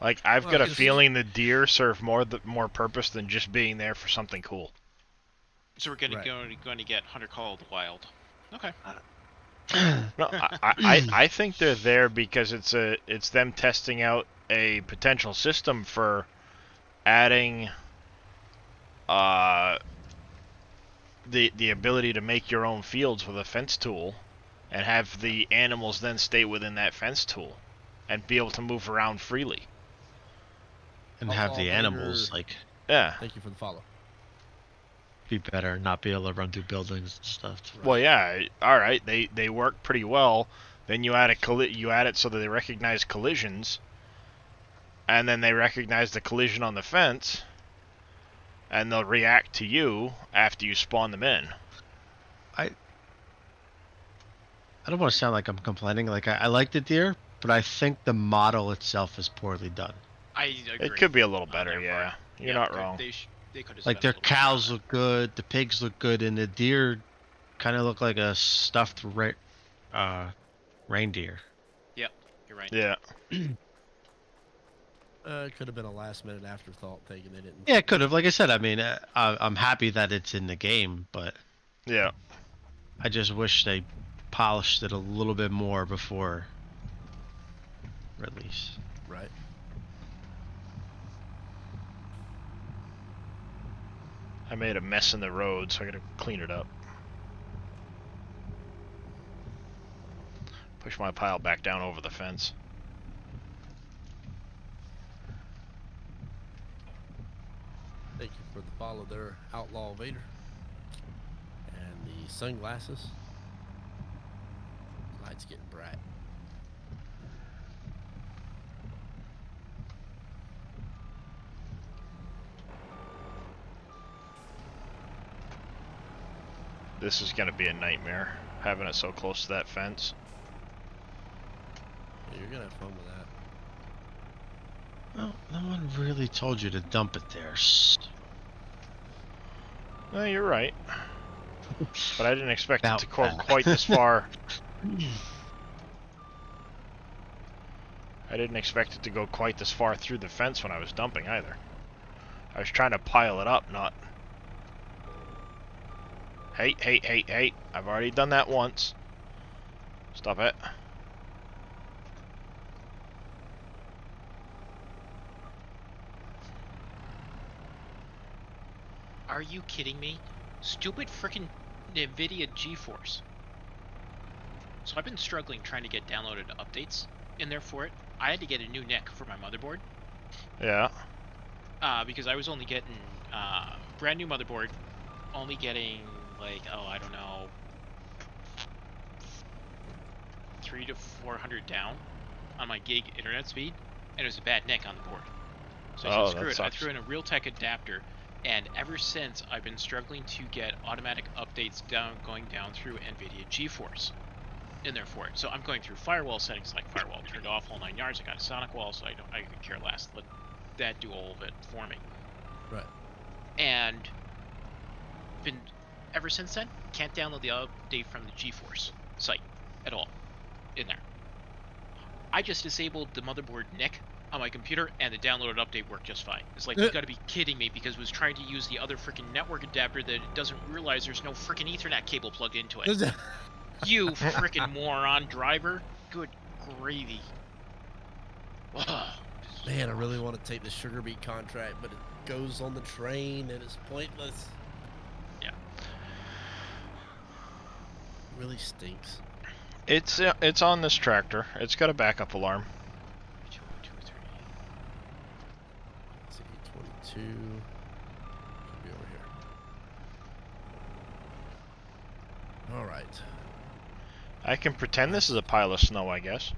Like, I've got a feeling the deer serve more purpose than just being there for something cool. So we're going Right. to get Hunter Call of the Wild. Okay. No, I think they're there because it's them testing out a potential system for adding the ability to make your own fields with a fence tool, and have the animals then stay within that fence tool, and be able to move around freely. And have the animals like Yeah. Thank you for the follow. be better, not be able to run through buildings and stuff. Right. Well, yeah. All right. They work pretty well. Then you add you add it so that they recognize collisions, and then they recognize the collision on the fence, and they'll react to you after you spawn them in. I don't want to sound like I'm complaining. Like I like the deer, but I think the model itself is poorly done. I agree. It could be a little better, yeah. You're not wrong. They could have Like their cows look good, the pigs look good, and the deer kind of look like a stuffed reindeer. Yep, you're right. Yeah. It could have been a last-minute afterthought thinking they didn't. Yeah, it could have. Like I said, I mean, I'm happy that it's in the game, but Yeah. I just wish they polished it a little bit more before release. Right. I made a mess in the road, so I gotta clean it up. Push my pile back down over the fence. Thank you for the follow there, Outlaw Vader. And the sunglasses. Light's getting bright. This is gonna be a nightmare, having it so close to that fence. Yeah, you're gonna have fun with that. Well, no one really told you to dump it there. No, you're right. But I didn't expect it to go About that. quite this far. I didn't expect it to go quite this far through the fence when I was dumping either. I was trying to pile it up, not... Hey. I've already done that once. Stop it. Are you kidding me? Stupid frickin' NVIDIA GeForce. So I've been struggling trying to get downloaded updates in there for it. I had to get a new NIC for my motherboard. Yeah. Because I was only getting brand new motherboard, only getting like, oh, I don't know, 300 to 400 down on my gig internet speed, and it was a bad NIC on the board. So I said, screw it. I threw in a Realtek adapter, and ever since I've been struggling to get automatic updates going down through NVIDIA GeForce in there for it. So I'm going through firewall settings, like firewall turned off, whole 9 yards. I got a sonic wall, so I could care less. Let that do all of it for me. Right. And been ever since then, can't download the update from the GeForce site at all in there. I just disabled the motherboard NIC on my computer, and the downloaded update worked just fine. It's like, you gotta be kidding me, because it was trying to use the other freaking network adapter that it doesn't realize there's no freaking Ethernet cable plugged into it. You freaking moron driver. Good gravy. Man, I really want to take the sugar beet contract, but it goes on the train and it's pointless. Yeah. Really stinks. It's on this tractor. It's got a backup alarm. 2, 2, 3. Let's see, 22. Should be over here. All right. I can pretend this is a pile of snow, I guess.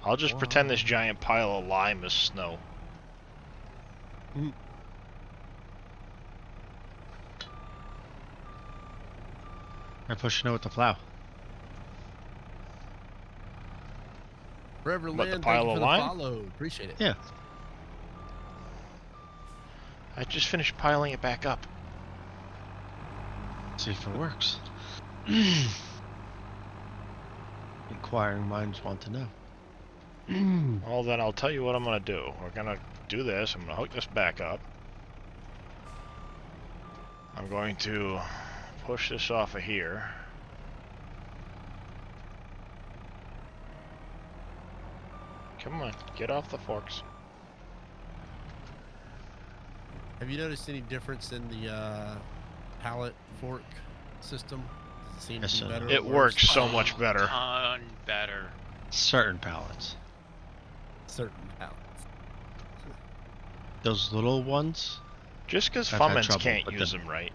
I'll just pretend this giant pile of lime is snow. I'm pushing it with the plow. Forever What, the Lynn, pile thank you of for the lime? follow. Appreciate it. Yeah. I just finished piling it back up. See if it works. Inquiring minds want to know. Well, then I'll tell you what I'm gonna do. We're gonna do this. I'm gonna hook this back up. I'm going to push this off of here. Come on, get off the forks. Have you noticed any difference in the pallet fork system? Does it seem Yes, to be sir. better? or It worse? works so much better. Ton better. Certain pallets. Certain pallets. Those little ones, Just because I've had Fummins trouble can't with use them. them right.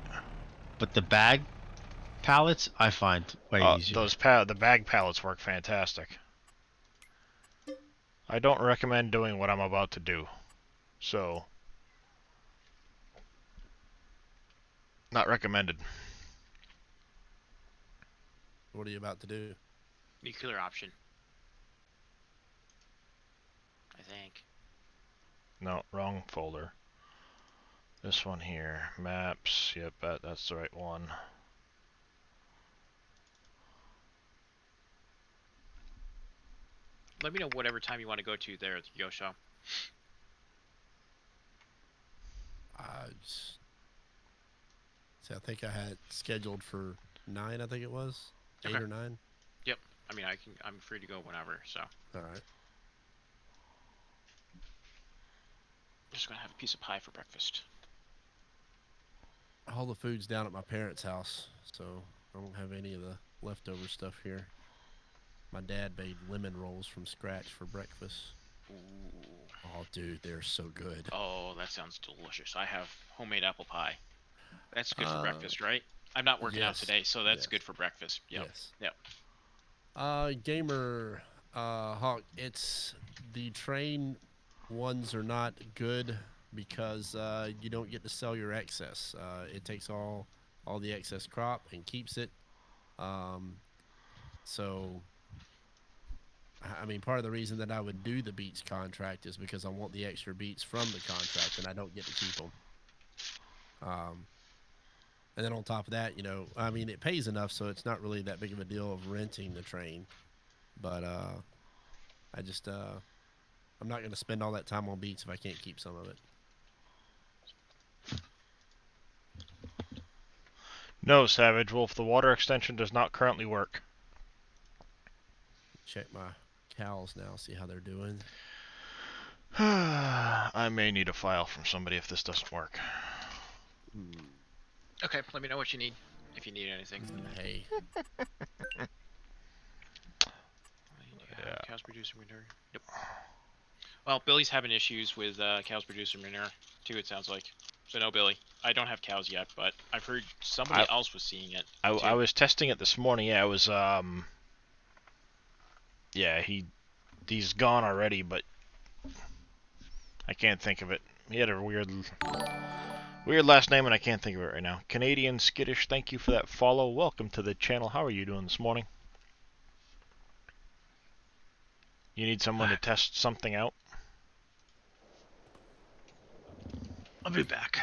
But the bag pallets, I find way easier. The bag pallets work fantastic. I don't recommend doing what I'm about to do. So, not recommended. What are you about to do? Nuclear option. I think. No, wrong folder. This one here, maps. Yep, that's the right one. Let me know whatever time you want to go to there at the Yo Show. See, I think I had scheduled for 9. I think it was 8 Okay. or 9. Yep. I mean, I'm free to go whenever. So All right. just gonna have a piece of pie for breakfast. All the food's down at my parents' house, so I don't have any of the leftover stuff here. My dad made lemon rolls from scratch for breakfast. Ooh. Oh, dude, they're so good. Oh, that sounds delicious. I have homemade apple pie. That's good for breakfast, right? I'm not working out yes, today, so that's yes. good for breakfast. Yep. Yes. Yep. Gamer Hawk, it's the train ones are not good because you don't get to sell your excess. It takes all the excess crop and keeps it. So I mean, part of the reason that I would do the Beets contract is because I want the extra Beets from the contract, and I don't get to keep them. And then on top of that, you know, I mean, it pays enough, so it's not really that big of a deal of renting the train. But I just I'm not going to spend all that time on Beets if I can't keep some of it. No, Savage Wolf, the water extension does not currently work. Check my cows now, see how they're doing. I may need a file from somebody if this doesn't work. Okay. Let me know what you need if you need anything. Hey. Yeah. Cows producing manure. Yep. Well, Billy's having issues with cows producing manure too. It sounds like. So no, Billy. I don't have cows yet, but I've heard somebody else was seeing it. I was testing it this morning. Yeah, it was yeah, he's gone already, but I can't think of it. He had a weird last name and I can't think of it right now. Canadian Skittish, thank you for that follow. Welcome to the channel. How are you doing this morning? You need someone to test something out? I'll be back.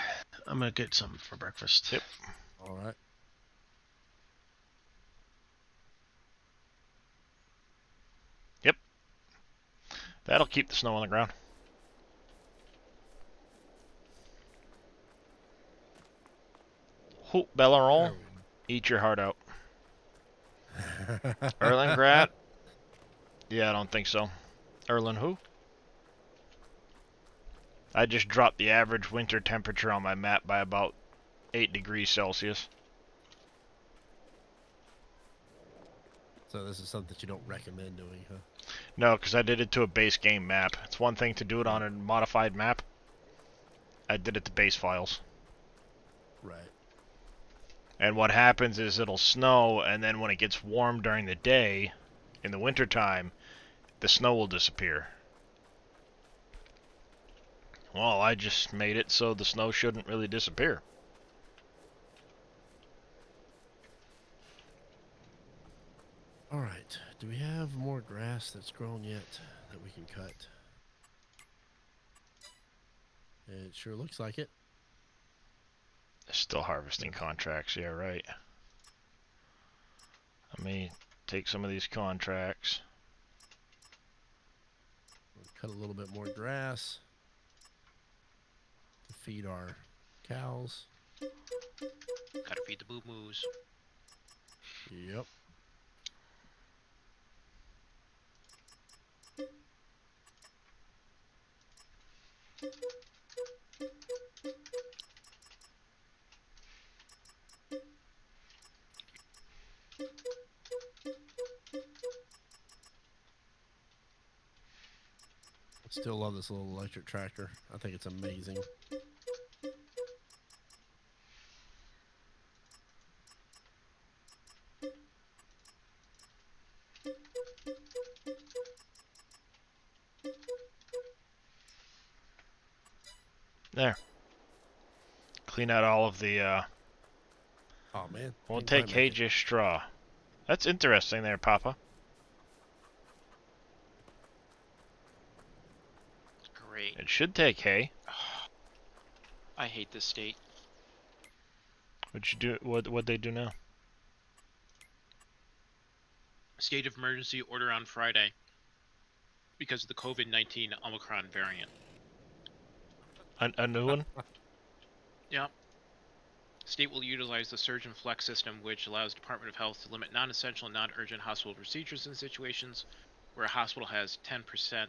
I'm gonna get something for breakfast. Yep. All right. Yep. That'll keep the snow on the ground. Hoop Belleron, eat your heart out. Erlen Grat? Yeah, I don't think so. Erlen who? I just dropped the average winter temperature on my map by about 8 degrees Celsius. So this is something that you don't recommend doing, huh? No, because I did it to a base game map. It's one thing to do it on a modified map. I did it to base files. Right. And what happens is it'll snow, and then when it gets warm during the day, in the wintertime, the snow will disappear. Well, I just made it so the snow shouldn't really disappear. All right. Do we have more grass that's grown yet that we can cut? It sure looks like it. Still harvesting contracts, yeah, right. Let me take some of these contracts. Cut a little bit more grass to feed our cows. Gotta feed the boo-boos. Yep. I still love this little electric tractor. I think it's amazing. There. Clean out all of the, Oh, man. We'll Can't take quite hay, make it. just straw. That's interesting there, Papa. Great. It should take hay. I hate this state. What'd you do? What'd they do now? State of emergency order on Friday because of the COVID-19 Omicron variant. A new one? Yeah. State will utilize the Surge and Flex system, which allows Department of Health to limit non-essential and non-urgent hospital procedures in situations where a hospital has 10%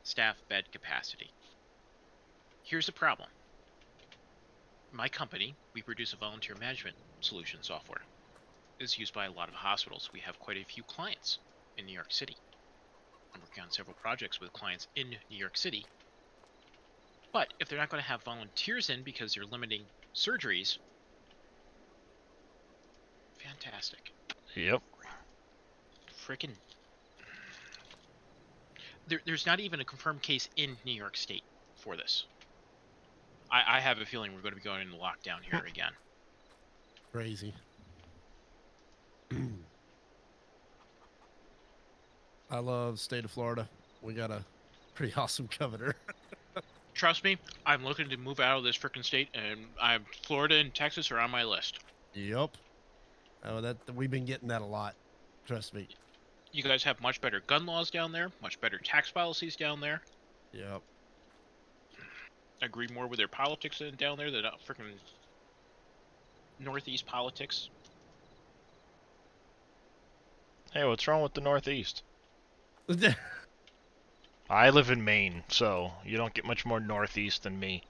staff bed capacity. Here's the problem. My company, we produce a volunteer management solution software. It's used by a lot of hospitals. We have quite a few clients in New York City. I'm working on several projects with clients in New York City. But if they're not going to have volunteers in because they're limiting surgeries, fantastic. Yep. Frickin'. There's not even a confirmed case in New York State for this. I have a feeling we're going to be going into lockdown here again. Crazy. I love the state of Florida. We got a pretty awesome governor. Trust me, I'm looking to move out of this frickin' state, and Florida and Texas are on my list. Yep. Oh, we've been getting that a lot. Trust me. You guys have much better gun laws down there, much better tax policies down there. Yep. I agree more with their politics down there than frickin' Northeast politics. Hey, what's wrong with the Northeast? I live in Maine, so you don't get much more Northeast than me.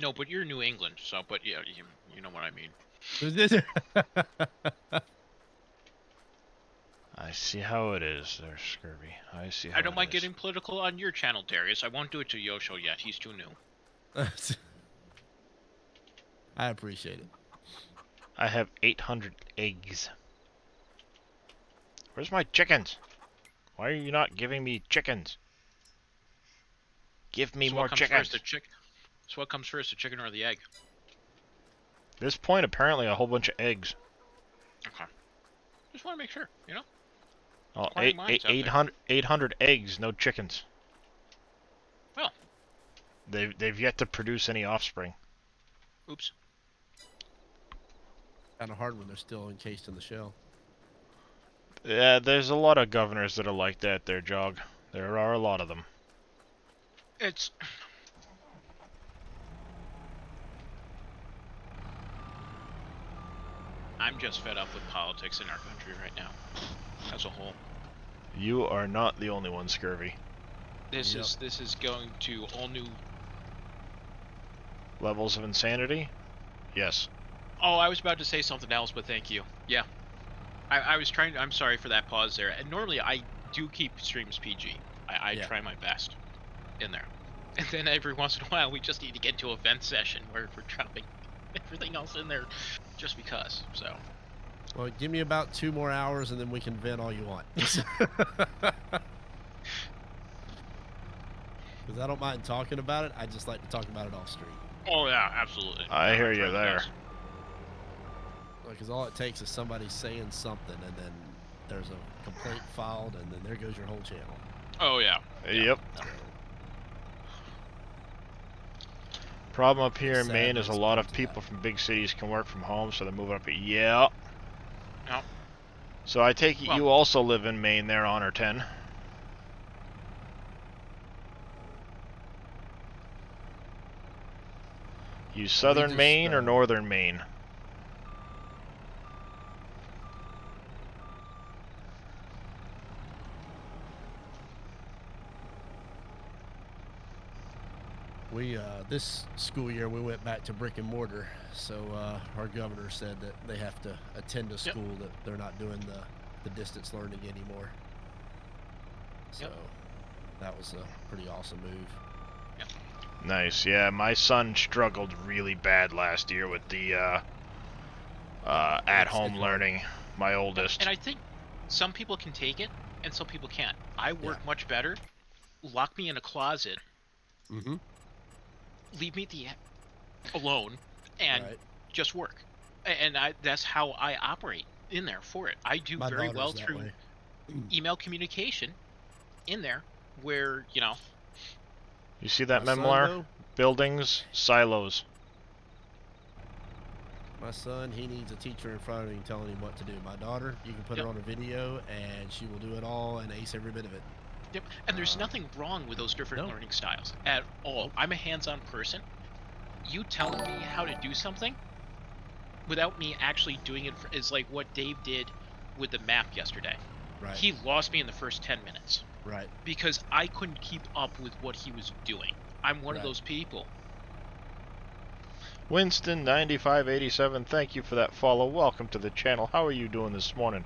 No, but you're New England, so, but yeah, you know what I mean. I see how it is there, Scurvy. I see how I don't it mind is. getting political on your channel, Darius. I won't do it to Yosho yet. He's too new. I appreciate it. I have 800 eggs. Where's my chickens? Why are you not giving me chickens? Give me more chickens. So what comes first, the chicken or the egg? At this point, apparently a whole bunch of eggs. Okay. Just want to make sure, you know? Oh, Inquiring minds out there. 800 eggs, no chickens. Well. They've yet to produce any offspring. Oops. Kind of hard when they're still encased in the shell. Yeah, there's a lot of governors that are like that there, Jog. There are a lot of them. It's... I'm just fed up with politics in our country right now, as a whole. You are not the only one, Scurvy. This is going to all new levels of insanity? Yes. Oh, I was about to say something else, but thank you. Yeah. I was trying to, I'm sorry for that pause there. And normally I do keep streams PG. I try my best in there. And then every once in a while we just need to get to a vent session where we're dropping everything else in there just because, so. Well, give me about 2 more hours and then we can vent all you want. Because I don't mind talking about it. I just like to talk about it off stream. Oh, yeah, absolutely. I hear you there. Because all it takes is somebody saying something and then there's a complaint filed and then there goes your whole channel. Oh, yeah. Yep. Problem up here in Sadly, Maine is a it's lot come of to people that. from big cities can work from home, so they're moving up here. Yeah. No. So I take it Well- you also live in Maine there, Honor 10. You southern just, Maine or northern Maine? We this school year we went back to brick and mortar, so our governor said that they have to attend a school, that they're not doing the distance learning anymore. So that was a pretty awesome move. Nice. Yeah, my son struggled really bad last year with the at-home it's learning. My oldest. And I think some people can take it, and some people can't. I work much better. Lock me in a closet. Mm-hmm. Leave me alone, and Right. just work. And that's how I operate in there for it. I do My very daughter's well that through way. email communication in there, where You see that, My son, Memlar? though, Buildings, silos. my son, he needs a teacher in front of him telling him what to do. My daughter, you can put her on a video, and she will do it all and ace every bit of it. Yep. And there's nothing wrong with those different learning styles at all. I'm a hands-on person. You telling me how to do something without me actually doing it is like what Dave did with the map yesterday. Right. He lost me in the first 10 minutes. Right. Because I couldn't keep up with what he was doing. I'm one of those people. Winston 9587, thank you for that follow. Welcome to the channel. How are you doing this morning?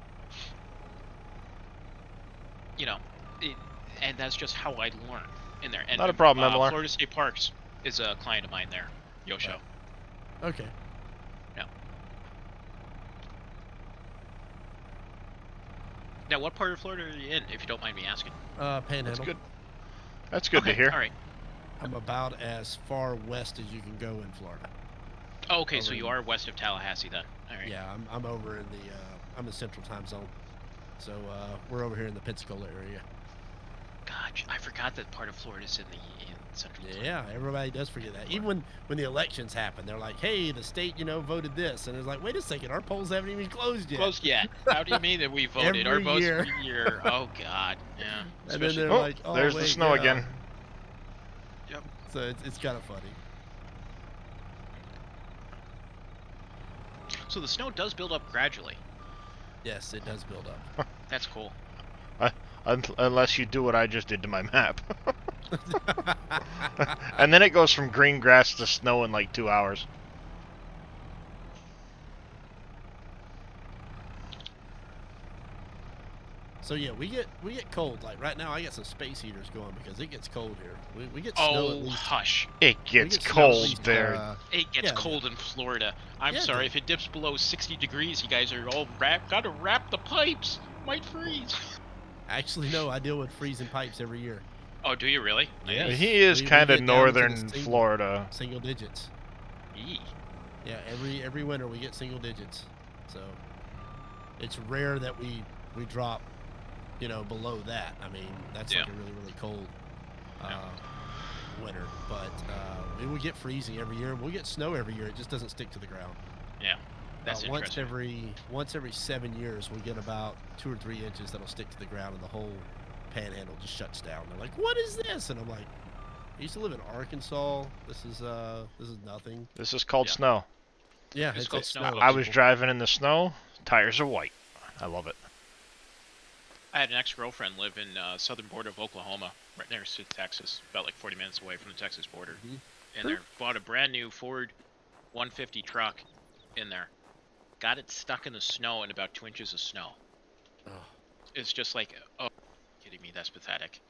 And that's just how I learn in there. And Not a problem, Memlar. Florida State Parks is a client of mine there, Yosho. Right. Okay. Yeah. Now, what part of Florida are you in, if you don't mind me asking? Panhandle. That's good. That's good to hear. All right. I'm about as far west as you can go in Florida. Oh, okay, so you are west of Tallahassee then. All right. Yeah, I'm over in the I'm in Central Time Zone, so we're over here in the Pensacola area. Gosh, I forgot that part of Florida's in Central Time. Yeah, everybody does forget that. Even when the elections happen, they're like, "Hey, the state, voted this," and it's like, "Wait a second, our polls haven't even closed yet." Closed yet? How do you mean that we voted? Our Every votes year. every year. Oh God, yeah. And then they're Oh, like, "Oh, there's wait, the snow yeah." again. Yep. So it's kind of funny. So the snow does build up gradually. Yes, it does build up. That's cool. Unless you do what I just did to my map. And then it goes from green grass to snow in like 2 hours. So yeah, we get cold. Like right now, I got some space heaters going because it gets cold here. We get snow at Oh, least. hush. It gets get snow at cold least, there. It gets yeah, cold in Florida. I'm Yeah, sorry, dude. if it dips below 60 degrees, you guys are all gotta wrap the pipes. Might freeze. Actually, no, I deal with freezing pipes every year. Oh, do you really? Yes. He is We kind of get down to the northern single- Florida. Single digits. Eee. Yeah, every winter we get single digits. So it's rare that we drop, below that. I mean, that's like a really, really cold winter. But we will get freezing every year. We'll get snow every year. It just doesn't stick to the ground. Yeah, that's interesting. Once every 7 years, we get about 2 or 3 inches that'll stick to the ground, and the whole panhandle just shuts down. They're like, "What is this?" And I'm like, "I used to live in Arkansas. This is nothing." This is called snow. Yeah, It's called snow. I was driving in the snow. Tires are white. I love it. I had an ex-girlfriend live in southern border of Oklahoma, right next to Texas, about like 40 minutes away from the Texas border. And there, bought a brand new Ford 150 truck in there. Got it stuck in the snow in about 2 inches of snow. Oh. It's just like, oh, kidding me? That's pathetic.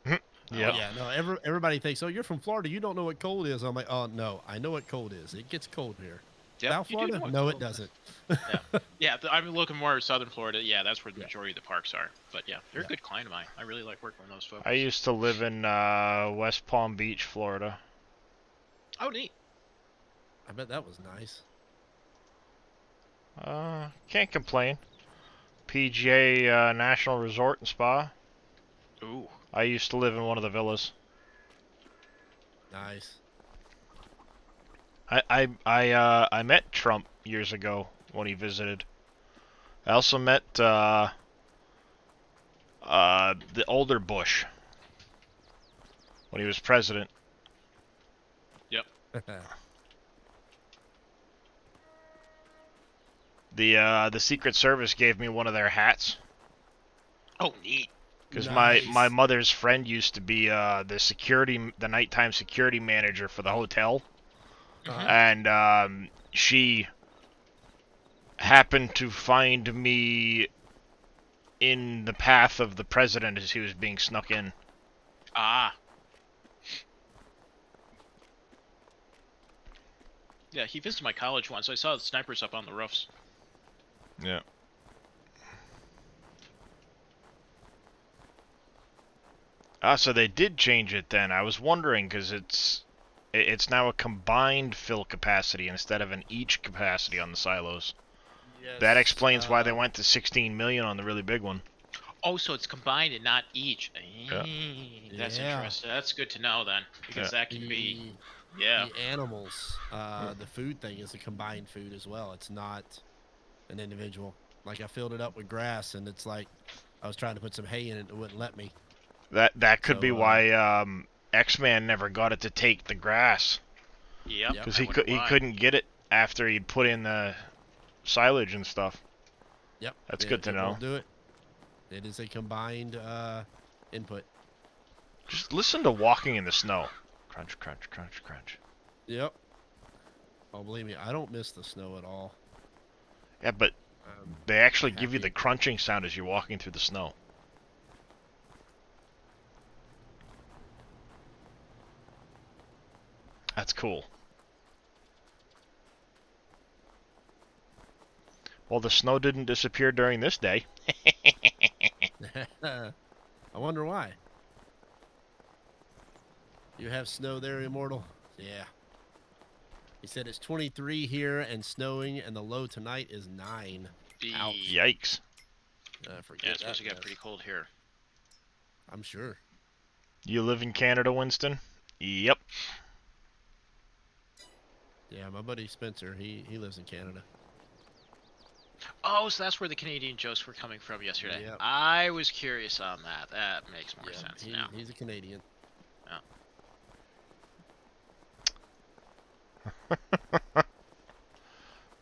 Yeah. Yeah, no, everybody thinks, "Oh, you're from Florida. You don't know what cold is." I'm like, "Oh, no, I know what cold is. It gets cold here." Yep, South you do Florida? know what No, it cold is. doesn't. Yeah, I'm looking more southern Florida. Yeah, that's where the majority of the parks are. But yeah, they're a good client of mine. I really like working with those folks. I used to live in West Palm Beach, Florida. Oh, neat. I bet that was nice. Can't complain. PGA National Resort and Spa. Ooh. I used to live in one of the villas. Nice. I met Trump years ago when he visited. I also met the older Bush when he was president. Yep. The Secret Service gave me one of their hats. Oh, neat. Because Nice. my mother's friend used to be the nighttime security manager for the hotel, and she happened to find me in the path of the president as he was being snuck in. Ah. Yeah, he visited my college once. I saw the snipers up on the roofs. Yeah. So they did change it then. I was wondering because it's now a combined fill capacity instead of an each capacity on the silos. Yes, That explains why they went to 16 million on the really big one. Oh, so it's combined and not each. Yeah. That's Yeah. interesting. That's good to know then, because that can be, yeah. The animals, the food thing is a combined food as well. It's not an individual. Like I filled it up with grass, and it's like I was trying to put some hay in it, it wouldn't let me. That could So, be why X-Man never got it to take the grass. Yep. Because I wonder he why. couldn't get it after he'd put in the silage and stuff. Yep. That's good to it know. Won't do it. It is a combined input. Just listen to walking in the snow. Crunch, crunch, crunch, crunch. Yep. Oh, believe me, I don't miss the snow at all. Yeah, but they actually give you happy. the crunching sound as you're walking through the snow. That's cool. Well, the snow didn't disappear during this day. I wonder why. You have snow there, Immortal? Yeah. He said it's 23 here and snowing, and the low tonight is 9. Ouch. Yikes. Forget Yeah, it's supposed that to get mess. pretty cold here. I'm sure. You live in Canada, Winston? Yep. Yeah, my buddy Spencer, he lives in Canada. Oh, so that's where the Canadian jokes were coming from yesterday. Yep. I was curious on that. That makes more sense now. He's a Canadian.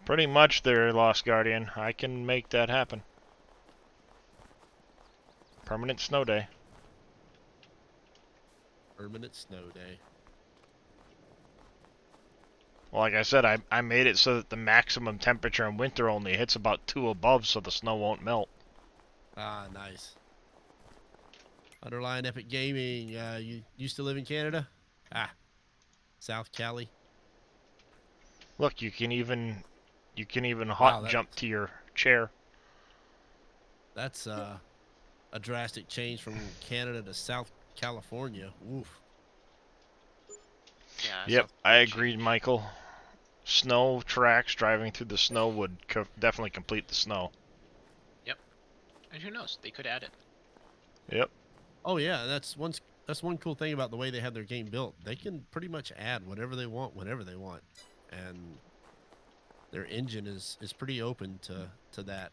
Pretty much there, Lost Guardian. I can make that happen. Permanent snow day. Permanent snow day. Well, like I said, I made it so that the maximum temperature in winter only hits about 2 above so the snow won't melt. Ah, nice. Underline Epic Gaming. You used to live in Canada? South Cali. Look, you can even hot jump to your chair. That's a drastic change from Canada to South California. Oof. Yeah. Yep, I agreed, Michael. Snow tracks driving through the snow would definitely complete the snow. Yep. And who knows? They could add it. Yep. Oh yeah, that's one cool thing about the way they have their game built. They can pretty much add whatever they want whenever they want, and their engine is pretty open to that.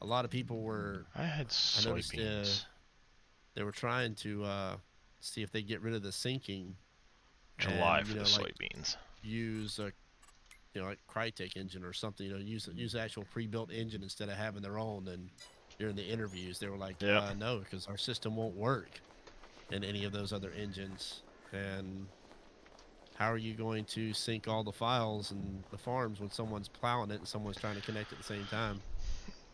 A lot of people were. I had soybeans. They were trying to see if they get rid of the sinking. July and, for the soybeans. Use a like Crytek engine or something. Use the actual pre-built engine instead of having their own. And during the interviews, they were like, no, because our system won't work in any of those other engines. And how are you going to sync all the files and the farms when someone's plowing it and someone's trying to connect at the same time?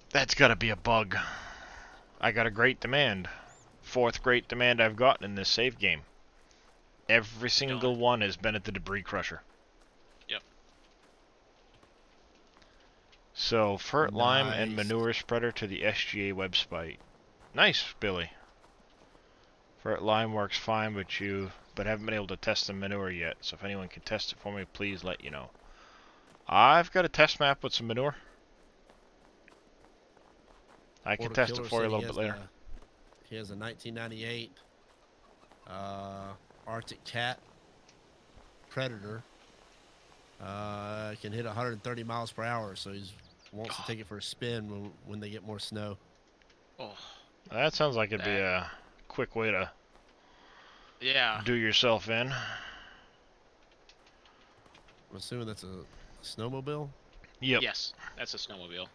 That's got to be a bug. I got a great demand. 4th great demand I've gotten in this save game. Every single one has been at the debris crusher. Yep. So, Fert Lime and Manure Spreader to the SGA website. Nice, Billy. Fert Lime works fine, but haven't been able to test the manure yet. So if anyone can test it for me, please let you know. I've got a test map with some manure. I can test it for you a little bit later. He has a 1998 Arctic Cat Predator Can hit 130 miles per hour, so he wants to take it for a spin when they get more snow. Oh, That sounds like it'd be a quick way to do yourself in. I'm assuming that's a snowmobile? Yep. Yes, that's a snowmobile.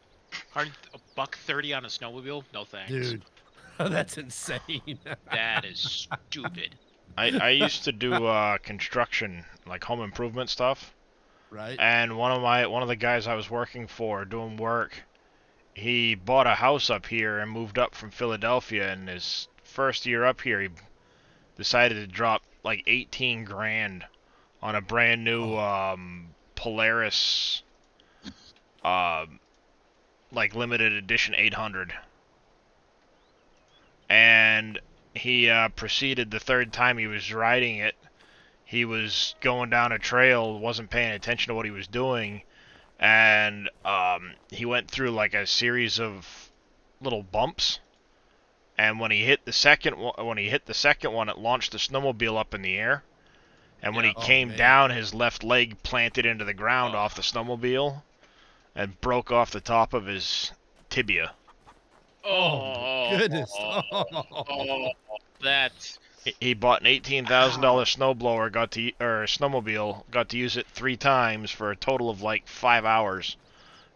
$130 on a snowmobile? No thanks. Dude, that's insane. That is stupid. I used to do construction, like home improvement stuff. Right. And one of the guys I was working for doing work, he bought a house up here and moved up from Philadelphia. And his first year up here, he decided to drop like 18 grand on a brand new Polaris, like limited edition 800. And he proceeded the third time he was riding it. He was going down a trail, wasn't paying attention to what he was doing, and he went through like a series of little bumps. And when he hit the second one, it launched the snowmobile up in the air. And when he came down, his left leg planted into the ground off the snowmobile and broke off the top of his tibia. Oh, goodness. Oh. That's... He bought an $18,000 snowblower, snowmobile, got to use it 3 times for a total of like 5 hours.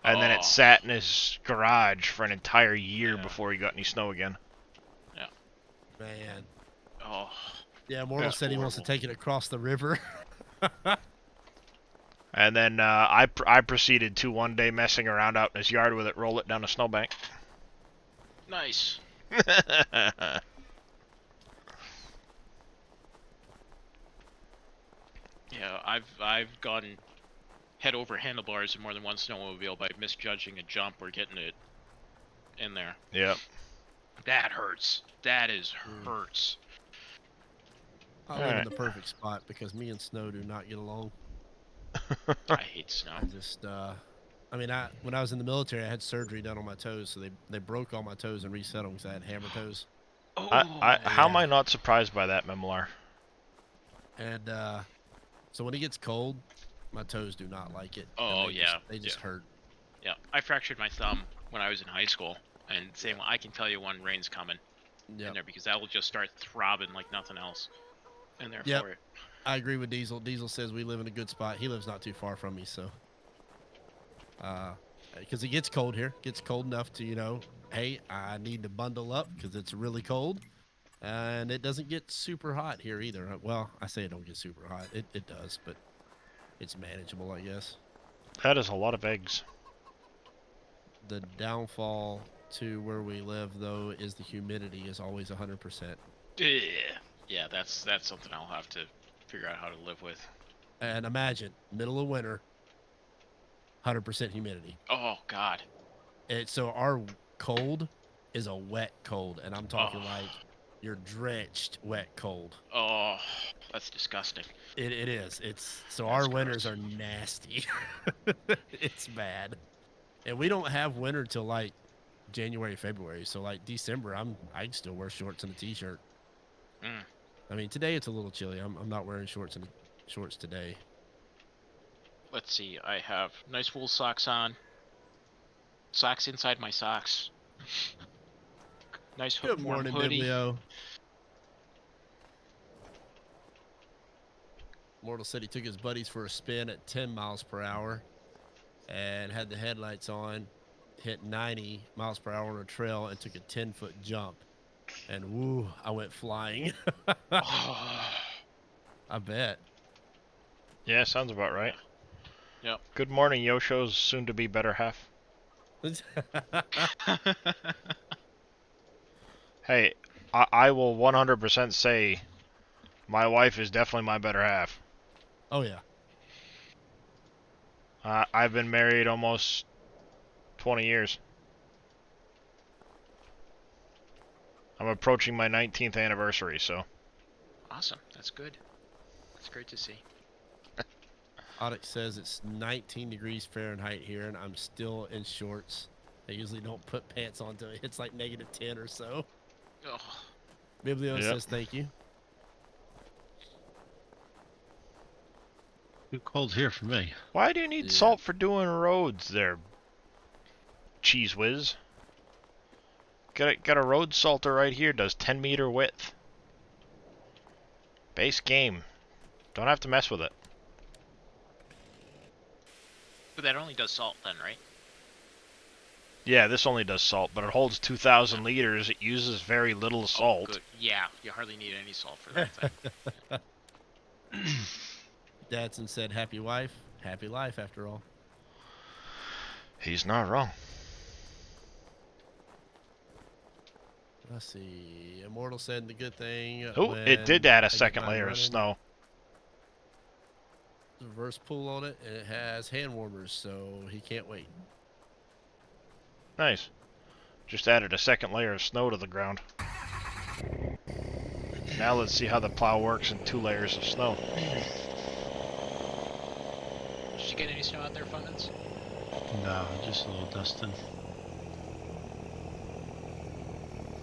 And then it sat in his garage for an entire year before he got any snow again. Yeah. Man. Oh. Yeah, Mortal said he wants to take it across the river. And then I proceeded to one day messing around out in his yard with it, roll it down a snowbank. Nice. Yeah, I've gone head over handlebars in more than one snowmobile by misjudging a jump or getting it in there. Yep. That hurts. That hurts. I live in the perfect spot because me and snow do not get along. I hate snow. I just, when I was in the military, I had surgery done on my toes, so they broke all my toes and reset them because I had hammer toes. How am I not surprised by that, Memoir? And so when it gets cold, my toes do not like it. Oh, they just hurt. Yeah, I fractured my thumb when I was in high school, and same. I can tell you when rain's coming in there because that will just start throbbing like nothing else in there for it. I agree with Diesel. Diesel says we live in a good spot. He lives not too far from me, so because it gets cold here, gets cold enough to hey, I need to bundle up because it's really cold, and it doesn't get super hot here either. Well, I say it don't get super hot. It does, but it's manageable, I guess. That is a lot of eggs. The downfall to where we live, though, is the humidity is always 100%. Yeah, that's something I'll have to figure out how to live with. And imagine, middle of winter, 100% humidity. Oh, God. So our cold is a wet cold, and I'm talking like you're drenched wet cold. Oh, that's disgusting. It is. Our winters are nasty. It's bad. And we don't have winter till like January, February. So like December, I still wear shorts and a t-shirt. I mean, today it's a little chilly. I'm not wearing shorts today. Let's see. I have nice wool socks on. Socks inside my socks. Nice Good morning, hoodie. Biblio. Mortal said he took his buddies for a spin at 10 miles per hour and had the headlights on, hit 90 miles per hour on a trail and took a 10-foot jump. And woo, I went flying. I bet. Yeah, sounds about right. Yep. Good morning, Yosho's soon-to-be better half. Hey, I will 100% say my wife is definitely my better half. Oh, yeah. I've been married almost 20 years. I'm approaching my 19th anniversary, so. Awesome. That's good. That's great to see. Audix says it's 19 degrees Fahrenheit here, and I'm still in shorts. I usually don't put pants on until it hits like -10 or so. Oh. Biblio says thank you. Too cold here for me. Why do you need salt for doing roads there, Cheese Whiz? Got a road salter right here, does 10-meter width. Base game. Don't have to mess with it. But that only does salt then, right? Yeah, this only does salt, but it holds 2,000 liters. It uses very little salt. Oh, good. Yeah, you hardly need any salt for that thing. Dadson said, "Happy wife, happy life." After all, He's not wrong. let's see. Immortal said the good thing. Oh, it did add a second layer of snow. Reverse pull on it, and it has hand warmers, so he can't wait. Nice. Just added a second layer of snow to the ground. Now let's see how the plow works in 2 layers of snow. Did you get any snow out there, Funkins? No, just a little dusting.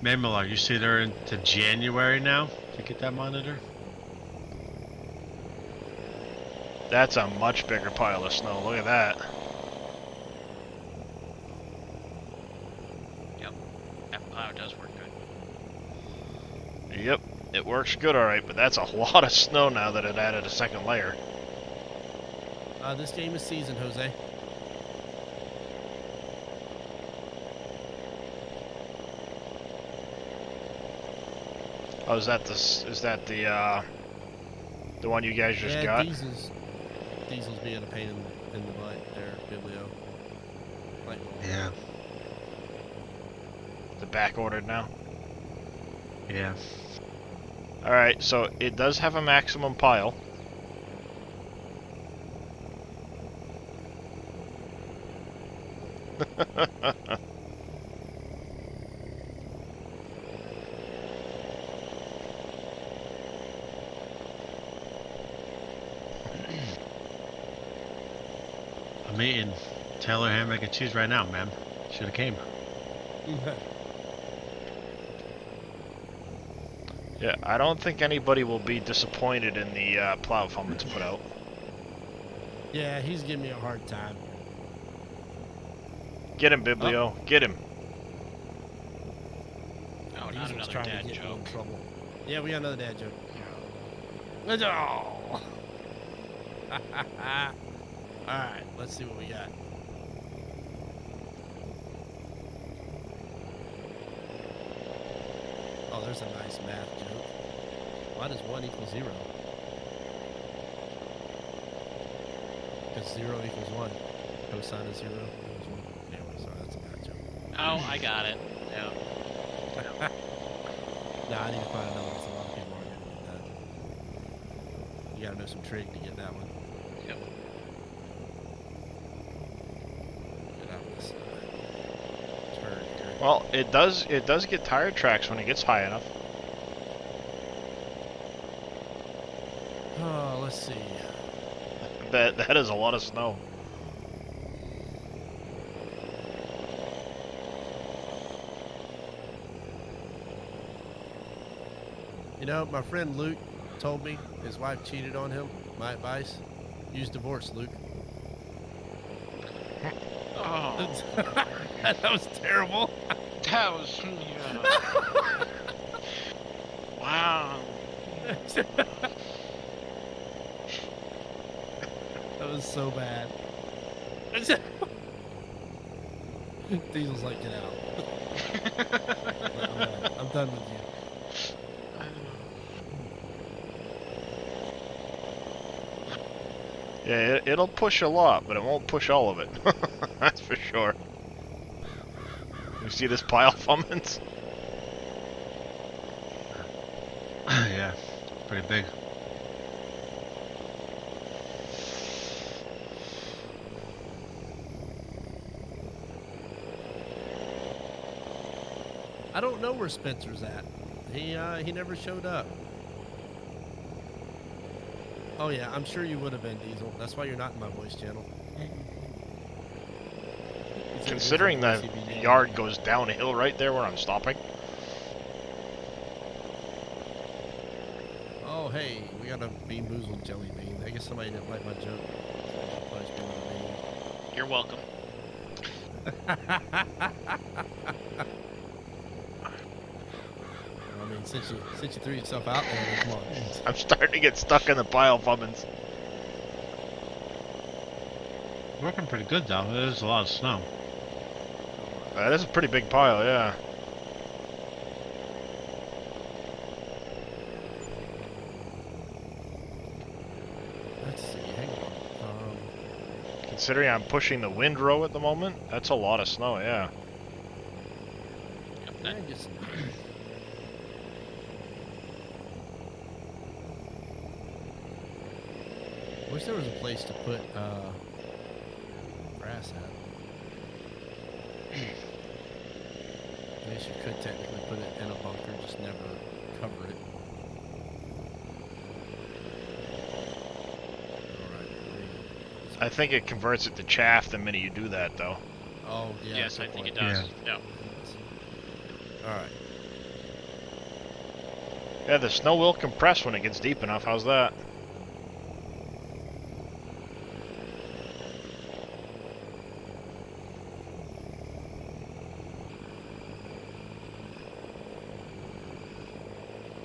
Mamela, you see they're into January now to get that monitor? That's a much bigger pile of snow. Look at that. Yep. That plow does work good. Yep, it works good alright, but that's a lot of snow now that it added a second layer. This game is seasoned, Jose. Oh, is that the one you guys just got? Diesel's being a pain in the butt there, Biblio. Like, Yeah. The back ordered now? Yeah. Alright, so it does have a maximum pile. I'm eating Taylor ham, mac and cheese right now, man. Should have came. Yeah, I don't think anybody will be disappointed in the plow Funkins put out. Yeah, he's giving me a hard time. Get him, Biblio. Get him. Oh, not Diesel's another trying to dad get me in joke. trouble. Yeah, we got another dad joke. Oh. Alright, let's see what we got. Oh, there's a nice math joke. Why does 1 equal 0? Because 0 equals 1. Cosine of 0 equals 1. Anyway, sorry, that's a math joke. Oh, I got it. Yeah. Nah, I need to find another one. So a lot of people aren't going to get that. You gotta know some trig to get that one. Yep. Get out of this turn here. Well, it does get tire tracks when it gets high enough. Oh, let's see. That is a lot of snow. You know, my friend Luke told me his wife cheated on him. My advice, use divorce, Luke. Oh, That was terrible. that was. Wow. That was so bad. Diesel's like, get out. I'm done with you. Yeah, it'll push a lot, but it won't push all of it. That's for sure. You see this pile, Funkins? Yeah, pretty big. I don't know where Spencer's at. He never showed up. Oh yeah, I'm sure you would have been, Diesel. That's why you're not in my voice channel. Considering the yard goes downhill right there where I'm stopping. Oh Oh, hey, we got a Bean Boozled jelly bean. I guess somebody didn't like my joke. You're welcome. I mean, since you threw yourself out there, I mean, come on. I'm starting to get stuck in the pile, Fummins. Working pretty good though. There's a lot of snow. That is a pretty big pile, yeah. Let's see, hang on. Considering I'm pushing the windrow at the moment, that's a lot of snow, yeah. Yeah, I guess. Wish there was a place to put grass at. I guess you could technically put it in a bunker, just never cover it. Alright. I think it converts it to chaff the minute you do that, though. Oh, yeah. Yes, I think it does. Yeah. Alright. Yeah, the snow will compress when it gets deep enough. How's that?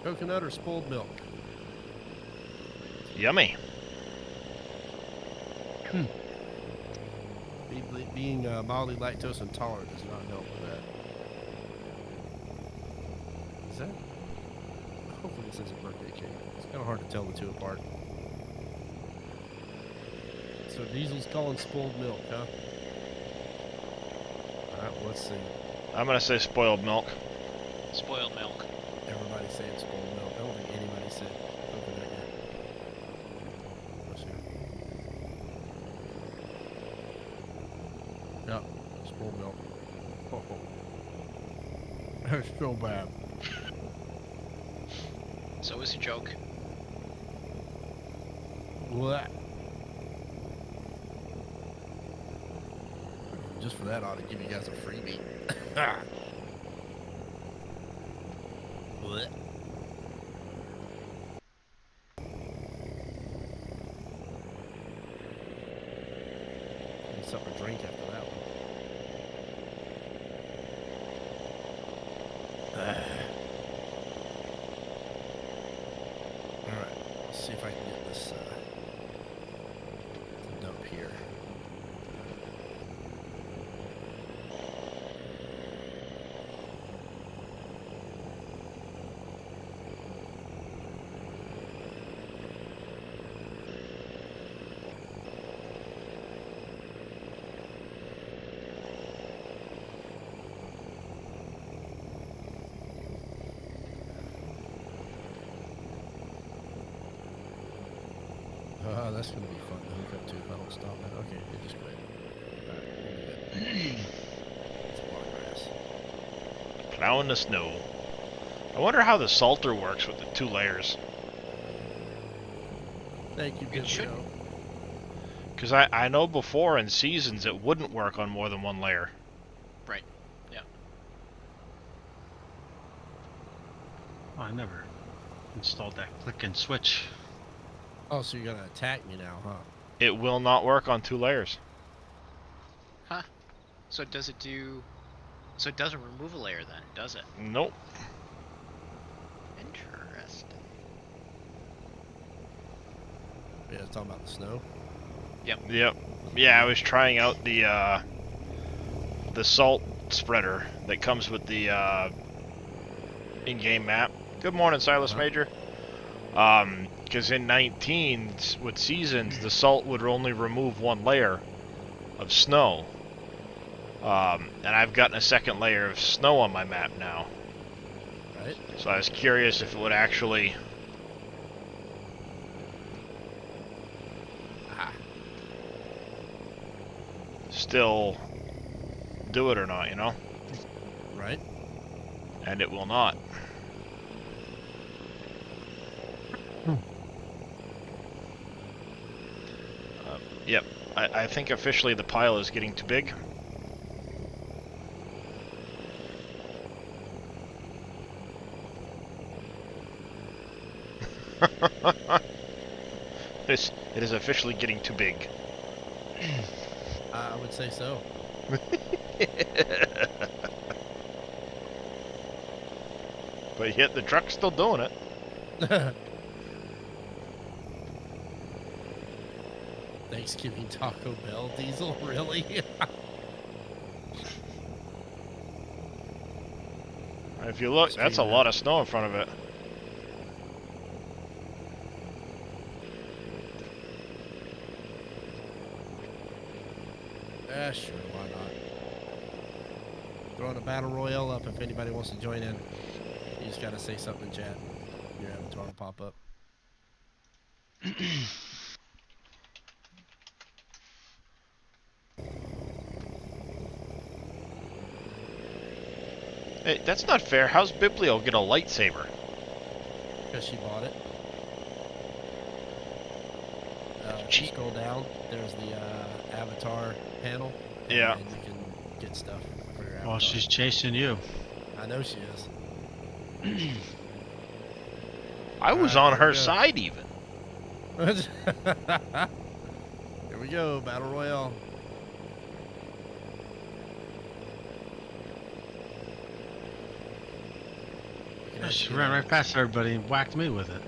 Coconut or spoiled milk? Yummy. Being mildly lactose intolerant does not help with that. Is that? Hopefully this isn't birthday cake. It's kind of hard to tell the two apart. So Diesel's calling spoiled milk, huh? Alright, well, let's see. I'm gonna say spoiled milk. Spoiled milk. Everybody saying spoiled milk. I don't think anybody said coconut yet. Let's see. Yep, spoiled milk. Oh. That's so bad. So it's a joke. What? Just for that, I ought to give you guys a freebie. What? Need something to drink after that one. Alright, let's see if I can get this dump here. That's gonna be fun to hook up to if I don't stop that. Okay, it just quit. Alright, we'll do that. It's long grass. Plowing the snow. I wonder how the salter works with the 2 layers. Thank you, good should. show. Because I know before in seasons it wouldn't work on more than 1 layer. Right. Yeah. Oh, I never installed that click and switch. Oh, so you're gonna attack me now, huh? It will not work on 2 layers. Huh. So does it do... So it doesn't remove a layer then, does it? Nope. Interesting. Yeah, it's talking about the snow. Yep. Yeah, I was trying out the salt spreader that comes with the in-game map. Good morning, Silas Major. Because in 19, with seasons, the salt would only remove 1 layer of snow. And I've gotten a 2nd layer of snow on my map now. Right? So I was curious if it would actually... still do it or not, you know? Right? And it will not. Yep, I think officially the pile is getting too big. It is officially getting too big. I would say so. But yet the truck's still doing it. Thanksgiving Taco Bell diesel, really? If you look, that's a lot of snow in front of it. Yeah, sure, why not? Throwing a battle royale up if anybody wants to join in. You just gotta say something in chat. Your avatar will pop up. Hey, that's not fair. How's Biblio get a lightsaber? Because she bought it. If you Cheap. scroll down, there's the avatar panel. Yeah. And you can get stuff for your avatar. Well, she's chasing you. I know she is. I was on her side even. Here we go, battle royale. She ran right past everybody and whacked me with it.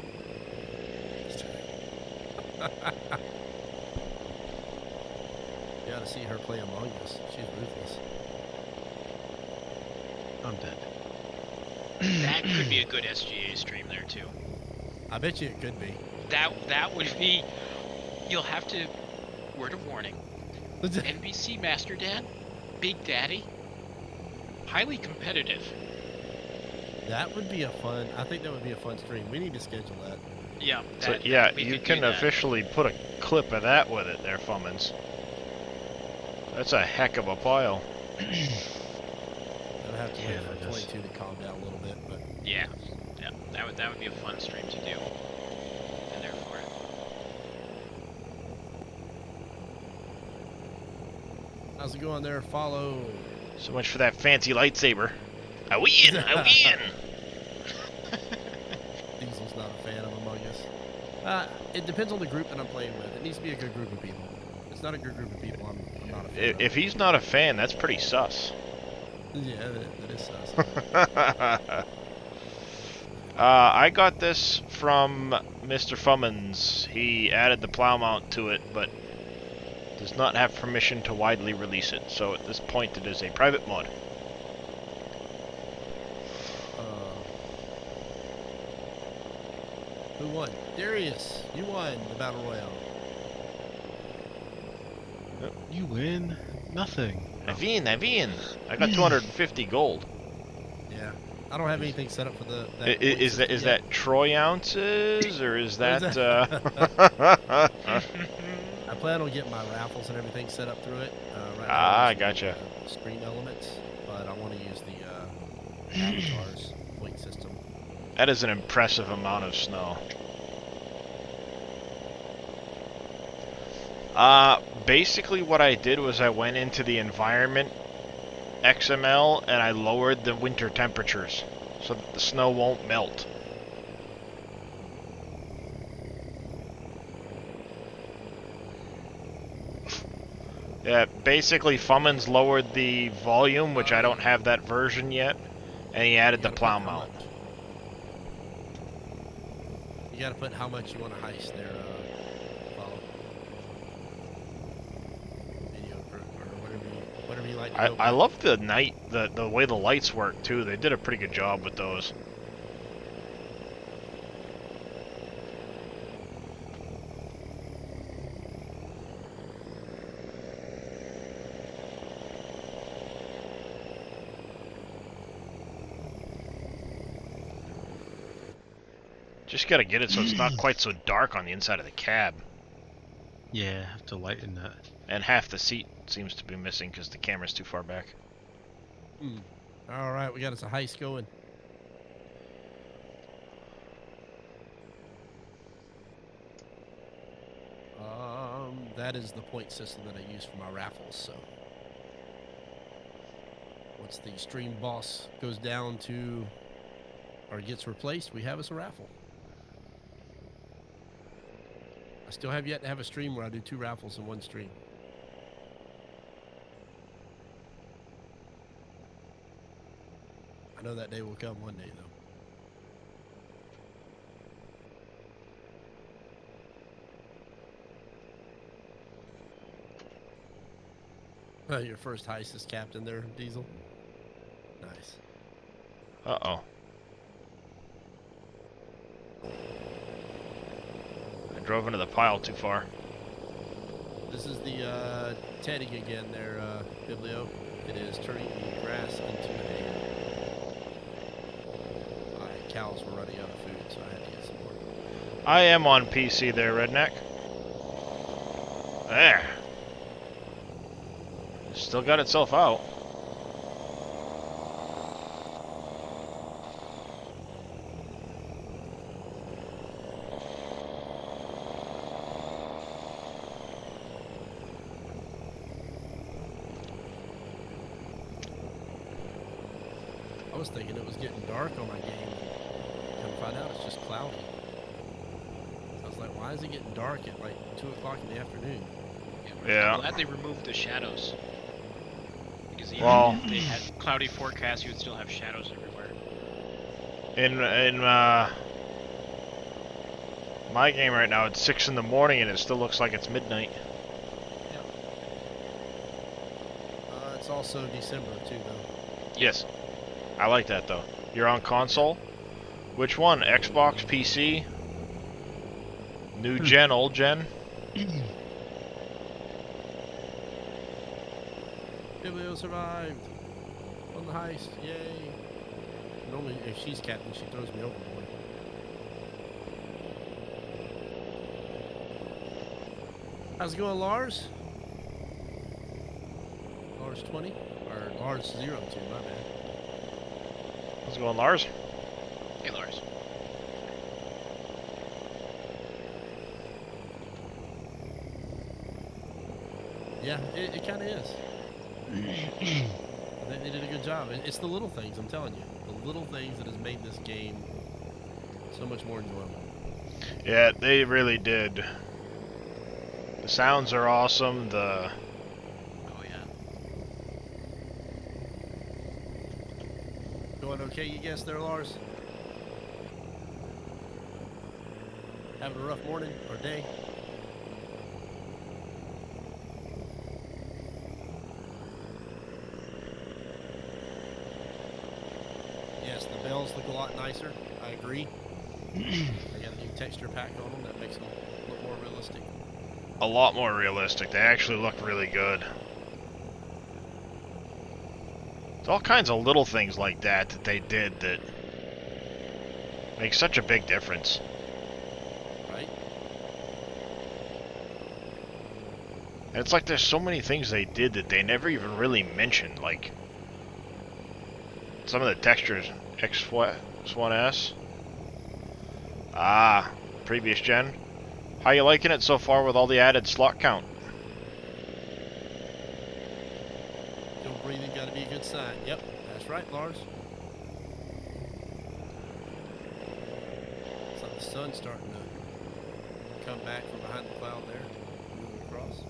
You gotta see her play Among Us. She's ruthless. I'm dead. That could be a good SGA stream there too. I bet you it could be. That would be. You'll have to. Word of warning. NBC Master Dad, Big Daddy, highly competitive. That would be a fun. I think that would be a fun stream. We need to schedule that. Yeah. So, yeah, you can officially put a clip of that with it there, Fummins. That's a heck of a pile. I'd have to wait for 22 to calm down a little bit, but yeah, that would be a fun stream to do. And there for it. How's it going there? Follow. So much for that fancy lightsaber. I win! I win! Diesel's not a fan of Among Us. It depends on the group that I'm playing with. It needs to be a good group of people. If it's not a good group of people, I'm not a fan. If he's not a fan, that's pretty sus. Yeah, that is sus. I got this from Mr. Fummins. He added the plow mount to it, but does not have permission to widely release it. So at this point, it is a private mod. Who won? Darius, you won the Battle Royale. You win nothing. I win. I got 250 gold. Yeah. I don't have anything set up for the... Is that Troy ounces, or is that... I plan on getting my raffles and everything set up through it. Right now I gotcha. Stream elements, but I want to use the avatars point system. That is an impressive amount of snow. Basically what I did was I went into the environment XML and I lowered the winter temperatures so that the snow won't melt. Yeah, basically Fummins lowered the volume, which I don't have that version yet, and he added the plow mount. You gotta put how much you want to heist there, follow. Video or whatever you like to go I by. love the night, the way the lights work too. They did a pretty good job with those. Just gotta get it so it's not quite so dark on the inside of the cab. Yeah, I have to lighten that. And half the seat seems to be missing because the camera's too far back. Alright, we got us a heist going. That is the point system that I use for my raffles, so once the stream boss goes down to or gets replaced, we have us a raffle. still have yet to have a stream where I do 2 raffles in one stream. I know that day will come one day, though. Your first heist is captain there, Diesel. Nice. Uh-oh. I drove into the pile too far. This is the Teddy again there, Biblio. It is turning the grass into a... My cows were running out of food, so I had to get some more. I am on PC there, Redneck. There. Still got itself out. I was thinking it was getting dark on my game. Come find out it's just cloudy. So I was like, why is it getting dark at like 2 o'clock in the afternoon? Yeah. I'm glad they removed the shadows. Because even Well, if they had cloudy forecasts, you would still have shadows everywhere. in my game right now, it's 6 in the morning and it still looks like it's midnight. It's also December too, though. Yes. I like that though. You're on console? Which one? Xbox, PC? New gen, old gen? Biblio survived on the heist. Yay! Normally, if she's captain, she throws me overboard. How's it going, Lars? Lars 20? Or Lars 02, my bad. How's it going, Lars? Hey, Lars. Yeah, it kind of is. They did a good job. It's the little things, I'm telling you. The little things that has made this game so much more enjoyable. Yeah, they really did. The sounds are awesome. Oh, yeah. Going okay, you guess there, Lars? Having a rough morning or day? Yes, the bells look a lot nicer. I agree. They got a new texture pack on them that makes them look more realistic. A lot more realistic. They actually look really good. There's all kinds of little things like that that they did that make such a big difference. Right? And it's like there's so many things they did that they never even really mentioned, like some of the textures. X1S. Ah, previous gen. How you liking it so far with all the added slot count? Still breathing, gotta be a good sign. Yep, that's right, Lars. It's like the sun's starting to come back from behind the cloud there, moving across.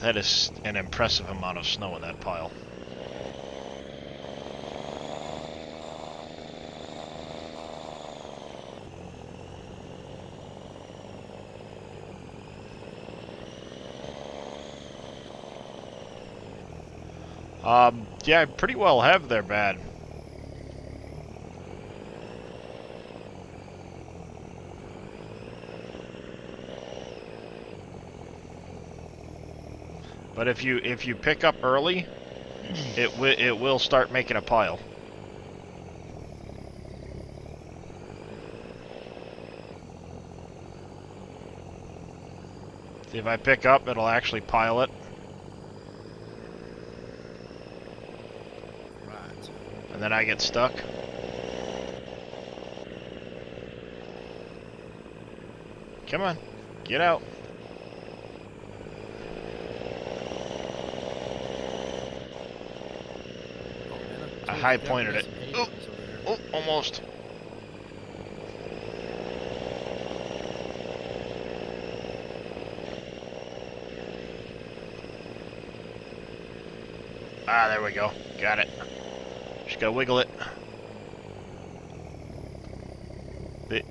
That is an impressive amount of snow in that pile. Yeah, I pretty well have their bad. But if you pick up early, it will start making a pile. See, if I pick up, it'll actually pile it. Right. And then I get stuck. Come on, get out. I high pointed it. Oh, oh, almost. Ah, there we go. Got it. Just gotta wiggle it.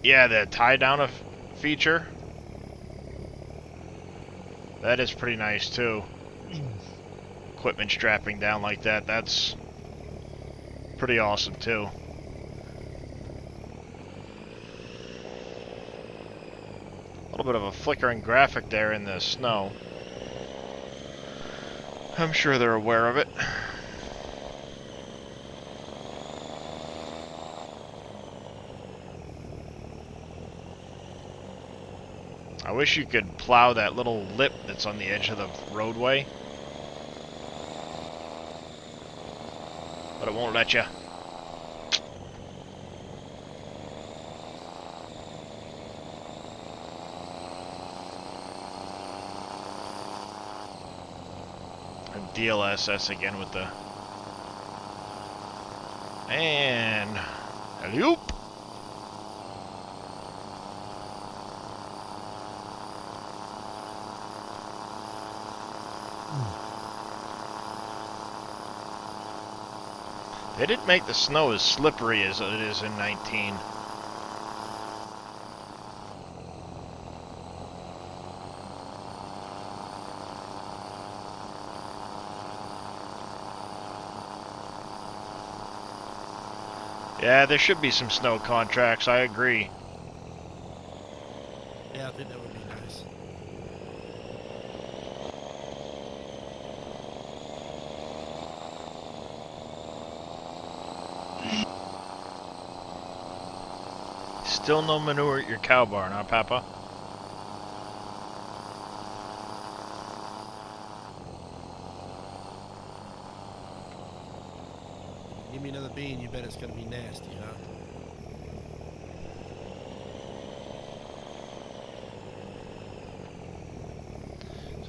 Yeah, the tie down feature. That is pretty nice too. Equipment strapping down like that, that's pretty awesome too. A little bit of a flickering graphic there in the snow. I'm sure they're aware of it. I wish you could plow that little lip that's on the edge of the roadway. But it won't let you. And DLSS again with the... And... Alley-oop! They didn't make the snow as slippery as it is in 19. Yeah, there should be some snow contracts, I agree. Yeah, I think that would be nice. Still no manure at your cow barn, huh, Papa? Give me another bean, you bet it's gonna be nasty, huh?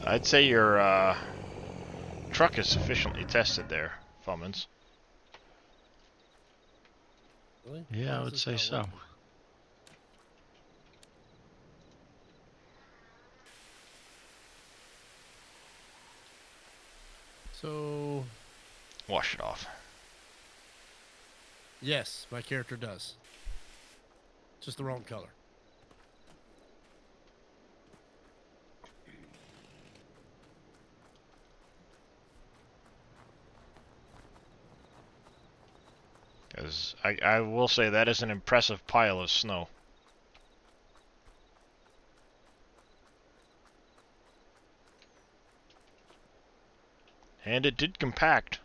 I'd say your truck is sufficiently tested there, Fummins. Really? Yeah, I would say so. Working? So, Wash it off. yes, my character does. Just the wrong color. Because I will say that is an impressive pile of snow. And it did compact.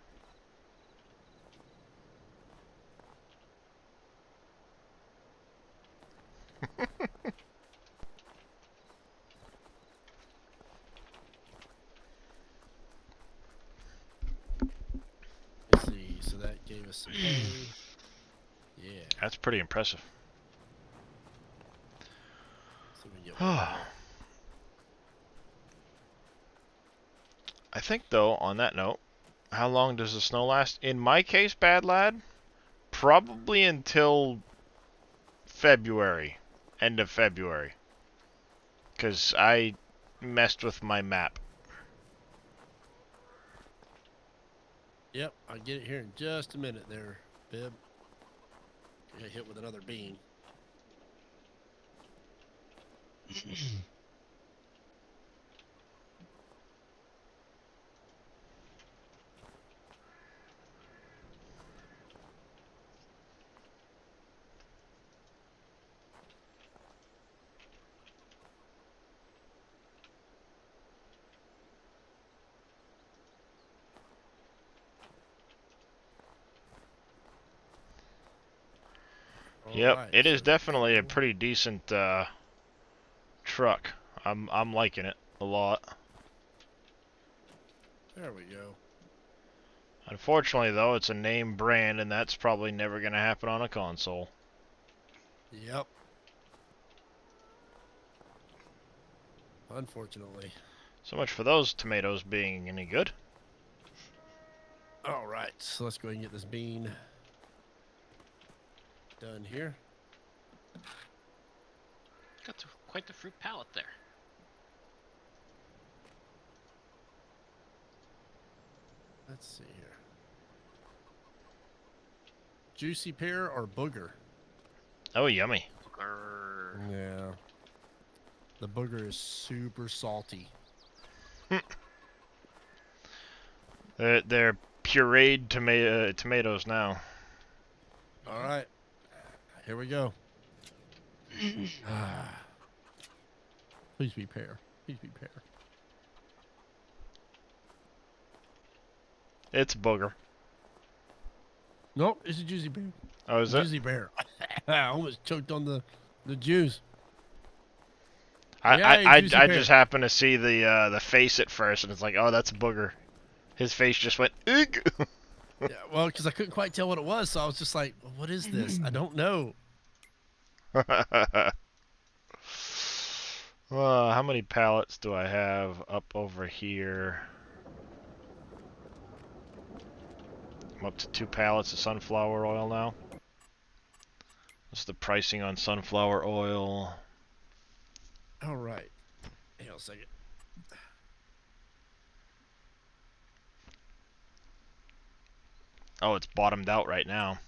Let's see, so that gave us some hay. Yeah. That's pretty impressive. So we get one more. I think, though, on that note, how long does the snow last? In my case, Bad Lad, probably until February. End of February. Because I messed with my map. Yep, I'll get it here in just a minute there, Bib. Get hit with another bean. Yep, Alright, it is so definitely a pretty decent truck. I'm liking it a lot. there we go. Unfortunately, though, it's a name brand, and that's probably never going to happen on a console. Yep. Unfortunately. So much for those tomatoes being any good. All right, so let's go ahead and get this bean done here. Got quite the fruit palette there. Let's see here. Juicy pear or booger? Oh, yummy. Grrr. Yeah. The booger is super salty. They're pureed tomatoes now. All right, here we go. Please be pear. Please be pear. It's booger. Nope, it's a juicy pear. Oh, is it? Juicy pear. I almost choked on the juice. I Juicy pear. just happened to see the face at first, and it's like, oh, that's booger. His face just went, ugh. Yeah, well, because I couldn't quite tell what it was, so I was just like, what is this? I don't know. Well, how many pallets do I have up over here? I'm up to 2 pallets of sunflower oil now. What's the pricing on sunflower oil? All right. Hang on a second. Oh, it's bottomed out right now.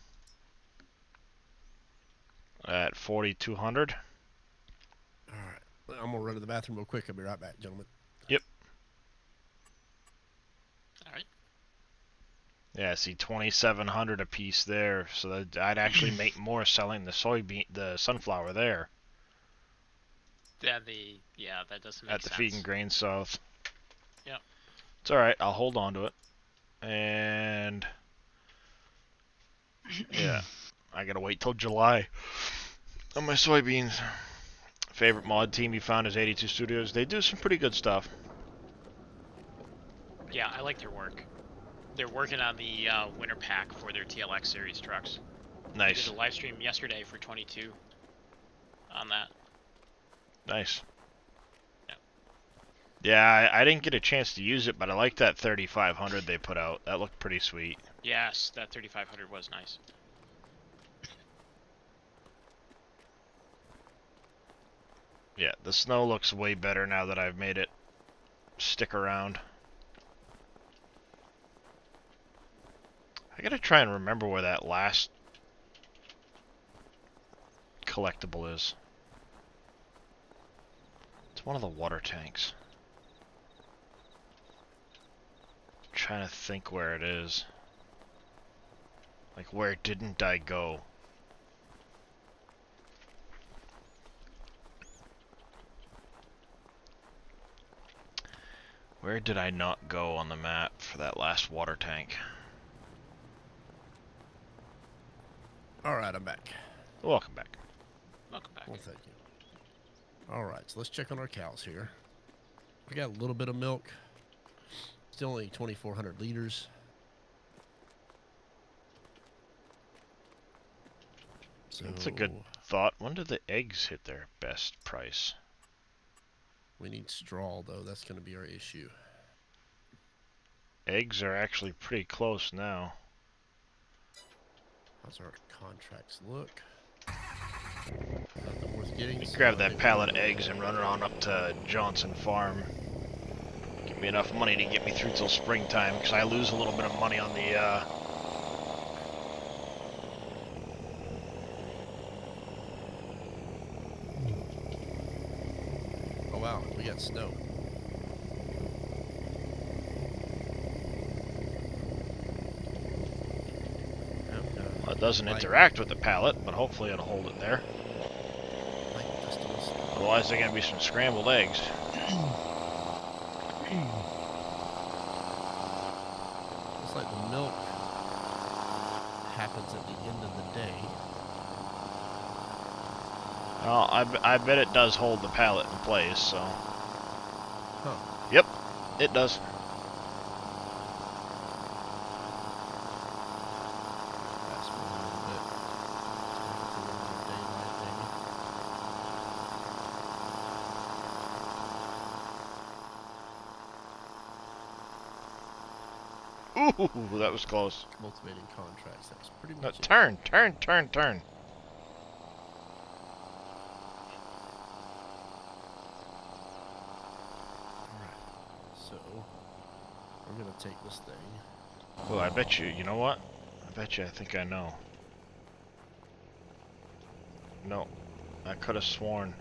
At 4,200. All right. I'm going to run to the bathroom real quick. I'll be right back, gentlemen. Yep. All right. Yeah, see, 2,700 a piece there. So that I'd actually make more selling the sunflower there. Yeah, that doesn't make At the sense. Feed and Grain South. Yep. It's alright, I'll hold on to it. And yeah, I gotta wait till July on my soybeans. Favorite mod team you found is 82 Studios. They do some pretty good stuff. Yeah, I like their work. They're working on the winter pack for their TLX series trucks. Nice. They did a live stream yesterday for 22 on that. Nice. Yeah. Yeah, I didn't get a chance to use it, but I like that 3500 they put out. That looked pretty sweet. Yes, that 3500 was nice. Yeah, the snow looks way better now that I've made it stick around. I gotta try and remember where that last collectible is. It's one of the water tanks. I'm trying to think where it is. Like, where didn't I go? Where did I not go on the map for that last water tank? All right, I'm back. Welcome back. Welcome back. Well, thank you. All right, so let's check on our cows here. We got a little bit of milk. Still only 2,400 liters. So That's a good thought. When do the eggs hit their best price? we need straw, though. That's going to be our issue. Eggs are actually pretty close now. How's our contracts look? Nothing worth getting. Let me so grab I that think pallet of eggs and run it on up to Johnson Farm. Give me enough money to get me through till springtime, because I lose a little bit of money on the Oh wow, we got snow. Well, it doesn't interact with the pallet, but hopefully it'll hold it there. Otherwise, there's gonna be some scrambled eggs. Looks like the milk happens at the end of the day. Well, I bet it does hold the pallet in place, so. Huh. Yep, it does. Fast forward a little bit. It's a little more daylight, maybe. Ooh, that was close. Cultivating contracts. That was pretty No, much it. turn. Alright. So, we're gonna take this thing. Oh, I bet you, you know what? I think I know. No, I could have sworn.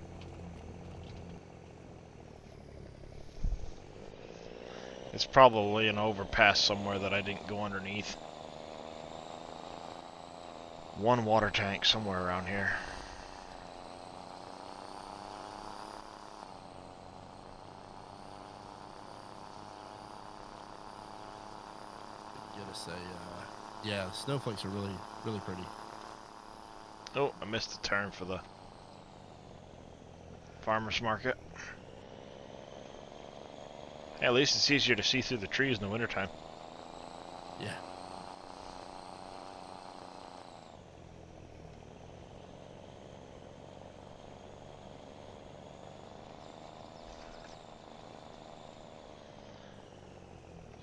It's probably an overpass somewhere that I didn't go underneath. One water tank somewhere around here. Gotta say, yeah, the snowflakes are really, really pretty. Oh, I missed the turn for the farmer's market. Hey, at least it's easier to see through the trees in the wintertime. Yeah.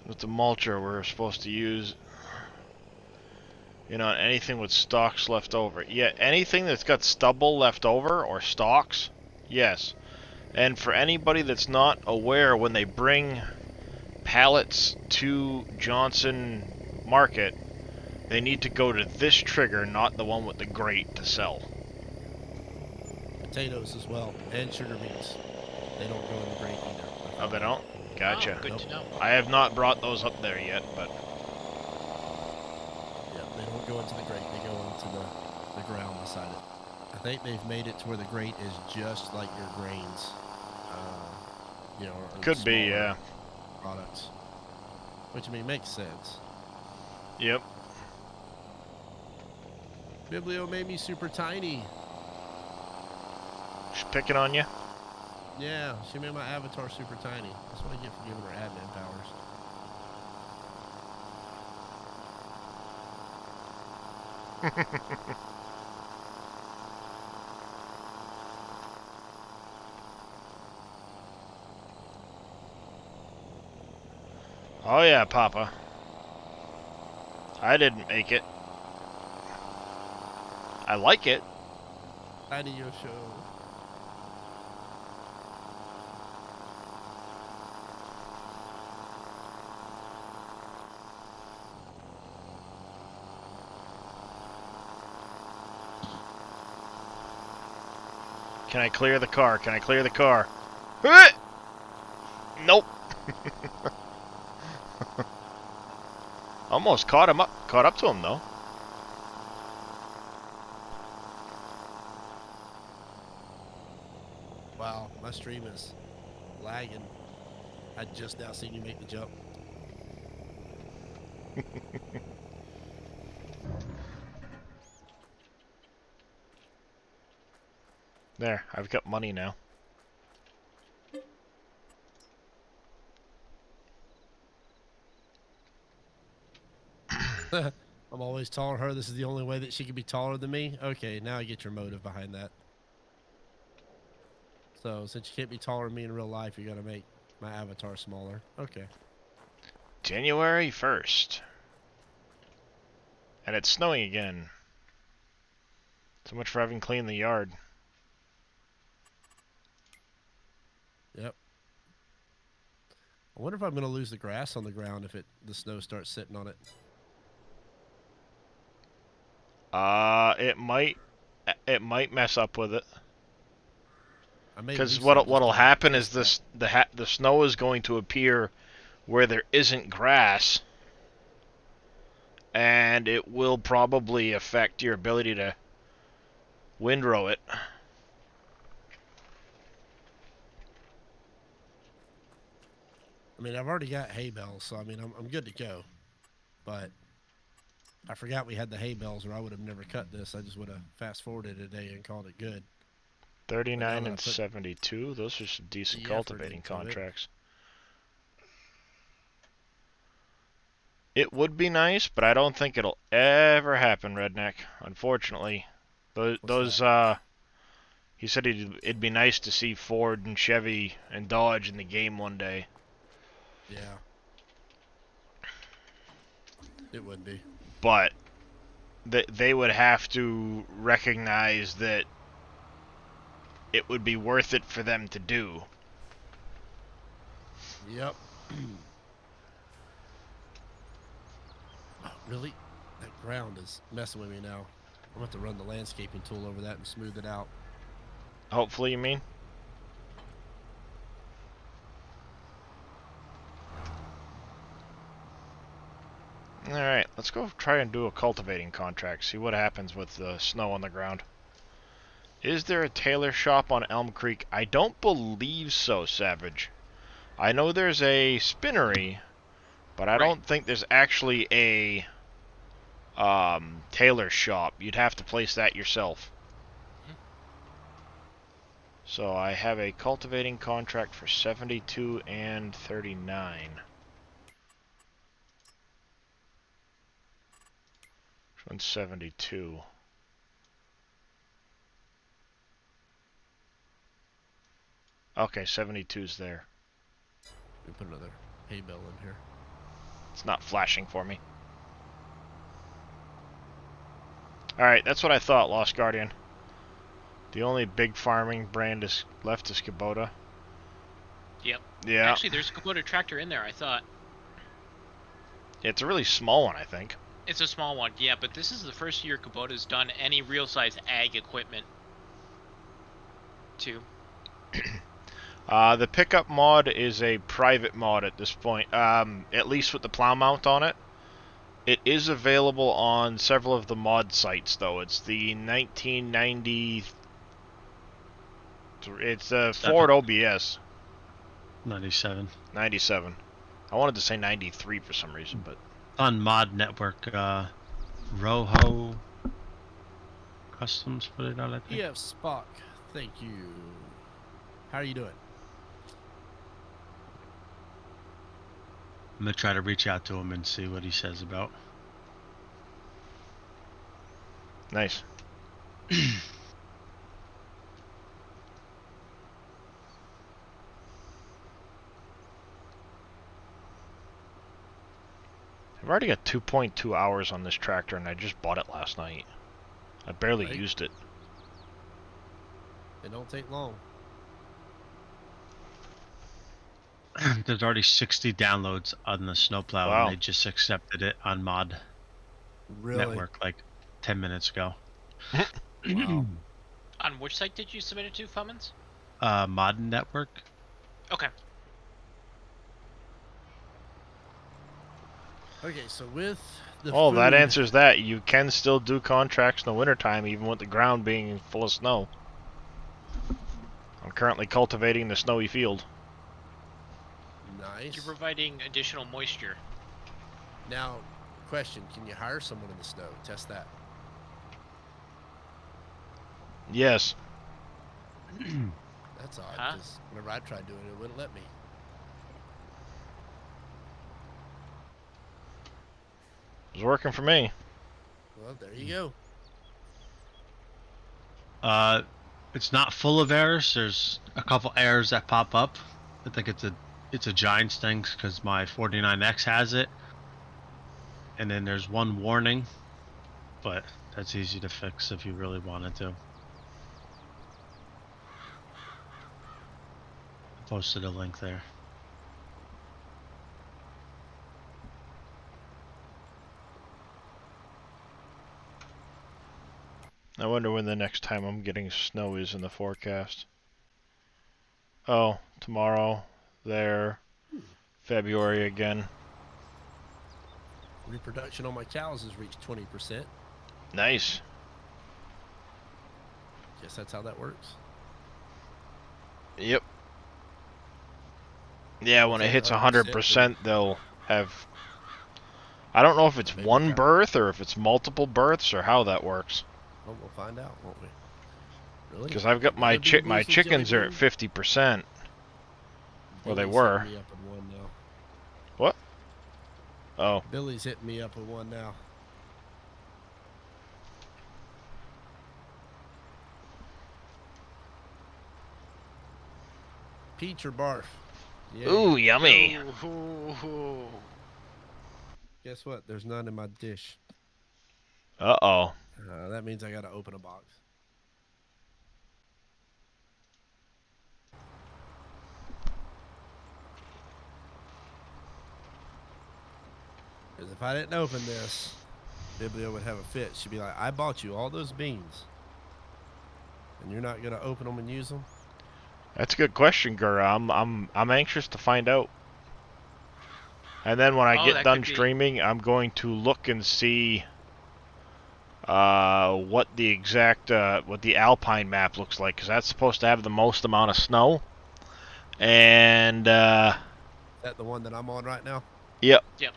With the mulcher we're supposed to use, you know, anything with stalks left over. Yeah, anything that's got stubble left over or stalks, yes. And for anybody that's not aware, when they bring pallets to Johnson Market, they need to go to this trigger, not the one with the grate to sell. Potatoes as well, and sugar beets. They don't go in the grate either. Oh, they don't? Gotcha. Oh, good to know. I have not brought those up there yet, but... Yeah, they don't go into the grate. They go into the ground beside it. I think they've made it to where the grate is just like your grains. You know, or Could be, yeah. Products. Which, I mean, makes sense. Yep. Biblio made me super tiny. She's picking on you? Yeah, she made my avatar super tiny. That's what I get for giving her admin powers. Oh yeah, Papa. I didn't make it. I like it. Tiny Yosho. Can I clear the car? Can I clear the car? Nope. Almost caught up to him though. Wow, my stream is lagging. I just now seen you make the jump. There, I've got money now. I'm always taller than her. This is the only way that she can be taller than me. Okay, now I get your motive behind that. So, since you can't be taller than me in real life, you gotta make my avatar smaller. Okay. January 1st. And it's snowing again. So much for having cleaned the yard. Yep. I wonder if I'm gonna lose the grass on the ground if the snow starts sitting on it. It might mess up with it. Because Because what'll happen is the snow is going to appear where there isn't grass, and it will probably affect your ability to windrow it. I mean, I've already got hay bales, so I mean, I'm good to go. But I forgot we had the hay bales, or I would have never cut this. I just would have fast forwarded a day and called it good. 39 and 72. Those are some decent cultivating contracts. It would be nice, but I don't think it'll ever happen, Redneck. Unfortunately, he said it'd be nice to see Ford and Chevy and Dodge in the game one day. Yeah. It would be. But they would have to recognize that it would be worth it for them to do. Yep. Oh, really? That ground is messing with me now. I'm going to have to run the landscaping tool over that and smooth it out. Hopefully, you mean? Alright, let's go try and do a cultivating contract, see what happens with the snow on the ground. Is there a tailor shop on Elm Creek? I don't believe so, Savage. I know there's a spinnery, but I don't think there's actually a tailor shop. You'd have to place that yourself. So I have a cultivating contract for 72 and 39. Which one's 72? Okay, 72's there. We put another hay bale in here. It's not flashing for me. Alright, that's what I thought, Lost Guardian. The only big farming brand is left is Kubota. Yep. Yeah. Actually, there's a Kubota tractor in there, I thought. It's a really small one, I think. It's a small one, yeah, but this is the first year Kubota's done any real-size ag equipment, too. The pickup mod is a private mod at this point, at least with the plow mount on it. It is available on several of the mod sites, though. It's the 1990... It's a Ford OBS. 97. 97. I wanted to say 93 for some reason, but... On Mod Network, Roho Customs put it out, I think. EF Spock, thank you. How are you doing? I'm gonna try to reach out to him and see what he says about. Nice. I've already got 2.2 hours on this tractor, and I just bought it last night. I barely used it. It don't take long. There's already 60 downloads on the snowplow, Wow. and they just accepted it on Mod Network like 10 minutes ago. Wow. On which site did you submit it to, Flemons? Mod Network. Okay. Okay, so with the Oh, that food- answers that. You can still do contracts in the wintertime, even with the ground being full of snow. I'm currently cultivating the snowy field. Nice. You're providing additional moisture. Now, question, can you hire someone in the snow? Test that. Yes. That's odd, Huh? because whenever I tried doing it, it wouldn't let me. It was working for me. Well, there you Uh, it's not full of errors. There's a couple errors that pop up. I think it's a Giants thing because my 49X has it. And then there's one warning, but that's easy to fix if you really wanted to. I posted a link there. I wonder when the next time I'm getting snow is in the forecast. Oh, tomorrow. There. February again. Reproduction on my cows has reached 20%. Nice. Guess that's how that works. Yep. Yeah, when it hits 100%, they'll have... I don't know if it's one birth or if it's multiple births or how that works. Well, we'll find out, won't we? Really? Because I've got my chickens are at 50%. Well, they were. Hitting me up with one now. What? Oh. Billy's hitting me up with one now. Peach or barf? Yeah. Ooh, yummy. Ooh. Guess what? There's none in my dish. Uh-oh. That means I gotta open a box. Because if I didn't open this, Biblia would have a fit. She'd be like, I bought you all those beans. And you're not gonna open them and use them? That's a good question, Gura. I'm anxious to find out. And then when I get done streaming, I'm going to look and see what the exact what the Alpine map looks like, because that's supposed to have the most amount of snow. And Is that the one that I'm on right now? Yep. Yep.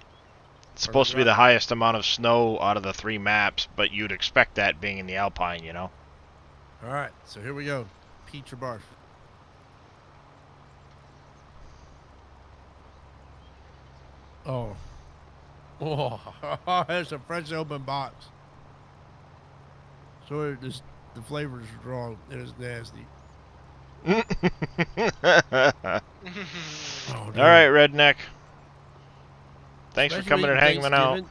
It's supposed to be the highest amount of snow out of the 3 maps, but you'd expect that being in the Alpine, you know. All right, so here we go. Peach or barf? Oh. Oh, it's a fresh open box. So the flavor is wrong. It is nasty. All right, redneck. Thanks for coming and hanging out.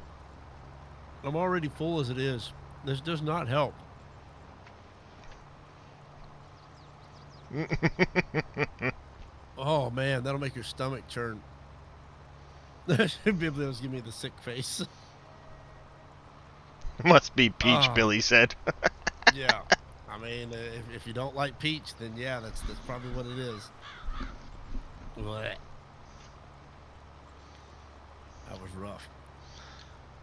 I'm already full as it is. This does not help. Oh man, that'll make your stomach churn. Billy was giving me the sick face. Must be peach, Billy said. Yeah, I mean, if you don't like peach, then yeah, that's probably what it is. Blech. That was rough.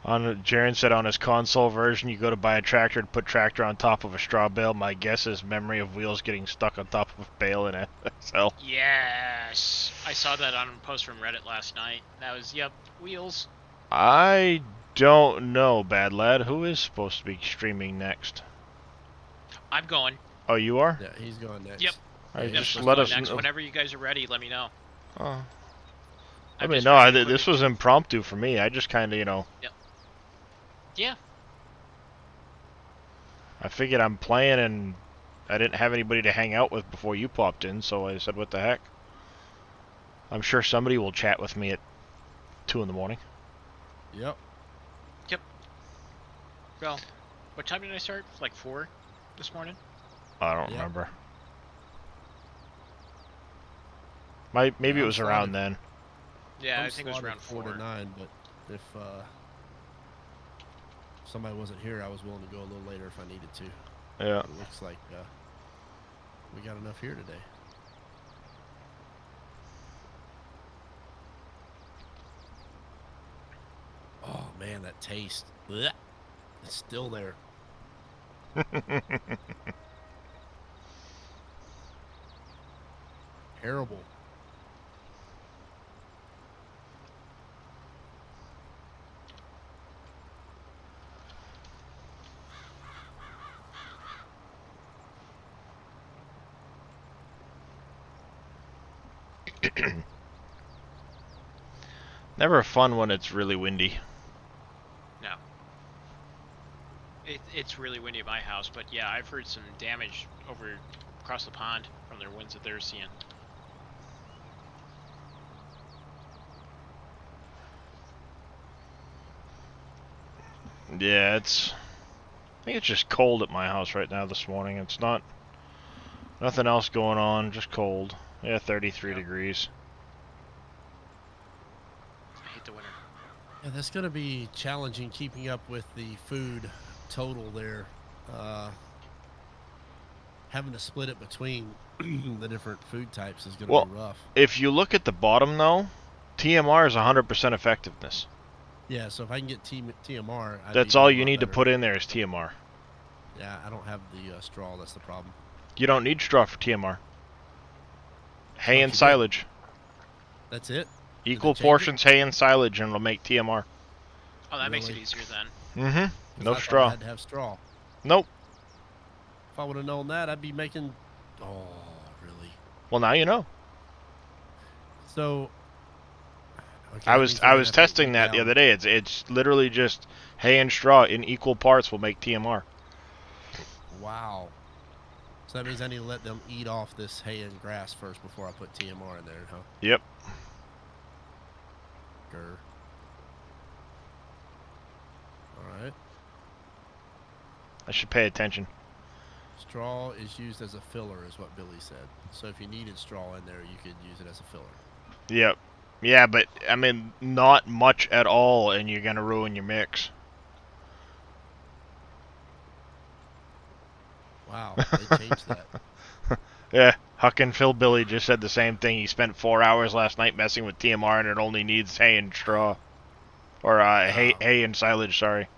Jaren said on his console version, you go to buy a tractor and put tractor on top of a straw bale. My guess is memory of wheels getting stuck on top of a bale in it. So. Yes, I saw that on a post from Reddit last night. That was, yep, wheels. I don't know, bad lad. Who is supposed to be streaming next? I'm going. Oh, you are? Yeah, he's going next. Yep. Right, just let us next. know. Whenever you guys are ready, let me know. Oh. I mean, no, this was impromptu for me. I just kind of, you know. Yep. Yeah. I figured I'm playing and I didn't have anybody to hang out with before you popped in, so I said, what the heck? I'm sure somebody will chat with me at 2 in the morning. Yep. Yep. Well, what time did I start? Like 4 this morning? I don't remember. Maybe it was around then. Yeah, I think it was around 4 to 9, but if somebody wasn't here, I was willing to go a little later if I needed to. Yeah. It looks like we got enough here today. Oh man, that taste. Blech. It's still there. Terrible. Never fun when it's really windy. No. It's really windy at my house, but yeah, I've heard some damage over across the pond from their winds that they're seeing. Yeah, I think it's just cold at my house right now this morning. It's nothing else going on, just cold. Yeah, 33 degrees. I hate the winter. Yeah, that's going to be challenging keeping up with the food total there. Having to split it between the different food types is going to be rough. If you look at the bottom, though, TMR is 100% effectiveness. Yeah, so if I can get TMR... That's all you need to put in there is TMR. Yeah, I don't have the straw, that's the problem. You don't need straw for TMR. Hay and silage. That's it? Equal portions hay and silage and it'll make TMR. Oh, that makes it easier then. Mm-hmm. No straw. I had to have straw. Nope. If I would have known that, I'd be making... Oh, really? Well, now you know. So... Okay, I was testing that the other day. It's literally just hay and straw in equal parts will make TMR. Wow. So that means I need to let them eat off this hay and grass first before I put TMR in there, huh? Yep. Grr. Alright. I should pay attention. Straw is used as a filler, is what Billy said. So if you needed straw in there, you could use it as a filler. Yep. Yeah, but, I mean, not much at all, and you're gonna ruin your mix. Wow, they changed that. Yeah, Huck and Phil Billy just said the same thing. He spent 4 hours last night messing with TMR, and it only needs hay and straw. Or, hay and silage, sorry.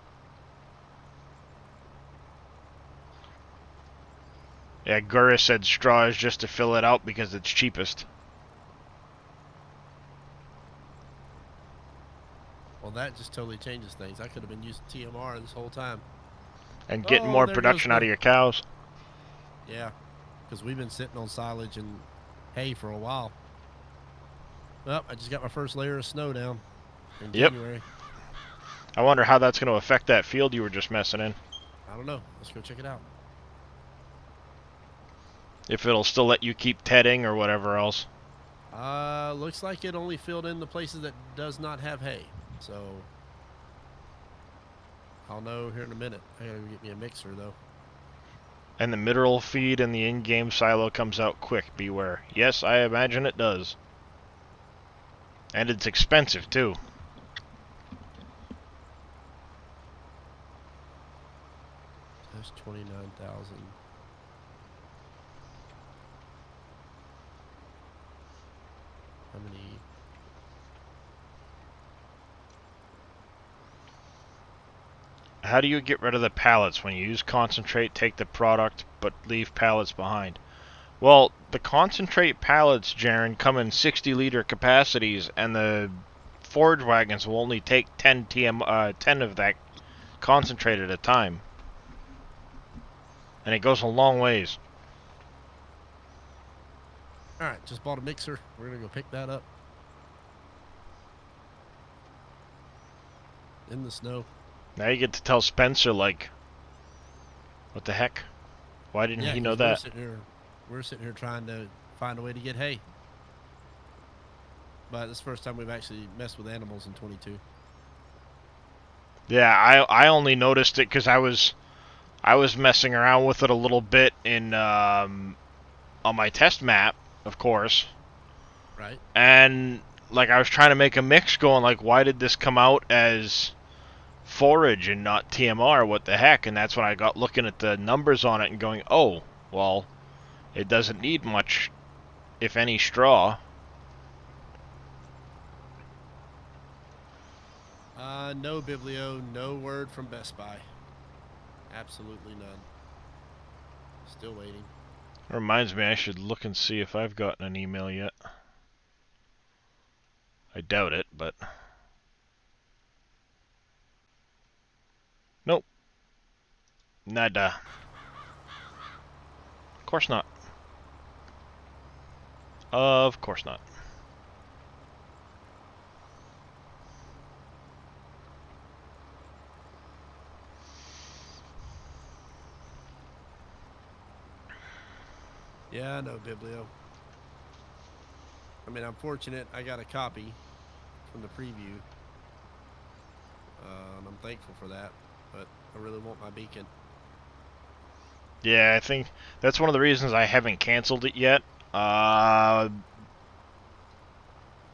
Yeah, Gurus said straw is just to fill it out because it's cheapest. Well, that just totally changes things. I could have been using TMR this whole time. And getting more there production goes out of your cows. Yeah, because we've been sitting on silage and hay for a while. Well, I just got my first layer of snow down in January. I wonder how that's going to affect that field you were just messing in. I don't know. Let's go check it out. If it'll still let you keep tedding or whatever else. Looks like it only filled in the places that does not have hay. So, I'll know here in a minute. I gotta get me a mixer, though. And the mineral feed in the in-game silo comes out quick, beware. Yes, I imagine it does. And it's expensive, too. That's 29,000. How many? How do you get rid of the pallets? When you use concentrate, take the product, but leave pallets behind. Well, the concentrate pallets, Jaren, come in 60-liter capacities, and the forage wagons will only take 10 of that concentrate at a time. And it goes a long ways. Alright, just bought a mixer. We're gonna go pick that up. In the snow. Now you get to tell Spencer, like, what the heck? Why didn't he know that? We're sitting here trying to find a way to get hay. But this is the first time we've actually messed with animals in 22. Yeah, I only noticed it because I was messing around with it a little bit in on my test map, of course. Right. And like I was trying to make a mix going like, why did this come out as forage and not TMR? What the heck? And that's when I got looking at the numbers on it and going, oh, well, it doesn't need much, if any, straw. No, Biblio, no word from Best Buy. Absolutely none. Still waiting. Reminds me, I should look and see if I've gotten an email yet. I doubt it, but... Nope. Nada. Of course not. Of course not. Yeah, I know, Biblio. I mean, I'm fortunate I got a copy from the preview. I'm thankful for that, but I really want my beacon. Yeah, I think that's one of the reasons I haven't canceled it yet.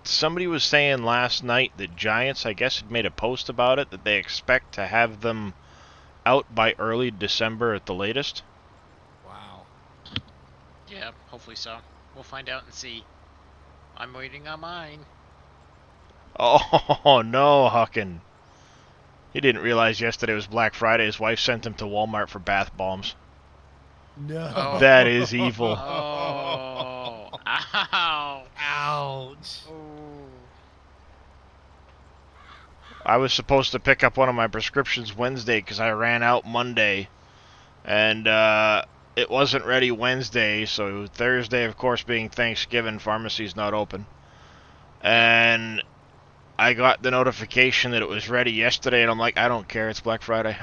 Somebody was saying last night that Giants, I guess, had made a post about it, that they expect to have them out by early December at the latest. Wow. Yeah, hopefully so. We'll find out and see. I'm waiting on mine. Oh, no, Huckin. He didn't realize yesterday was Black Friday. His wife sent him to Walmart for bath bombs. No. Oh. That is evil. Oh. Ow. Ouch. Oh. I was supposed to pick up one of my prescriptions Wednesday because I ran out Monday. And it wasn't ready Wednesday, so Thursday, of course, being Thanksgiving, pharmacy's not open. And I got the notification that it was ready yesterday, and I'm like, I don't care, it's Black Friday.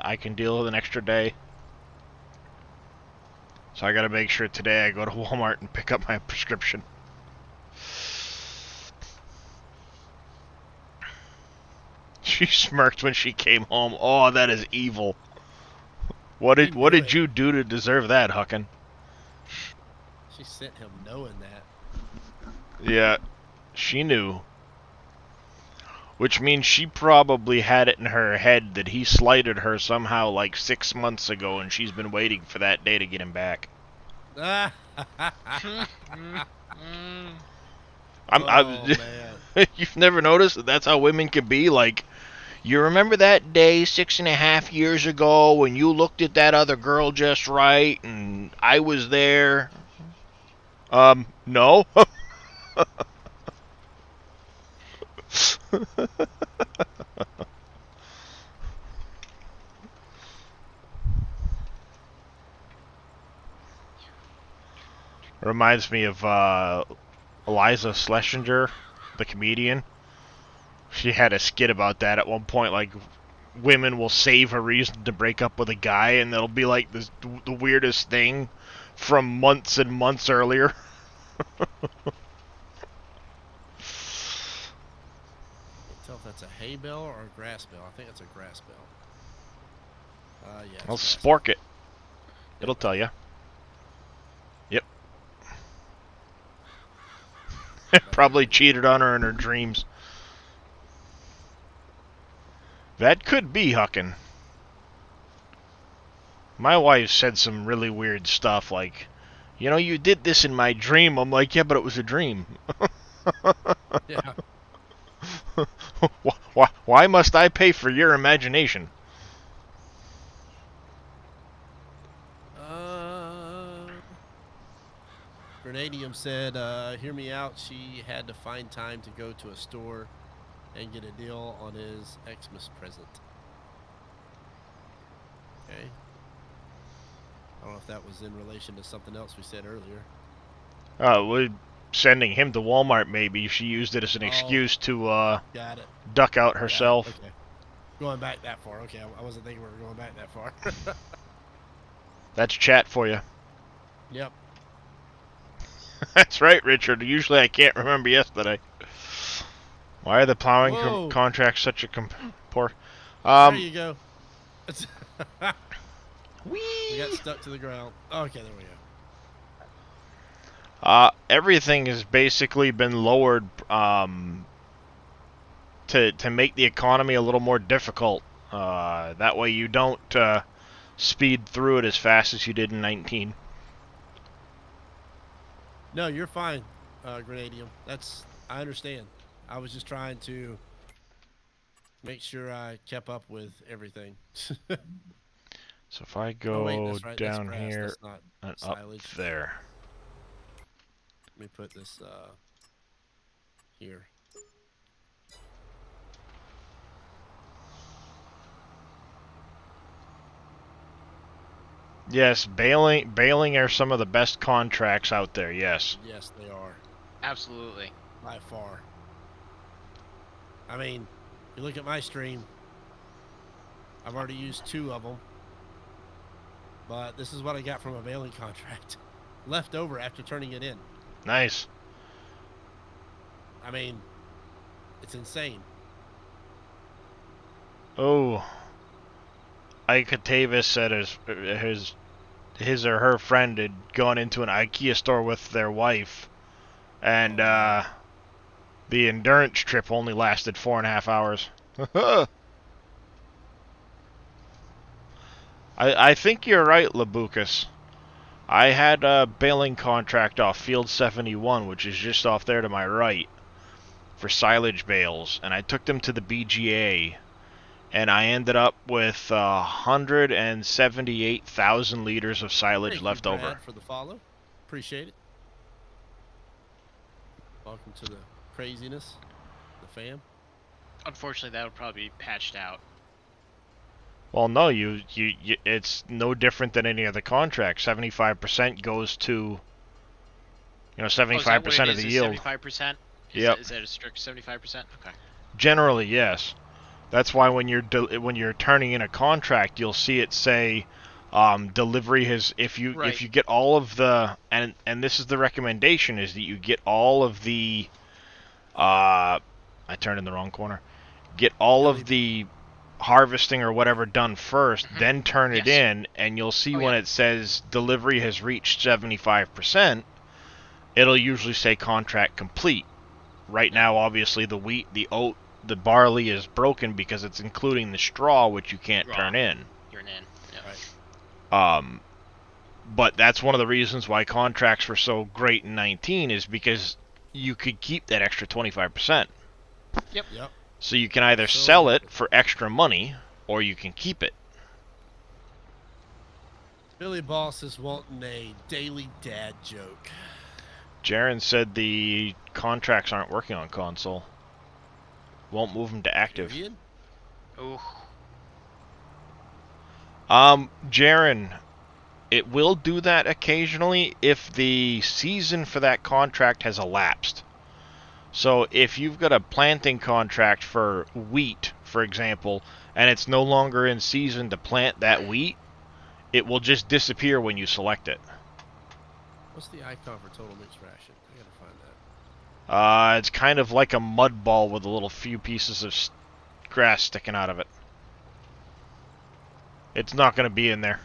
I can deal with an extra day. So I gotta make sure today I go to Walmart and pick up my prescription. She smirked when she came home. Oh, that is evil. What did you do to deserve that, Huckin? She sent him knowing that. Yeah, she knew. Which means she probably had it in her head that he slighted her somehow like 6 months ago, and she's been waiting for that day to get him back. Man. You've never noticed that that's how women can be? Like, you remember that day 6.5 years ago when you looked at that other girl just right and I was there? No. Reminds me of Eliza Schlesinger, the comedian. She had a skit about that at one point, like, women will save a reason to break up with a guy, and it'll be like the weirdest thing from months and months earlier. Can't tell if that's a hay bale or a grass bale. I think it's a grass bale. Yeah. I'll spork it. It'll tell you. Yep. Probably cheated on her in her dreams. That could be Huckin'. My wife said some really weird stuff like, you know, you did this in my dream. I'm like, yeah, but it was a dream. Yeah. Why must I pay for your imagination? Grenadium said, hear me out. She had to find time to go to a store and get a deal on his Xmas present. Okay. I don't know if that was in relation to something else we said earlier. We're sending him to Walmart, maybe. She used it as an excuse to got it. Duck out herself. Okay. Going back that far. Okay, I wasn't thinking we were going back that far. That's chat for you. Yep. That's right, Richard. Usually I can't remember yesterday. Why are the plowing contracts such a poor... there you go. Whee! We got stuck to the ground. Okay, there we go. Everything has basically been lowered to make the economy a little more difficult. That way you don't speed through it as fast as you did in 19. No, you're fine, Grenadium. I understand. I was just trying to make sure I kept up with everything. So if I go down here and silage. up there. Let me put this here. Yes, baling are some of the best contracts out there, yes. Yes, they are. Absolutely. By far. I mean, you look at my stream, I've already used 2 of them. But this is what I got from a baling contract. Left over after turning it in. Nice. I mean, it's insane. Oh. Ike Tavis said his or her friend had gone into an IKEA store with their wife, and the endurance trip only lasted 4.5 hours. I think you're right, Labucus. I had a baling contract off Field 71, which is just off there to my right, for silage bales, and I took them to the BGA, and I ended up with 178,000 liters of silage left over. Thank you, Brad, for the follow. Appreciate it. Welcome to the craziness, the fam. Unfortunately, that'll probably be patched out. Well, no, you it's no different than any other contract. 75% goes to, 75% of the yield. 75%? Yep. Is that a strict 75%? Okay. Generally, yes. That's why when you're turning in a contract, you'll see it say, delivery has if you get all of the and this is the recommendation is that you get all of the I turned in the wrong corner. get all of the harvesting or whatever done first, then turn it in, and you'll see when it says delivery has reached 75%, it'll usually say contract complete. Right now, obviously, the wheat, the oat, the barley is broken because it's including the straw, which you can't turn in. Turn in. Yeah. Right. But that's one of the reasons why contracts were so great in 19 is because you could keep that extra 25%. Yep. So you can either sell it for extra money, or you can keep it. Billy Boss is wanting a daily dad joke. Jaren said the contracts aren't working on console. Won't move them to active. Oh. Jaren, it will do that occasionally if the season for that contract has elapsed. So if you've got a planting contract for wheat, for example, and it's no longer in season to plant that wheat, it will just disappear when you select it. What's the icon for total mixed ration? I gotta find that. It's kind of like a mud ball with a little few pieces of grass sticking out of it. It's not going to be in there.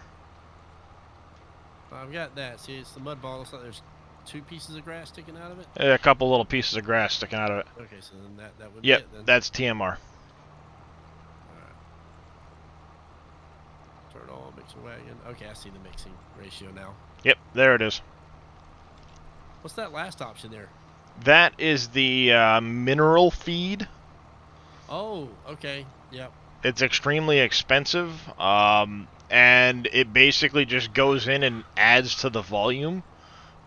I've got that. See, it's the mud ball. Looks like there's 2 pieces of grass sticking out of it. A couple little pieces of grass sticking out of it. Okay, so then that would be it then. That's TMR. Alright. Turn on mixer wagon. Okay, I see the mixing ratio now. Yep, there it is. What's that last option there? That is the mineral feed. Oh, okay. Yep. It's extremely expensive, and it basically just goes in and adds to the volume.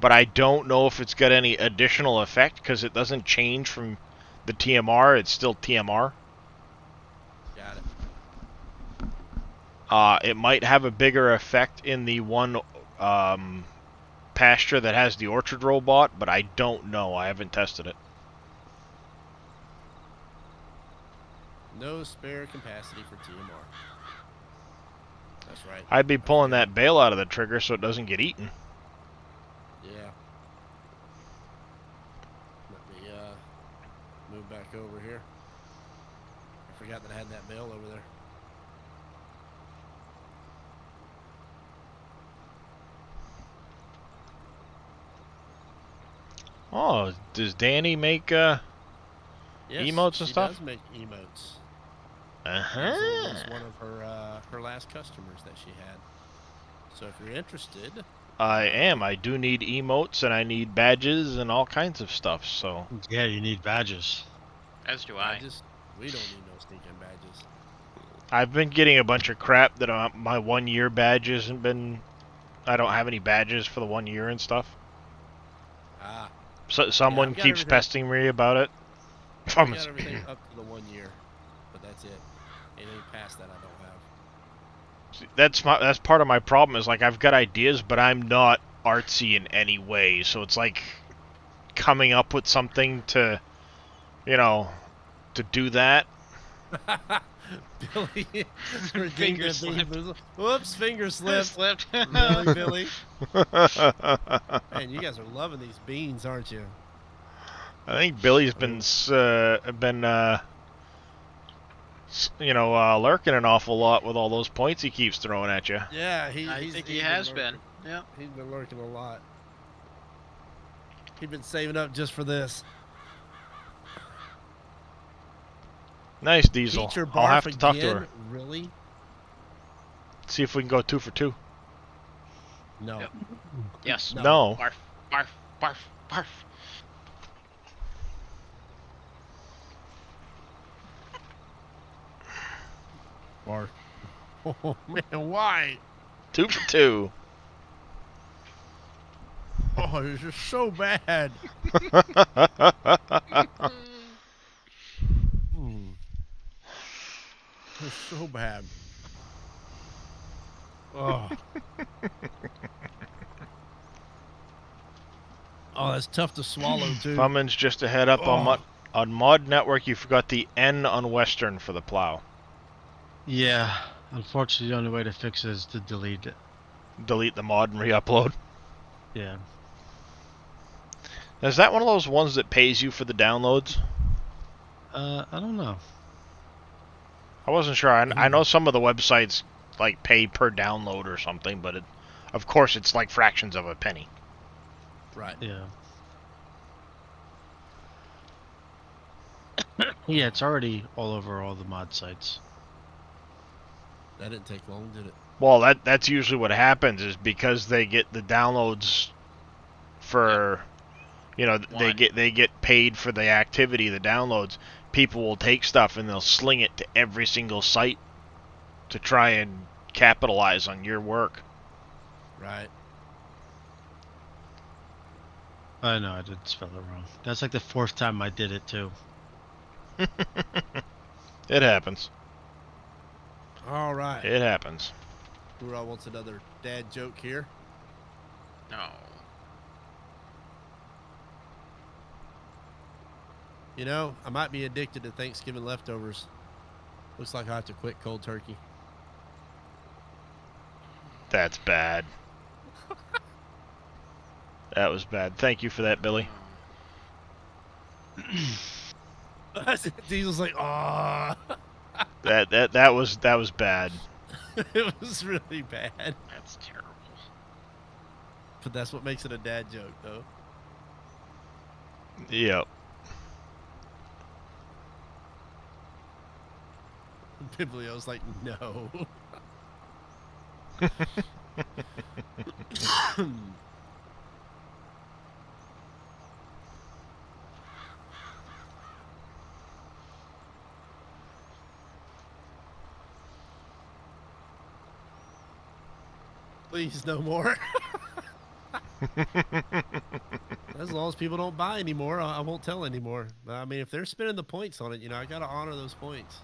But I don't know if it's got any additional effect because it doesn't change from the TMR. It's still TMR. Got it. It might have a bigger effect in the one pasture that has the orchard robot, but I don't know. I haven't tested it. No spare capacity for TMR. That's right. I'd be pulling that bale out of the trigger so it doesn't get eaten. Yeah. Let me move back over here. I forgot that I had that bale over there. Oh, does Danny make Yes, emotes and stuff? She does make emotes. Uh-huh. Was one of her last customers that she had. So if you're interested, I am. I do need emotes and I need badges and all kinds of stuff. So yeah, you need badges. As do I. We don't need no stinking badges. I've been getting a bunch of crap that my 1 year badge hasn't been. I don't have any badges for the 1 year and stuff. Ah. So someone keeps pestering me about it. I got everything up to the 1 year, but that's it. Anything past that, I don't have. That's part of my problem. Is like I've got ideas, but I'm not artsy in any way. So it's like coming up with something to, to do that. Billy, finger slipped. Whoops, finger slipped. Slipped. Really, Billy? Man, you guys are loving these beans, aren't you? I think Billy's been lurking an awful lot with all those points he keeps throwing at you. Yeah, I think he has been. Yeah, he's been lurking a lot. He's been saving up just for this. Nice, Diesel. I'll have to talk to her. Really? See if we can go 2 for 2. No. Yep. Yes. No. Barf, barf, barf, barf. Barf. Oh man, why? 2 for 2. Oh, this is so bad. It's so bad. Oh. Oh, that's tough to swallow too. Thumbin's just a head up on Mod Network. You forgot the N on Western for the plow. Yeah, unfortunately, the only way to fix it is to delete it. Delete the mod and re-upload. Yeah. Is that one of those ones that pays you for the downloads? I don't know. I wasn't sure. I know some of the websites like pay per download or something, but of course it's like fractions of a penny. Right. Yeah. Yeah, it's already all over all the mod sites. That didn't take long, did it? Well, that's usually what happens is because they get the downloads for, you know, they get paid for the activity, the downloads. People will take stuff and they'll sling it to every single site to try and capitalize on your work. Right. I know, I did spell it wrong. That's like the 4th time I did it too. It happens. All right. It happens. Who all wants another dad joke here? No. You know, I might be addicted to Thanksgiving leftovers. Looks like I have to quit cold turkey. That's bad. That was bad. Thank you for that, Billy. Diesel's like, "Aw." That was bad. It was really bad. That's terrible. But that's what makes it a dad joke, though. Yep. Biblio's like, no. Please, no more. As long as people don't buy anymore, I won't tell anymore. But I mean, if they're spending the points on it, you know, I gotta honor those points.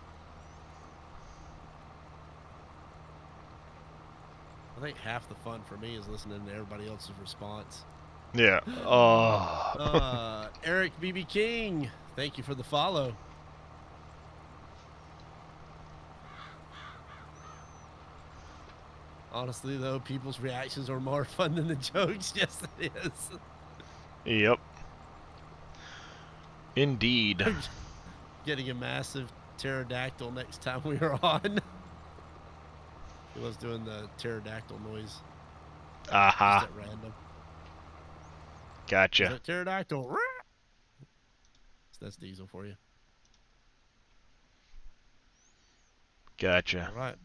I think half the fun for me is listening to everybody else's response. Yeah. Oh. Eric BB King, thank you for the follow. Honestly, though, people's reactions are more fun than the jokes. Yes, it is. Yep. Indeed. Getting a massive pterodactyl next time we are on. He was doing the pterodactyl noise. Aha. Just at random. Gotcha. Is that pterodactyl? So that's Diesel for you. Gotcha. All right.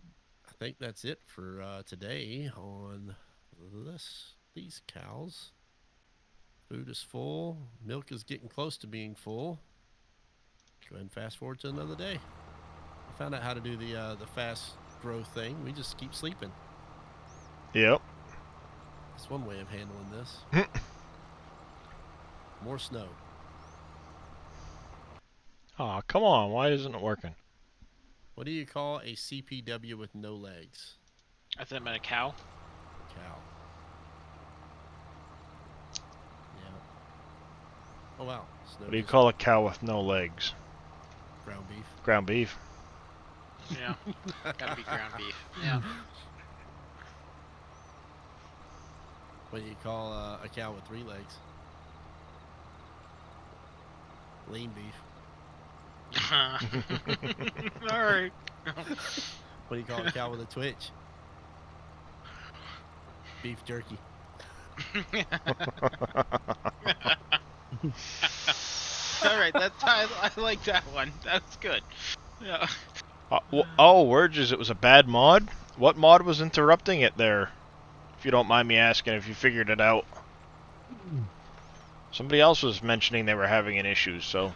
I think that's it for today on these cows. Food is full. Milk is getting close to being full. Go ahead and fast forward to another day. I found out how to do the fast growth thing. We just keep sleeping. Yep. That's one way of handling this. More snow. Aw, come on. Why isn't it working? What do you call a CPW with no legs? I thought I meant a cow. Cow. Yeah. Oh wow. Snow What do you just- call a cow with no legs? Ground beef. Ground beef. Yeah. Gotta be ground beef. Yeah. What do you call a cow with 3 legs? Lean beef. Alright. What do you call a cow with a twitch? Beef jerky. Alright, I like that one. That's good. Yeah. Oh, Wurges, it was a bad mod? What mod was interrupting it there? If you don't mind me asking, if you figured it out. Somebody else was mentioning they were having an issue, so...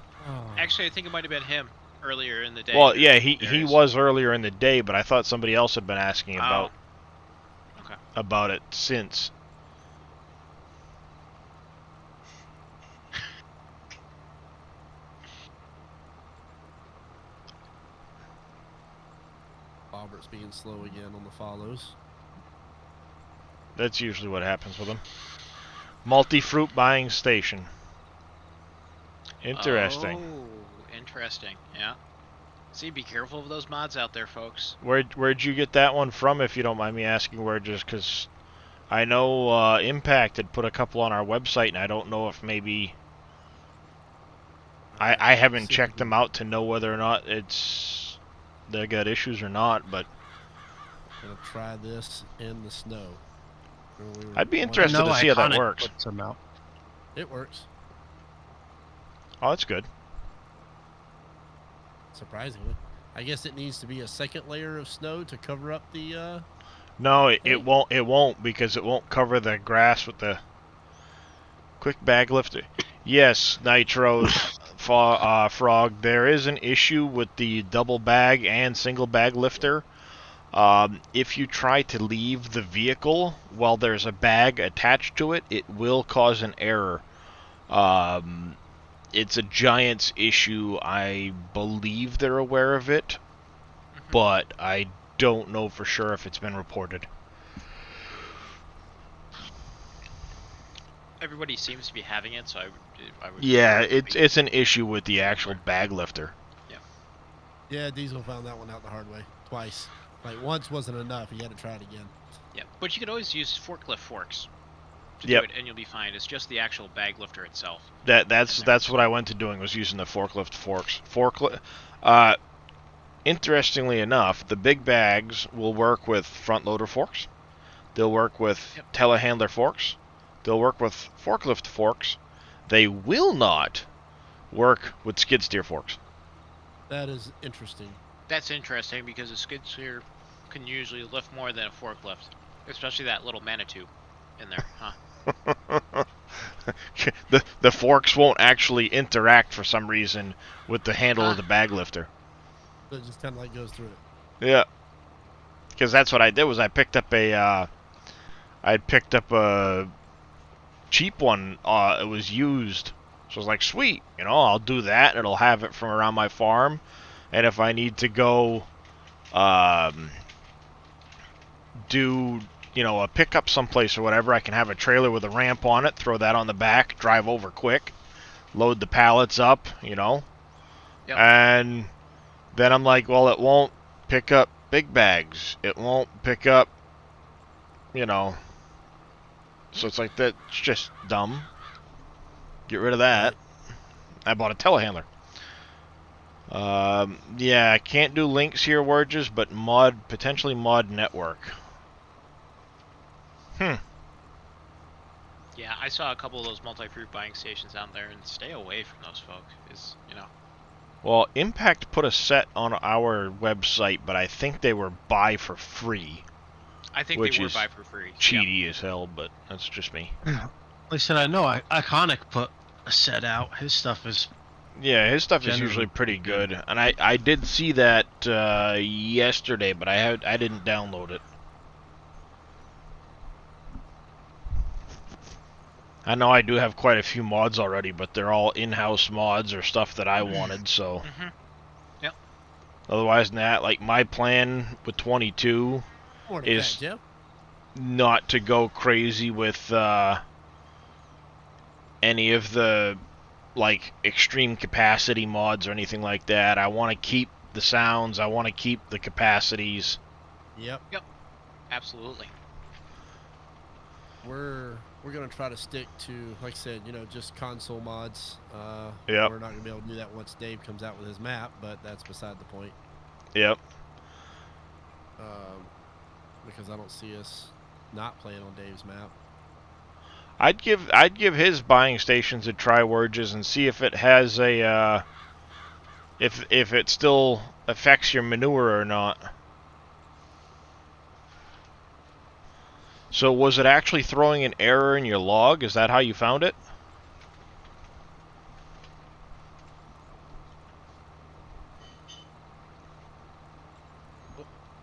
Actually, I think it might have been him earlier in the day. Well, yeah, he was earlier in the day, but I thought somebody else had been asking about about it since. Albert's being slow again on the follows. That's usually what happens with him. Multi-fruit buying station. Interesting. Oh, interesting. Yeah. See, be careful of those mods out there, folks. Where'd you get that one from, if you don't mind me asking, where just because I know Impact had put a couple on our website, and I don't know if maybe I haven't checked them out to know whether or not it's they got issues or not, but Gonna try this in the snow. I'd be I interested No to see how that Iconic works. puts them out. It works, Oh, that's good. surprisingly. I guess it needs to be a second layer of snow to cover up the. No, it Hey. won't. It won't because it won't cover the grass with the quick bag lifter. Yes, Nitros, Frog. There is an issue with the double bag and single bag lifter. If you try to leave the vehicle while there's a bag attached to it, it will cause an error. It's a Giants issue. I believe they're aware of it, but I don't know for sure if it's been reported. Everybody seems to be having it, so I would. Yeah, it's an issue with the actual bag lifter. Yeah, Diesel found that one out the hard way twice. Like once wasn't enough; he had to try it again. Yeah, but you can always use forklift forks to Yep. do it, and you'll be fine. It's just the actual bag lifter itself. That's what I went to doing, was using the forklift forks. Interestingly enough, the big bags will work with front loader forks. They'll work with telehandler forks. They'll work with forklift forks. They will not work with skid steer forks. That is interesting. That's interesting because a skid steer can usually lift more than a forklift, especially that little Manitou in there, huh? the forks won't actually interact for some reason with the handle of the bag lifter. So it just kind of like goes through it. Yeah, because that's what I did. Was I picked up a cheap one. It was used, so I was like, sweet, I'll do that, and it'll have it from around my farm. And if I need to go, do a pickup someplace or whatever, I can have a trailer with a ramp on it, throw that on the back, drive over quick, load the pallets up, Yep. and then I'm like, well, it won't pick up big bags. It won't pick up, So it's like, that's just dumb. Get rid of that. I bought a telehandler. Yeah, I can't do links here, Wurges, but potentially mod network. Yeah, I saw a couple of those multi-fruit buying stations out there, and stay away from those folk. Well, Impact put a set on our website, but I think they were buy for free. I think which they were is buy for free. Cheaty as hell, but that's just me. Listen, I know Iconic put a set out. His stuff is. Yeah, his stuff is generally usually pretty good, and I did see that yesterday, but I didn't download it. I know I do have quite a few mods already, but they're all in-house mods or stuff that I wanted, so. Yep. Otherwise than that, like, my plan with 22 is not to go crazy with any of the, like, extreme capacity mods or anything like that. I want to keep the sounds, I want to keep the capacities. Yep. Absolutely. We're gonna try to stick to, like I said, just console mods. Yep. We're not gonna be able to do that once Dave comes out with his map, but that's beside the point. Yep. Because I don't see us not playing on Dave's map. I'd give his buying stations a try, Wurges, and see if it has a if it still affects your manure or not. So was it actually throwing an error in your log? Is that how you found it?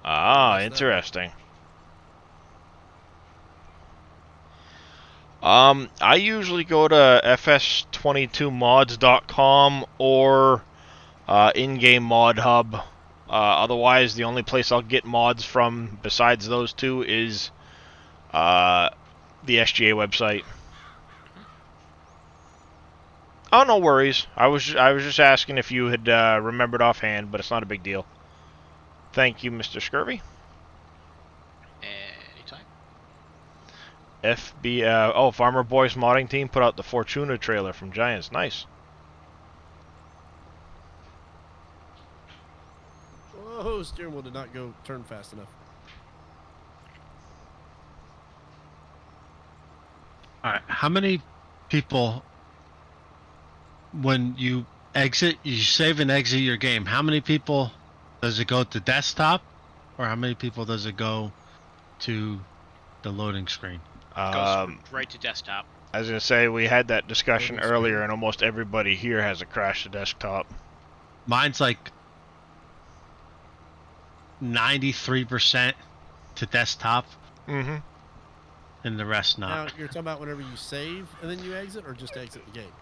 Ah, interesting. I usually go to fs22mods.com or in-game mod hub. Otherwise, the only place I'll get mods from besides those two is the SGA website. Oh, no worries. I was just asking if you had remembered offhand, but it's not a big deal. Thank you, Mr. Scurvy. Anytime. Farmer Boys modding team put out the Fortuna trailer from Giants. Nice. Whoa, the steering wheel did not go turn fast enough. All right. How many people, when you exit, you save and exit your game, how many people does it go to desktop, or how many people does it go to the loading screen? Goes right to desktop. I was gonna say we had that discussion Loading earlier, screen. and almost everybody here has a crash to desktop. Mine's like 93% to desktop, Mm-hmm. and the rest Now, not. you're talking about whenever you save and then you exit, or just exit the game?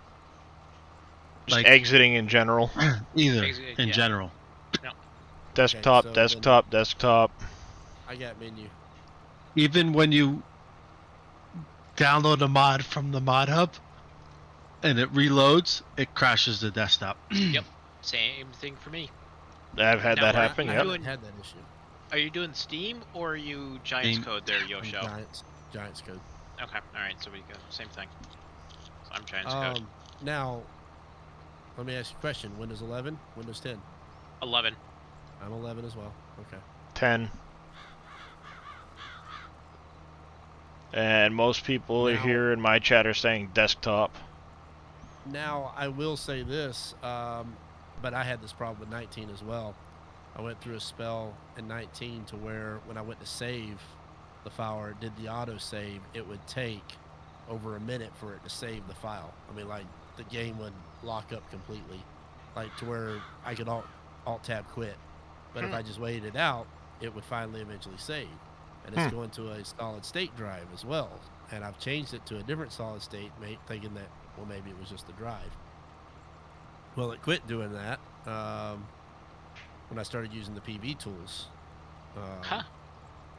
Just Like- exiting in general. Either Exit, in yeah. general. Desktop, so desktop, desktop. I got menu. Even when you download a mod from the mod hub and it reloads, it crashes the desktop. Yep. Same thing for me. I've had Now, that are happen, you yep. doing- Had that issue. Are you doing Steam or are you Giants Steam. Code there, Yosho? Giants code. Okay, alright, so we go same thing. So I'm Giants Code. Now, let me ask you a question. Windows 11, Windows 10? 11. I'm 11 as well. Okay. 10. And most people Now- here in my chat are saying desktop. Now, I will say this, but I had this problem with 19 as well. I went through a spell in 19 to where when I went to save the file or did the auto save, it would take over a minute for it to save the file. I mean, like, the game would lock up completely, like to where I could alt tab quit. But if I just waited it out, it would finally eventually save. And it's going to a solid state drive as well. And I've changed it to a different solid state, thinking that, well, maybe it was just the drive. Well, it quit doing that when I started using the PV tools.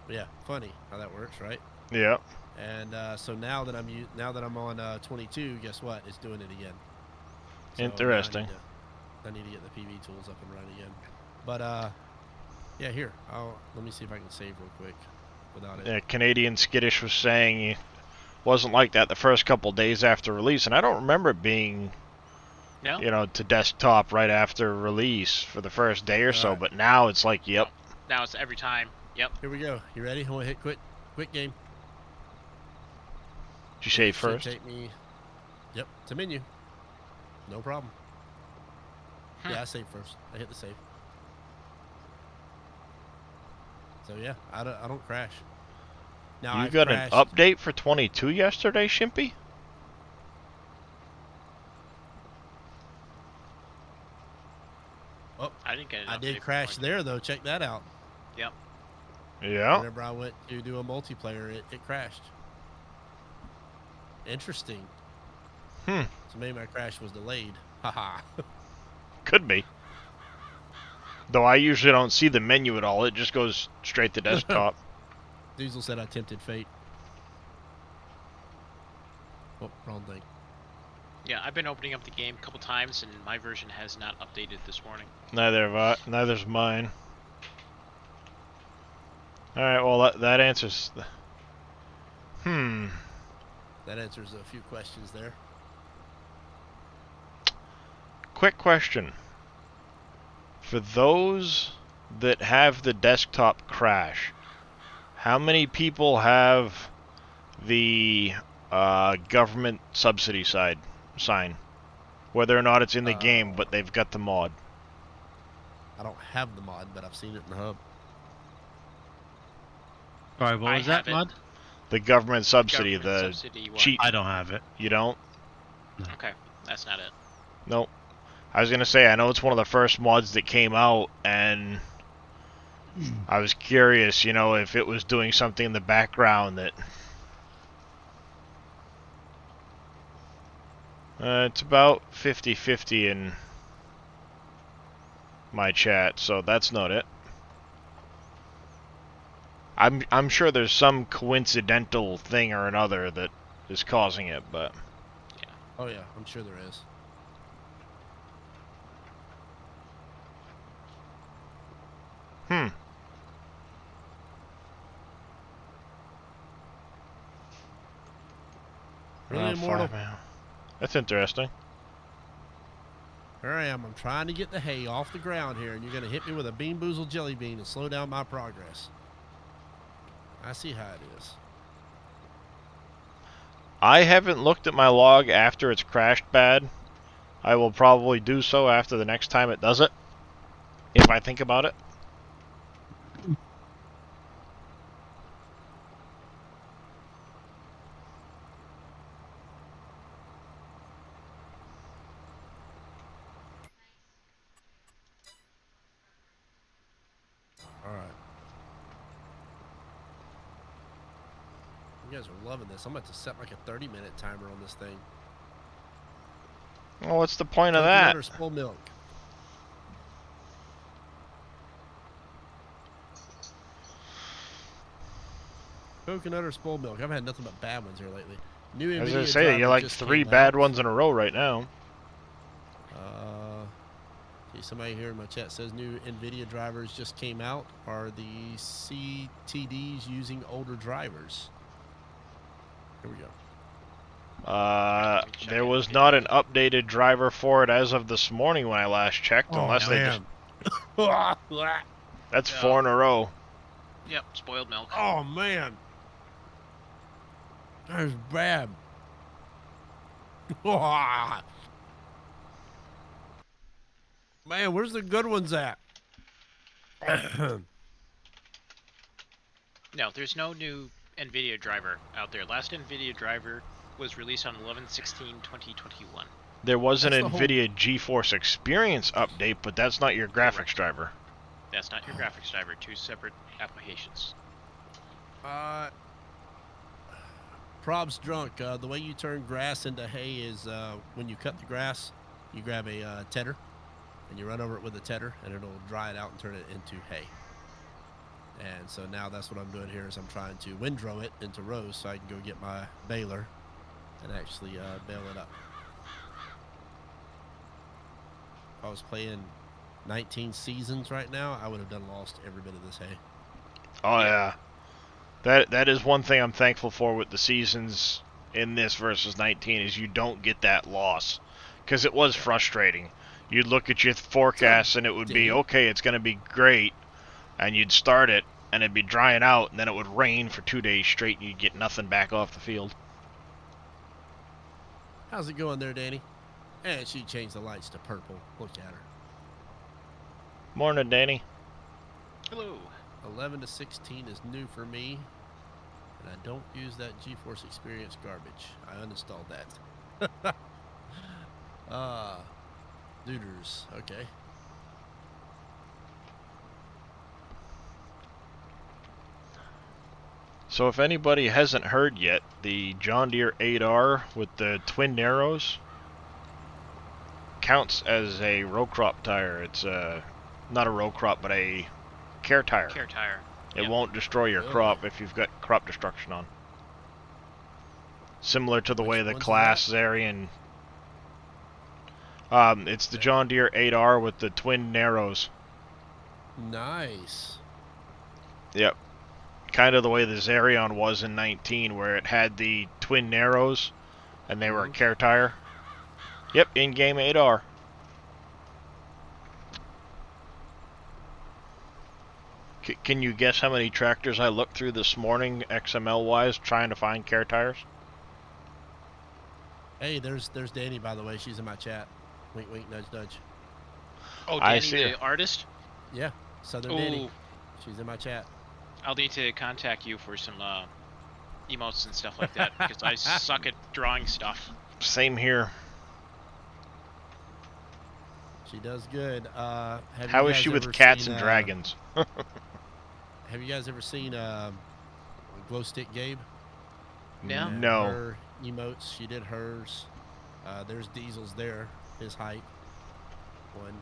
Yeah, funny how that works, right? Yeah. And so now that I'm on 22, guess what? It's doing it again. So now Interesting. I need to get the PV tools up and running again. But yeah, here. Let me see if I can save real quick without it. Yeah, Canadian Skittish was saying it wasn't like that the first couple days after release, and I don't remember it being, No? you know, to desktop right after release for the first day or so, Alright. but now it's like, yep. Now it's every time. Yep. Here we go. You ready? I want to hit quit game. Did you save Should first? take me. Yep, to menu. No problem. Yeah, I saved first. I hit the save. So yeah, I don't crash. Now You I've got crashed. an update for 22 yesterday, Shimpy? Oh, I didn't get it. I did crash there though. Check that out. Yep. Yeah. Whenever I went to do a multiplayer, it crashed. Interesting. Hmm. So maybe my crash was delayed. Haha. Could be. Though I usually don't see the menu at all. It just goes straight to desktop. Diesel said I tempted fate. Oh, wrong thing. Yeah, I've been opening up the game a couple times, and my version has not updated this morning. Neither's mine. Alright, well, that answers... That answers a few questions there. Quick question. For those that have the desktop crash, how many people have the government subsidy sign? Whether or not it's in the game, but they've got the mod. I don't have the mod, but I've seen it in the hub. Sorry, what was that have it. mod? The government subsidy, Government the subsidy one. cheap. I don't have it. You don't? Okay, that's not it. Nope. I was gonna say, I know it's one of the first mods that came out, and I was curious, you know, if it was doing something in the background that... it's about 50-50 in my chat, so that's not it. I'm sure there's some coincidental thing or another that is causing it, but... Oh yeah, I'm sure there is. Really Oh, immortal. That's interesting. Here I am. I'm trying to get the hay off the ground here, and you're going to hit me with a Bean Boozled jelly bean and slow down my progress. I see how it is. I haven't looked at my log after it's crashed bad. I will probably do so after the next time it does it, if I think about it. All right. You guys are loving this. I'm about to set like a 30-minute timer on this thing. Well, what's the point of Coconut that? or spoiled milk? Coconut or spoiled milk? I've had nothing but bad ones here lately. New I was NVIDIA gonna say, driver you're like just 3 came bad out. ones in a row right now. See, somebody here in my chat says new NVIDIA drivers just came out. Are the CTDs using older drivers? Here we go. There was not an updated driver for it as of this morning when I last checked, unless they just... That's 4 in a row. Yep, spoiled milk. Oh, man. That's bad. Man, where's the good ones at? No, there's no new NVIDIA driver out there. Last NVIDIA driver was released on 11/16/2021. There was an That's the whole- NVIDIA GeForce Experience update, but that's not your graphics Correct. driver. That's not your graphics driver. Two separate applications. Prob's drunk. The way you turn grass into hay is when you cut the grass, you grab a tedder and you run over it with a tedder, and it'll dry it out and turn it into hay. And so now that's what I'm doing here is I'm trying to windrow it into rows so I can go get my baler and actually bale it up. If I was playing 19 seasons right now, I would have done lost every bit of this hay. Oh yeah. That is one thing I'm thankful for with the seasons in this versus 19 is you don't get that loss. Because it was frustrating. You'd look at your forecast and it would be, okay, it's going to be great. And you'd start it and it'd be drying out and then it would rain for 2 days straight and you'd get nothing back off the field. How's it going there, Danny? And she changed the lights to purple. Look at her. Morning, Danny. Hello. 11 to 16 is new for me, and I don't use that GeForce Experience garbage. I uninstalled that. Duders. Okay. So if anybody hasn't heard yet, the John Deere 8R with the twin narrows counts as a row crop tire. It's not a row crop, but a care tire. Care tire. It Yep. won't destroy your Really? crop if you've got crop destruction on. Similar to the way Which the one's Class Zarian. It's the John Deere 8R with the twin narrows. Nice. Yep. Kind of the way the Zarion was in 19, where it had the twin narrows, and they were a care tire. Yep, in-game 8R. Can you guess how many tractors I looked through this morning, XML-wise, trying to find care tires? Hey, there's Danny, by the way. She's in my chat. Wink, wink, nudge, nudge. Oh, I Danny, see the her. artist? Yeah, Southern Ooh, Danny. She's in my chat. I'll need to contact you for some emotes and stuff like that because I suck at drawing stuff. Same here. She does good. How you is she guys with ever cats seen, and dragons? Have you guys ever seen Glow Stick Gabe? No. And No. Her emotes. She did hers. There's Diesel's there. His hype one.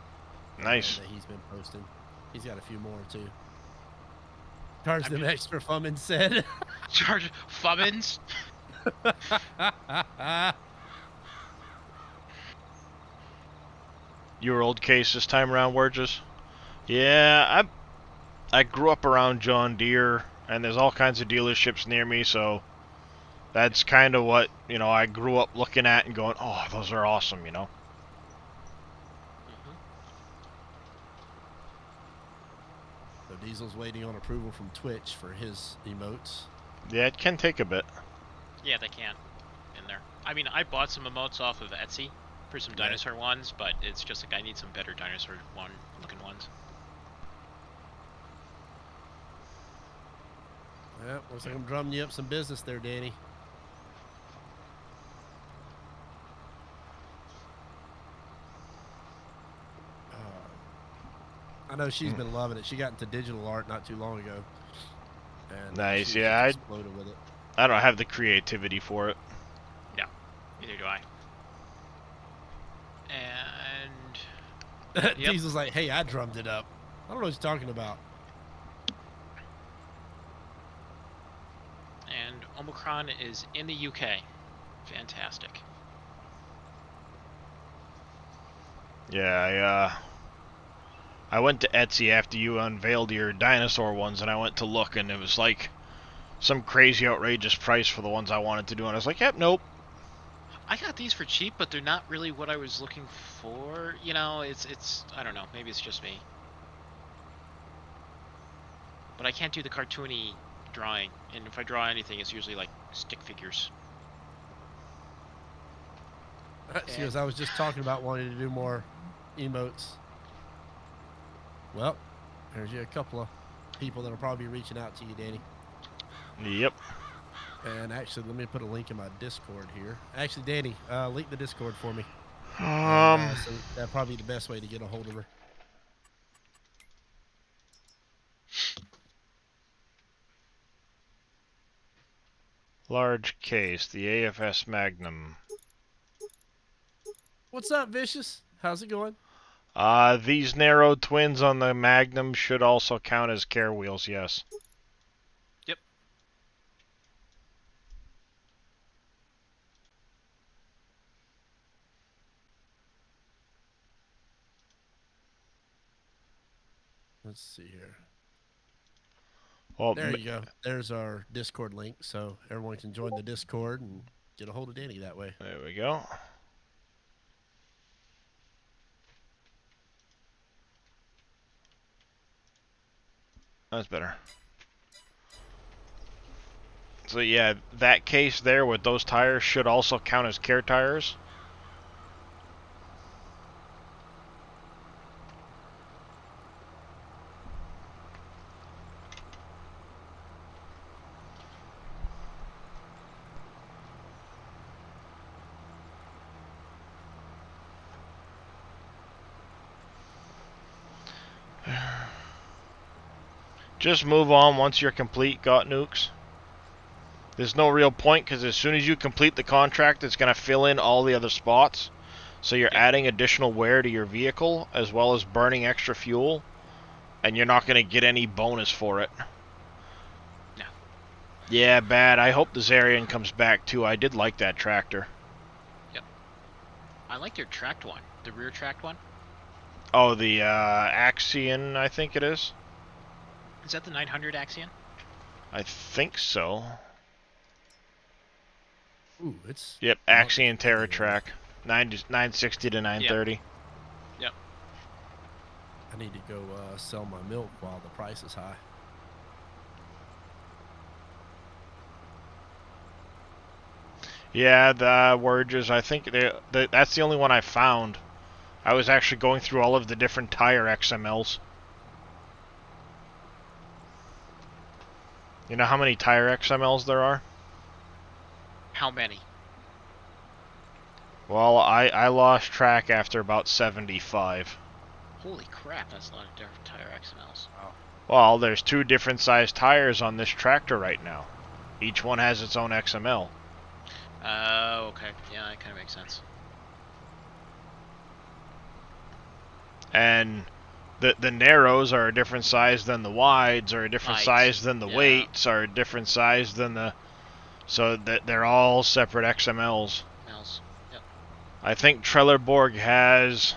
Nice. That he's been posting. He's got a few more too. Charge them extra, Fummin said. Charge Fubbins? Your old case this time around, Wurges? Yeah, I grew up around John Deere, and there's all kinds of dealerships near me, so that's kind of what, I grew up looking at and going, oh, those are awesome, Diesel's waiting on approval from Twitch for his emotes. Yeah, it can take a bit. Yeah, they can. In there. I mean, I bought some emotes off of Etsy for some dinosaur ones, but it's just like I need some better dinosaur looking ones. Yep, looks like I'm drumming you up some business there, Danny. I know she's been loving it. She got into digital art not too long ago. And nice, she yeah. exploded with it. I don't have the creativity for it. Yeah, neither do I. And yep. Diesel's like, hey, I drummed it up. I don't know what you're talking about. And Omicron is in the UK. Fantastic. Yeah, I went to Etsy after you unveiled your dinosaur ones, and I went to look, and it was like some crazy outrageous price for the ones I wanted to do, and I was like, yep, nope. I got these for cheap, but they're not really what I was looking for. You know, it's I don't know, maybe it's just me. But I can't do the cartoony drawing, and if I draw anything, it's usually like stick figures. She goes, I was just talking about wanting to do more emotes. Well, there's a couple of people that'll probably be reaching out to you, Danny. Yep. And actually, let me put a link in my Discord here. Actually, Danny, link the Discord for me. So that'd probably be the best way to get a hold of her. Large case, the AFS Magnum. What's up, Vicious? How's it going? These narrow twins on the Magnum should also count as care wheels, yes. Yep. Let's see here. Well, there you go. There's our Discord link, so everyone can join the Discord and get a hold of Danny that way. There we go. That's better. So yeah, that case there with those tires should also count as care tires. Just move on once you're complete, got nukes. There's no real point because as soon as you complete the contract, it's going to fill in all the other spots. So you're adding additional wear to your vehicle as well as burning extra fuel, and you're not going to get any bonus for it. No. Yeah, bad. I hope the Zarian comes back too. I did like that tractor. Yep. I like their tracked one. The rear tracked one. Oh, the Axion, I think it is. Is that the 900 Axion? I think so. Ooh, it's... Yep, Axion TerraTrack. 960 to 930. Yep. I need to go sell my milk while the price is high. Yeah, the Wurges, I think that's the only one I found. I was actually going through all of the different tire XMLs. You know how many tire XMLs there are? How many? Well, I lost track after about 75. Holy crap, that's a lot of different tire XMLs. Wow. Well, there's 2 different sized tires on this tractor right now. Each one has its own XML. Okay. Yeah, that kind of makes sense. And the narrows are a different size than the wides, are a different size than the weights, are a different size than the... So that they're all separate XMLs. Yep. I think Trelleborg has...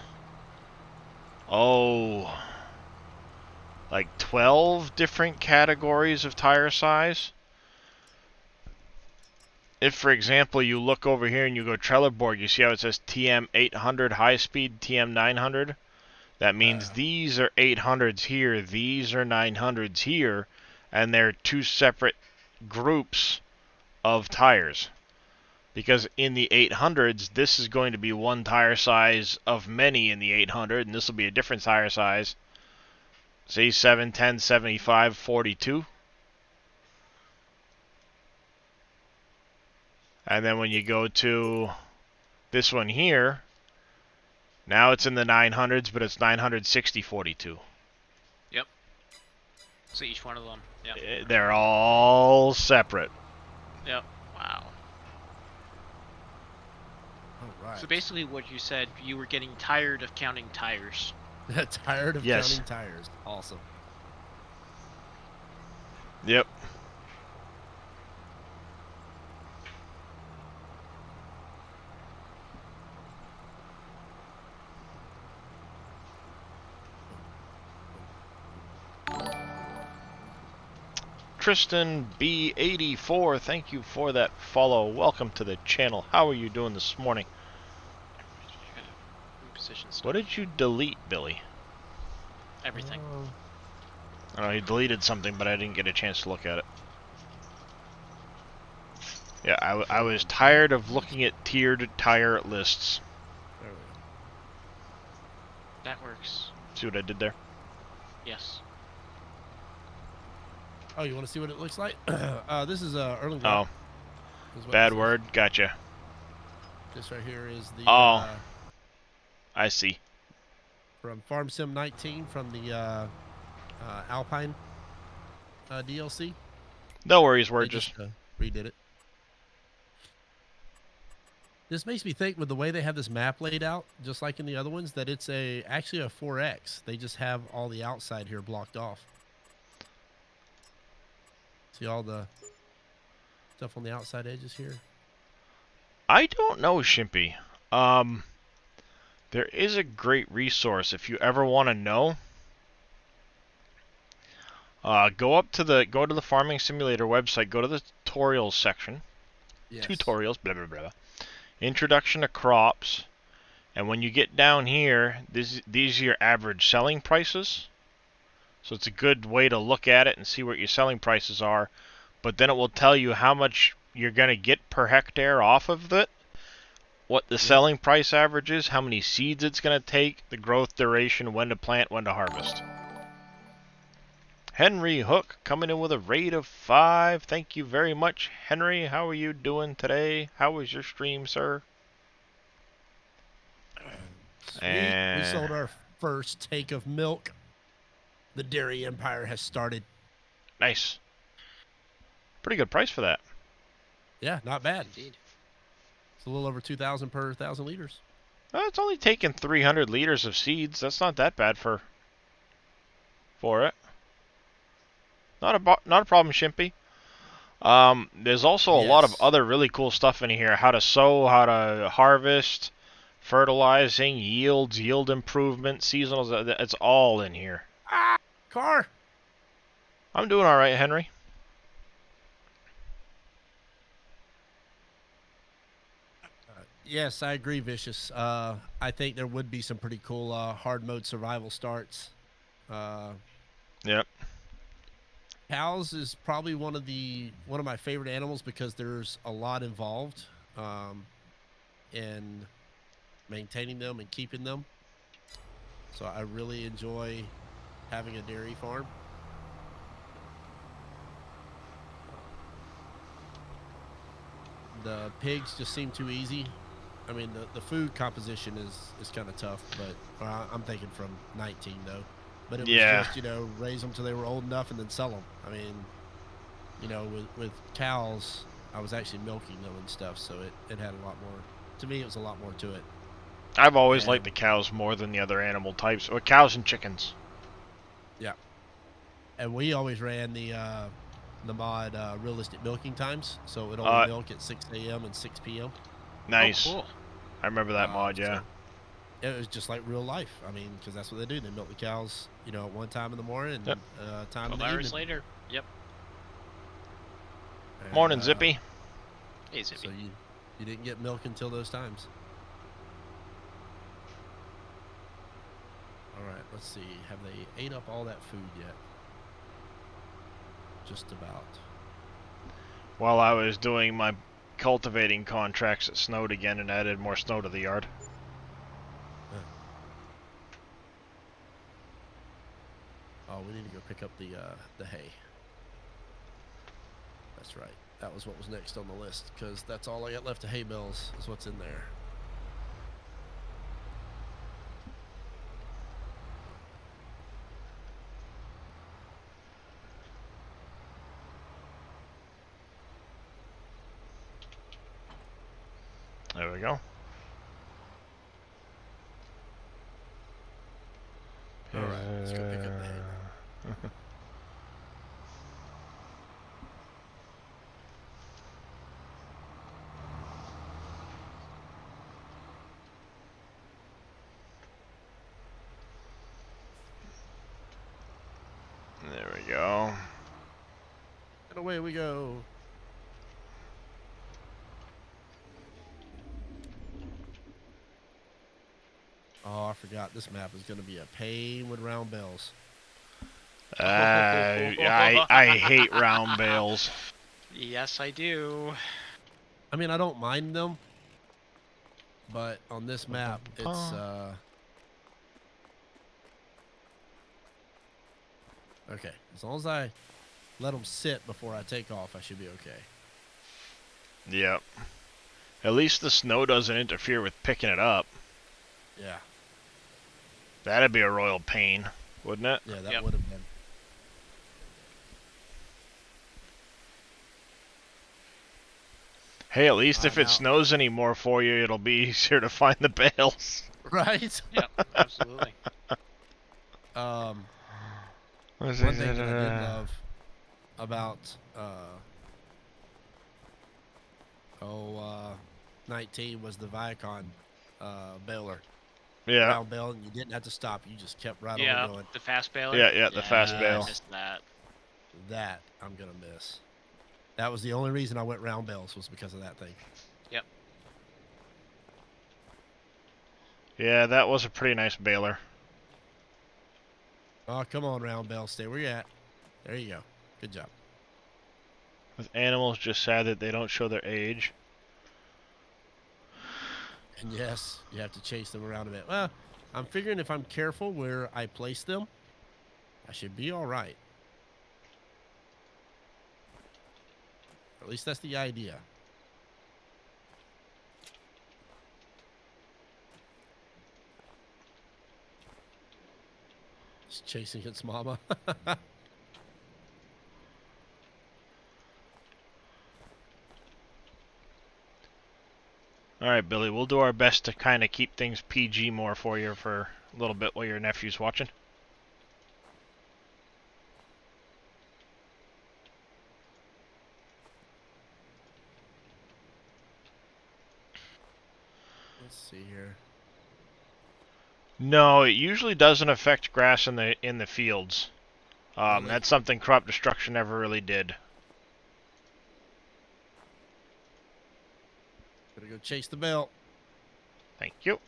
like 12 different categories of tire size. If, for example, you look over here and you go Trelleborg, you see how it says TM800 high speed, TM900? That means these are 800s here, these are 900s here, and they're two separate groups of tires. Because in the 800s, this is going to be one tire size of many in the 800, and this will be a different tire size. Say 7, 10, 75, 42. And then when you go to this one here, now it's in the 900s, but it's 960, 42. Yep. So each one of them. Yep. They're all separate. Yep. Wow. All right. So basically, what you said, you were getting tired of counting tires. Tired of Yes. counting tires. Awesome. Yep. Tristan B84, thank you for that follow. Welcome to the channel. How are you doing this morning? Reposition stuff. What did you delete, Billy? Everything. I don't know, he deleted something, but I didn't get a chance to look at it. Yeah, I was tired of looking at tiered tire lists. There we go. That works. See what I did there? Yes. Oh, you want to see what it looks like? This is Erling. Oh, bad word. Gotcha. This right here is the I see. from Farm Sim 19 from the Alpine DLC. No worries, we're They just... redid it. This makes me think with the way they have this map laid out, just like in the other ones, that it's actually a 4X. They just have all the outside here blocked off. See all the stuff on the outside edges here? I don't know, Shimpy. There is a great resource if you ever want to know. Go to the Farming Simulator website. Go to the tutorials section. Yes. Tutorials. Blah blah blah. Introduction to crops. And when you get down here, these are your average selling prices. So it's a good way to look at it and see what your selling prices are. But then it will tell you how much you're going to get per hectare off of it, what the selling price average is, how many seeds it's going to take, the growth duration, when to plant, when to harvest. Henry Hook coming in with a rate of 5. Thank you very much, Henry. How are you doing today? How was your stream, sir? Sweet. We sold our first take of milk. The dairy empire has started. Nice. Pretty good price for that. Yeah, not bad. Indeed. It's a little over 2,000 per 1,000 liters. It's only taken 300 liters of seeds. That's not that bad for it. Not a problem, Shimpy. There's also a lot of other really cool stuff in here. How to sow, how to harvest, fertilizing, yields, yield improvement, seasonals. It's all in here. Ah, car. I'm doing all right, Henry. Yes, I agree, Vicious. I think there would be some pretty cool hard mode survival starts. Yep. Cows is probably one of my favorite animals because there's a lot involved in maintaining them and keeping them. So I really enjoy having a dairy farm. The pigs just seem too easy. I mean, the food composition is kind of tough, but I'm thinking from 19 though. But it was just, raise them till they were old enough and then sell them. I mean, with cows, I was actually milking them and stuff, so it had a lot more. To me, it was a lot more to it. I've always liked the cows more than the other animal types, or cows and chickens. Yeah. And we always ran the mod realistic milking times, so it would only milk at 6 a.m. and 6 p.m. Nice. Oh, cool. I remember that mod, yeah. So it was just like real life. I mean, because that's what they do. They milk the cows, at one time in the morning and time in the 12 hours evening. later. Yep. And, Morning, Zippy. Hey, Zippy. So you didn't get milk until those times. Alright, let's see. Have they ate up all that food yet? Just about. While I was doing my cultivating contracts, it snowed again and added more snow to the yard. Oh, we need to go pick up the hay. That's right. That was what was next on the list, because that's all I got left of hay bales is what's in there. There we go. Alright, let's go pick up the hay. There we go. And away we go. Oh, I forgot. This map is going to be a pain with round bales. I hate round bales. Yes, I do. I mean, I don't mind them, but on this map, it's okay. As long as I let them sit before I take off, I should be okay. Yep. At least the snow doesn't interfere with picking it up. Yeah. That'd be a royal pain, wouldn't it? Yeah, that would have been. Hey, at least if it snows anymore for you, it'll be easier to find the bales. Right? Yep, absolutely. One thing that I did love about 19 was the Viacon baler. Yeah. Round bale, and you didn't have to stop. You just kept right on going. The fast baler. Yeah, the fast bale. I missed that. That I'm gonna miss. That was the only reason I went round bales, was because of that thing. Yep. Yeah, that was a pretty nice baler. Oh, come on, round bale, stay where you're at. There you go. Good job. With animals, just sad that they don't show their age. And yes, you have to chase them around a bit. Well, I'm figuring if I'm careful where I place them, I should be all right. Or at least that's the idea. It's chasing its mama. Alright, Billy, we'll do our best to kind of keep things PG more for you for a little bit while your nephew's watching. Let's see here. No, it usually doesn't affect grass in the fields. Really? That's something crop destruction never really did. Gotta go chase the bale. Thank you.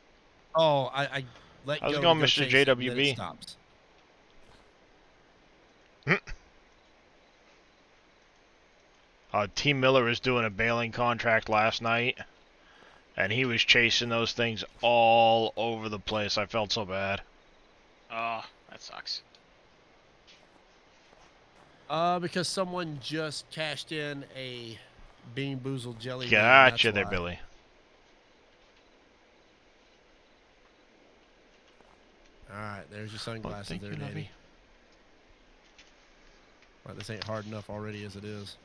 Oh, I let How's go. it going, to go Mr. chase it, and then JWB? it stops. Team Miller was doing a baling contract last night, and he was chasing those things all over the place. I felt so bad. Oh, that sucks. Because someone just cashed in a Bean Boozled jelly. Gotcha there, Billy. Alright, there's your sunglasses there, Danny. Well, this ain't hard enough already as it is.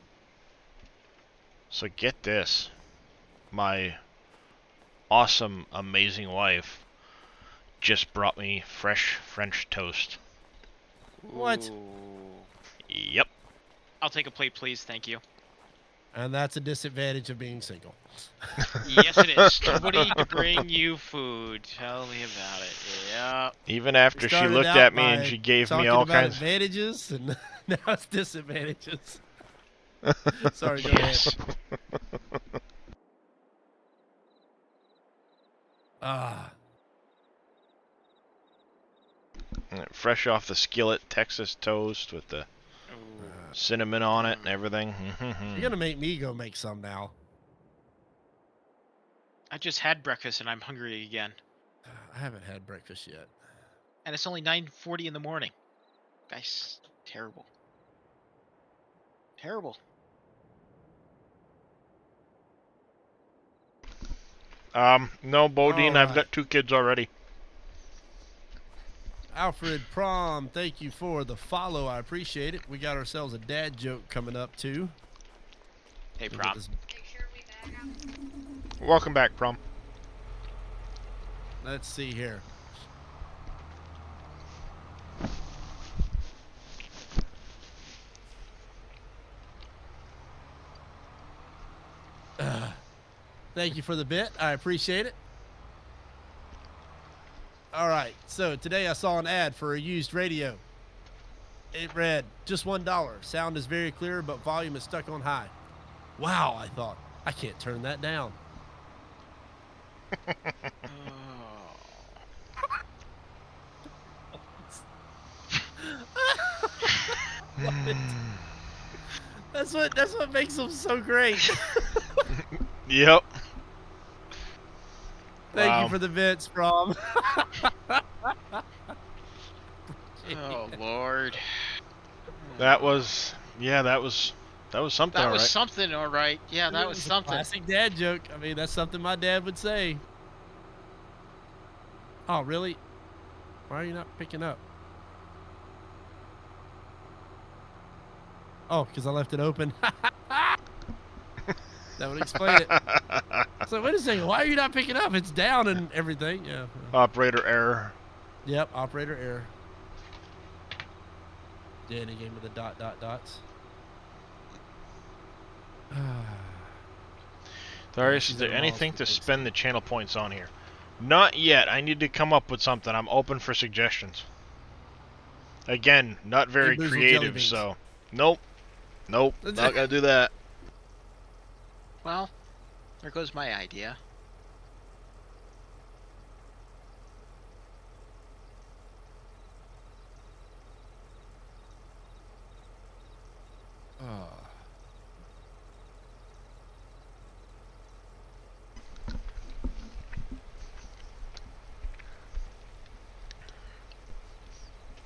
So get this. My awesome, amazing wife just brought me fresh French toast. What? Ooh. Yep. I'll take a plate, please. Thank you. And that's a disadvantage of being single. Yes, it is. Somebody to bring you food. Tell me about it. Yeah. Even after she looked at me and she gave me all kinds of advantages, and now it's disadvantages. Sorry, go ahead. Fresh off the skillet, Texas toast with the cinnamon on it and everything. You're gonna make me go make some now. I just had breakfast and I'm hungry again. I haven't had breakfast yet. And it's only 9:40 in the morning. Guys, terrible. Terrible. No, Bodine, I've Alright. got 2 kids already. Alfred Prom, thank you for the follow. I appreciate it. We got ourselves a dad joke coming up too. Hey, Prom. Welcome back, Prom. Let's see here. Thank you for the bit. I appreciate it. All right. So today I saw an ad for a used radio. It read, just $1. Sound is very clear, but volume is stuck on high. Wow, I thought. I can't turn that down. That's what makes them so great. Yep. Thank you for the bits, Prom. Oh, Lord. That was something. That was something, all right. Yeah, that was something. Classic dad joke. I mean, that's something my dad would say. Oh, really? Why are you not picking up? Oh, because I left it open. That would explain it. So wait a second. Why are you not picking up? It's down and everything. Yeah. Operator error. Yep. Operator error. Danny gave me the dots. Darius, is there anything to spend the channel points on here? Not yet. I need to come up with something. I'm open for suggestions. Again, not very creative, so nope, not gonna do that. Well, there goes my idea.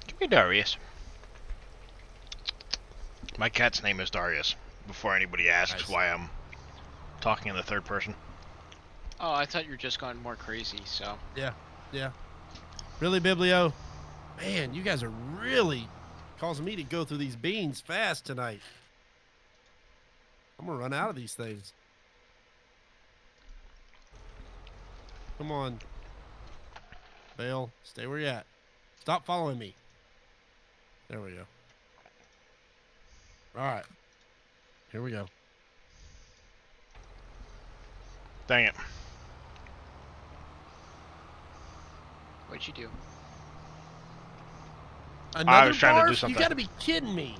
Give me Darius. My cat's name is Darius. Before anybody asks why I'm talking in the third person. Oh, I thought you were just going more crazy, so. Yeah. Really, Biblio? Man, you guys are really causing me to go through these beans fast tonight. I'm gonna run out of these things. Come on. Bale, stay where you at. Stop following me. There we go. All right. Here we go. Dang it. What'd you do? Another I was trying to do barf? something. You gotta be kidding me.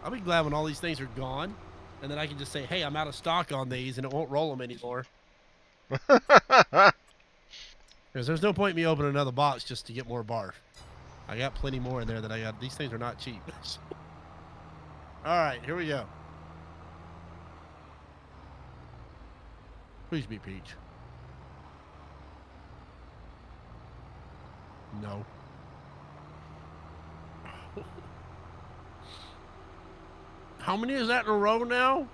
I'll be glad when all these things are gone, and then I can just say, hey, I'm out of stock on these, and it won't roll them anymore. Because there's no point in me opening another box just to get more barf. I got plenty more in there that I got. These things are not cheap. All right, here we go. Please be Peach. No. How many is that in a row now?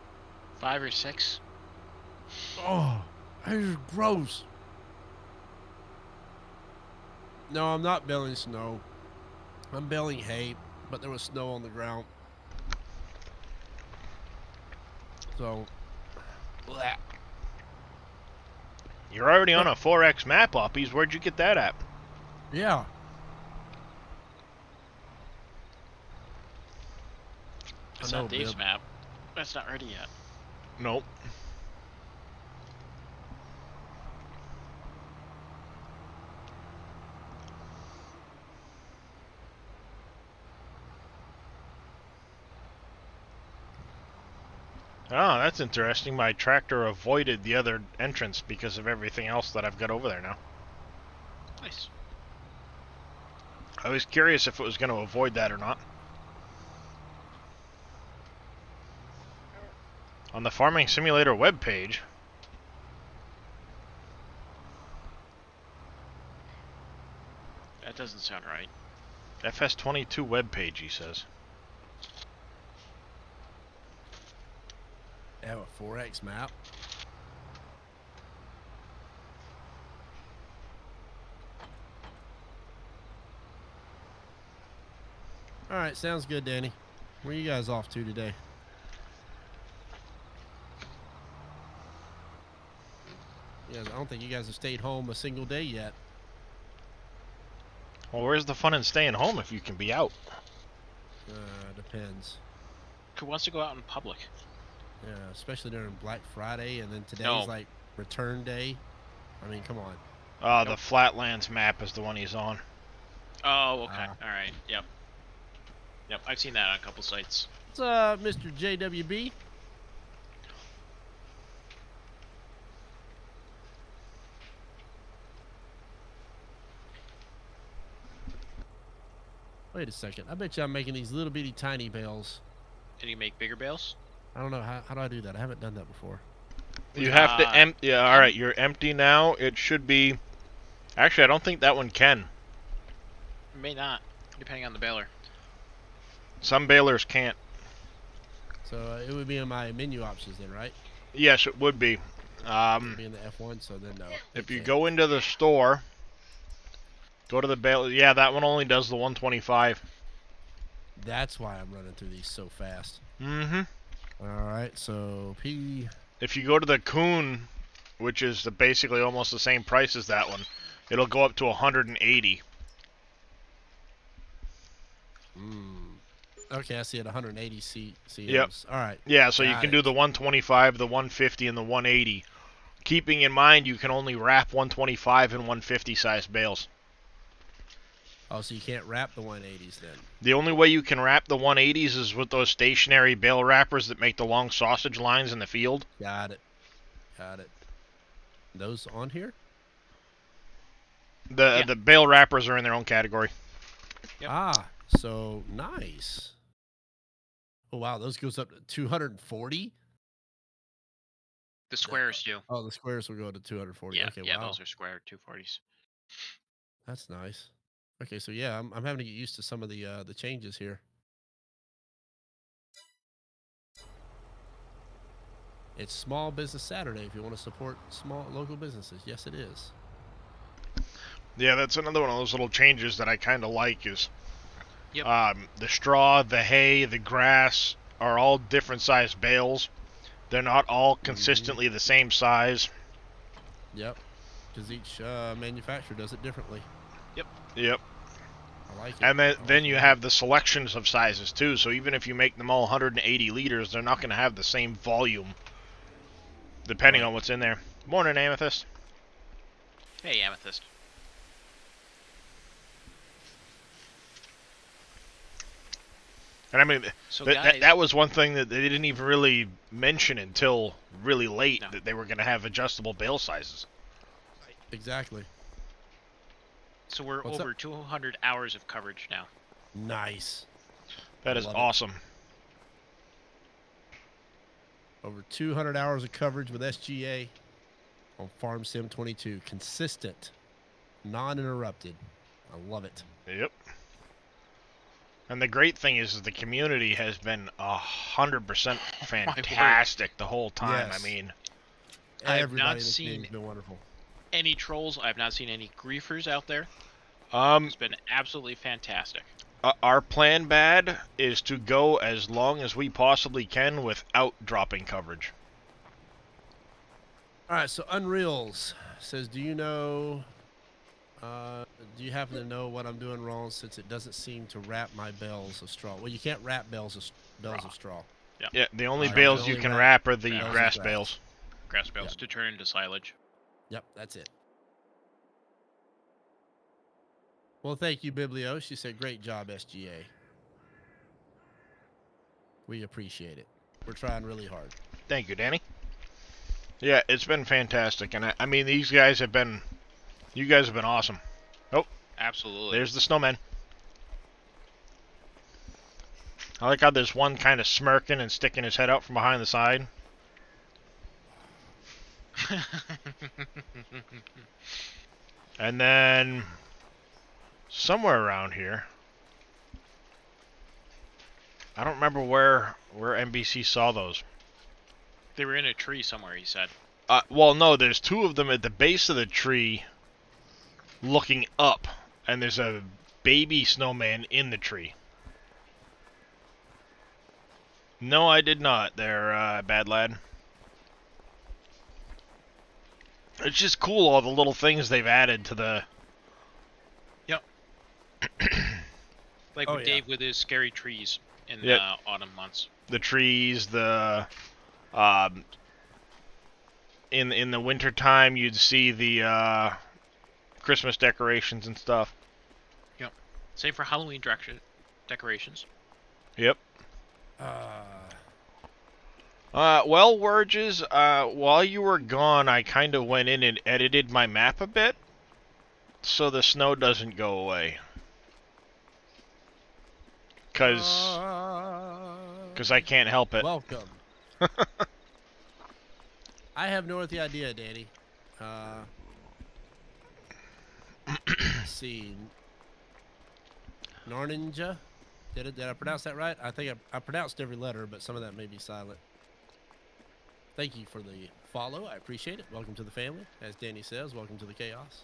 5 or 6. Oh, that is gross. No, I'm not baling snow. I'm baling hay, but there was snow on the ground. So, bleh. You're already on a 4X map, Oppies. Where'd you get that at? Yeah. It's on Dave's map. That's not ready yet. Nope. Oh, that's interesting. My tractor avoided the other entrance because of everything else that I've got over there now. Nice. I was curious if it was going to avoid that or not. On the Farming Simulator webpage, That doesn't sound right. FS22 webpage, he says. They have a 4X map. All right, sounds good, Danny. Where are you guys off to today? I don't think you guys have stayed home a single day yet. Well, where's the fun in staying home if you can be out? Depends. Who wants to go out in public? Yeah, especially during Black Friday, and then today's No. like return day. I mean, come on. The Flatlands map is the one he's on. Oh, okay. All right. Yep. Yep. I've seen that on a couple sites. What's up, Mr. JWB? Wait a second. I bet you I'm making these little bitty tiny bales. Can you make bigger bales? I don't know. How do I do that? I haven't done that before. You have to empty. Yeah, all right. You're empty now. It should be. Actually, I don't think that one can. It may not, depending on the baler. Some balers can't. So it would be in my menu options then, right? Yes, it would be. It would be in the F1, so then no. If you go into the store, go to the baler. Yeah, that one only does the 125. That's why I'm running through these so fast. Mm-hmm. All right, so P. If you go to the Coon, which is basically almost the same price as that one, it'll go up to 180. Okay, I see it. 180 CMs. Yep. All right. Yeah, so you Got can it. do the 125, the 150, and the 180. Keeping in mind, you can only wrap 125 and 150 size bales. Oh, so you can't wrap the 180s then? The only way you can wrap the 180s is with those stationary bale wrappers that make the long sausage lines in the field. Got it. Got it. Those on here? The bale wrappers are in their own category. Yep. Ah, so nice. Oh wow, those goes up to 240. The squares do. Oh, the squares will go to 240. Yeah, Okay, yeah, wow. those are square 240s. That's nice. Okay, so yeah, I'm having to get used to some of the changes here. It's Small Business Saturday if you want to support small local businesses. Yes, it is. Yeah, that's another one of those little changes that I kind of like is Yep. the straw, the hay, the grass are all different size bales. They're not all consistently the same size. Yep, because each manufacturer does it differently. Yep. I like it. And I like then it. you have the selections of sizes too. So even if you make them all 180 liters, they're not going to have the same volume depending on what's in there. Morning, Amethyst. Hey, Amethyst. And I mean, So guys, that was one thing that they didn't even really mention until really late, No. that they were going to have adjustable bale sizes. Exactly. so we're What's over 200 hours of coverage now. Nice. That is Love it. awesome. Over 200 hours of coverage with SGA on Farm Sim 22. Consistent, non-interrupted. I love it. Yep. And the great thing is the community has been 100% fantastic the whole time. Yes. I mean, I have Everybody not in the seen community's been wonderful. any trolls. I've not seen any griefers out there. um, It's been absolutely fantastic. our plan, Bad, is to go as long as we possibly can without dropping coverage. All right, so Unreals says, do you know, do you happen to know what I'm doing wrong since it doesn't seem to wrap my bales of straw? Well, you can't wrap bales of straw. Yeah, the only Alright, bales the you only can wrap- wrap are the bales of grass grass. bales. Grass bales to turn into silage. Yep, that's it. Well, thank you, Biblio. She said, great job, SGA. We appreciate it. We're trying really hard. Thank you, Danny. Yeah, it's been fantastic, and I mean, you guys have been awesome. Oh, Absolutely. there's the snowman. I like how there's one kind of smirking and sticking his head out from behind the side. And then somewhere around here, I don't remember where NBC saw those. They were in a tree somewhere, he said. Well, no, there's two of them at the base of the tree looking up, and there's a baby snowman in the tree. No, I did not there, bad lad. It's just cool, all the little things they've added to the... Yep. Like with Dave with his scary trees in the autumn months. The trees, the... In the wintertime, you'd see the Christmas decorations and stuff. Yep. Same for Halloween decorations. Yep. Well, Wurges, while you were gone, I kind of went in and edited my map a bit, so the snow doesn't go away. Cause I can't help it. Welcome. I have no idea, Danny. Let's see. Narninja? Did I pronounce that right? I think I pronounced every letter, but some of that may be silent. Thank you for the follow. I appreciate it. Welcome to the family. As Danny says, welcome to the chaos.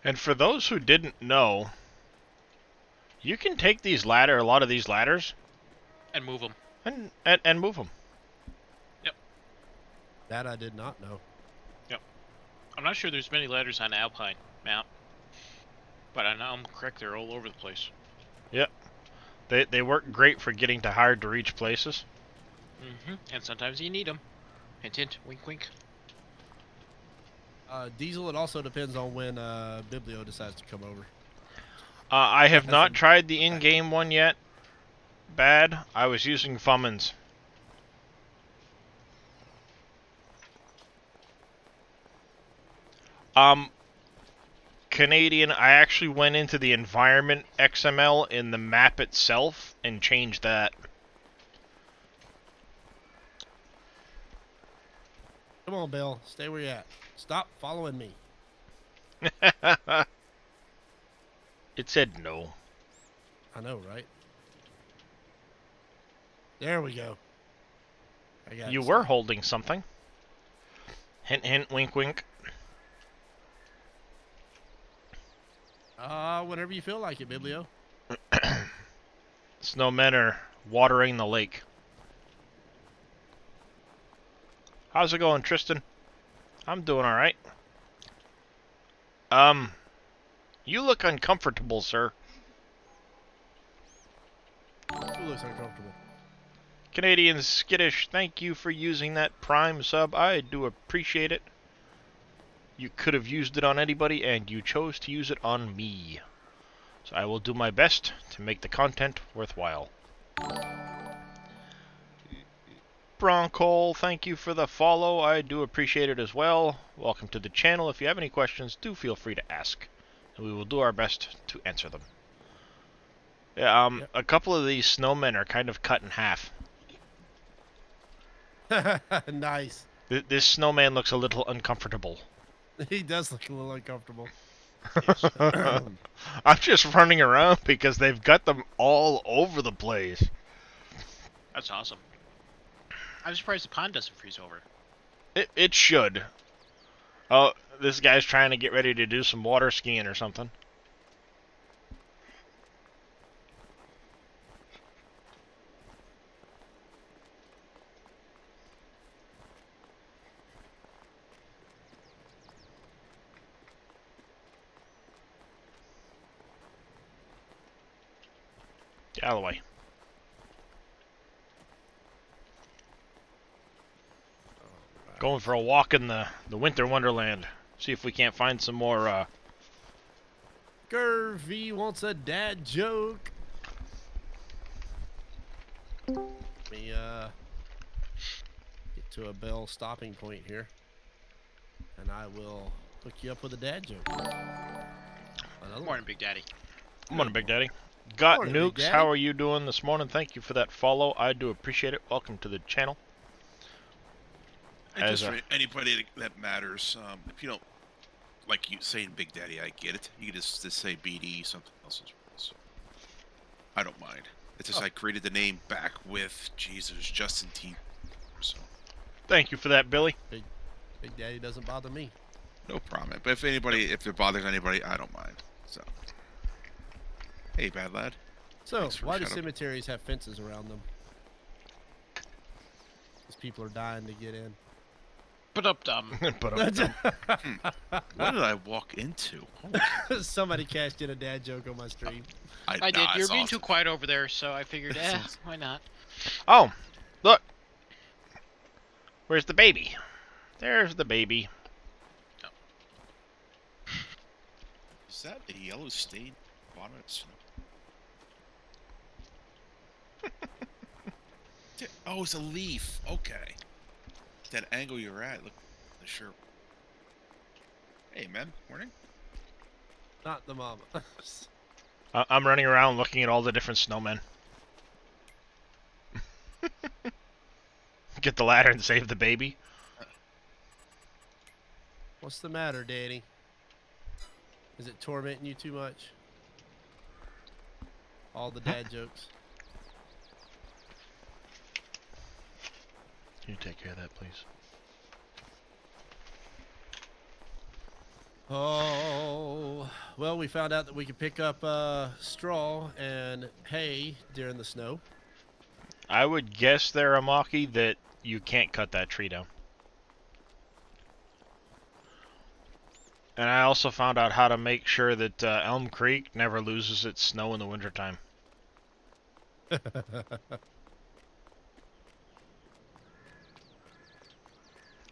And for those who didn't know, you can take a lot of these ladders, and move them. And move them. Yep. That I did not know. Yep. I'm not sure there's many ladders on Alpine map, but I know I'm correct. They're all over the place. Yep. They work great for getting to hard to reach places. And sometimes you need them. Hint, hint, wink, wink. Diesel, it also depends on when Biblio decides to come over. I have not tried the in-game one yet. Bad. I was using Fummins. Canadian, I actually went into the environment XML in the map itself and changed that. Come on, Bill. Stay where you're at. Stop following me. It said no. I know, right? There we go. You were holding something. Hint, hint, wink, wink. Whenever you feel like it, Biblio. Snowmen are watering the lake. How's it going, Tristan? I'm doing alright. You look uncomfortable, sir. Who looks uncomfortable? Canadian Skittish, thank you for using that Prime sub. I do appreciate it. You could have used it on anybody, and you chose to use it on me. So I will do my best to make the content worthwhile. Bronco, thank you for the follow. I do appreciate it as well. Welcome to the channel. If you have any questions, do feel free to ask, and we will do our best to answer them. Yeah, a couple of these snowmen are kind of cut in half. Nice. This snowman looks a little uncomfortable. He does look a little uncomfortable. I'm just running around because they've got them all over the place. That's awesome. I'm surprised the pond doesn't freeze over. It should. Oh, this guy's trying to get ready to do some water skiing or something. Get out of the way. Going for a walk in the winter wonderland. See if we can't find some more, Gervy wants a dad joke. Let me get to a bell stopping point here, and I will hook you up with a dad joke. Another Morning, Big Daddy. Morning, Big Daddy. Got Morning, Big Nukes, Daddy. how are you doing this morning? Thank you for that follow. I do appreciate it. Welcome to the channel. And just for anybody that matters, if you don't like you saying Big Daddy, I get it. You can just say BD, something else. I don't mind. It's just I created the name back with Jesus, Justin T. So Thank you for that, Billy. Big Daddy doesn't bother me. no problem. But if it bothers anybody, I don't mind. So hey, bad lad. So, Thanks for why do shut up. cemeteries have fences around them? Because people are dying to get in. But up dumb. But What did I walk into? Somebody cashed in a dad joke on my stream. I did. Nah, You're it's being awesome. too quiet over there, so I figured, why not? oh, look. Where's the baby? There's the baby. Is that a yellow stain bottom of the snow? Oh, it's a leaf. Okay. That angle you're at, look the shirt. Hey, man. Morning. Not the mama. I'm running around looking at all the different snowmen. Get the ladder and save the baby. What's the matter, Danny? Is it tormenting you too much? All the dad jokes. Can you take care of that, please? Oh, well, we found out that we could pick up straw and hay during the snow. I would guess there, Amaki, that you can't cut that tree down. And I also found out how to make sure that Elm Creek never loses its snow in the wintertime.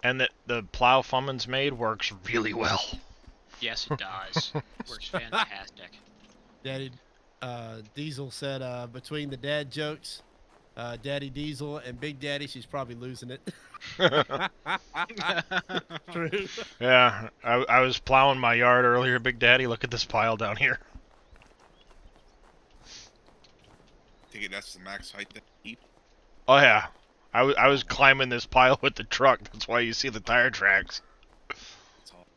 And that the plow Fummins made works really well. Yes, it does. Works fantastic. Daddy, Diesel said between the dad jokes, Daddy Diesel and Big Daddy, she's probably losing it. True. Yeah, I was plowing my yard earlier, Big Daddy. Look at this pile down here. Take it. That's the max height that Heap. Oh yeah, I was climbing this pile with the truck. That's why you see the tire tracks. That's all.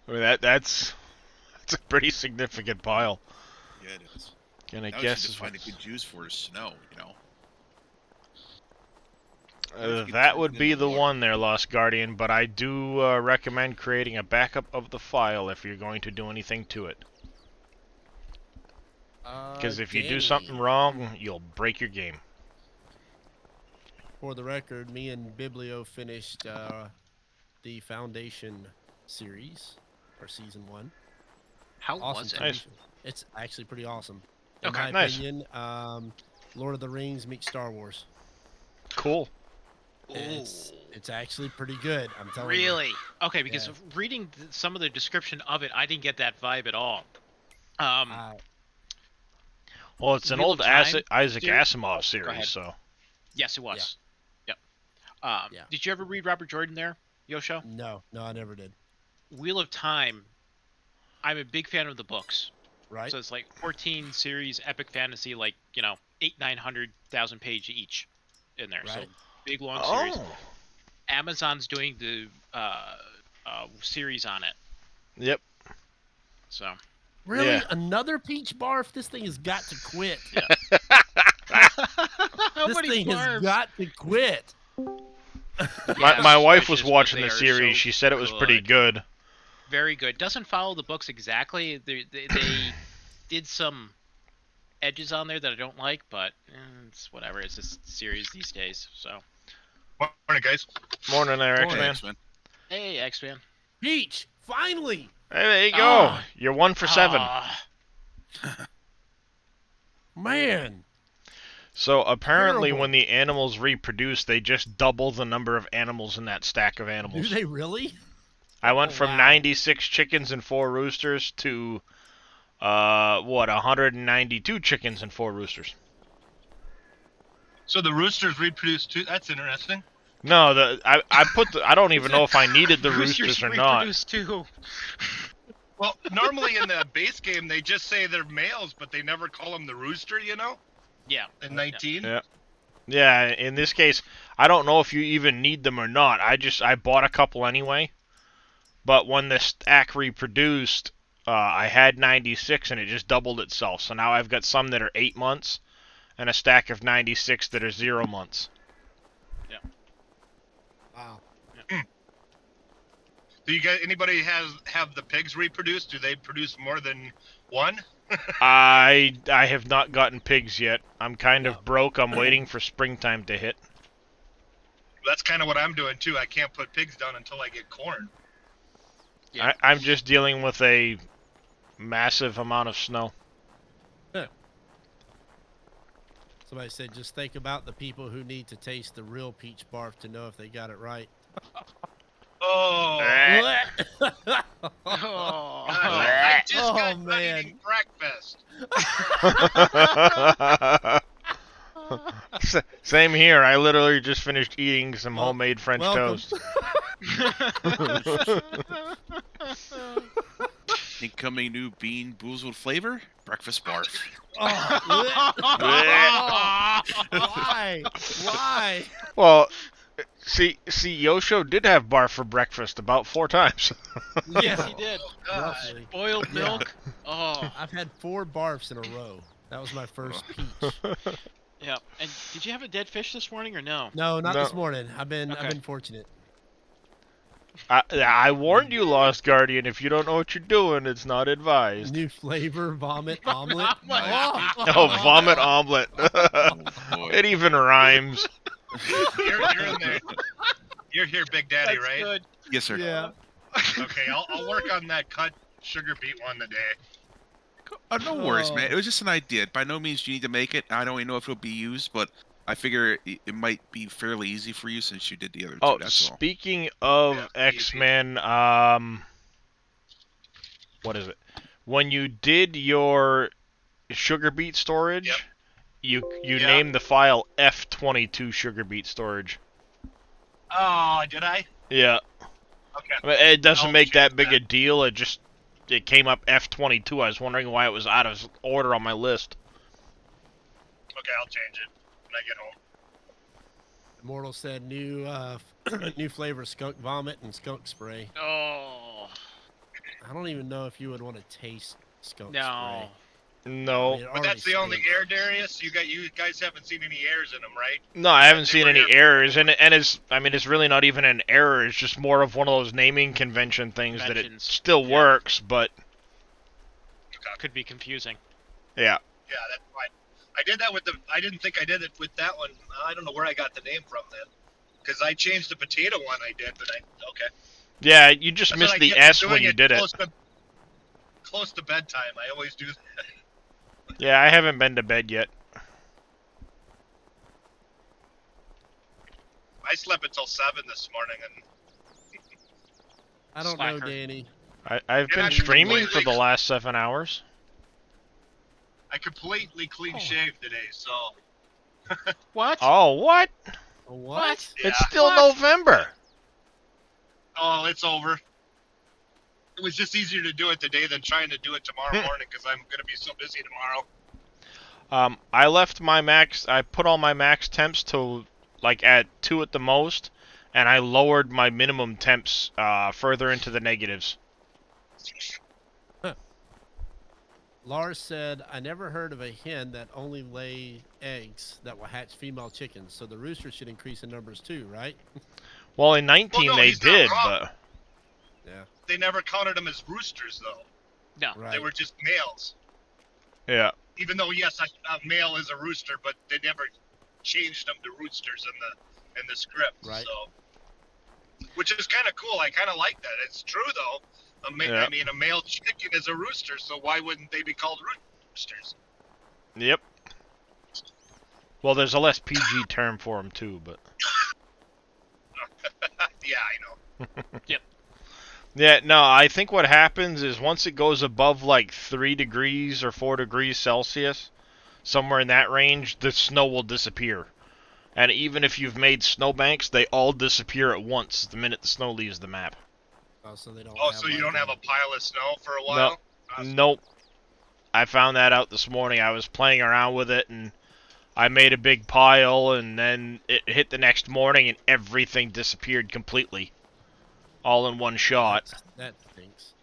I mean, that's a pretty significant pile. Yeah, it is. And I Now guess to find a good use for is snow. You know. that would be the one there, Lost Guardian. But I do recommend creating a backup of the file if you're going to do anything to it. Because if you do something wrong, you'll break your game. For the record, me and Biblio finished the Foundation series, or season 1. How Awesome was it? Nice. It's actually pretty awesome. In Okay, my nice. opinion, Lord of the Rings meets Star Wars. Cool. It's actually pretty good. I'm telling you. Really? Okay, because Yeah. reading some of the description of it, I didn't get that vibe at all. Well, it's an Wheel old of Time Isaac series? Asimov Go ahead. series, so Yes, it was. Yep. Yeah. Did you ever read Robert Jordan there, Yosho? No, I never did. Wheel of Time, I'm a big fan of the books. Right? So it's like 14 series epic fantasy, like, 900,000 page each in there. So Right. big long series. Oh. Amazon's doing the series on it. Yep. So Really? Yeah. Another peach barf? This thing has got to quit. how This many thing has barbs? got to quit. My wife was suspicious, but watching they the are series. so She said it was pretty good. Very good. Doesn't follow the books exactly. They did some edges on there that I don't like, but it's whatever. It's just series these days. So Morning, guys. Morning there, Morning. X-Man. X-Men. hey, X-Man. Peach, finally. Hey, there you go. Ah. You're 1 for 7. Man. So apparently Terrible. when the animals reproduce, they just double the number of animals in that stack of Do animals. they really? I went Oh, from wow. 96 chickens and 4 roosters to 192 chickens and 4 roosters. So the roosters reproduce too. That's interesting. No, I don't even know if I needed the roosters or not. Reproduce too. Well, normally in the base game they just say they're males, but they never call them the rooster. Yeah. In 19. Yeah. Yeah, in this case, I don't know if you even need them or not. I bought a couple anyway. But when the stack reproduced, I had 96 and it just doubled itself. So now I've got some that are 8 months and a stack of 96 that are 0 months. Yeah. Wow. Yeah. Do you guys? Anybody have the pigs reproduce? Do they produce more than one? I have not gotten pigs yet. I'm kind of broke. I'm waiting for springtime to hit. That's kind of what I'm doing too. I can't put pigs down until I get corn. Yeah. I'm just dealing with a massive amount of snow. Somebody said, just think about the people who need to taste the real peach barf to know if they got it right. Oh, Oh. I just got done man. eating breakfast. Same here. I literally just finished eating some Well, homemade French welcome. toast. Incoming new bean boozled flavor, breakfast barf. Why? Why? Well, see, Yosho did have barf for breakfast about 4 times. Yeah, He did. roughly. Boiled Yeah. milk. Oh. I've had 4 barfs in a row. That was my first peach. Yeah. And did you have a dead fish this morning or no? No, not No. this morning. I've been Okay. fortunate. I warned you, Lost Guardian. If you don't know what you're doing, it's not advised. New flavor, vomit, omelet. Oh, vomit omelet. Boy. It even rhymes. You're in there. You're here, Big Daddy, That's right? good. Yes, sir. Yeah. Okay, I'll work on that cut sugar beet one today. No worries, man. Oh. It was just an idea. By no means do you need to make it. I don't even know if it'll be used, but I figure it might be fairly easy for you since you did the other two. Oh, That's all. speaking of Yeah, easy. X-Men, what is it? When you did your sugar beet storage, Yep. you Yeah. named the file F22 sugar beet storage. Oh, did I? Yeah. Okay. I mean, it doesn't I'll make that change big that. a deal. It came up F22. I was wondering why it was out of order on my list. Okay, I'll change it when I get home. Immortal said new new flavor skunk vomit and skunk spray. Oh. I don't even know if you would want to taste skunk No. spray. No. I mean, it But that's the already only stinks. air, Darius. You guys haven't seen any airs in them, right? No, I haven't They seen were any here- errors, and it's really not even an error. It's just more of one of those naming convention things that it Conventions. still Yeah. works, but Could be confusing. yeah. Yeah, that's fine. I did that with the. I didn't think I did it with that one. I don't know where I got the name from then, because I changed the potato one. I did, but okay. Yeah, you just That's missed what I the get for S doing when you did it. Close to bedtime. I always do that. Yeah, I haven't been to bed yet. I slept until 7 this morning, and I don't know, Slacker. Danny. I've Yeah, been I streaming for completely- the last 7 hours. I completely clean Oh. shaved today. So What? Oh, what? What? yeah. It's still What? November. Oh, it's over. It was just easier to do it today than trying to do it tomorrow morning because I'm gonna be so busy tomorrow. I left my max. I put all my max temps to like at 2 at the most, and I lowered my minimum temps further into the negatives. Lars said, I never heard of a hen that only lay eggs that will hatch female chickens, so the rooster should increase in numbers too, right? Well, in 19 Well, no, they he's not did, wrong. but Yeah. They never counted them as roosters though. No. Right. They were just males. yeah. Even though yes, a male is a rooster, but they never changed them to roosters in the script. Right. So, which is kind of cool. I kind of like that. It's true though. Yeah. I mean, a male chicken is a rooster, so why wouldn't they be called roosters? Yep. Well, there's a less PG term for them too, but Yeah, I know. yeah, no, I think what happens is once it goes above like 3 degrees or 4 degrees Celsius, somewhere in that range, the snow will disappear. And even if you've made snowbanks, they all disappear at once the minute the snow leaves the map. Oh, so they don't. Oh, have so you like don't have a pile of snow for a No, while? Awesome. nope. I found that out this morning. I was playing around with it, and I made a big pile, and then it hit the next morning, and everything disappeared completely. All in one shot. That stinks.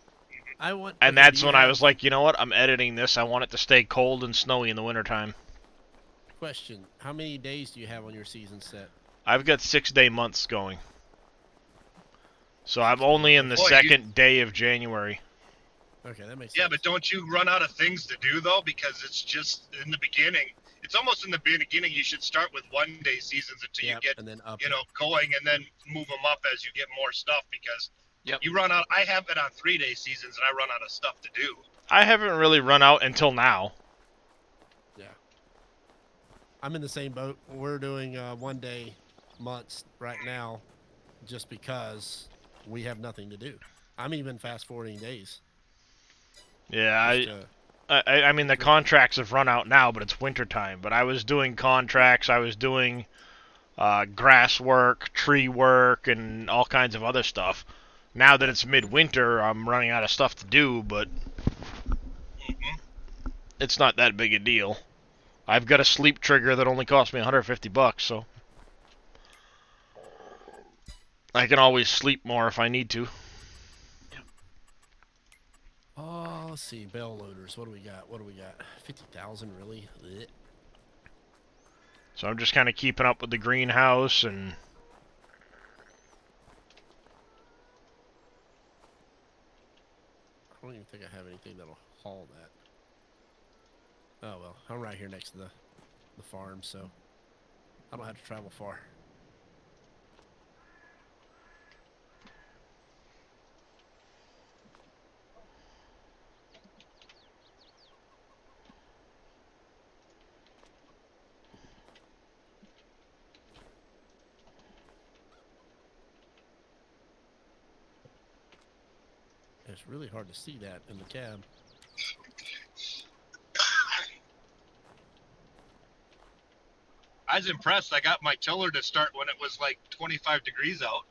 And okay, that's when I was like, you know what? I'm editing this. I want it to stay cold and snowy in the wintertime. Question: how many days do you have on your season set? I've got 6-day months going. So I'm only in the second day of January. Okay, that makes sense. Yeah, but don't you run out of things to do, though? Because it's just in the beginning. It's almost in the beginning you should start with 1-day seasons until you get, and then up going, and then move them up as you get more stuff, because you run out. I have it on 3-day seasons, and I run out of stuff to do. I haven't really run out until now. Yeah. I'm in the same boat. We're doing 1-day months right now just because we have nothing to do. I'm even fast-forwarding days. Yeah, I mean, the contracts have run out now, but it's wintertime. But I was doing contracts, I was doing grass work, tree work, and all kinds of other stuff. Now that it's midwinter, I'm running out of stuff to do, but it's not that big a deal. I've got a sleep trigger that only cost me $150, so I can always sleep more if I need to. Oh, let's see. Bell loaders. What do we got? 50,000, really? Blech. So I'm just kind of keeping up with the greenhouse and... I don't even think I have anything that'll haul that. Oh, well. I'm right here next to the farm, so I don't have to travel far. It's really hard to see that in the cab. I was impressed. I got my tiller to start when it was like 25 degrees out.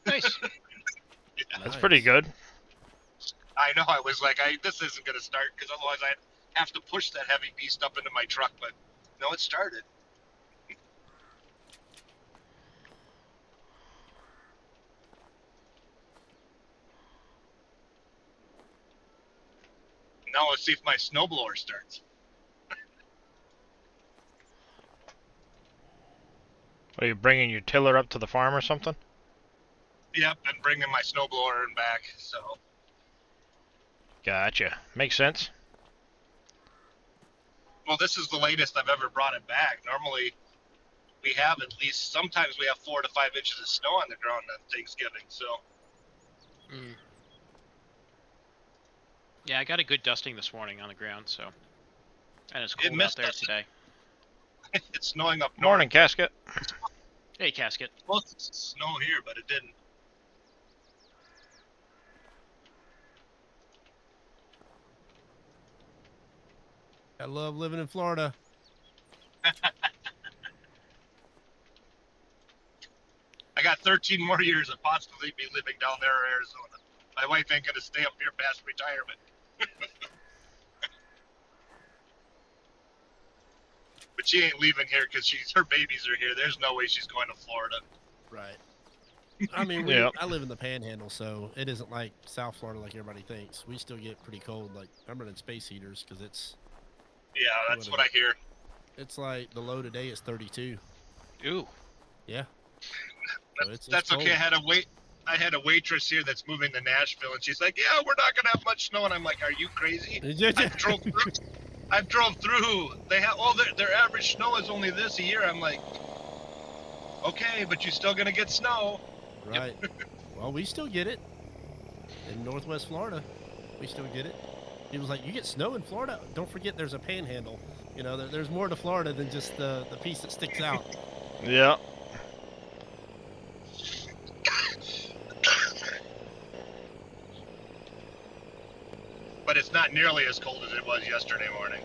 Nice. Yeah. That's pretty good. I know. I was like, this isn't going to start, because otherwise I'd have to push that heavy beast up into my truck. But no, it started. Now let's see if my snowblower starts. Are you bringing your tiller up to the farm or something? Yep, and bringing my snowblower in back, so. Gotcha. Makes sense. Well, this is the latest I've ever brought it back. Normally, we have at least, sometimes we have 4 to 5 inches of snow on the ground on Thanksgiving, so. Yeah, I got a good dusting this morning on the ground, so. And it's cold out there today. It's snowing up north. Morning, Casket. Hey, Casket. Well, it's snow here, but it didn't. I love living in Florida. I got 13 more years of possibly be living down there in Arizona. My wife ain't gonna stay up here past retirement. But she ain't leaving here because her babies are here. There's no way she's going to Florida. Right. I mean, I live in the Panhandle, so it isn't like South Florida like everybody thinks. We still get pretty cold. Like, I'm running space heaters because it's... Yeah, that's what I hear. It's like the low today is 32. Ooh. Yeah. So that's okay. I had a waitress here that's moving to Nashville, and she's like, "Yeah, we're not gonna have much snow." And I'm like, "Are you crazy?" I drove through. They have their average snow is only this a year. I'm like, okay, but you're still gonna get snow. Right. Well, we still get it in Northwest Florida. We still get it. He was like, "You get snow in Florida? Don't forget, there's a panhandle. You know, there's more to Florida than just the piece that sticks out." Yeah. But it's not nearly as cold as it was yesterday morning.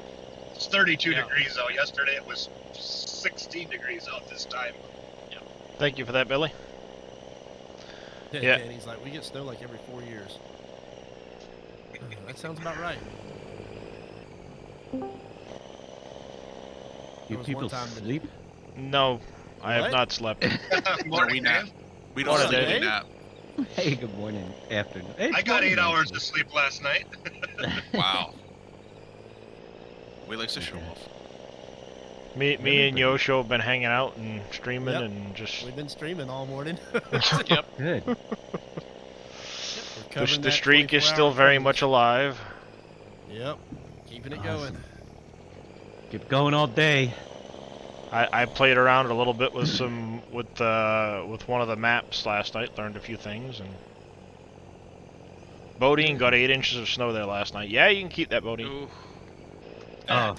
It's 32 degrees out. Yesterday it was 16 degrees out this time. Thank you for that, Billy. Yeah. And he's like, we get snow like every 4 years. That sounds about right. You people sleep? No, I have not slept. No, we nap. We don't sleep, we nap. Hey, good morning, afternoon. I got 8 hours of sleep last night. Wow. We likes to show off. Me and Yosho have been hanging out and streaming and just... We've been streaming all morning. Yep. Good. The streak is still very much alive. Yep. Keeping it going. Keep going all day. I played around a little bit with with one of the maps last night, learned a few things, and Bodine got 8 inches of snow there last night. Yeah, you can keep that, Bodine. Oh.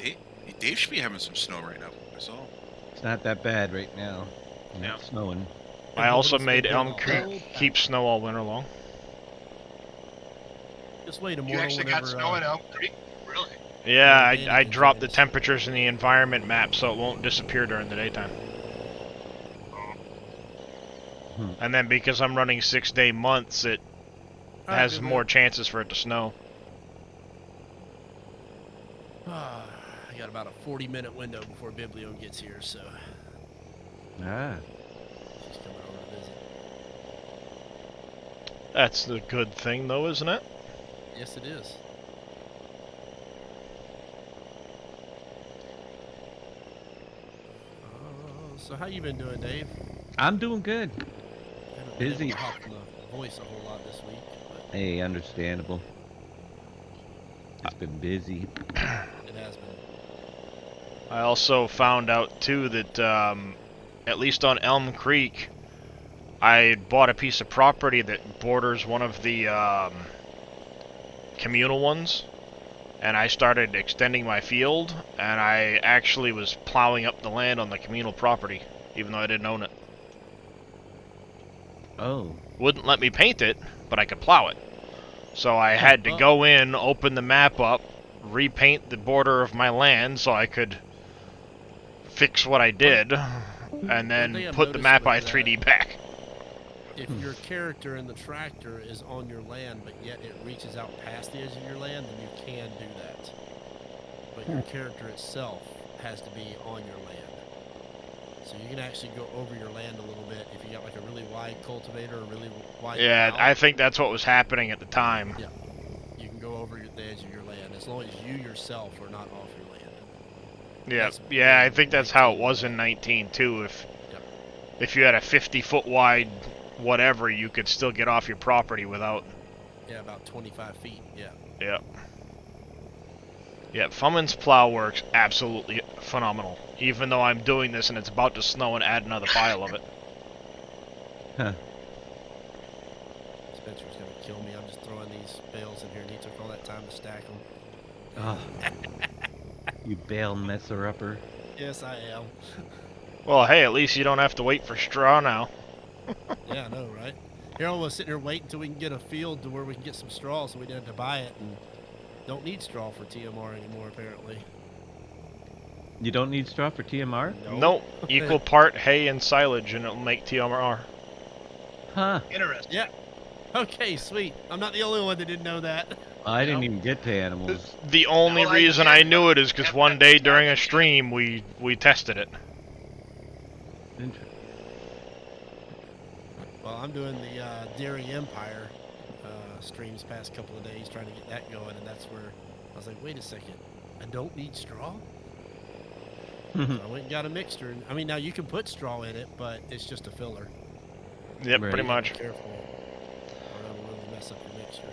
Dave should be having some snow right now. I saw. It's not that bad right now. Yeah. It's snowing. I also made Elm Creek keep snow all winter long. Just wait a You actually got snow in Elm Creek? Really? Yeah, I dropped the temperatures in the environment map so it won't disappear during the daytime. And then because I'm running 6-day months, it has more chances for it to snow. I got about a 40-minute window before Biblio gets here, so... Ah. She's coming over to visit. That's the good thing, though, isn't it? Yes, it is. So how you been doing, Dave? I'm doing good. Busy. Hopped in the voice a whole lot this week. But... Hey, understandable. It's been busy. It has been. I also found out, too, that at least on Elm Creek, I bought a piece of property that borders one of the communal ones, and I started extending my field, and I actually was plowing up the land on the communal property, even though I didn't own it. Oh. Wouldn't let me paint it, but I could plow it. So I had to go in, open the map up, repaint the border of my land so I could fix what I did, and then put the map i3D back. If your character in the tractor is on your land, but yet it reaches out past the edge of your land, then you can do that. But your character itself has to be on your land. So you can actually go over your land a little bit if you got like a really wide cultivator or really wide plow. I think that's what was happening at the time. Yeah. You can go over the edge of your land as long as you yourself are not off your land. Yeah, I think that's how it was in 19 too. If you had a 50-foot wide whatever, you could still get off your property without... Yeah, about 25 feet, yeah. Yeah. Yeah, Fumman's plow works absolutely phenomenal. Even though I'm doing this and it's about to snow and add another pile of it. Huh. Spencer's gonna kill me. I'm just throwing these bales in here and he took all that time to stack them. Oh. You bale messer-upper. Yes, I am. Well, hey, at least you don't have to wait for straw now. Yeah, I know, right? Here I was sitting here waiting until we can get a field to where we can get some straw so we didn't have to buy it, and don't need straw for TMR anymore, apparently. You don't need straw for TMR? Nope. Equal part hay and silage, and it'll make TMR. Huh. Interesting. Yeah. Okay, sweet. I'm not the only one that didn't know that. I didn't even get to animals. The only reason I knew it is because one day during a stream we tested it. Interesting. Well, I'm doing the Dairy Empire streams past couple of days, trying to get that going, and that's where I was like, wait a second, I don't need straw? So I went and got a mixture. And, I mean, now you can put straw in it, but it's just a filler. Yep, Right. pretty much. Be careful, or it'll really mess up your mixture.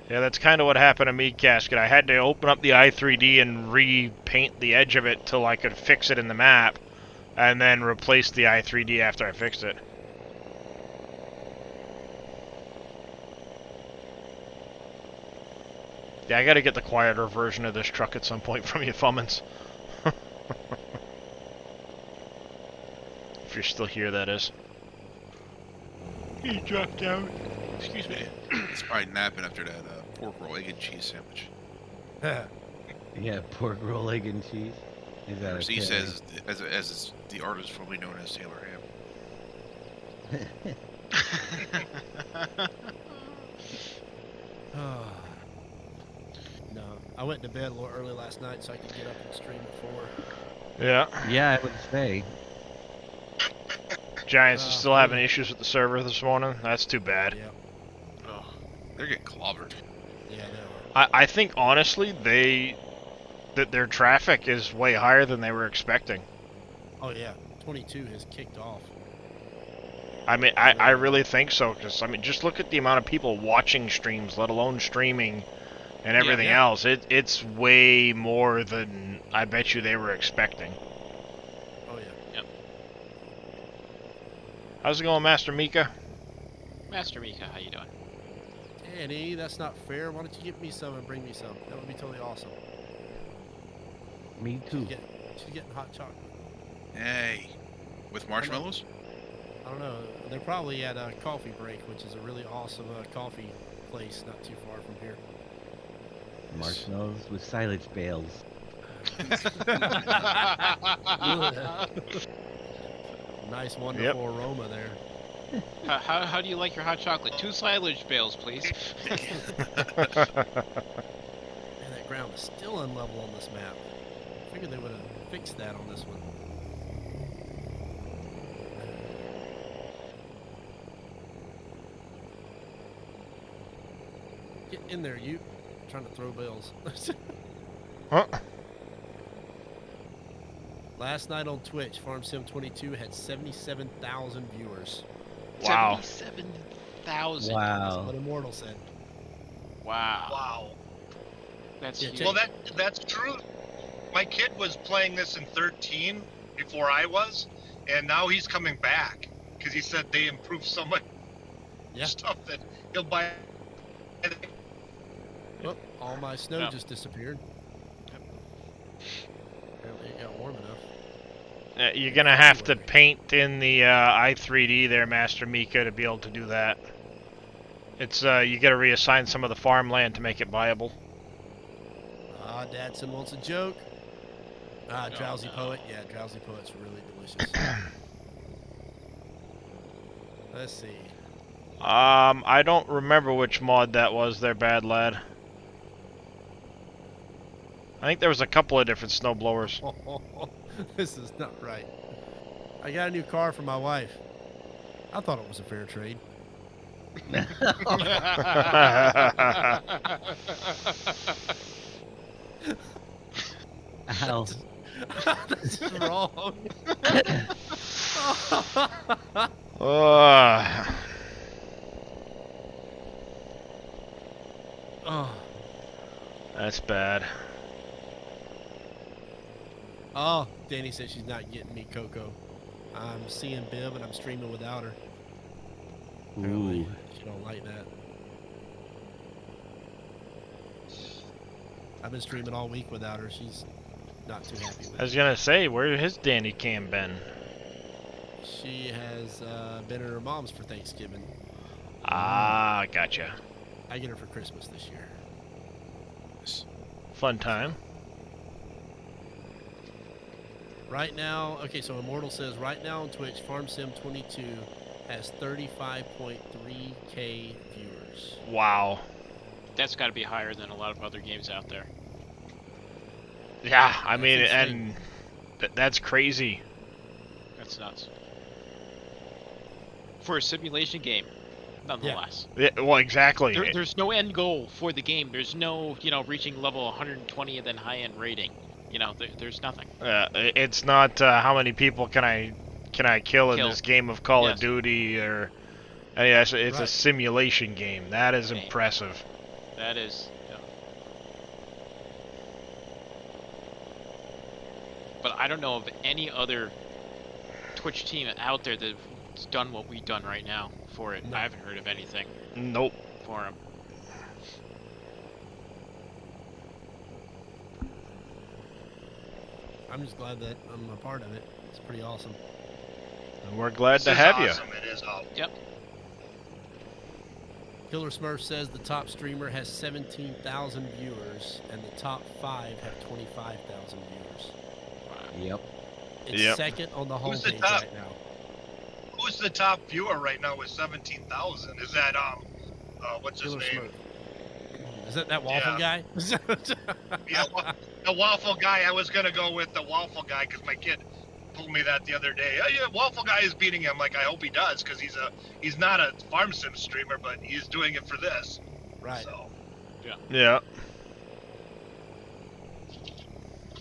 Yeah, that's kind of what happened to Meat Casket. I had to open up the i3D and repaint the edge of it till I could fix it in the map, and then replace the i3D after I fixed it. Yeah, I gotta get the quieter version of this truck at some point from you, Fummins. If you're still here, that is. He dropped out. Excuse me. He's probably napping after that pork roll, egg and cheese sandwich. Yeah, pork roll, egg, and cheese. Is that As he okay? says, as the artist formerly known as Taylor Ham. No, I went to bed a little early last night so I could get up and stream at 4. Yeah. Yeah, I would say. Giants are still having really? issues with the server this morning. That's too bad. Yeah, Oh, they're getting clobbered. yeah, they are. I think honestly that their traffic is way higher than they were expecting. Oh yeah, 22 has kicked off. I mean, I really think so, because, I mean, just look at the amount of people watching streams, let alone streaming and everything Yeah. else. It's way more than I bet you they were expecting. Oh yeah. Yep. How's it going, Master Mika? Master Mika, how you doing? Danny, that's not fair. Why don't you get me some and bring me some? That would be totally awesome. Me too. She's getting hot chocolate. Hey, with marshmallows? I don't know. They're probably at a coffee break, which is a really awesome coffee place not too far from here. Marshmallows with silage bales. Nice, wonderful aroma there. How do you like your hot chocolate? 2 silage bales, please. Man, that ground is still unlevel on this map. I figured they would have fixed that on this one. Get in there, you. I'm trying to throw bales. Huh? Last night on Twitch, FarmSim22 had 77,000 viewers. Wow. 77,000. That's Wow. what Immortal said. Wow. Wow. That's Yeah, huge. Well, that's true. My kid was playing this in 13 before I was, and now he's coming back because he said they improved so much stuff that he'll buy. Well, all my snow Yeah. just disappeared. Apparently it got warm enough. You're gonna have to paint in the i3D there, Master Mika, to be able to do that. It's you gotta reassign some of the farmland to make it viable. Ah, Dadson wants a joke. Ah, Oh, Drowsy no. Poet. Yeah, Drowsy Poet's really delicious. Let's see. I don't remember which mod that was there, Bad Lad. I think there was a couple of different snowblowers. This is not right. I got a new car for my wife. I thought it was a fair trade. Ow. This is wrong. Oh. That's bad. Oh, Danny said she's not getting me Coco. I'm seeing Bib and I'm streaming without her. Apparently, Ooh. she don't like that. I've been streaming all week without her. She's not too happy with I was it. gonna say, where has Danny Cam been? She has been at her mom's for Thanksgiving. Ah, gotcha. I get her for Christmas this year. Fun time. Right now, okay, so Immortal says right now on Twitch, FarmSim22 has 35.3k viewers. Wow. That's got to be higher than a lot of other games out there. Yeah, I mean, insane. and that's crazy. That's nuts. For a simulation game, nonetheless. Yeah, well, exactly. There's no end goal for the game. There's no, reaching level 120 and then high-end rating. There's nothing. It's not how many people can I kill in this game of Call of Duty, or it's a simulation game. That is impressive. That is. Yeah. But I don't know of any other Twitch team out there that's done what we've done right now for it. No. I haven't heard of anything Nope. for them. I'm just glad that I'm a part of it. It's pretty awesome. And we're glad This to is have awesome. It is awesome. Yep. Killer Smurf says the top streamer has 17,000 viewers, and the top 5 have 25,000 viewers. Yep. It's second on the Who's the homepage top? right now. Who's the top viewer right now with 17,000? Is that what's his Killer name? Smurf. Is that waffle guy? Yeah, the waffle guy. I was gonna go with the waffle guy because my kid told me that the other day. Oh, yeah, waffle guy is beating him. Like, I hope he does, because he's not a farm sim streamer, but he's doing it for this. Right. So. Yeah.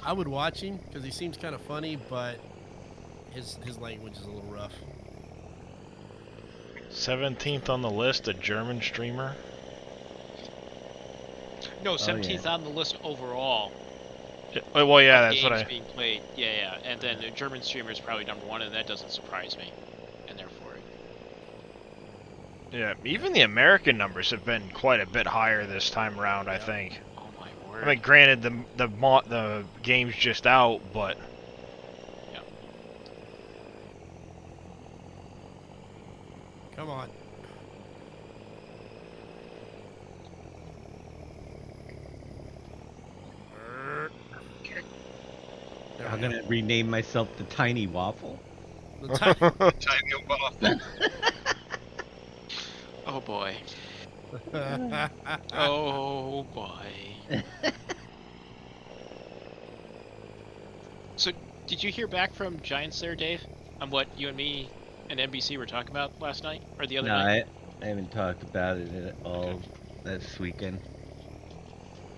I would watch him because he seems kind of funny, but his language is a little rough. 17th on the list, a German streamer. No, 17th on the list overall. Well, yeah, that's games what I. being played. Yeah, and then the German streamer is probably number 1, and that doesn't surprise me. And therefore. Yeah, even the American numbers have been quite a bit higher this time around. I think. Oh my word. I mean, granted, the game's just out, but. Yeah. Come on. I'm gonna rename myself the Tiny Waffle. The tiny waffle. Oh boy. Oh boy. So, did you hear back from Giants there, Dave? On what you and me and NBC were talking about last night or the other night? I haven't talked about it at all this weekend.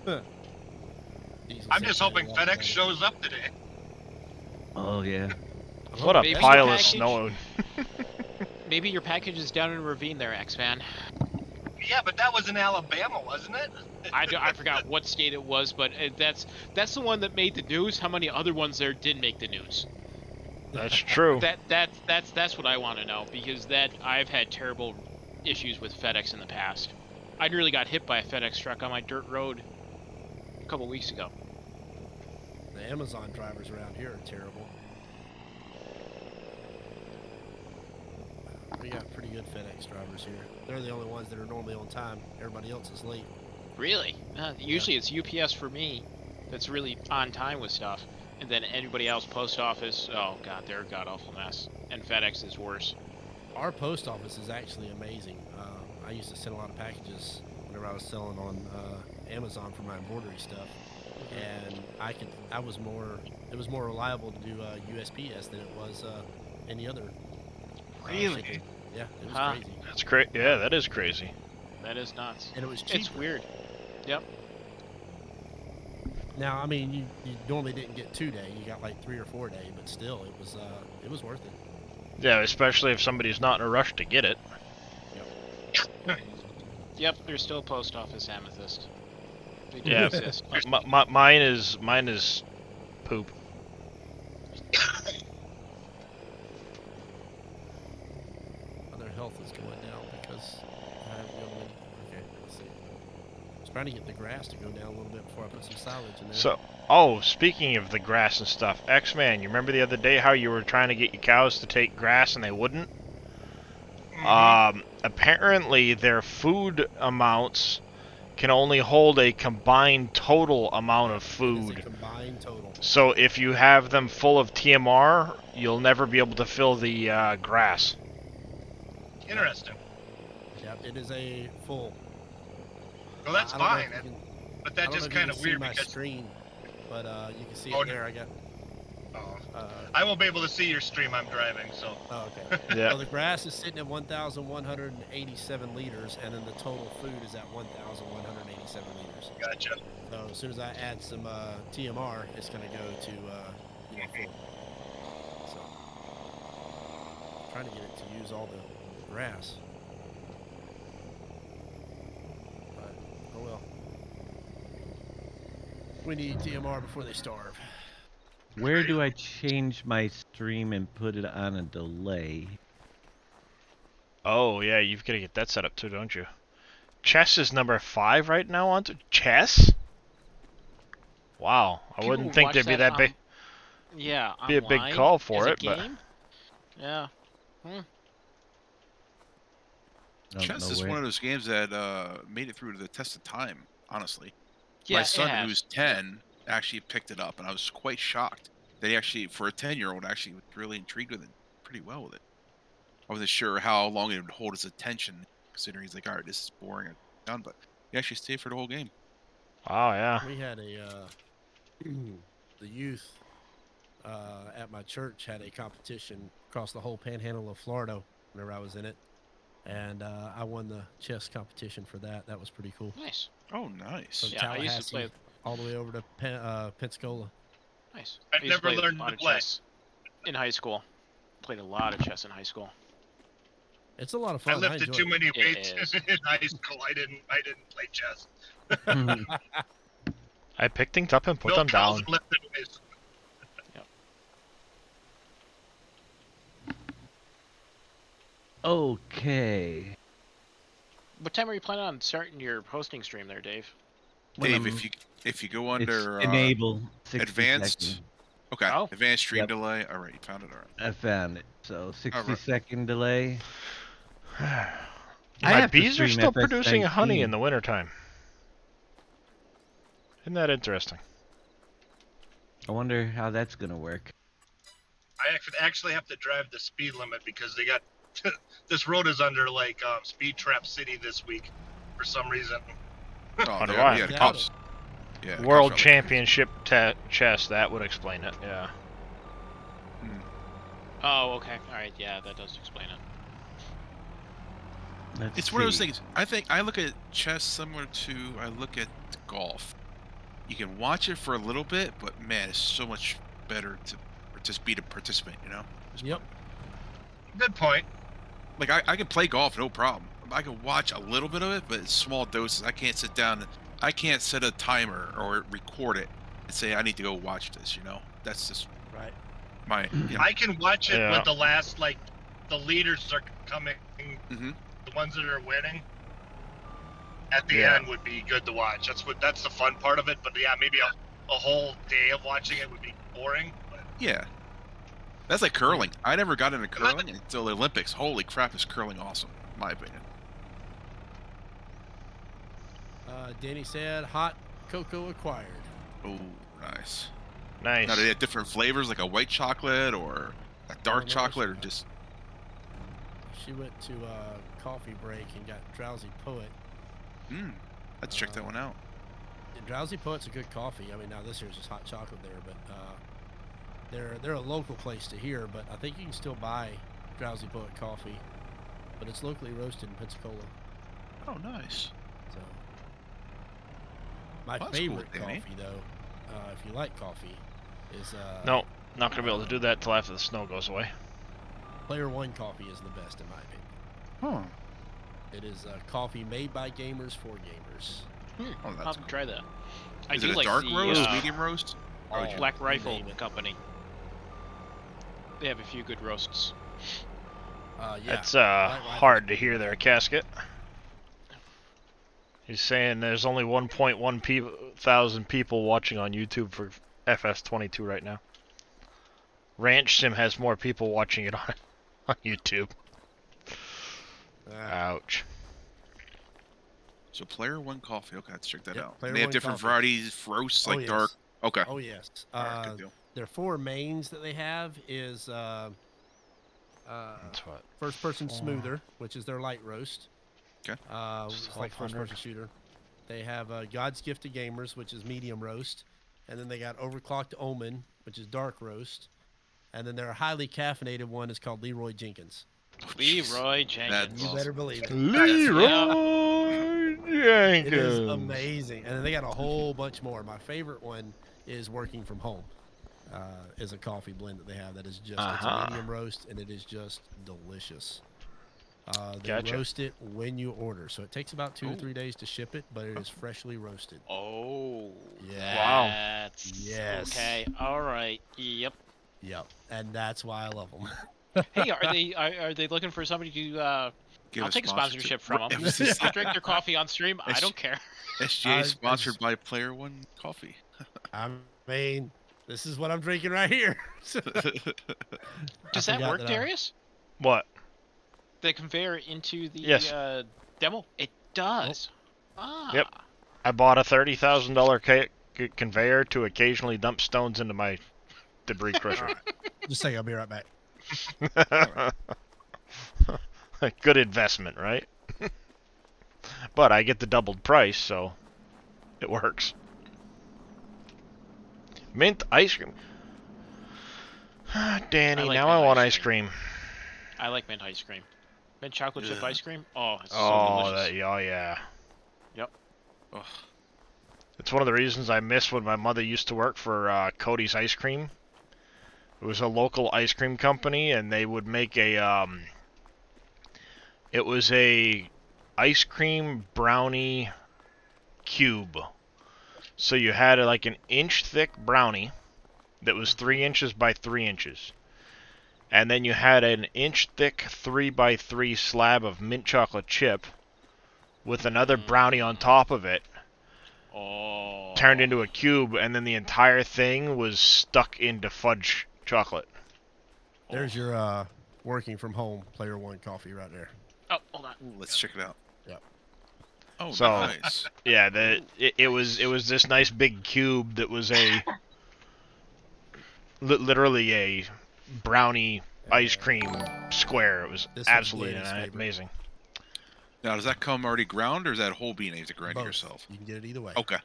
I'm just hoping FedEx shows up today. Oh yeah. What a Maybe pile your of snow. Maybe your package is down in a ravine there, X-Man. Yeah, but that was in Alabama, wasn't it? I forgot what state it was, but that's the one that made the news. How many other ones there did make the news? That's true. That's what I want to know, because I've had terrible issues with FedEx in the past. I nearly got hit by a FedEx truck on my dirt road a couple weeks ago. The Amazon drivers around here are terrible. We got pretty good FedEx drivers here. They're the only ones that are normally on time. Everybody else is late. Really? Usually it's UPS for me that's really on time with stuff. And then anybody else, post office, oh god, they're a god-awful mess. And FedEx is worse. Our post office is actually amazing. I used to send a lot of packages whenever I was selling on Amazon for my embroidery stuff. And it was more reliable to do USPS than it was any other. Really? Shipping. Yeah, it was crazy. That's crazy. Yeah, that is crazy. That is nuts. And it was cheap. It's weird. Yep. Now, I mean, you normally didn't get 2-day. You got like 3 or 4 day, but still, it was worth it. Yeah, especially if somebody's not in a rush to get it. Yep, there's still a post office Amethyst. They do Yeah, exist. mine is poop. Their health is going down because I have okay, let's see. I was trying to get the grass to go down a little bit before I put some silage in there. So, speaking of the grass and stuff, X-Man, you remember the other day how you were trying to get your cows to take grass and they wouldn't? Apparently their food amounts can only hold a combined total amount of food. Combined total. So if you have them full of TMR, you'll never be able to fill the grass. Interesting. Yep, it is a full. Well, that's fine. But that's just kind of weird my because screen, but you can see it there. I got. I won't be able to see your stream. I'm driving, so. Oh, okay. Yeah. Well, the grass is sitting at 1,187 liters, and then the total food is at 1,187 liters. Gotcha. So as soon as I add some TMR, it's going to go to full. So trying to get it to use all the grass. But oh well. We need TMR before they starve. Where do I change my stream and put it on a delay? Oh yeah, you've got to get that set up too, don't you? Chess is number 5 right now on chess. Wow, I wouldn't think there'd be that big. Yeah, be a big call for it, but yeah. Chess is one of those games that made it through to the test of time. Honestly, Yeah, my son, it has. who's 10, actually picked it up, and I was quite shocked that he actually, for a 10-year-old, actually was really intrigued with it, pretty well with it. I wasn't sure how long it would hold his attention, considering he's like, all right, this is boring and done, but he actually stayed for the whole game. Oh yeah. We had the youth at my church had a competition across the whole panhandle of Florida whenever I was in it. And I won the chess competition for that. That was pretty cool. Nice. Oh, nice. From Yeah, I used to play all the way over to Pensacola. Nice. I never learned to play chess in high school. Played a lot of chess in high school. It's a lot of fun. I lifted too many weights is. in high school. I didn't play chess. I picked things up and put Milk them down. cows lifted weights. Yep. Okay. What time are you planning on starting your hosting stream there, Dave? Dave, if you go under enable 60 advanced, seconds. okay, Oh. advanced stream Yep. delay. All right, you found it. All right. I found it. So 60 right. second delay. I My have to bees are stream still FS19. producing honey in the wintertime. Isn't that interesting? I wonder how that's gonna work. I actually have to drive the speed limit because they got this road is under like speed trap city this week for some reason. Oh, Wonder yeah, why. yeah, the cops. Yeah, the World cops are like- Championship chess, that would explain it, yeah. Oh, okay. All right. Yeah, that does explain it. Let's It's one of those see. things. I think I look at chess similar to I look at golf. You can watch it for a little bit, but man, it's so much better to just be the participant. You know. Yep. Good point. Like I can play golf, no problem. I can watch a little bit of it, but in small doses. I can't sit down. I can't set a timer or record it and say I need to go watch this. You know, that's just Right. my. You know, I can watch it Yeah. when the last the leaders are coming, Mhm. the ones that are winning. At the Yeah. end would be good to watch. That's the fun part of it. But yeah, maybe a whole day of watching it would be boring. But Yeah. That's like curling. I never got into curling until the Olympics. Holy crap, is curling awesome, in my opinion. Danny said, hot cocoa acquired. Oh, nice. Nice. Now, do they have different flavors, like a white chocolate or a dark know, chocolate, or she- just... She went to coffee break and got Drowsy Poet. Let's check that one out. And Drowsy Poet's a good coffee. I mean, now this here's just hot chocolate there, but they're a local place to here. But I think you can still buy Drowsy Poet coffee, but it's locally roasted in Pensacola. Oh, nice. So my Well, that's cool, favorite Danny. coffee, though, if you like coffee, is No, not gonna be able to do that till after the snow goes away. Player One coffee is the best in my opinion. Huh. It is coffee made by gamers for gamers. Oh, I'll that's have to cool. try that. I Is do it a like dark the, roast, medium roast? Or would you- Black Rifle name it. Company. They have a few good roasts. Yeah. It's Rifle. hard to hear there, Casket. He's saying there's only 1.1 thousand people watching on YouTube for FS22 right now. Ranch Sim has more people watching it on YouTube. Ouch. So Player One coffee. Okay, let's check that Yep, out. Player And they have One different coffee. varieties, roasts, Oh, like yes. dark. Okay. Oh yes. All right, good deal. Their four mains that they have is That's what. first person smoother, which is their light roast. Okay. It's like first person shooter. They have God's Gift to Gamers, which is medium roast, and then they got Overclocked Omen, which is dark roast, and then their highly caffeinated one is called Leroy Jenkins. Leroy Jenkins. You better believe it. Leroy It is Jenkins. amazing, and then they got a whole bunch more. My favorite one is Working from Home. Is a coffee blend that they have that is just it's a medium roast, and it is just delicious. They Gotcha. roast it when you order, so it takes about 2 to 3 days to ship it, but it is freshly roasted. Oh. Yeah. Wow. That's Yes. okay. All right. Yep. Yep, and that's why I love them. Hey, are they looking for somebody to? Give I'll a take a sponsorship from them. Emphasis. I'll drink their coffee on stream. I don't care. SGA sponsored by Player One Coffee. I mean, this is what I'm drinking right here. Does that work, Darius? What? the conveyor into the Yes. demo? It does. Ah. Yep. I bought a $30,000 conveyor to occasionally dump stones into my debris crusher. Just say I'll be right back. Good investment, right? But I get the doubled price, so it works. Mint ice cream. Danny, like now mint I want ice ice cream. I like mint ice cream. Mint chocolate chip ice cream? Oh, it's so Oh, delicious. oh yeah. Yep. Ugh. It's one of the reasons I miss when my mother used to work for Cody's Ice Cream. It was a local ice cream company, and they would make a it was a ice cream brownie cube. So you had like an inch thick brownie that was 3 inches by 3 inches. And then you had an inch thick 3 by 3 slab of mint chocolate chip with another brownie on top of it. Oh. Turned into a cube, and then the entire thing was stuck into fudge chocolate. There's your working from home player one coffee right there. Oh, hold on. Ooh, let's check it out. Yep. Oh, So, nice. Yeah, it was this nice big cube that was a literally a brownie ice cream square. It was absolutely amazing. Now, does that come already ground, or is that whole bean you have to grind it Both. yourself? You can get it either way. Okay.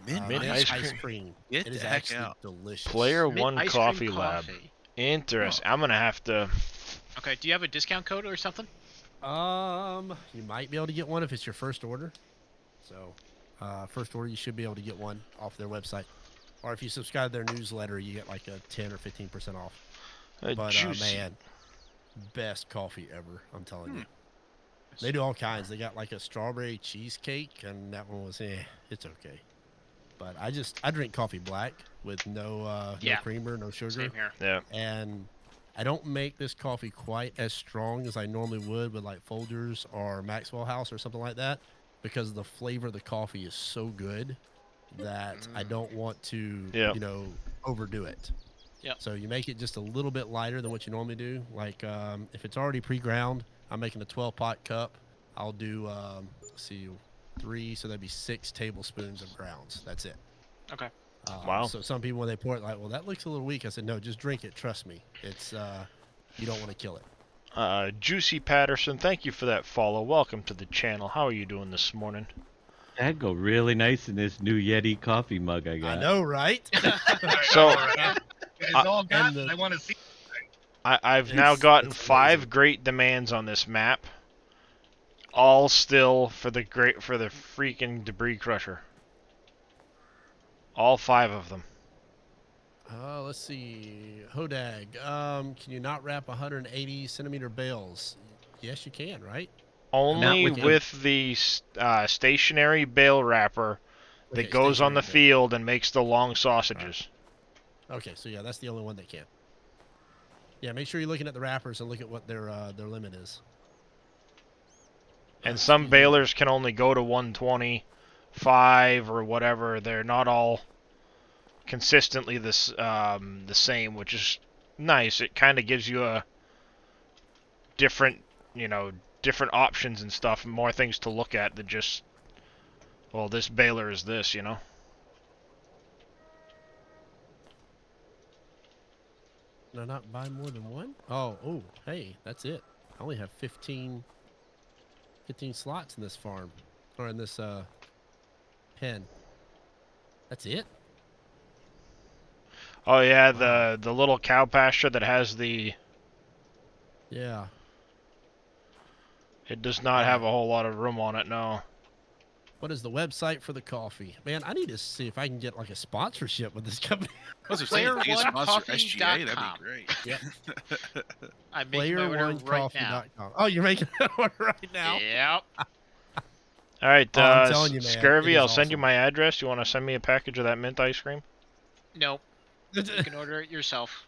Mint ice ice cream. Get It the is heck actually out. delicious. Player Mint One ice Coffee cream Lab. coffee. Interesting. I'm gonna have to. Okay, do you have a discount code or something? You might be able to get one if it's your first order. So, first order, you should be able to get one off their website. Or if you subscribe to their newsletter, you get like a 10 or 15% off. But, juicy. man, best coffee ever, I'm telling you. They do all kinds. They got like a strawberry cheesecake, and that one was, it's okay. But I drink coffee black with no creamer, no sugar. Same here. Yeah. And I don't make this coffee quite as strong as I normally would with like Folgers or Maxwell House or something like that, because the flavor of the coffee is so good that I don't want to, overdo it. Yep. So you make it just a little bit lighter than what you normally do. Like if it's already pre-ground, I'm making a 12-pot cup. I'll do, 3, so that'd be 6 tablespoons of grounds. That's it. Okay. Wow. So some people, when they pour it, like, well, that looks a little weak. I said, no, just drink it. Trust me. It's you don't want to kill it. Juicy Patterson, thank you for that follow. Welcome to the channel. How are you doing this morning? That'd go really nice in this new Yeti coffee mug I got. I know, right? So, It's all got. I want to see. I've now gotten 5 great demands on this map. All still for the freaking debris crusher. All 5 of them. Let's see. Hodag, can you not wrap 180 centimeter bales? Yes, you can, right? Only with the stationary bale wrapper that goes on the field and makes the long sausages. Okay, so yeah, that's the only one that can. Yeah, make sure you're looking at the wrappers and look at what their limit is. And some balers can only go to 125 or whatever. They're not all consistently the same, which is nice. It kind of gives you a different options and stuff, and more things to look at than just, well, this baler is this, No, not buy more than one? Oh, hey, that's it. I only have 15 slots in this farm, or in this pen. That's it? Oh yeah, the little cow pasture that has the... Yeah. It does not have a whole lot of room on it, no. What is the website for the coffee? Man, I need to see if I can get like a sponsorship with this company. SGA, that'd be great. Yep. I'm making my order right now. Oh, you're making an order right now? Yep. All right, I'm telling you, man, Scurvy, I'll send awesome. you my address. You want to send me a package of that mint ice cream? Nope. You can order it yourself.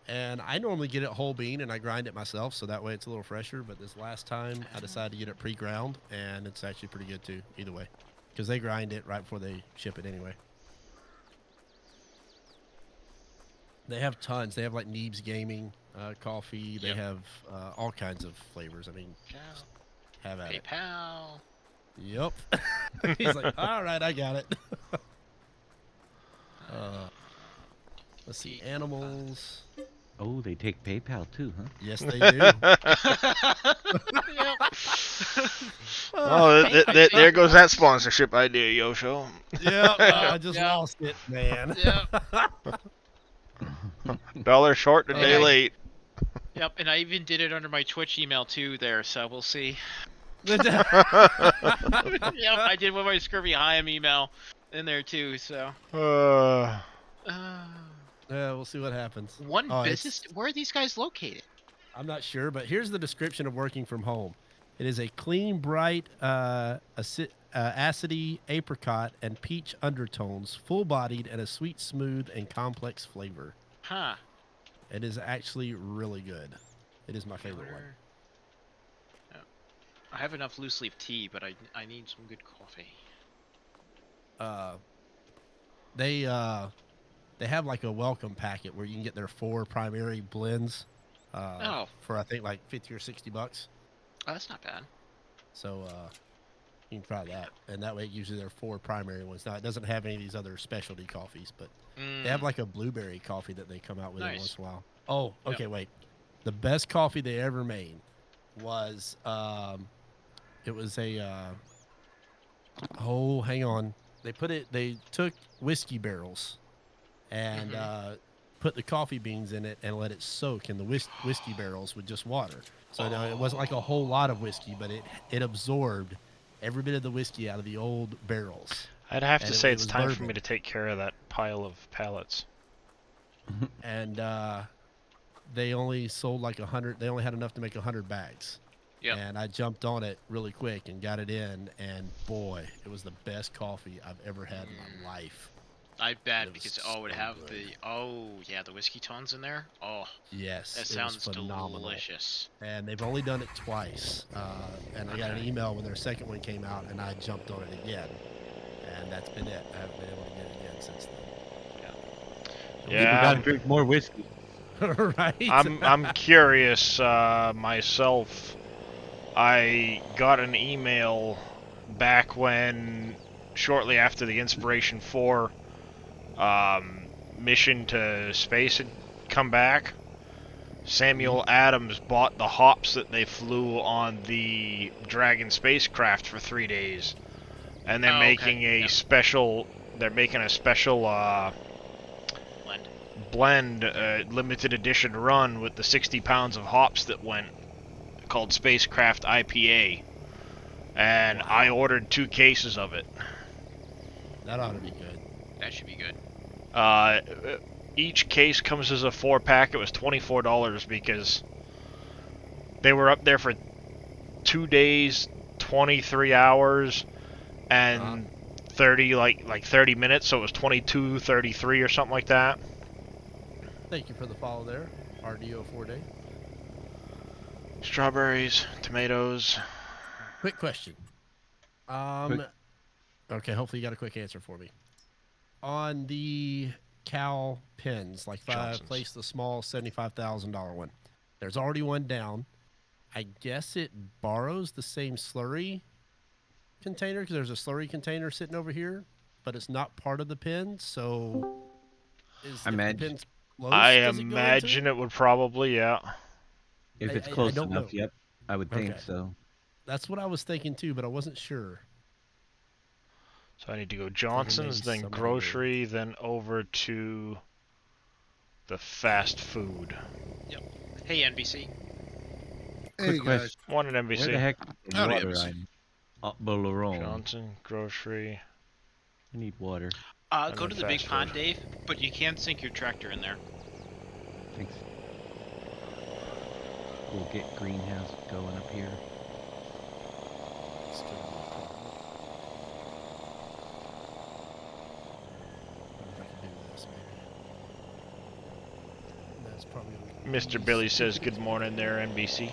And I normally get it whole bean and I grind it myself, so that way it's a little fresher. But this last time I decided to get it pre-ground, and it's actually pretty good too, either way. Because they grind it right before they ship it anyway. They have tons. They have like Neebs Gaming. coffee. They Yep. have all kinds of flavors. I mean, just have at it. PayPal. Yep. He's like, all right, I got it. Let's see, animals. Oh, they take PayPal too, huh? Yes, they do. Oh, there goes that sponsorship idea, Yosho. Yep, I just lost it, man. Dollar short, a day late. Yep, and I even did it under my Twitch email too there, so we'll see. Yep, I did with my Scurvy Hyam email in there too, so. Yeah, we'll see what happens. One business. Where are these guys located? I'm not sure, but here's the description of working from home. It is a clean, bright, acidy apricot and peach undertones, full-bodied, and a sweet, smooth, and complex flavor. Huh. It is actually really good. It is my favorite one. I have enough loose leaf tea, but I need some good coffee. They have like a welcome packet where you can get their 4 primary blends for I think like $50 or $60. Oh, that's not bad. So you can try that, and that way it gives you their 4 primary ones. Now it doesn't have any of these other specialty coffees, but they have like a blueberry coffee that they come out with every once in a while. Oh, okay, wait. The best coffee they ever made was it was a hang on. They took whiskey barrels and put the coffee beans in it and let it soak in the whiskey barrels with just water. So now it wasn't like a whole lot of whiskey, but it absorbed every bit of the whiskey out of the old barrels. I'd have to say it's time for me to take care of that pile of pallets. And they only sold like 100. They only had enough to make 100 bags. Yep. And I jumped on it really quick and got it in, and boy, it was the best coffee I've ever had in my life. I bet, because it would have the whiskey tones in there. Oh, yes, that sounds delicious. And they've only done it twice. And I got an email when their second one came out, and I jumped on it again, and that's been it. I haven't been able to get it again since then. Yeah, we gotta drink more whiskey. Right. I'm curious myself. I got an email back when, shortly after the Inspiration 4 mission to space had come back, Samuel Adams bought the hops that they flew on the Dragon spacecraft for 3 days, and they're making a special. They're making a special blend, limited edition run with the 60 pounds of hops that went, called Spacecraft IPA, and I ordered 2 cases of it. That ought to be good. That should be good. Each case comes as a 4-pack. It was $24 because they were up there for 2 days, 23 hours, and 30 minutes. So it was 22, 33 or something like that. Thank you for the follow there, RDO4Day. Strawberries, tomatoes. Quick question. Okay, hopefully you got a quick answer for me. On the cow pens, like place the small $75,000 one. There's already one down. I guess it borrows the same slurry container because there's a slurry container sitting over here, but it's not part of the pen. So, the pen's close, I imagine it would probably, If it's close enough, yep, I would think so. That's what I was thinking too, but I wasn't sure. So I need to go Johnson's, then grocery, then over to the fast food. Yep. Hey, NBC. Hey, guys. One at NBC. Where the heck is water? I'm Johnson, grocery. I need water. Go to the big pond, Dave, but you can't sink your tractor in there. Thanks. We'll get greenhouse going up here. Mr. Billy says good morning there, NBC.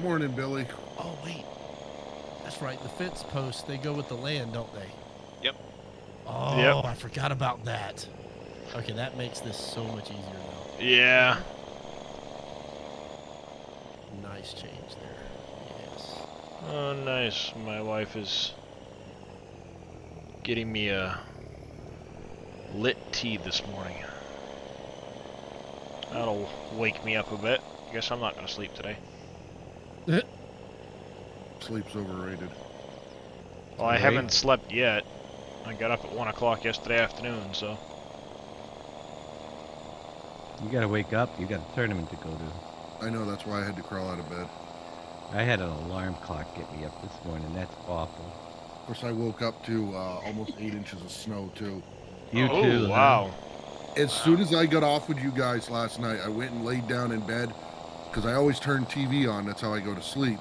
Morning, Billy. Oh, wait. That's right. The fence posts, they go with the land, don't they? Yep. Oh, yep. I forgot about that. Okay, that makes this so much easier now. Yeah. Nice change there. Yes. Oh, nice. My wife is getting me a lit tea this morning. That'll wake me up a bit. Guess I'm not gonna sleep today. Sleep's overrated. Well, I haven't slept yet. I got up at 1 o'clock yesterday afternoon, so. You gotta wake up. You got a tournament to go to. I know, that's why I had to crawl out of bed. I had an alarm clock get me up this morning. That's awful. Of course, I woke up to almost 8 inches of snow, too. You Oh, too, wow. As soon as I got off with you guys last night, I went and laid down in bed, because I always turn TV on. That's how I go to sleep.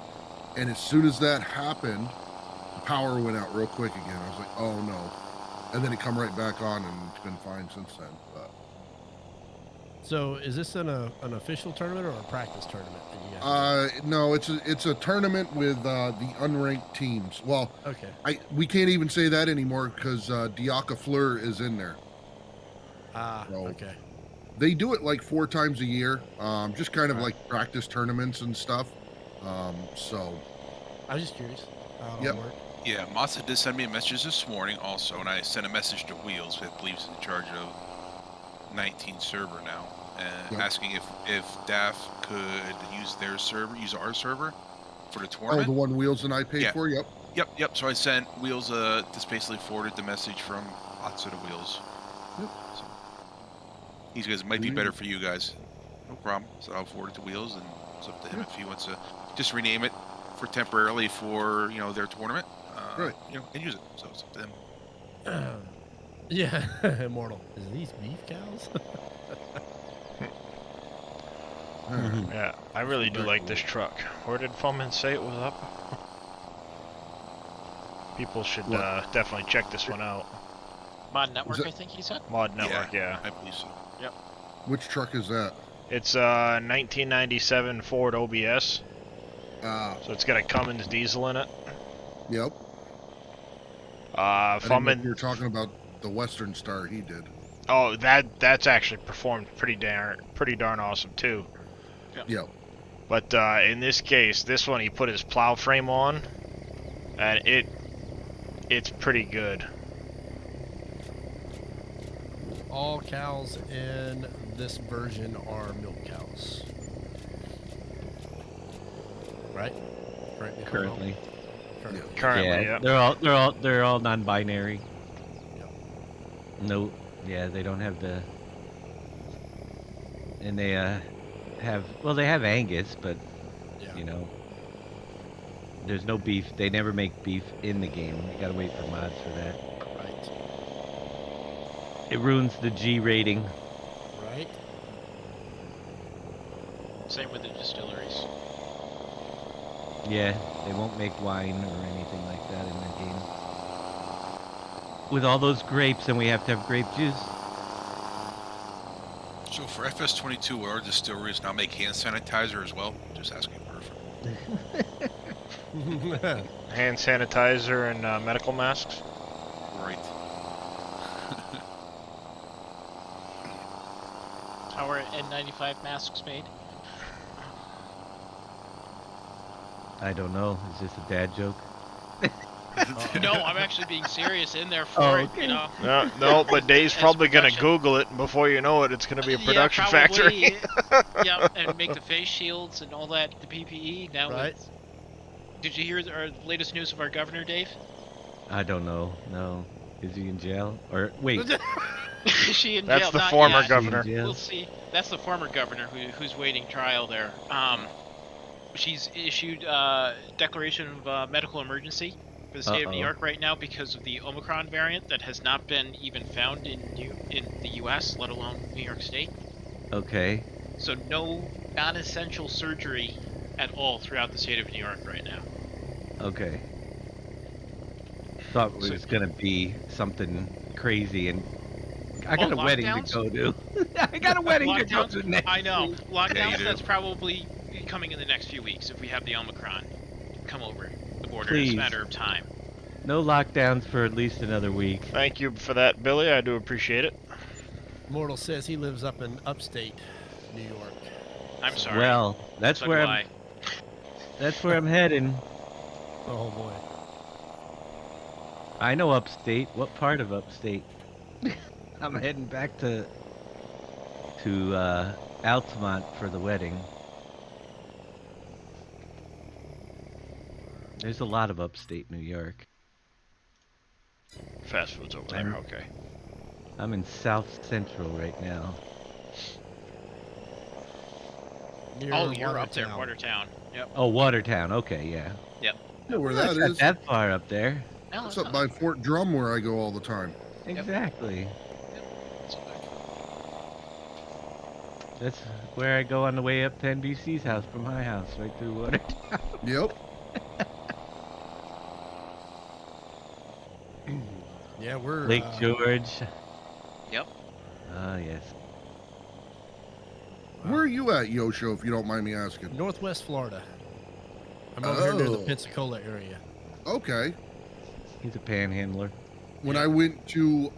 And as soon as that happened, the power went out real quick again. I was like, oh, no. And then it come right back on, and it's been fine since then. But So, is this an official tournament or a practice tournament that you guys no, it's a tournament with the unranked teams. Well, okay. We can't even say that anymore because Diaka Fleur is in there. Okay. They do it like 4 times a year, just kind of like practice tournaments and stuff. So I was just curious. Yep. Yeah, Masa did send me a message this morning also, and I sent a message to Wheels, who I believe is in charge of 19 server now, asking if DAF could use their server, use our server for the tournament. Oh, the one Wheels and I paid for? Yep. Yep. So I sent Wheels, just basically forwarded the message from Otso to Wheels. Yep. So these guys might be better for you guys. No problem. So I'll forward it to Wheels, and it's up to him if he wants to just rename it for temporarily for, you know, their tournament. Right. You know, and use it. So it's up to them. Yeah, Immortal. Is these beef cows? Yeah, I really do like this truck. Where did Foreman say it was up? People should definitely check this one out. Mod Network, I think he said? Mod Network, yeah. I believe so. Yep. Which truck is that? It's a 1997 Ford OBS. So it's got a Cummins diesel in it. Yep. If I'm in, you're talking about the Western Star he did. Oh, that's actually performed pretty darn awesome too. Yep. But in this case, this one he put his plow frame on, and it's pretty good. All cows in this version are milk cows. Right? Correct me if I'm wrong. Currently. Currently, yeah. They're all non-binary. Yep. No, yeah, they don't have the. And they they have Angus, but you know, there's no beef. They never make beef in the game. You gotta wait for mods for that. Right. It ruins the G rating. Right. Same with the distilleries. Yeah, they won't make wine or anything like that in the game. With all those grapes, and we have to have grape juice. So for FS22, will our distilleries now make hand sanitizer as well? Just asking for hand sanitizer and medical masks. Right. How are N95 masks made? I don't know. Is this a dad joke? No, I'm actually being serious in there for it, you know. No, but Dave's probably going to Google it, and before you know it, it's going to be a production factory. Yeah, and make the face shields and all that, the PPE. Now, right. Did you hear our latest news of our governor, Dave? I don't know. No. Is he in jail? Or, wait. Is she in That's jail? the Not former yet. governor. We'll see. That's the former governor who's waiting trial there. She's issued a declaration of medical emergency for the state of New York right now because of the Omicron variant that has not been even found in the U.S., let alone New York State. Okay. So no non-essential surgery at all throughout the state of New York right now. Okay. Thought it was gonna be something crazy, and I got a wedding to go to. I got a wedding to go to next. I know. week. Lockdowns, that's probably coming in the next few weeks if we have the Omicron come over the border. Please. It's a matter of time. No lockdowns for at least another week. Thank you for that, Billy. I do appreciate it. Mortal says he lives up in upstate New York. I'm sorry. Well, that's So where do I'm, That's where I'm heading. Oh boy. I know upstate. What part of upstate? I'm heading back to Altamont for the wedding. There's a lot of upstate New York. Fast food's over there. Okay. I'm in South Central right now. Oh, you're up there, Watertown. Yep. Oh, Watertown. Okay, yeah. Yep. know where Well, that it's is. not that far up there. No, It's it's up not. by Fort Drum where I go all the time. Exactly. It's not bad. That's where I go on the way up to NBC's house from my house, right through Watertown. Yep. Yeah, we're Lake George. Yep. Ah, yes. Where are you at, Yosho, if you don't mind me asking? Northwest Florida. I'm over here near the Pensacola area. Okay. He's a panhandler. When I went to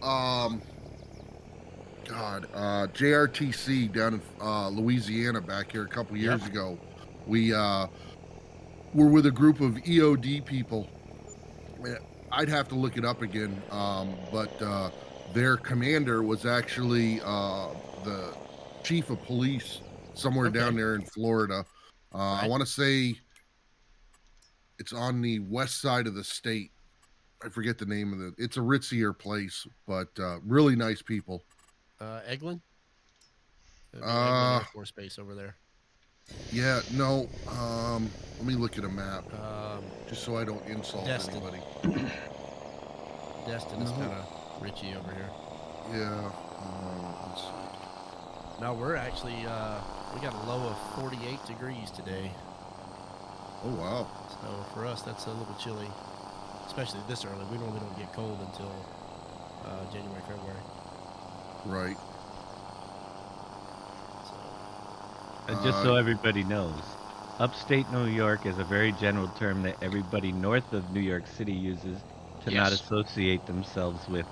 JRTC down in Louisiana back here a couple years ago, we were with a group of EOD people. I'd have to look it up again, but their commander was actually the chief of police somewhere down there in Florida. I want to say it's on the west side of the state. I forget the name of it's a ritzier place, but really nice people. Eglin? Eglin Air Force Base over there. Yeah, no. Let me look at a map, just so I don't insult anybody. Destin is kind of Richie over here. Yeah. Let's see. No, we're actually we got a low of 48 degrees today. Oh wow! So for us, that's a little chilly, especially this early. We normally don't get cold until January, February. Right. And just so everybody knows, upstate New York is a very general term that everybody north of New York City uses to not associate themselves with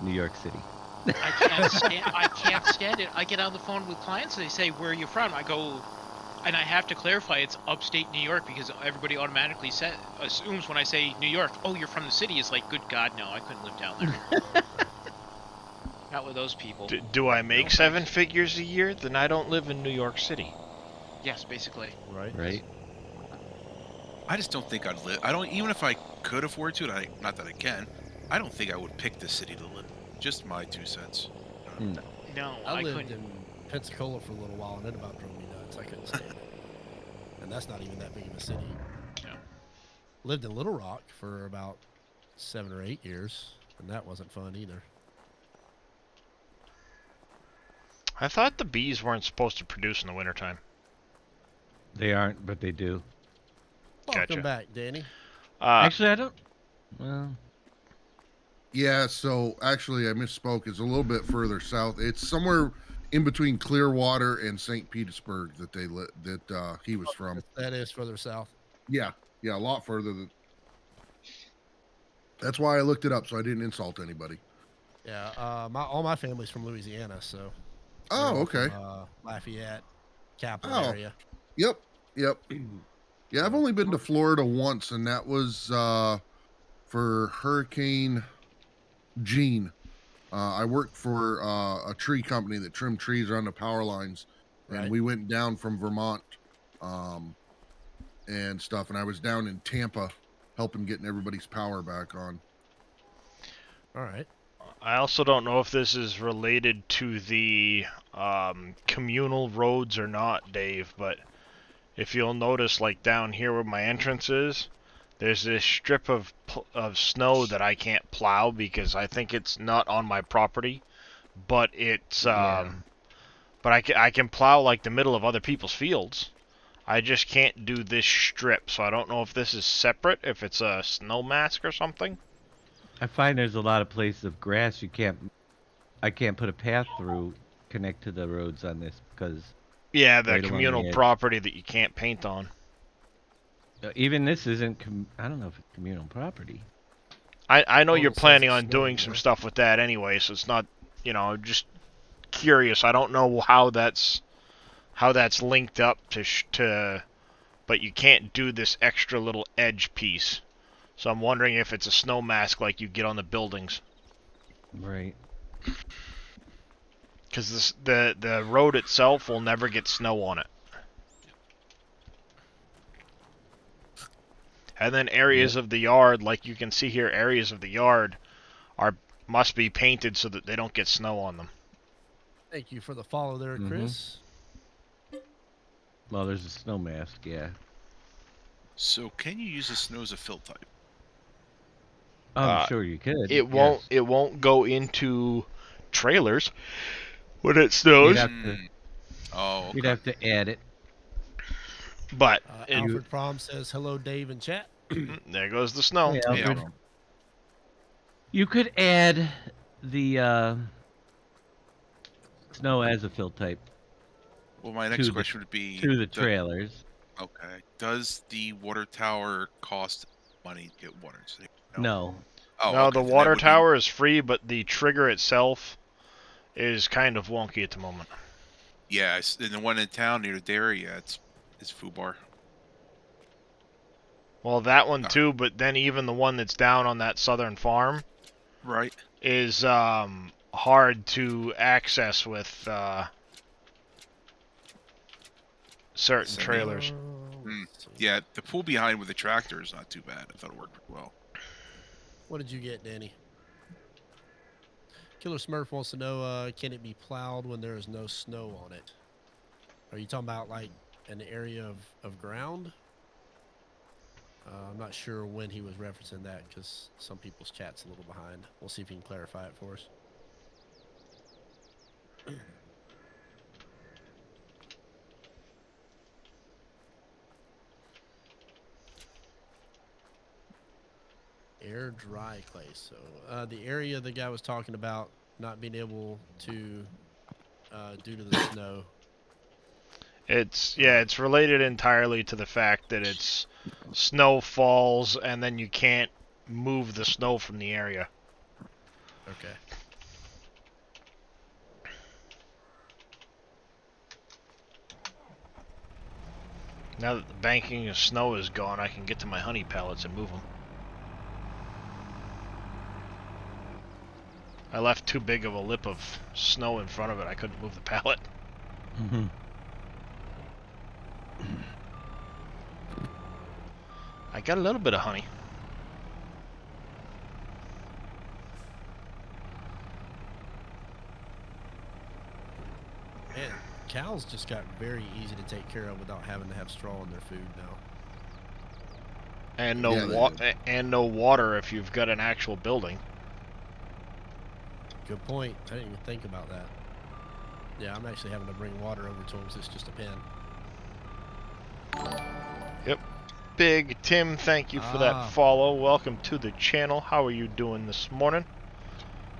New York City. I can't stand it. I get on the phone with clients and they say, "Where are you from?" I go, and I have to clarify it's upstate New York because everybody automatically assumes when I say New York, "Oh, you're from the city." It's like, good God, no, I couldn't live down there. Not with those people. Do I make 7 figures a year? Then I don't live in New York City. Yes, basically. Right. I just don't think I'd live. I don't, even if I could afford to, and not that I can, I don't think I would pick this city to live in. Just my 2 cents. No, I lived couldn't. in Pensacola for a little while, and it about drove me nuts. I couldn't stand it. And that's not even that big of a city. No. Lived in Little Rock for about 7 or 8 years, and that wasn't fun either. I thought the bees weren't supposed to produce in the wintertime. They aren't, but they do. Welcome back, Danny. Actually, I don't. Well. Yeah, so actually I misspoke. It's a little bit further south. It's somewhere in between Clearwater and St. Petersburg that he was from. That is further south. Yeah, a lot further than. That's why I looked it up, so I didn't insult anybody. Yeah, all my family's from Louisiana, so. Oh, okay. From, Lafayette, capital area. Yep. Yeah, I've only been to Florida once, and that was for Hurricane Gene. I worked for a tree company that trimmed trees around the power lines, and we went down from Vermont and stuff, and I was down in Tampa helping getting everybody's power back on. All right. I also don't know if this is related to the communal roads or not, Dave, but if you'll notice, like down here where my entrance is, there's this strip of snow that I can't plow because I think it's not on my property, but it's but I can plow like the middle of other people's fields. I just can't do this strip, so I don't know if this is separate, if it's a snow mask or something. I find there's a lot of places of grass I can't put a path through, connect to the roads on this because. Yeah, the communal property that you can't paint on. Even this isn't. I don't know if it's communal property. I know you're planning on doing some stuff with that anyway, so it's not. Just curious. I don't know how that's linked up to but you can't do this extra little edge piece. So I'm wondering if it's a snow mask like you get on the buildings. Right. Because the road itself will never get snow on it. And then areas of the yard, like you can see here, areas of the yard must be painted so that they don't get snow on them. Thank you for the follow there, Chris. Well, there's a snow mask, yeah. So can you use the snow as a fill type? I'm sure you could. It won't. It won't go into trailers when it snows. You'd have to add it. But Alfred Prom says hello, Dave in chat. There goes the snow. Hey, Alfred. You could add the snow as a fill type. Well, my next question would be to the trailers. Okay. Does the water tower cost money to get water? No. Oh, no, okay, the water tower is free, but the trigger itself is kind of wonky at the moment. Yeah, and the one in town near the dairy, yeah, it's FUBAR. Well, that one too, but then even the one that's down on that southern farm, right, is hard to access with certain trailers. Yeah, the pool behind with the tractor is not too bad. I thought it worked pretty well. What did you get, Danny? Killer Smurf wants to know, can it be plowed when there is no snow on it? Are you talking about like an area of ground? I'm not sure when he was referencing that because some people's chat's a little behind. We'll see if he can clarify it for us. Air dry clay. So the area the guy was talking about not being able to due to the snow. It's related entirely to the fact that it's snow falls and then you can't move the snow from the area. Okay. Now that the banking of snow is gone, I can get to my honey pallets and move them. I left too big of a lip of snow in front of it. I couldn't move the pallet. I got a little bit of honey. Man, cows just got very easy to take care of without having to have straw in their food now. And no water if you've got an actual building. Good point. I didn't even think about that. Yeah, I'm actually having to bring water over to them because it's just a pen. Yep. Big Tim, thank you for that follow. Welcome to the channel. How are you doing this morning?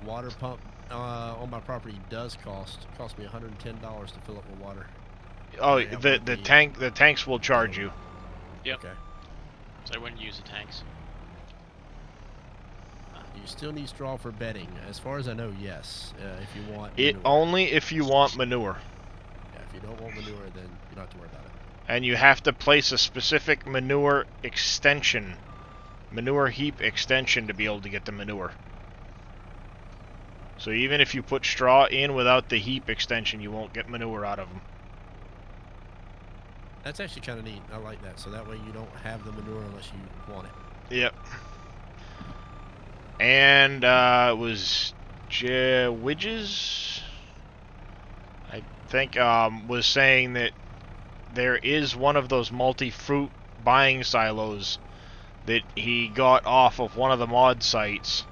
Water pump on my property does cost me $110 to fill up with water. Oh, the tanks will charge you. Yep. Okay. So I wouldn't use the tanks. You still need straw for bedding. As far as I know, yes. If you want manure. Only if you want manure. Yeah, if you don't want manure, then you don't have to worry about it. And you have to place a specific manure extension, manure heap extension to be able to get the manure. So even if you put straw in without the heap extension, you won't get manure out of them. That's actually kind of neat. I like that. So that way you don't have the manure unless you want it. Yep. And it was Widges, I think, was saying that there is one of those multi-fruit buying silos that he got off of one of the mod sites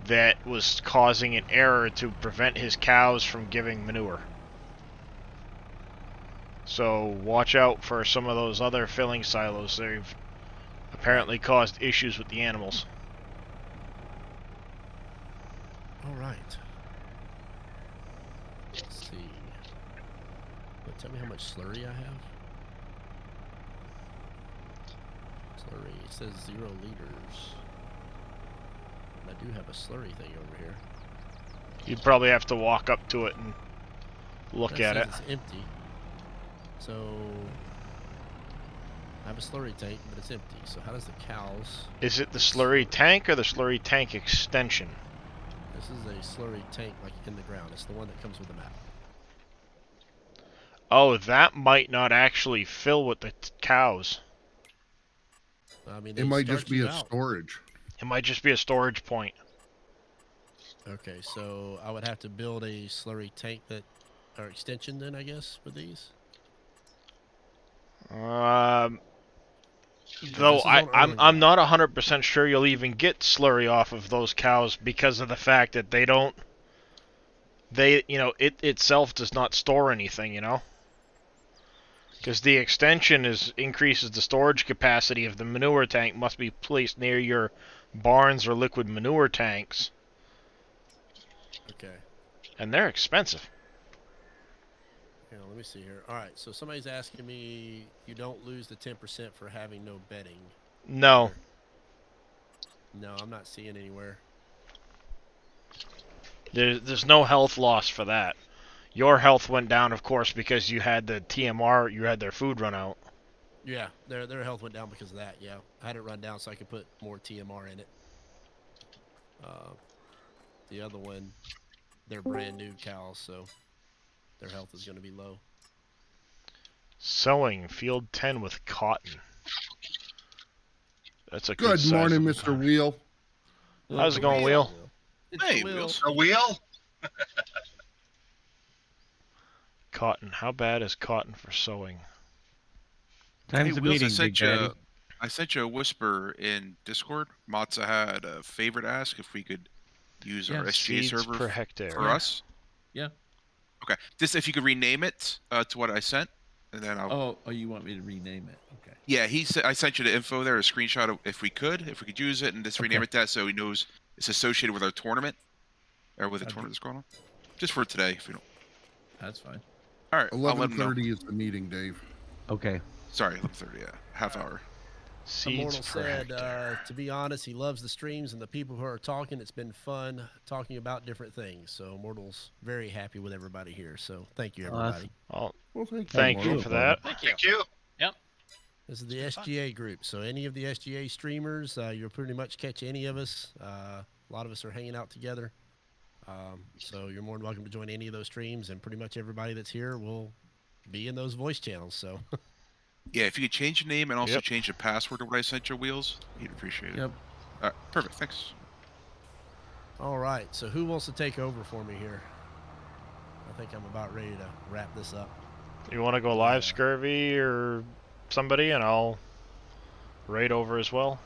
that was causing an error to prevent his cows from giving manure. So watch out for some of those other filling silos. They've apparently caused issues with the animals. All right. Let's see. Tell me how much slurry I have. Slurry. It says 0 liters. And I do have a slurry thing over here. You'd probably have to walk up to it and look at it. It's empty. So have a slurry tank, but it's empty. So how does the cows... Is it the slurry tank or the slurry tank extension? This is a slurry tank, like in the ground. It's the one that comes with the map. Oh, that might not actually fill with the cows. I mean, it might just be a storage. It might just be a storage point. Okay, so I would have to build a slurry tank or extension then, I guess, with these. Though I'm not 100% sure you'll even get slurry off of those cows because of the fact that it itself does not store anything, you know? Because the extension increases the storage capacity of the manure tank, must be placed near your barns or liquid manure tanks. Okay. And they're expensive. Yeah, let me see here. All right, so somebody's asking me, you don't lose the 10% for having no bedding. No. No, I'm not seeing anywhere. There's no health loss for that. Your health went down, of course, because you had the TMR, you had their food run out. Yeah, their health went down because of that, yeah. I had it run down so I could put more TMR in it. The other one, they're brand new cows, so their health is going to be low. Sowing, field 10 with cotton. That's a good morning, Mr. Wheel. How's it going, Wheel? Hey, Wheel. A wheel? Cotton. How bad is cotton for sowing? Hey, Wheels, I sent you a whisper in Discord. Matza had a favor to ask if we could use our SGA server per hectare. for us. Yeah. Okay. Just if you could rename it to what I sent, and then I'll. Oh, you want me to rename it? Okay. Yeah, I sent you the info there, a screenshot of if we could use it, and just rename it that so he knows it's associated with our tournament, or with the tournament that's going on. Just for today, if you don't. That's fine. All right. 11:30 is the meeting, Dave. Okay. Sorry, 11:30. Yeah, half hour. Immortal said, to be honest, he loves the streams and the people who are talking. It's been fun talking about different things. So Immortal's very happy with everybody here. So thank you, everybody. Well, thank you for that. Thank you. Yep. This is the SGA group. So any of the SGA streamers, you'll pretty much catch any of us. A lot of us are hanging out together. So you're more than welcome to join any of those streams, and pretty much everybody that's here will be in those voice channels. So. Yeah, if you could change your name and also change the password to what I sent you, Wheels, you'd appreciate it. Yep. Perfect, thanks. All right, so who wants to take over for me here? I think I'm about ready to wrap this up. You want to go live, Scurvy, or somebody, and I'll raid over as well?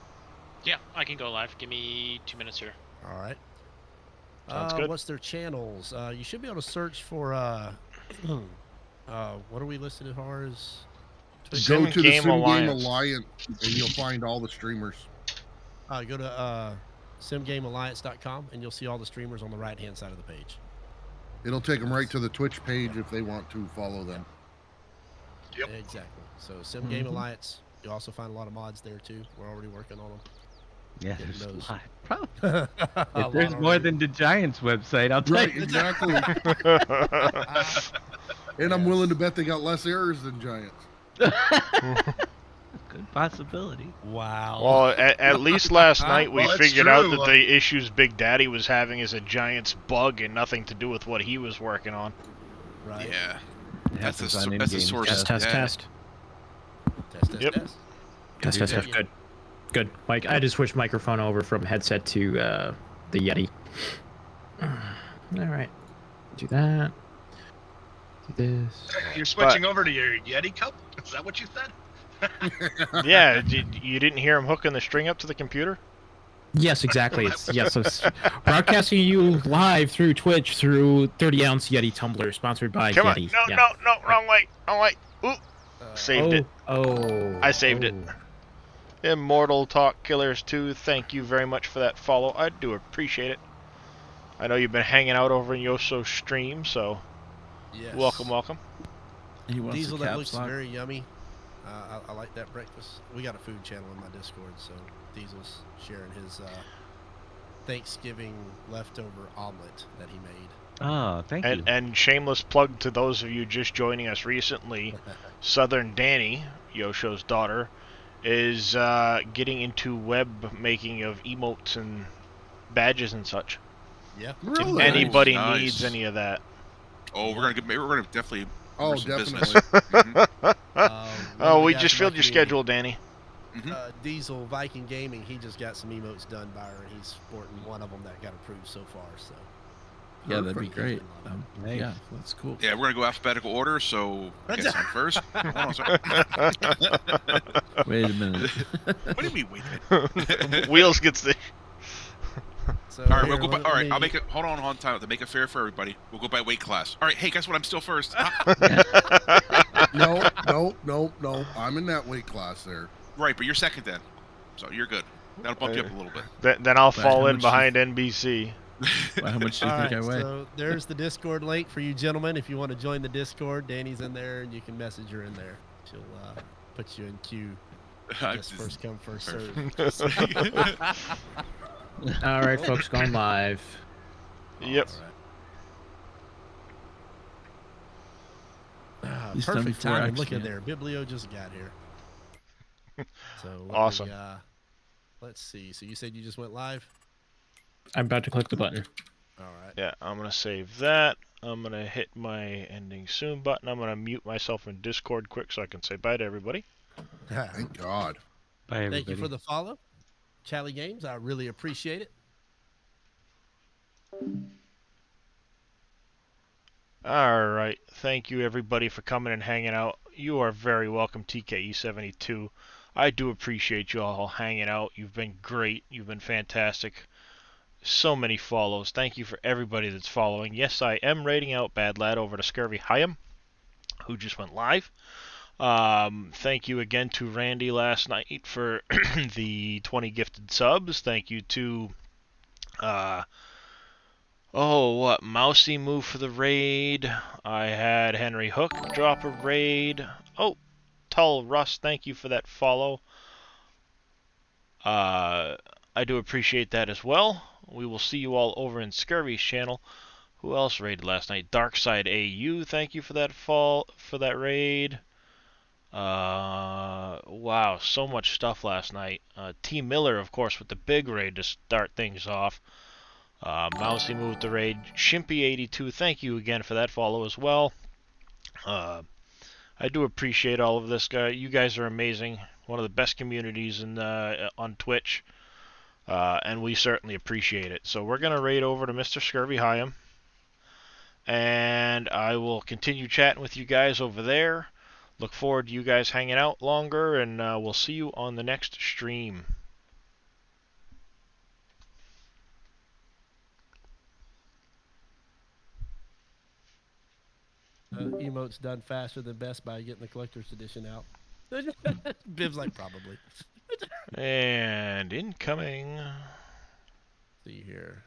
Yeah, I can go live. Give me 2 minutes here. All right. Sounds good. What's their channels? You should be able to search for, what are we listed as far as? Go to the Sim Game Alliance, and you'll find all the streamers. Go to simgamealliance.com, and you'll see all the streamers on the right-hand side of the page. It'll take them right to the Twitch page if they want to follow them. Yep. Exactly. So Sim Game Alliance. You'll also find a lot of mods there, too. We're already working on them. Yeah, there's a lot. Probably. If there's more than the Giants website, I'll tell you. Exactly. And I'm willing to bet they got less errors than Giants. Good possibility. Wow. Well, at least last night we figured out that the issues Big Daddy was having is a Giants bug and nothing to do with what he was working on. Right. Yeah. That's the source. Test. Yep. Test. Good. Mike, I just switched microphone over from headset to the Yeti. All right. Do that. Do this. You're switching over to your Yeti cup? Is that what you said? Yeah, you didn't hear him hooking the string up to the computer? Yes, exactly. It's broadcasting you live through Twitch through 30-ounce Yeti tumbler, sponsored by Yeti. No, wrong way. Ooh, saved it. Oh, I saved it. Immortal Talk Killers 2, thank you very much for that follow. I do appreciate it. I know you've been hanging out over in Yoso's stream, so yes. Welcome. Diesel, that looks very yummy. I like that breakfast. We got a food channel in my Discord, so Diesel's sharing his Thanksgiving leftover omelet that he made. Oh, thank you. And shameless plug to those of you just joining us recently, Southern Danny, Yosho's daughter, is getting into web making of emotes and badges and such. Yeah. Really? If anybody Nice. needs any of that. Oh, we're gonna definitely. Oh, some definitely. Oh, we just filled your schedule, Danny. Diesel Viking Gaming, he just got some emotes done by her, and he's sporting one of them that got approved so far. So. Yeah, that'd be great. Nice. Yeah, that's cool. Yeah, we're gonna go alphabetical order. So I guess I'm first. Hold on, sorry. Wait a minute. What do you mean? Wait a minute. Wheels gets the. So All right, here, we'll go by. let All right, me- I'll make it. Hold on time to make it fair for everybody. We'll go by weight class. All right, hey, guess what? I'm still first. No. I'm in that weight class there. Right, but you're second then, so you're good. That'll bump you up a little bit. Then I'll But fall how in much behind NBC. Well, how much do you All think right, I weigh? so there's the Discord link for you gentlemen. If you want to join the Discord, Danny's in there, and you can message her in there. She'll put you in queue. Just first come, first serve. All right, folks, going live. Yep. He's done Perfect before timing. Look at accident. there. Biblio just got here. So let Awesome. me, let's see. So you said you just went live? I'm about to click the button. All right. Yeah, I'm gonna save that. I'm gonna hit my ending soon button. I'm gonna mute myself in Discord quick so I can say bye to everybody. Thank God. Bye, everybody. Thank you for the follow, Chally Games. I really appreciate it. All right. Thank you everybody for coming and hanging out. You are very welcome, TKE72. I do appreciate you all hanging out. You've been great. You've been fantastic. So many follows. Thank you for everybody that's following. Yes, I am rating out Bad Lad over to Scurvy Hyam, who just went live. Thank you again to Randy last night for the 20 gifted subs. Thank you to Mousy move for the raid. I had Henry Hook drop a raid. Oh, Tull Russ, thank you for that follow. I do appreciate that as well. We will see you all over in Scurvy's channel. Who else raided last night? Darkside AU, thank you for that raid. Wow, so much stuff last night. T Miller, of course, with the big raid to start things off. Mousy moved the raid. Shimpy82, thank you again for that follow as well. I do appreciate all of this, guy. You guys are amazing. One of the best communities on Twitch. And we certainly appreciate it. So we're going to raid over to Mr. Scurvy Hyam. And I will continue chatting with you guys over there. Look forward to you guys hanging out longer, and we'll see you on the next stream. Emotes done faster than Best Buy getting the collector's edition out. Bib's like, probably. And incoming. See here.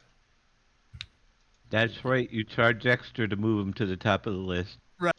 That's right. You charge extra to move them to the top of the list. Right.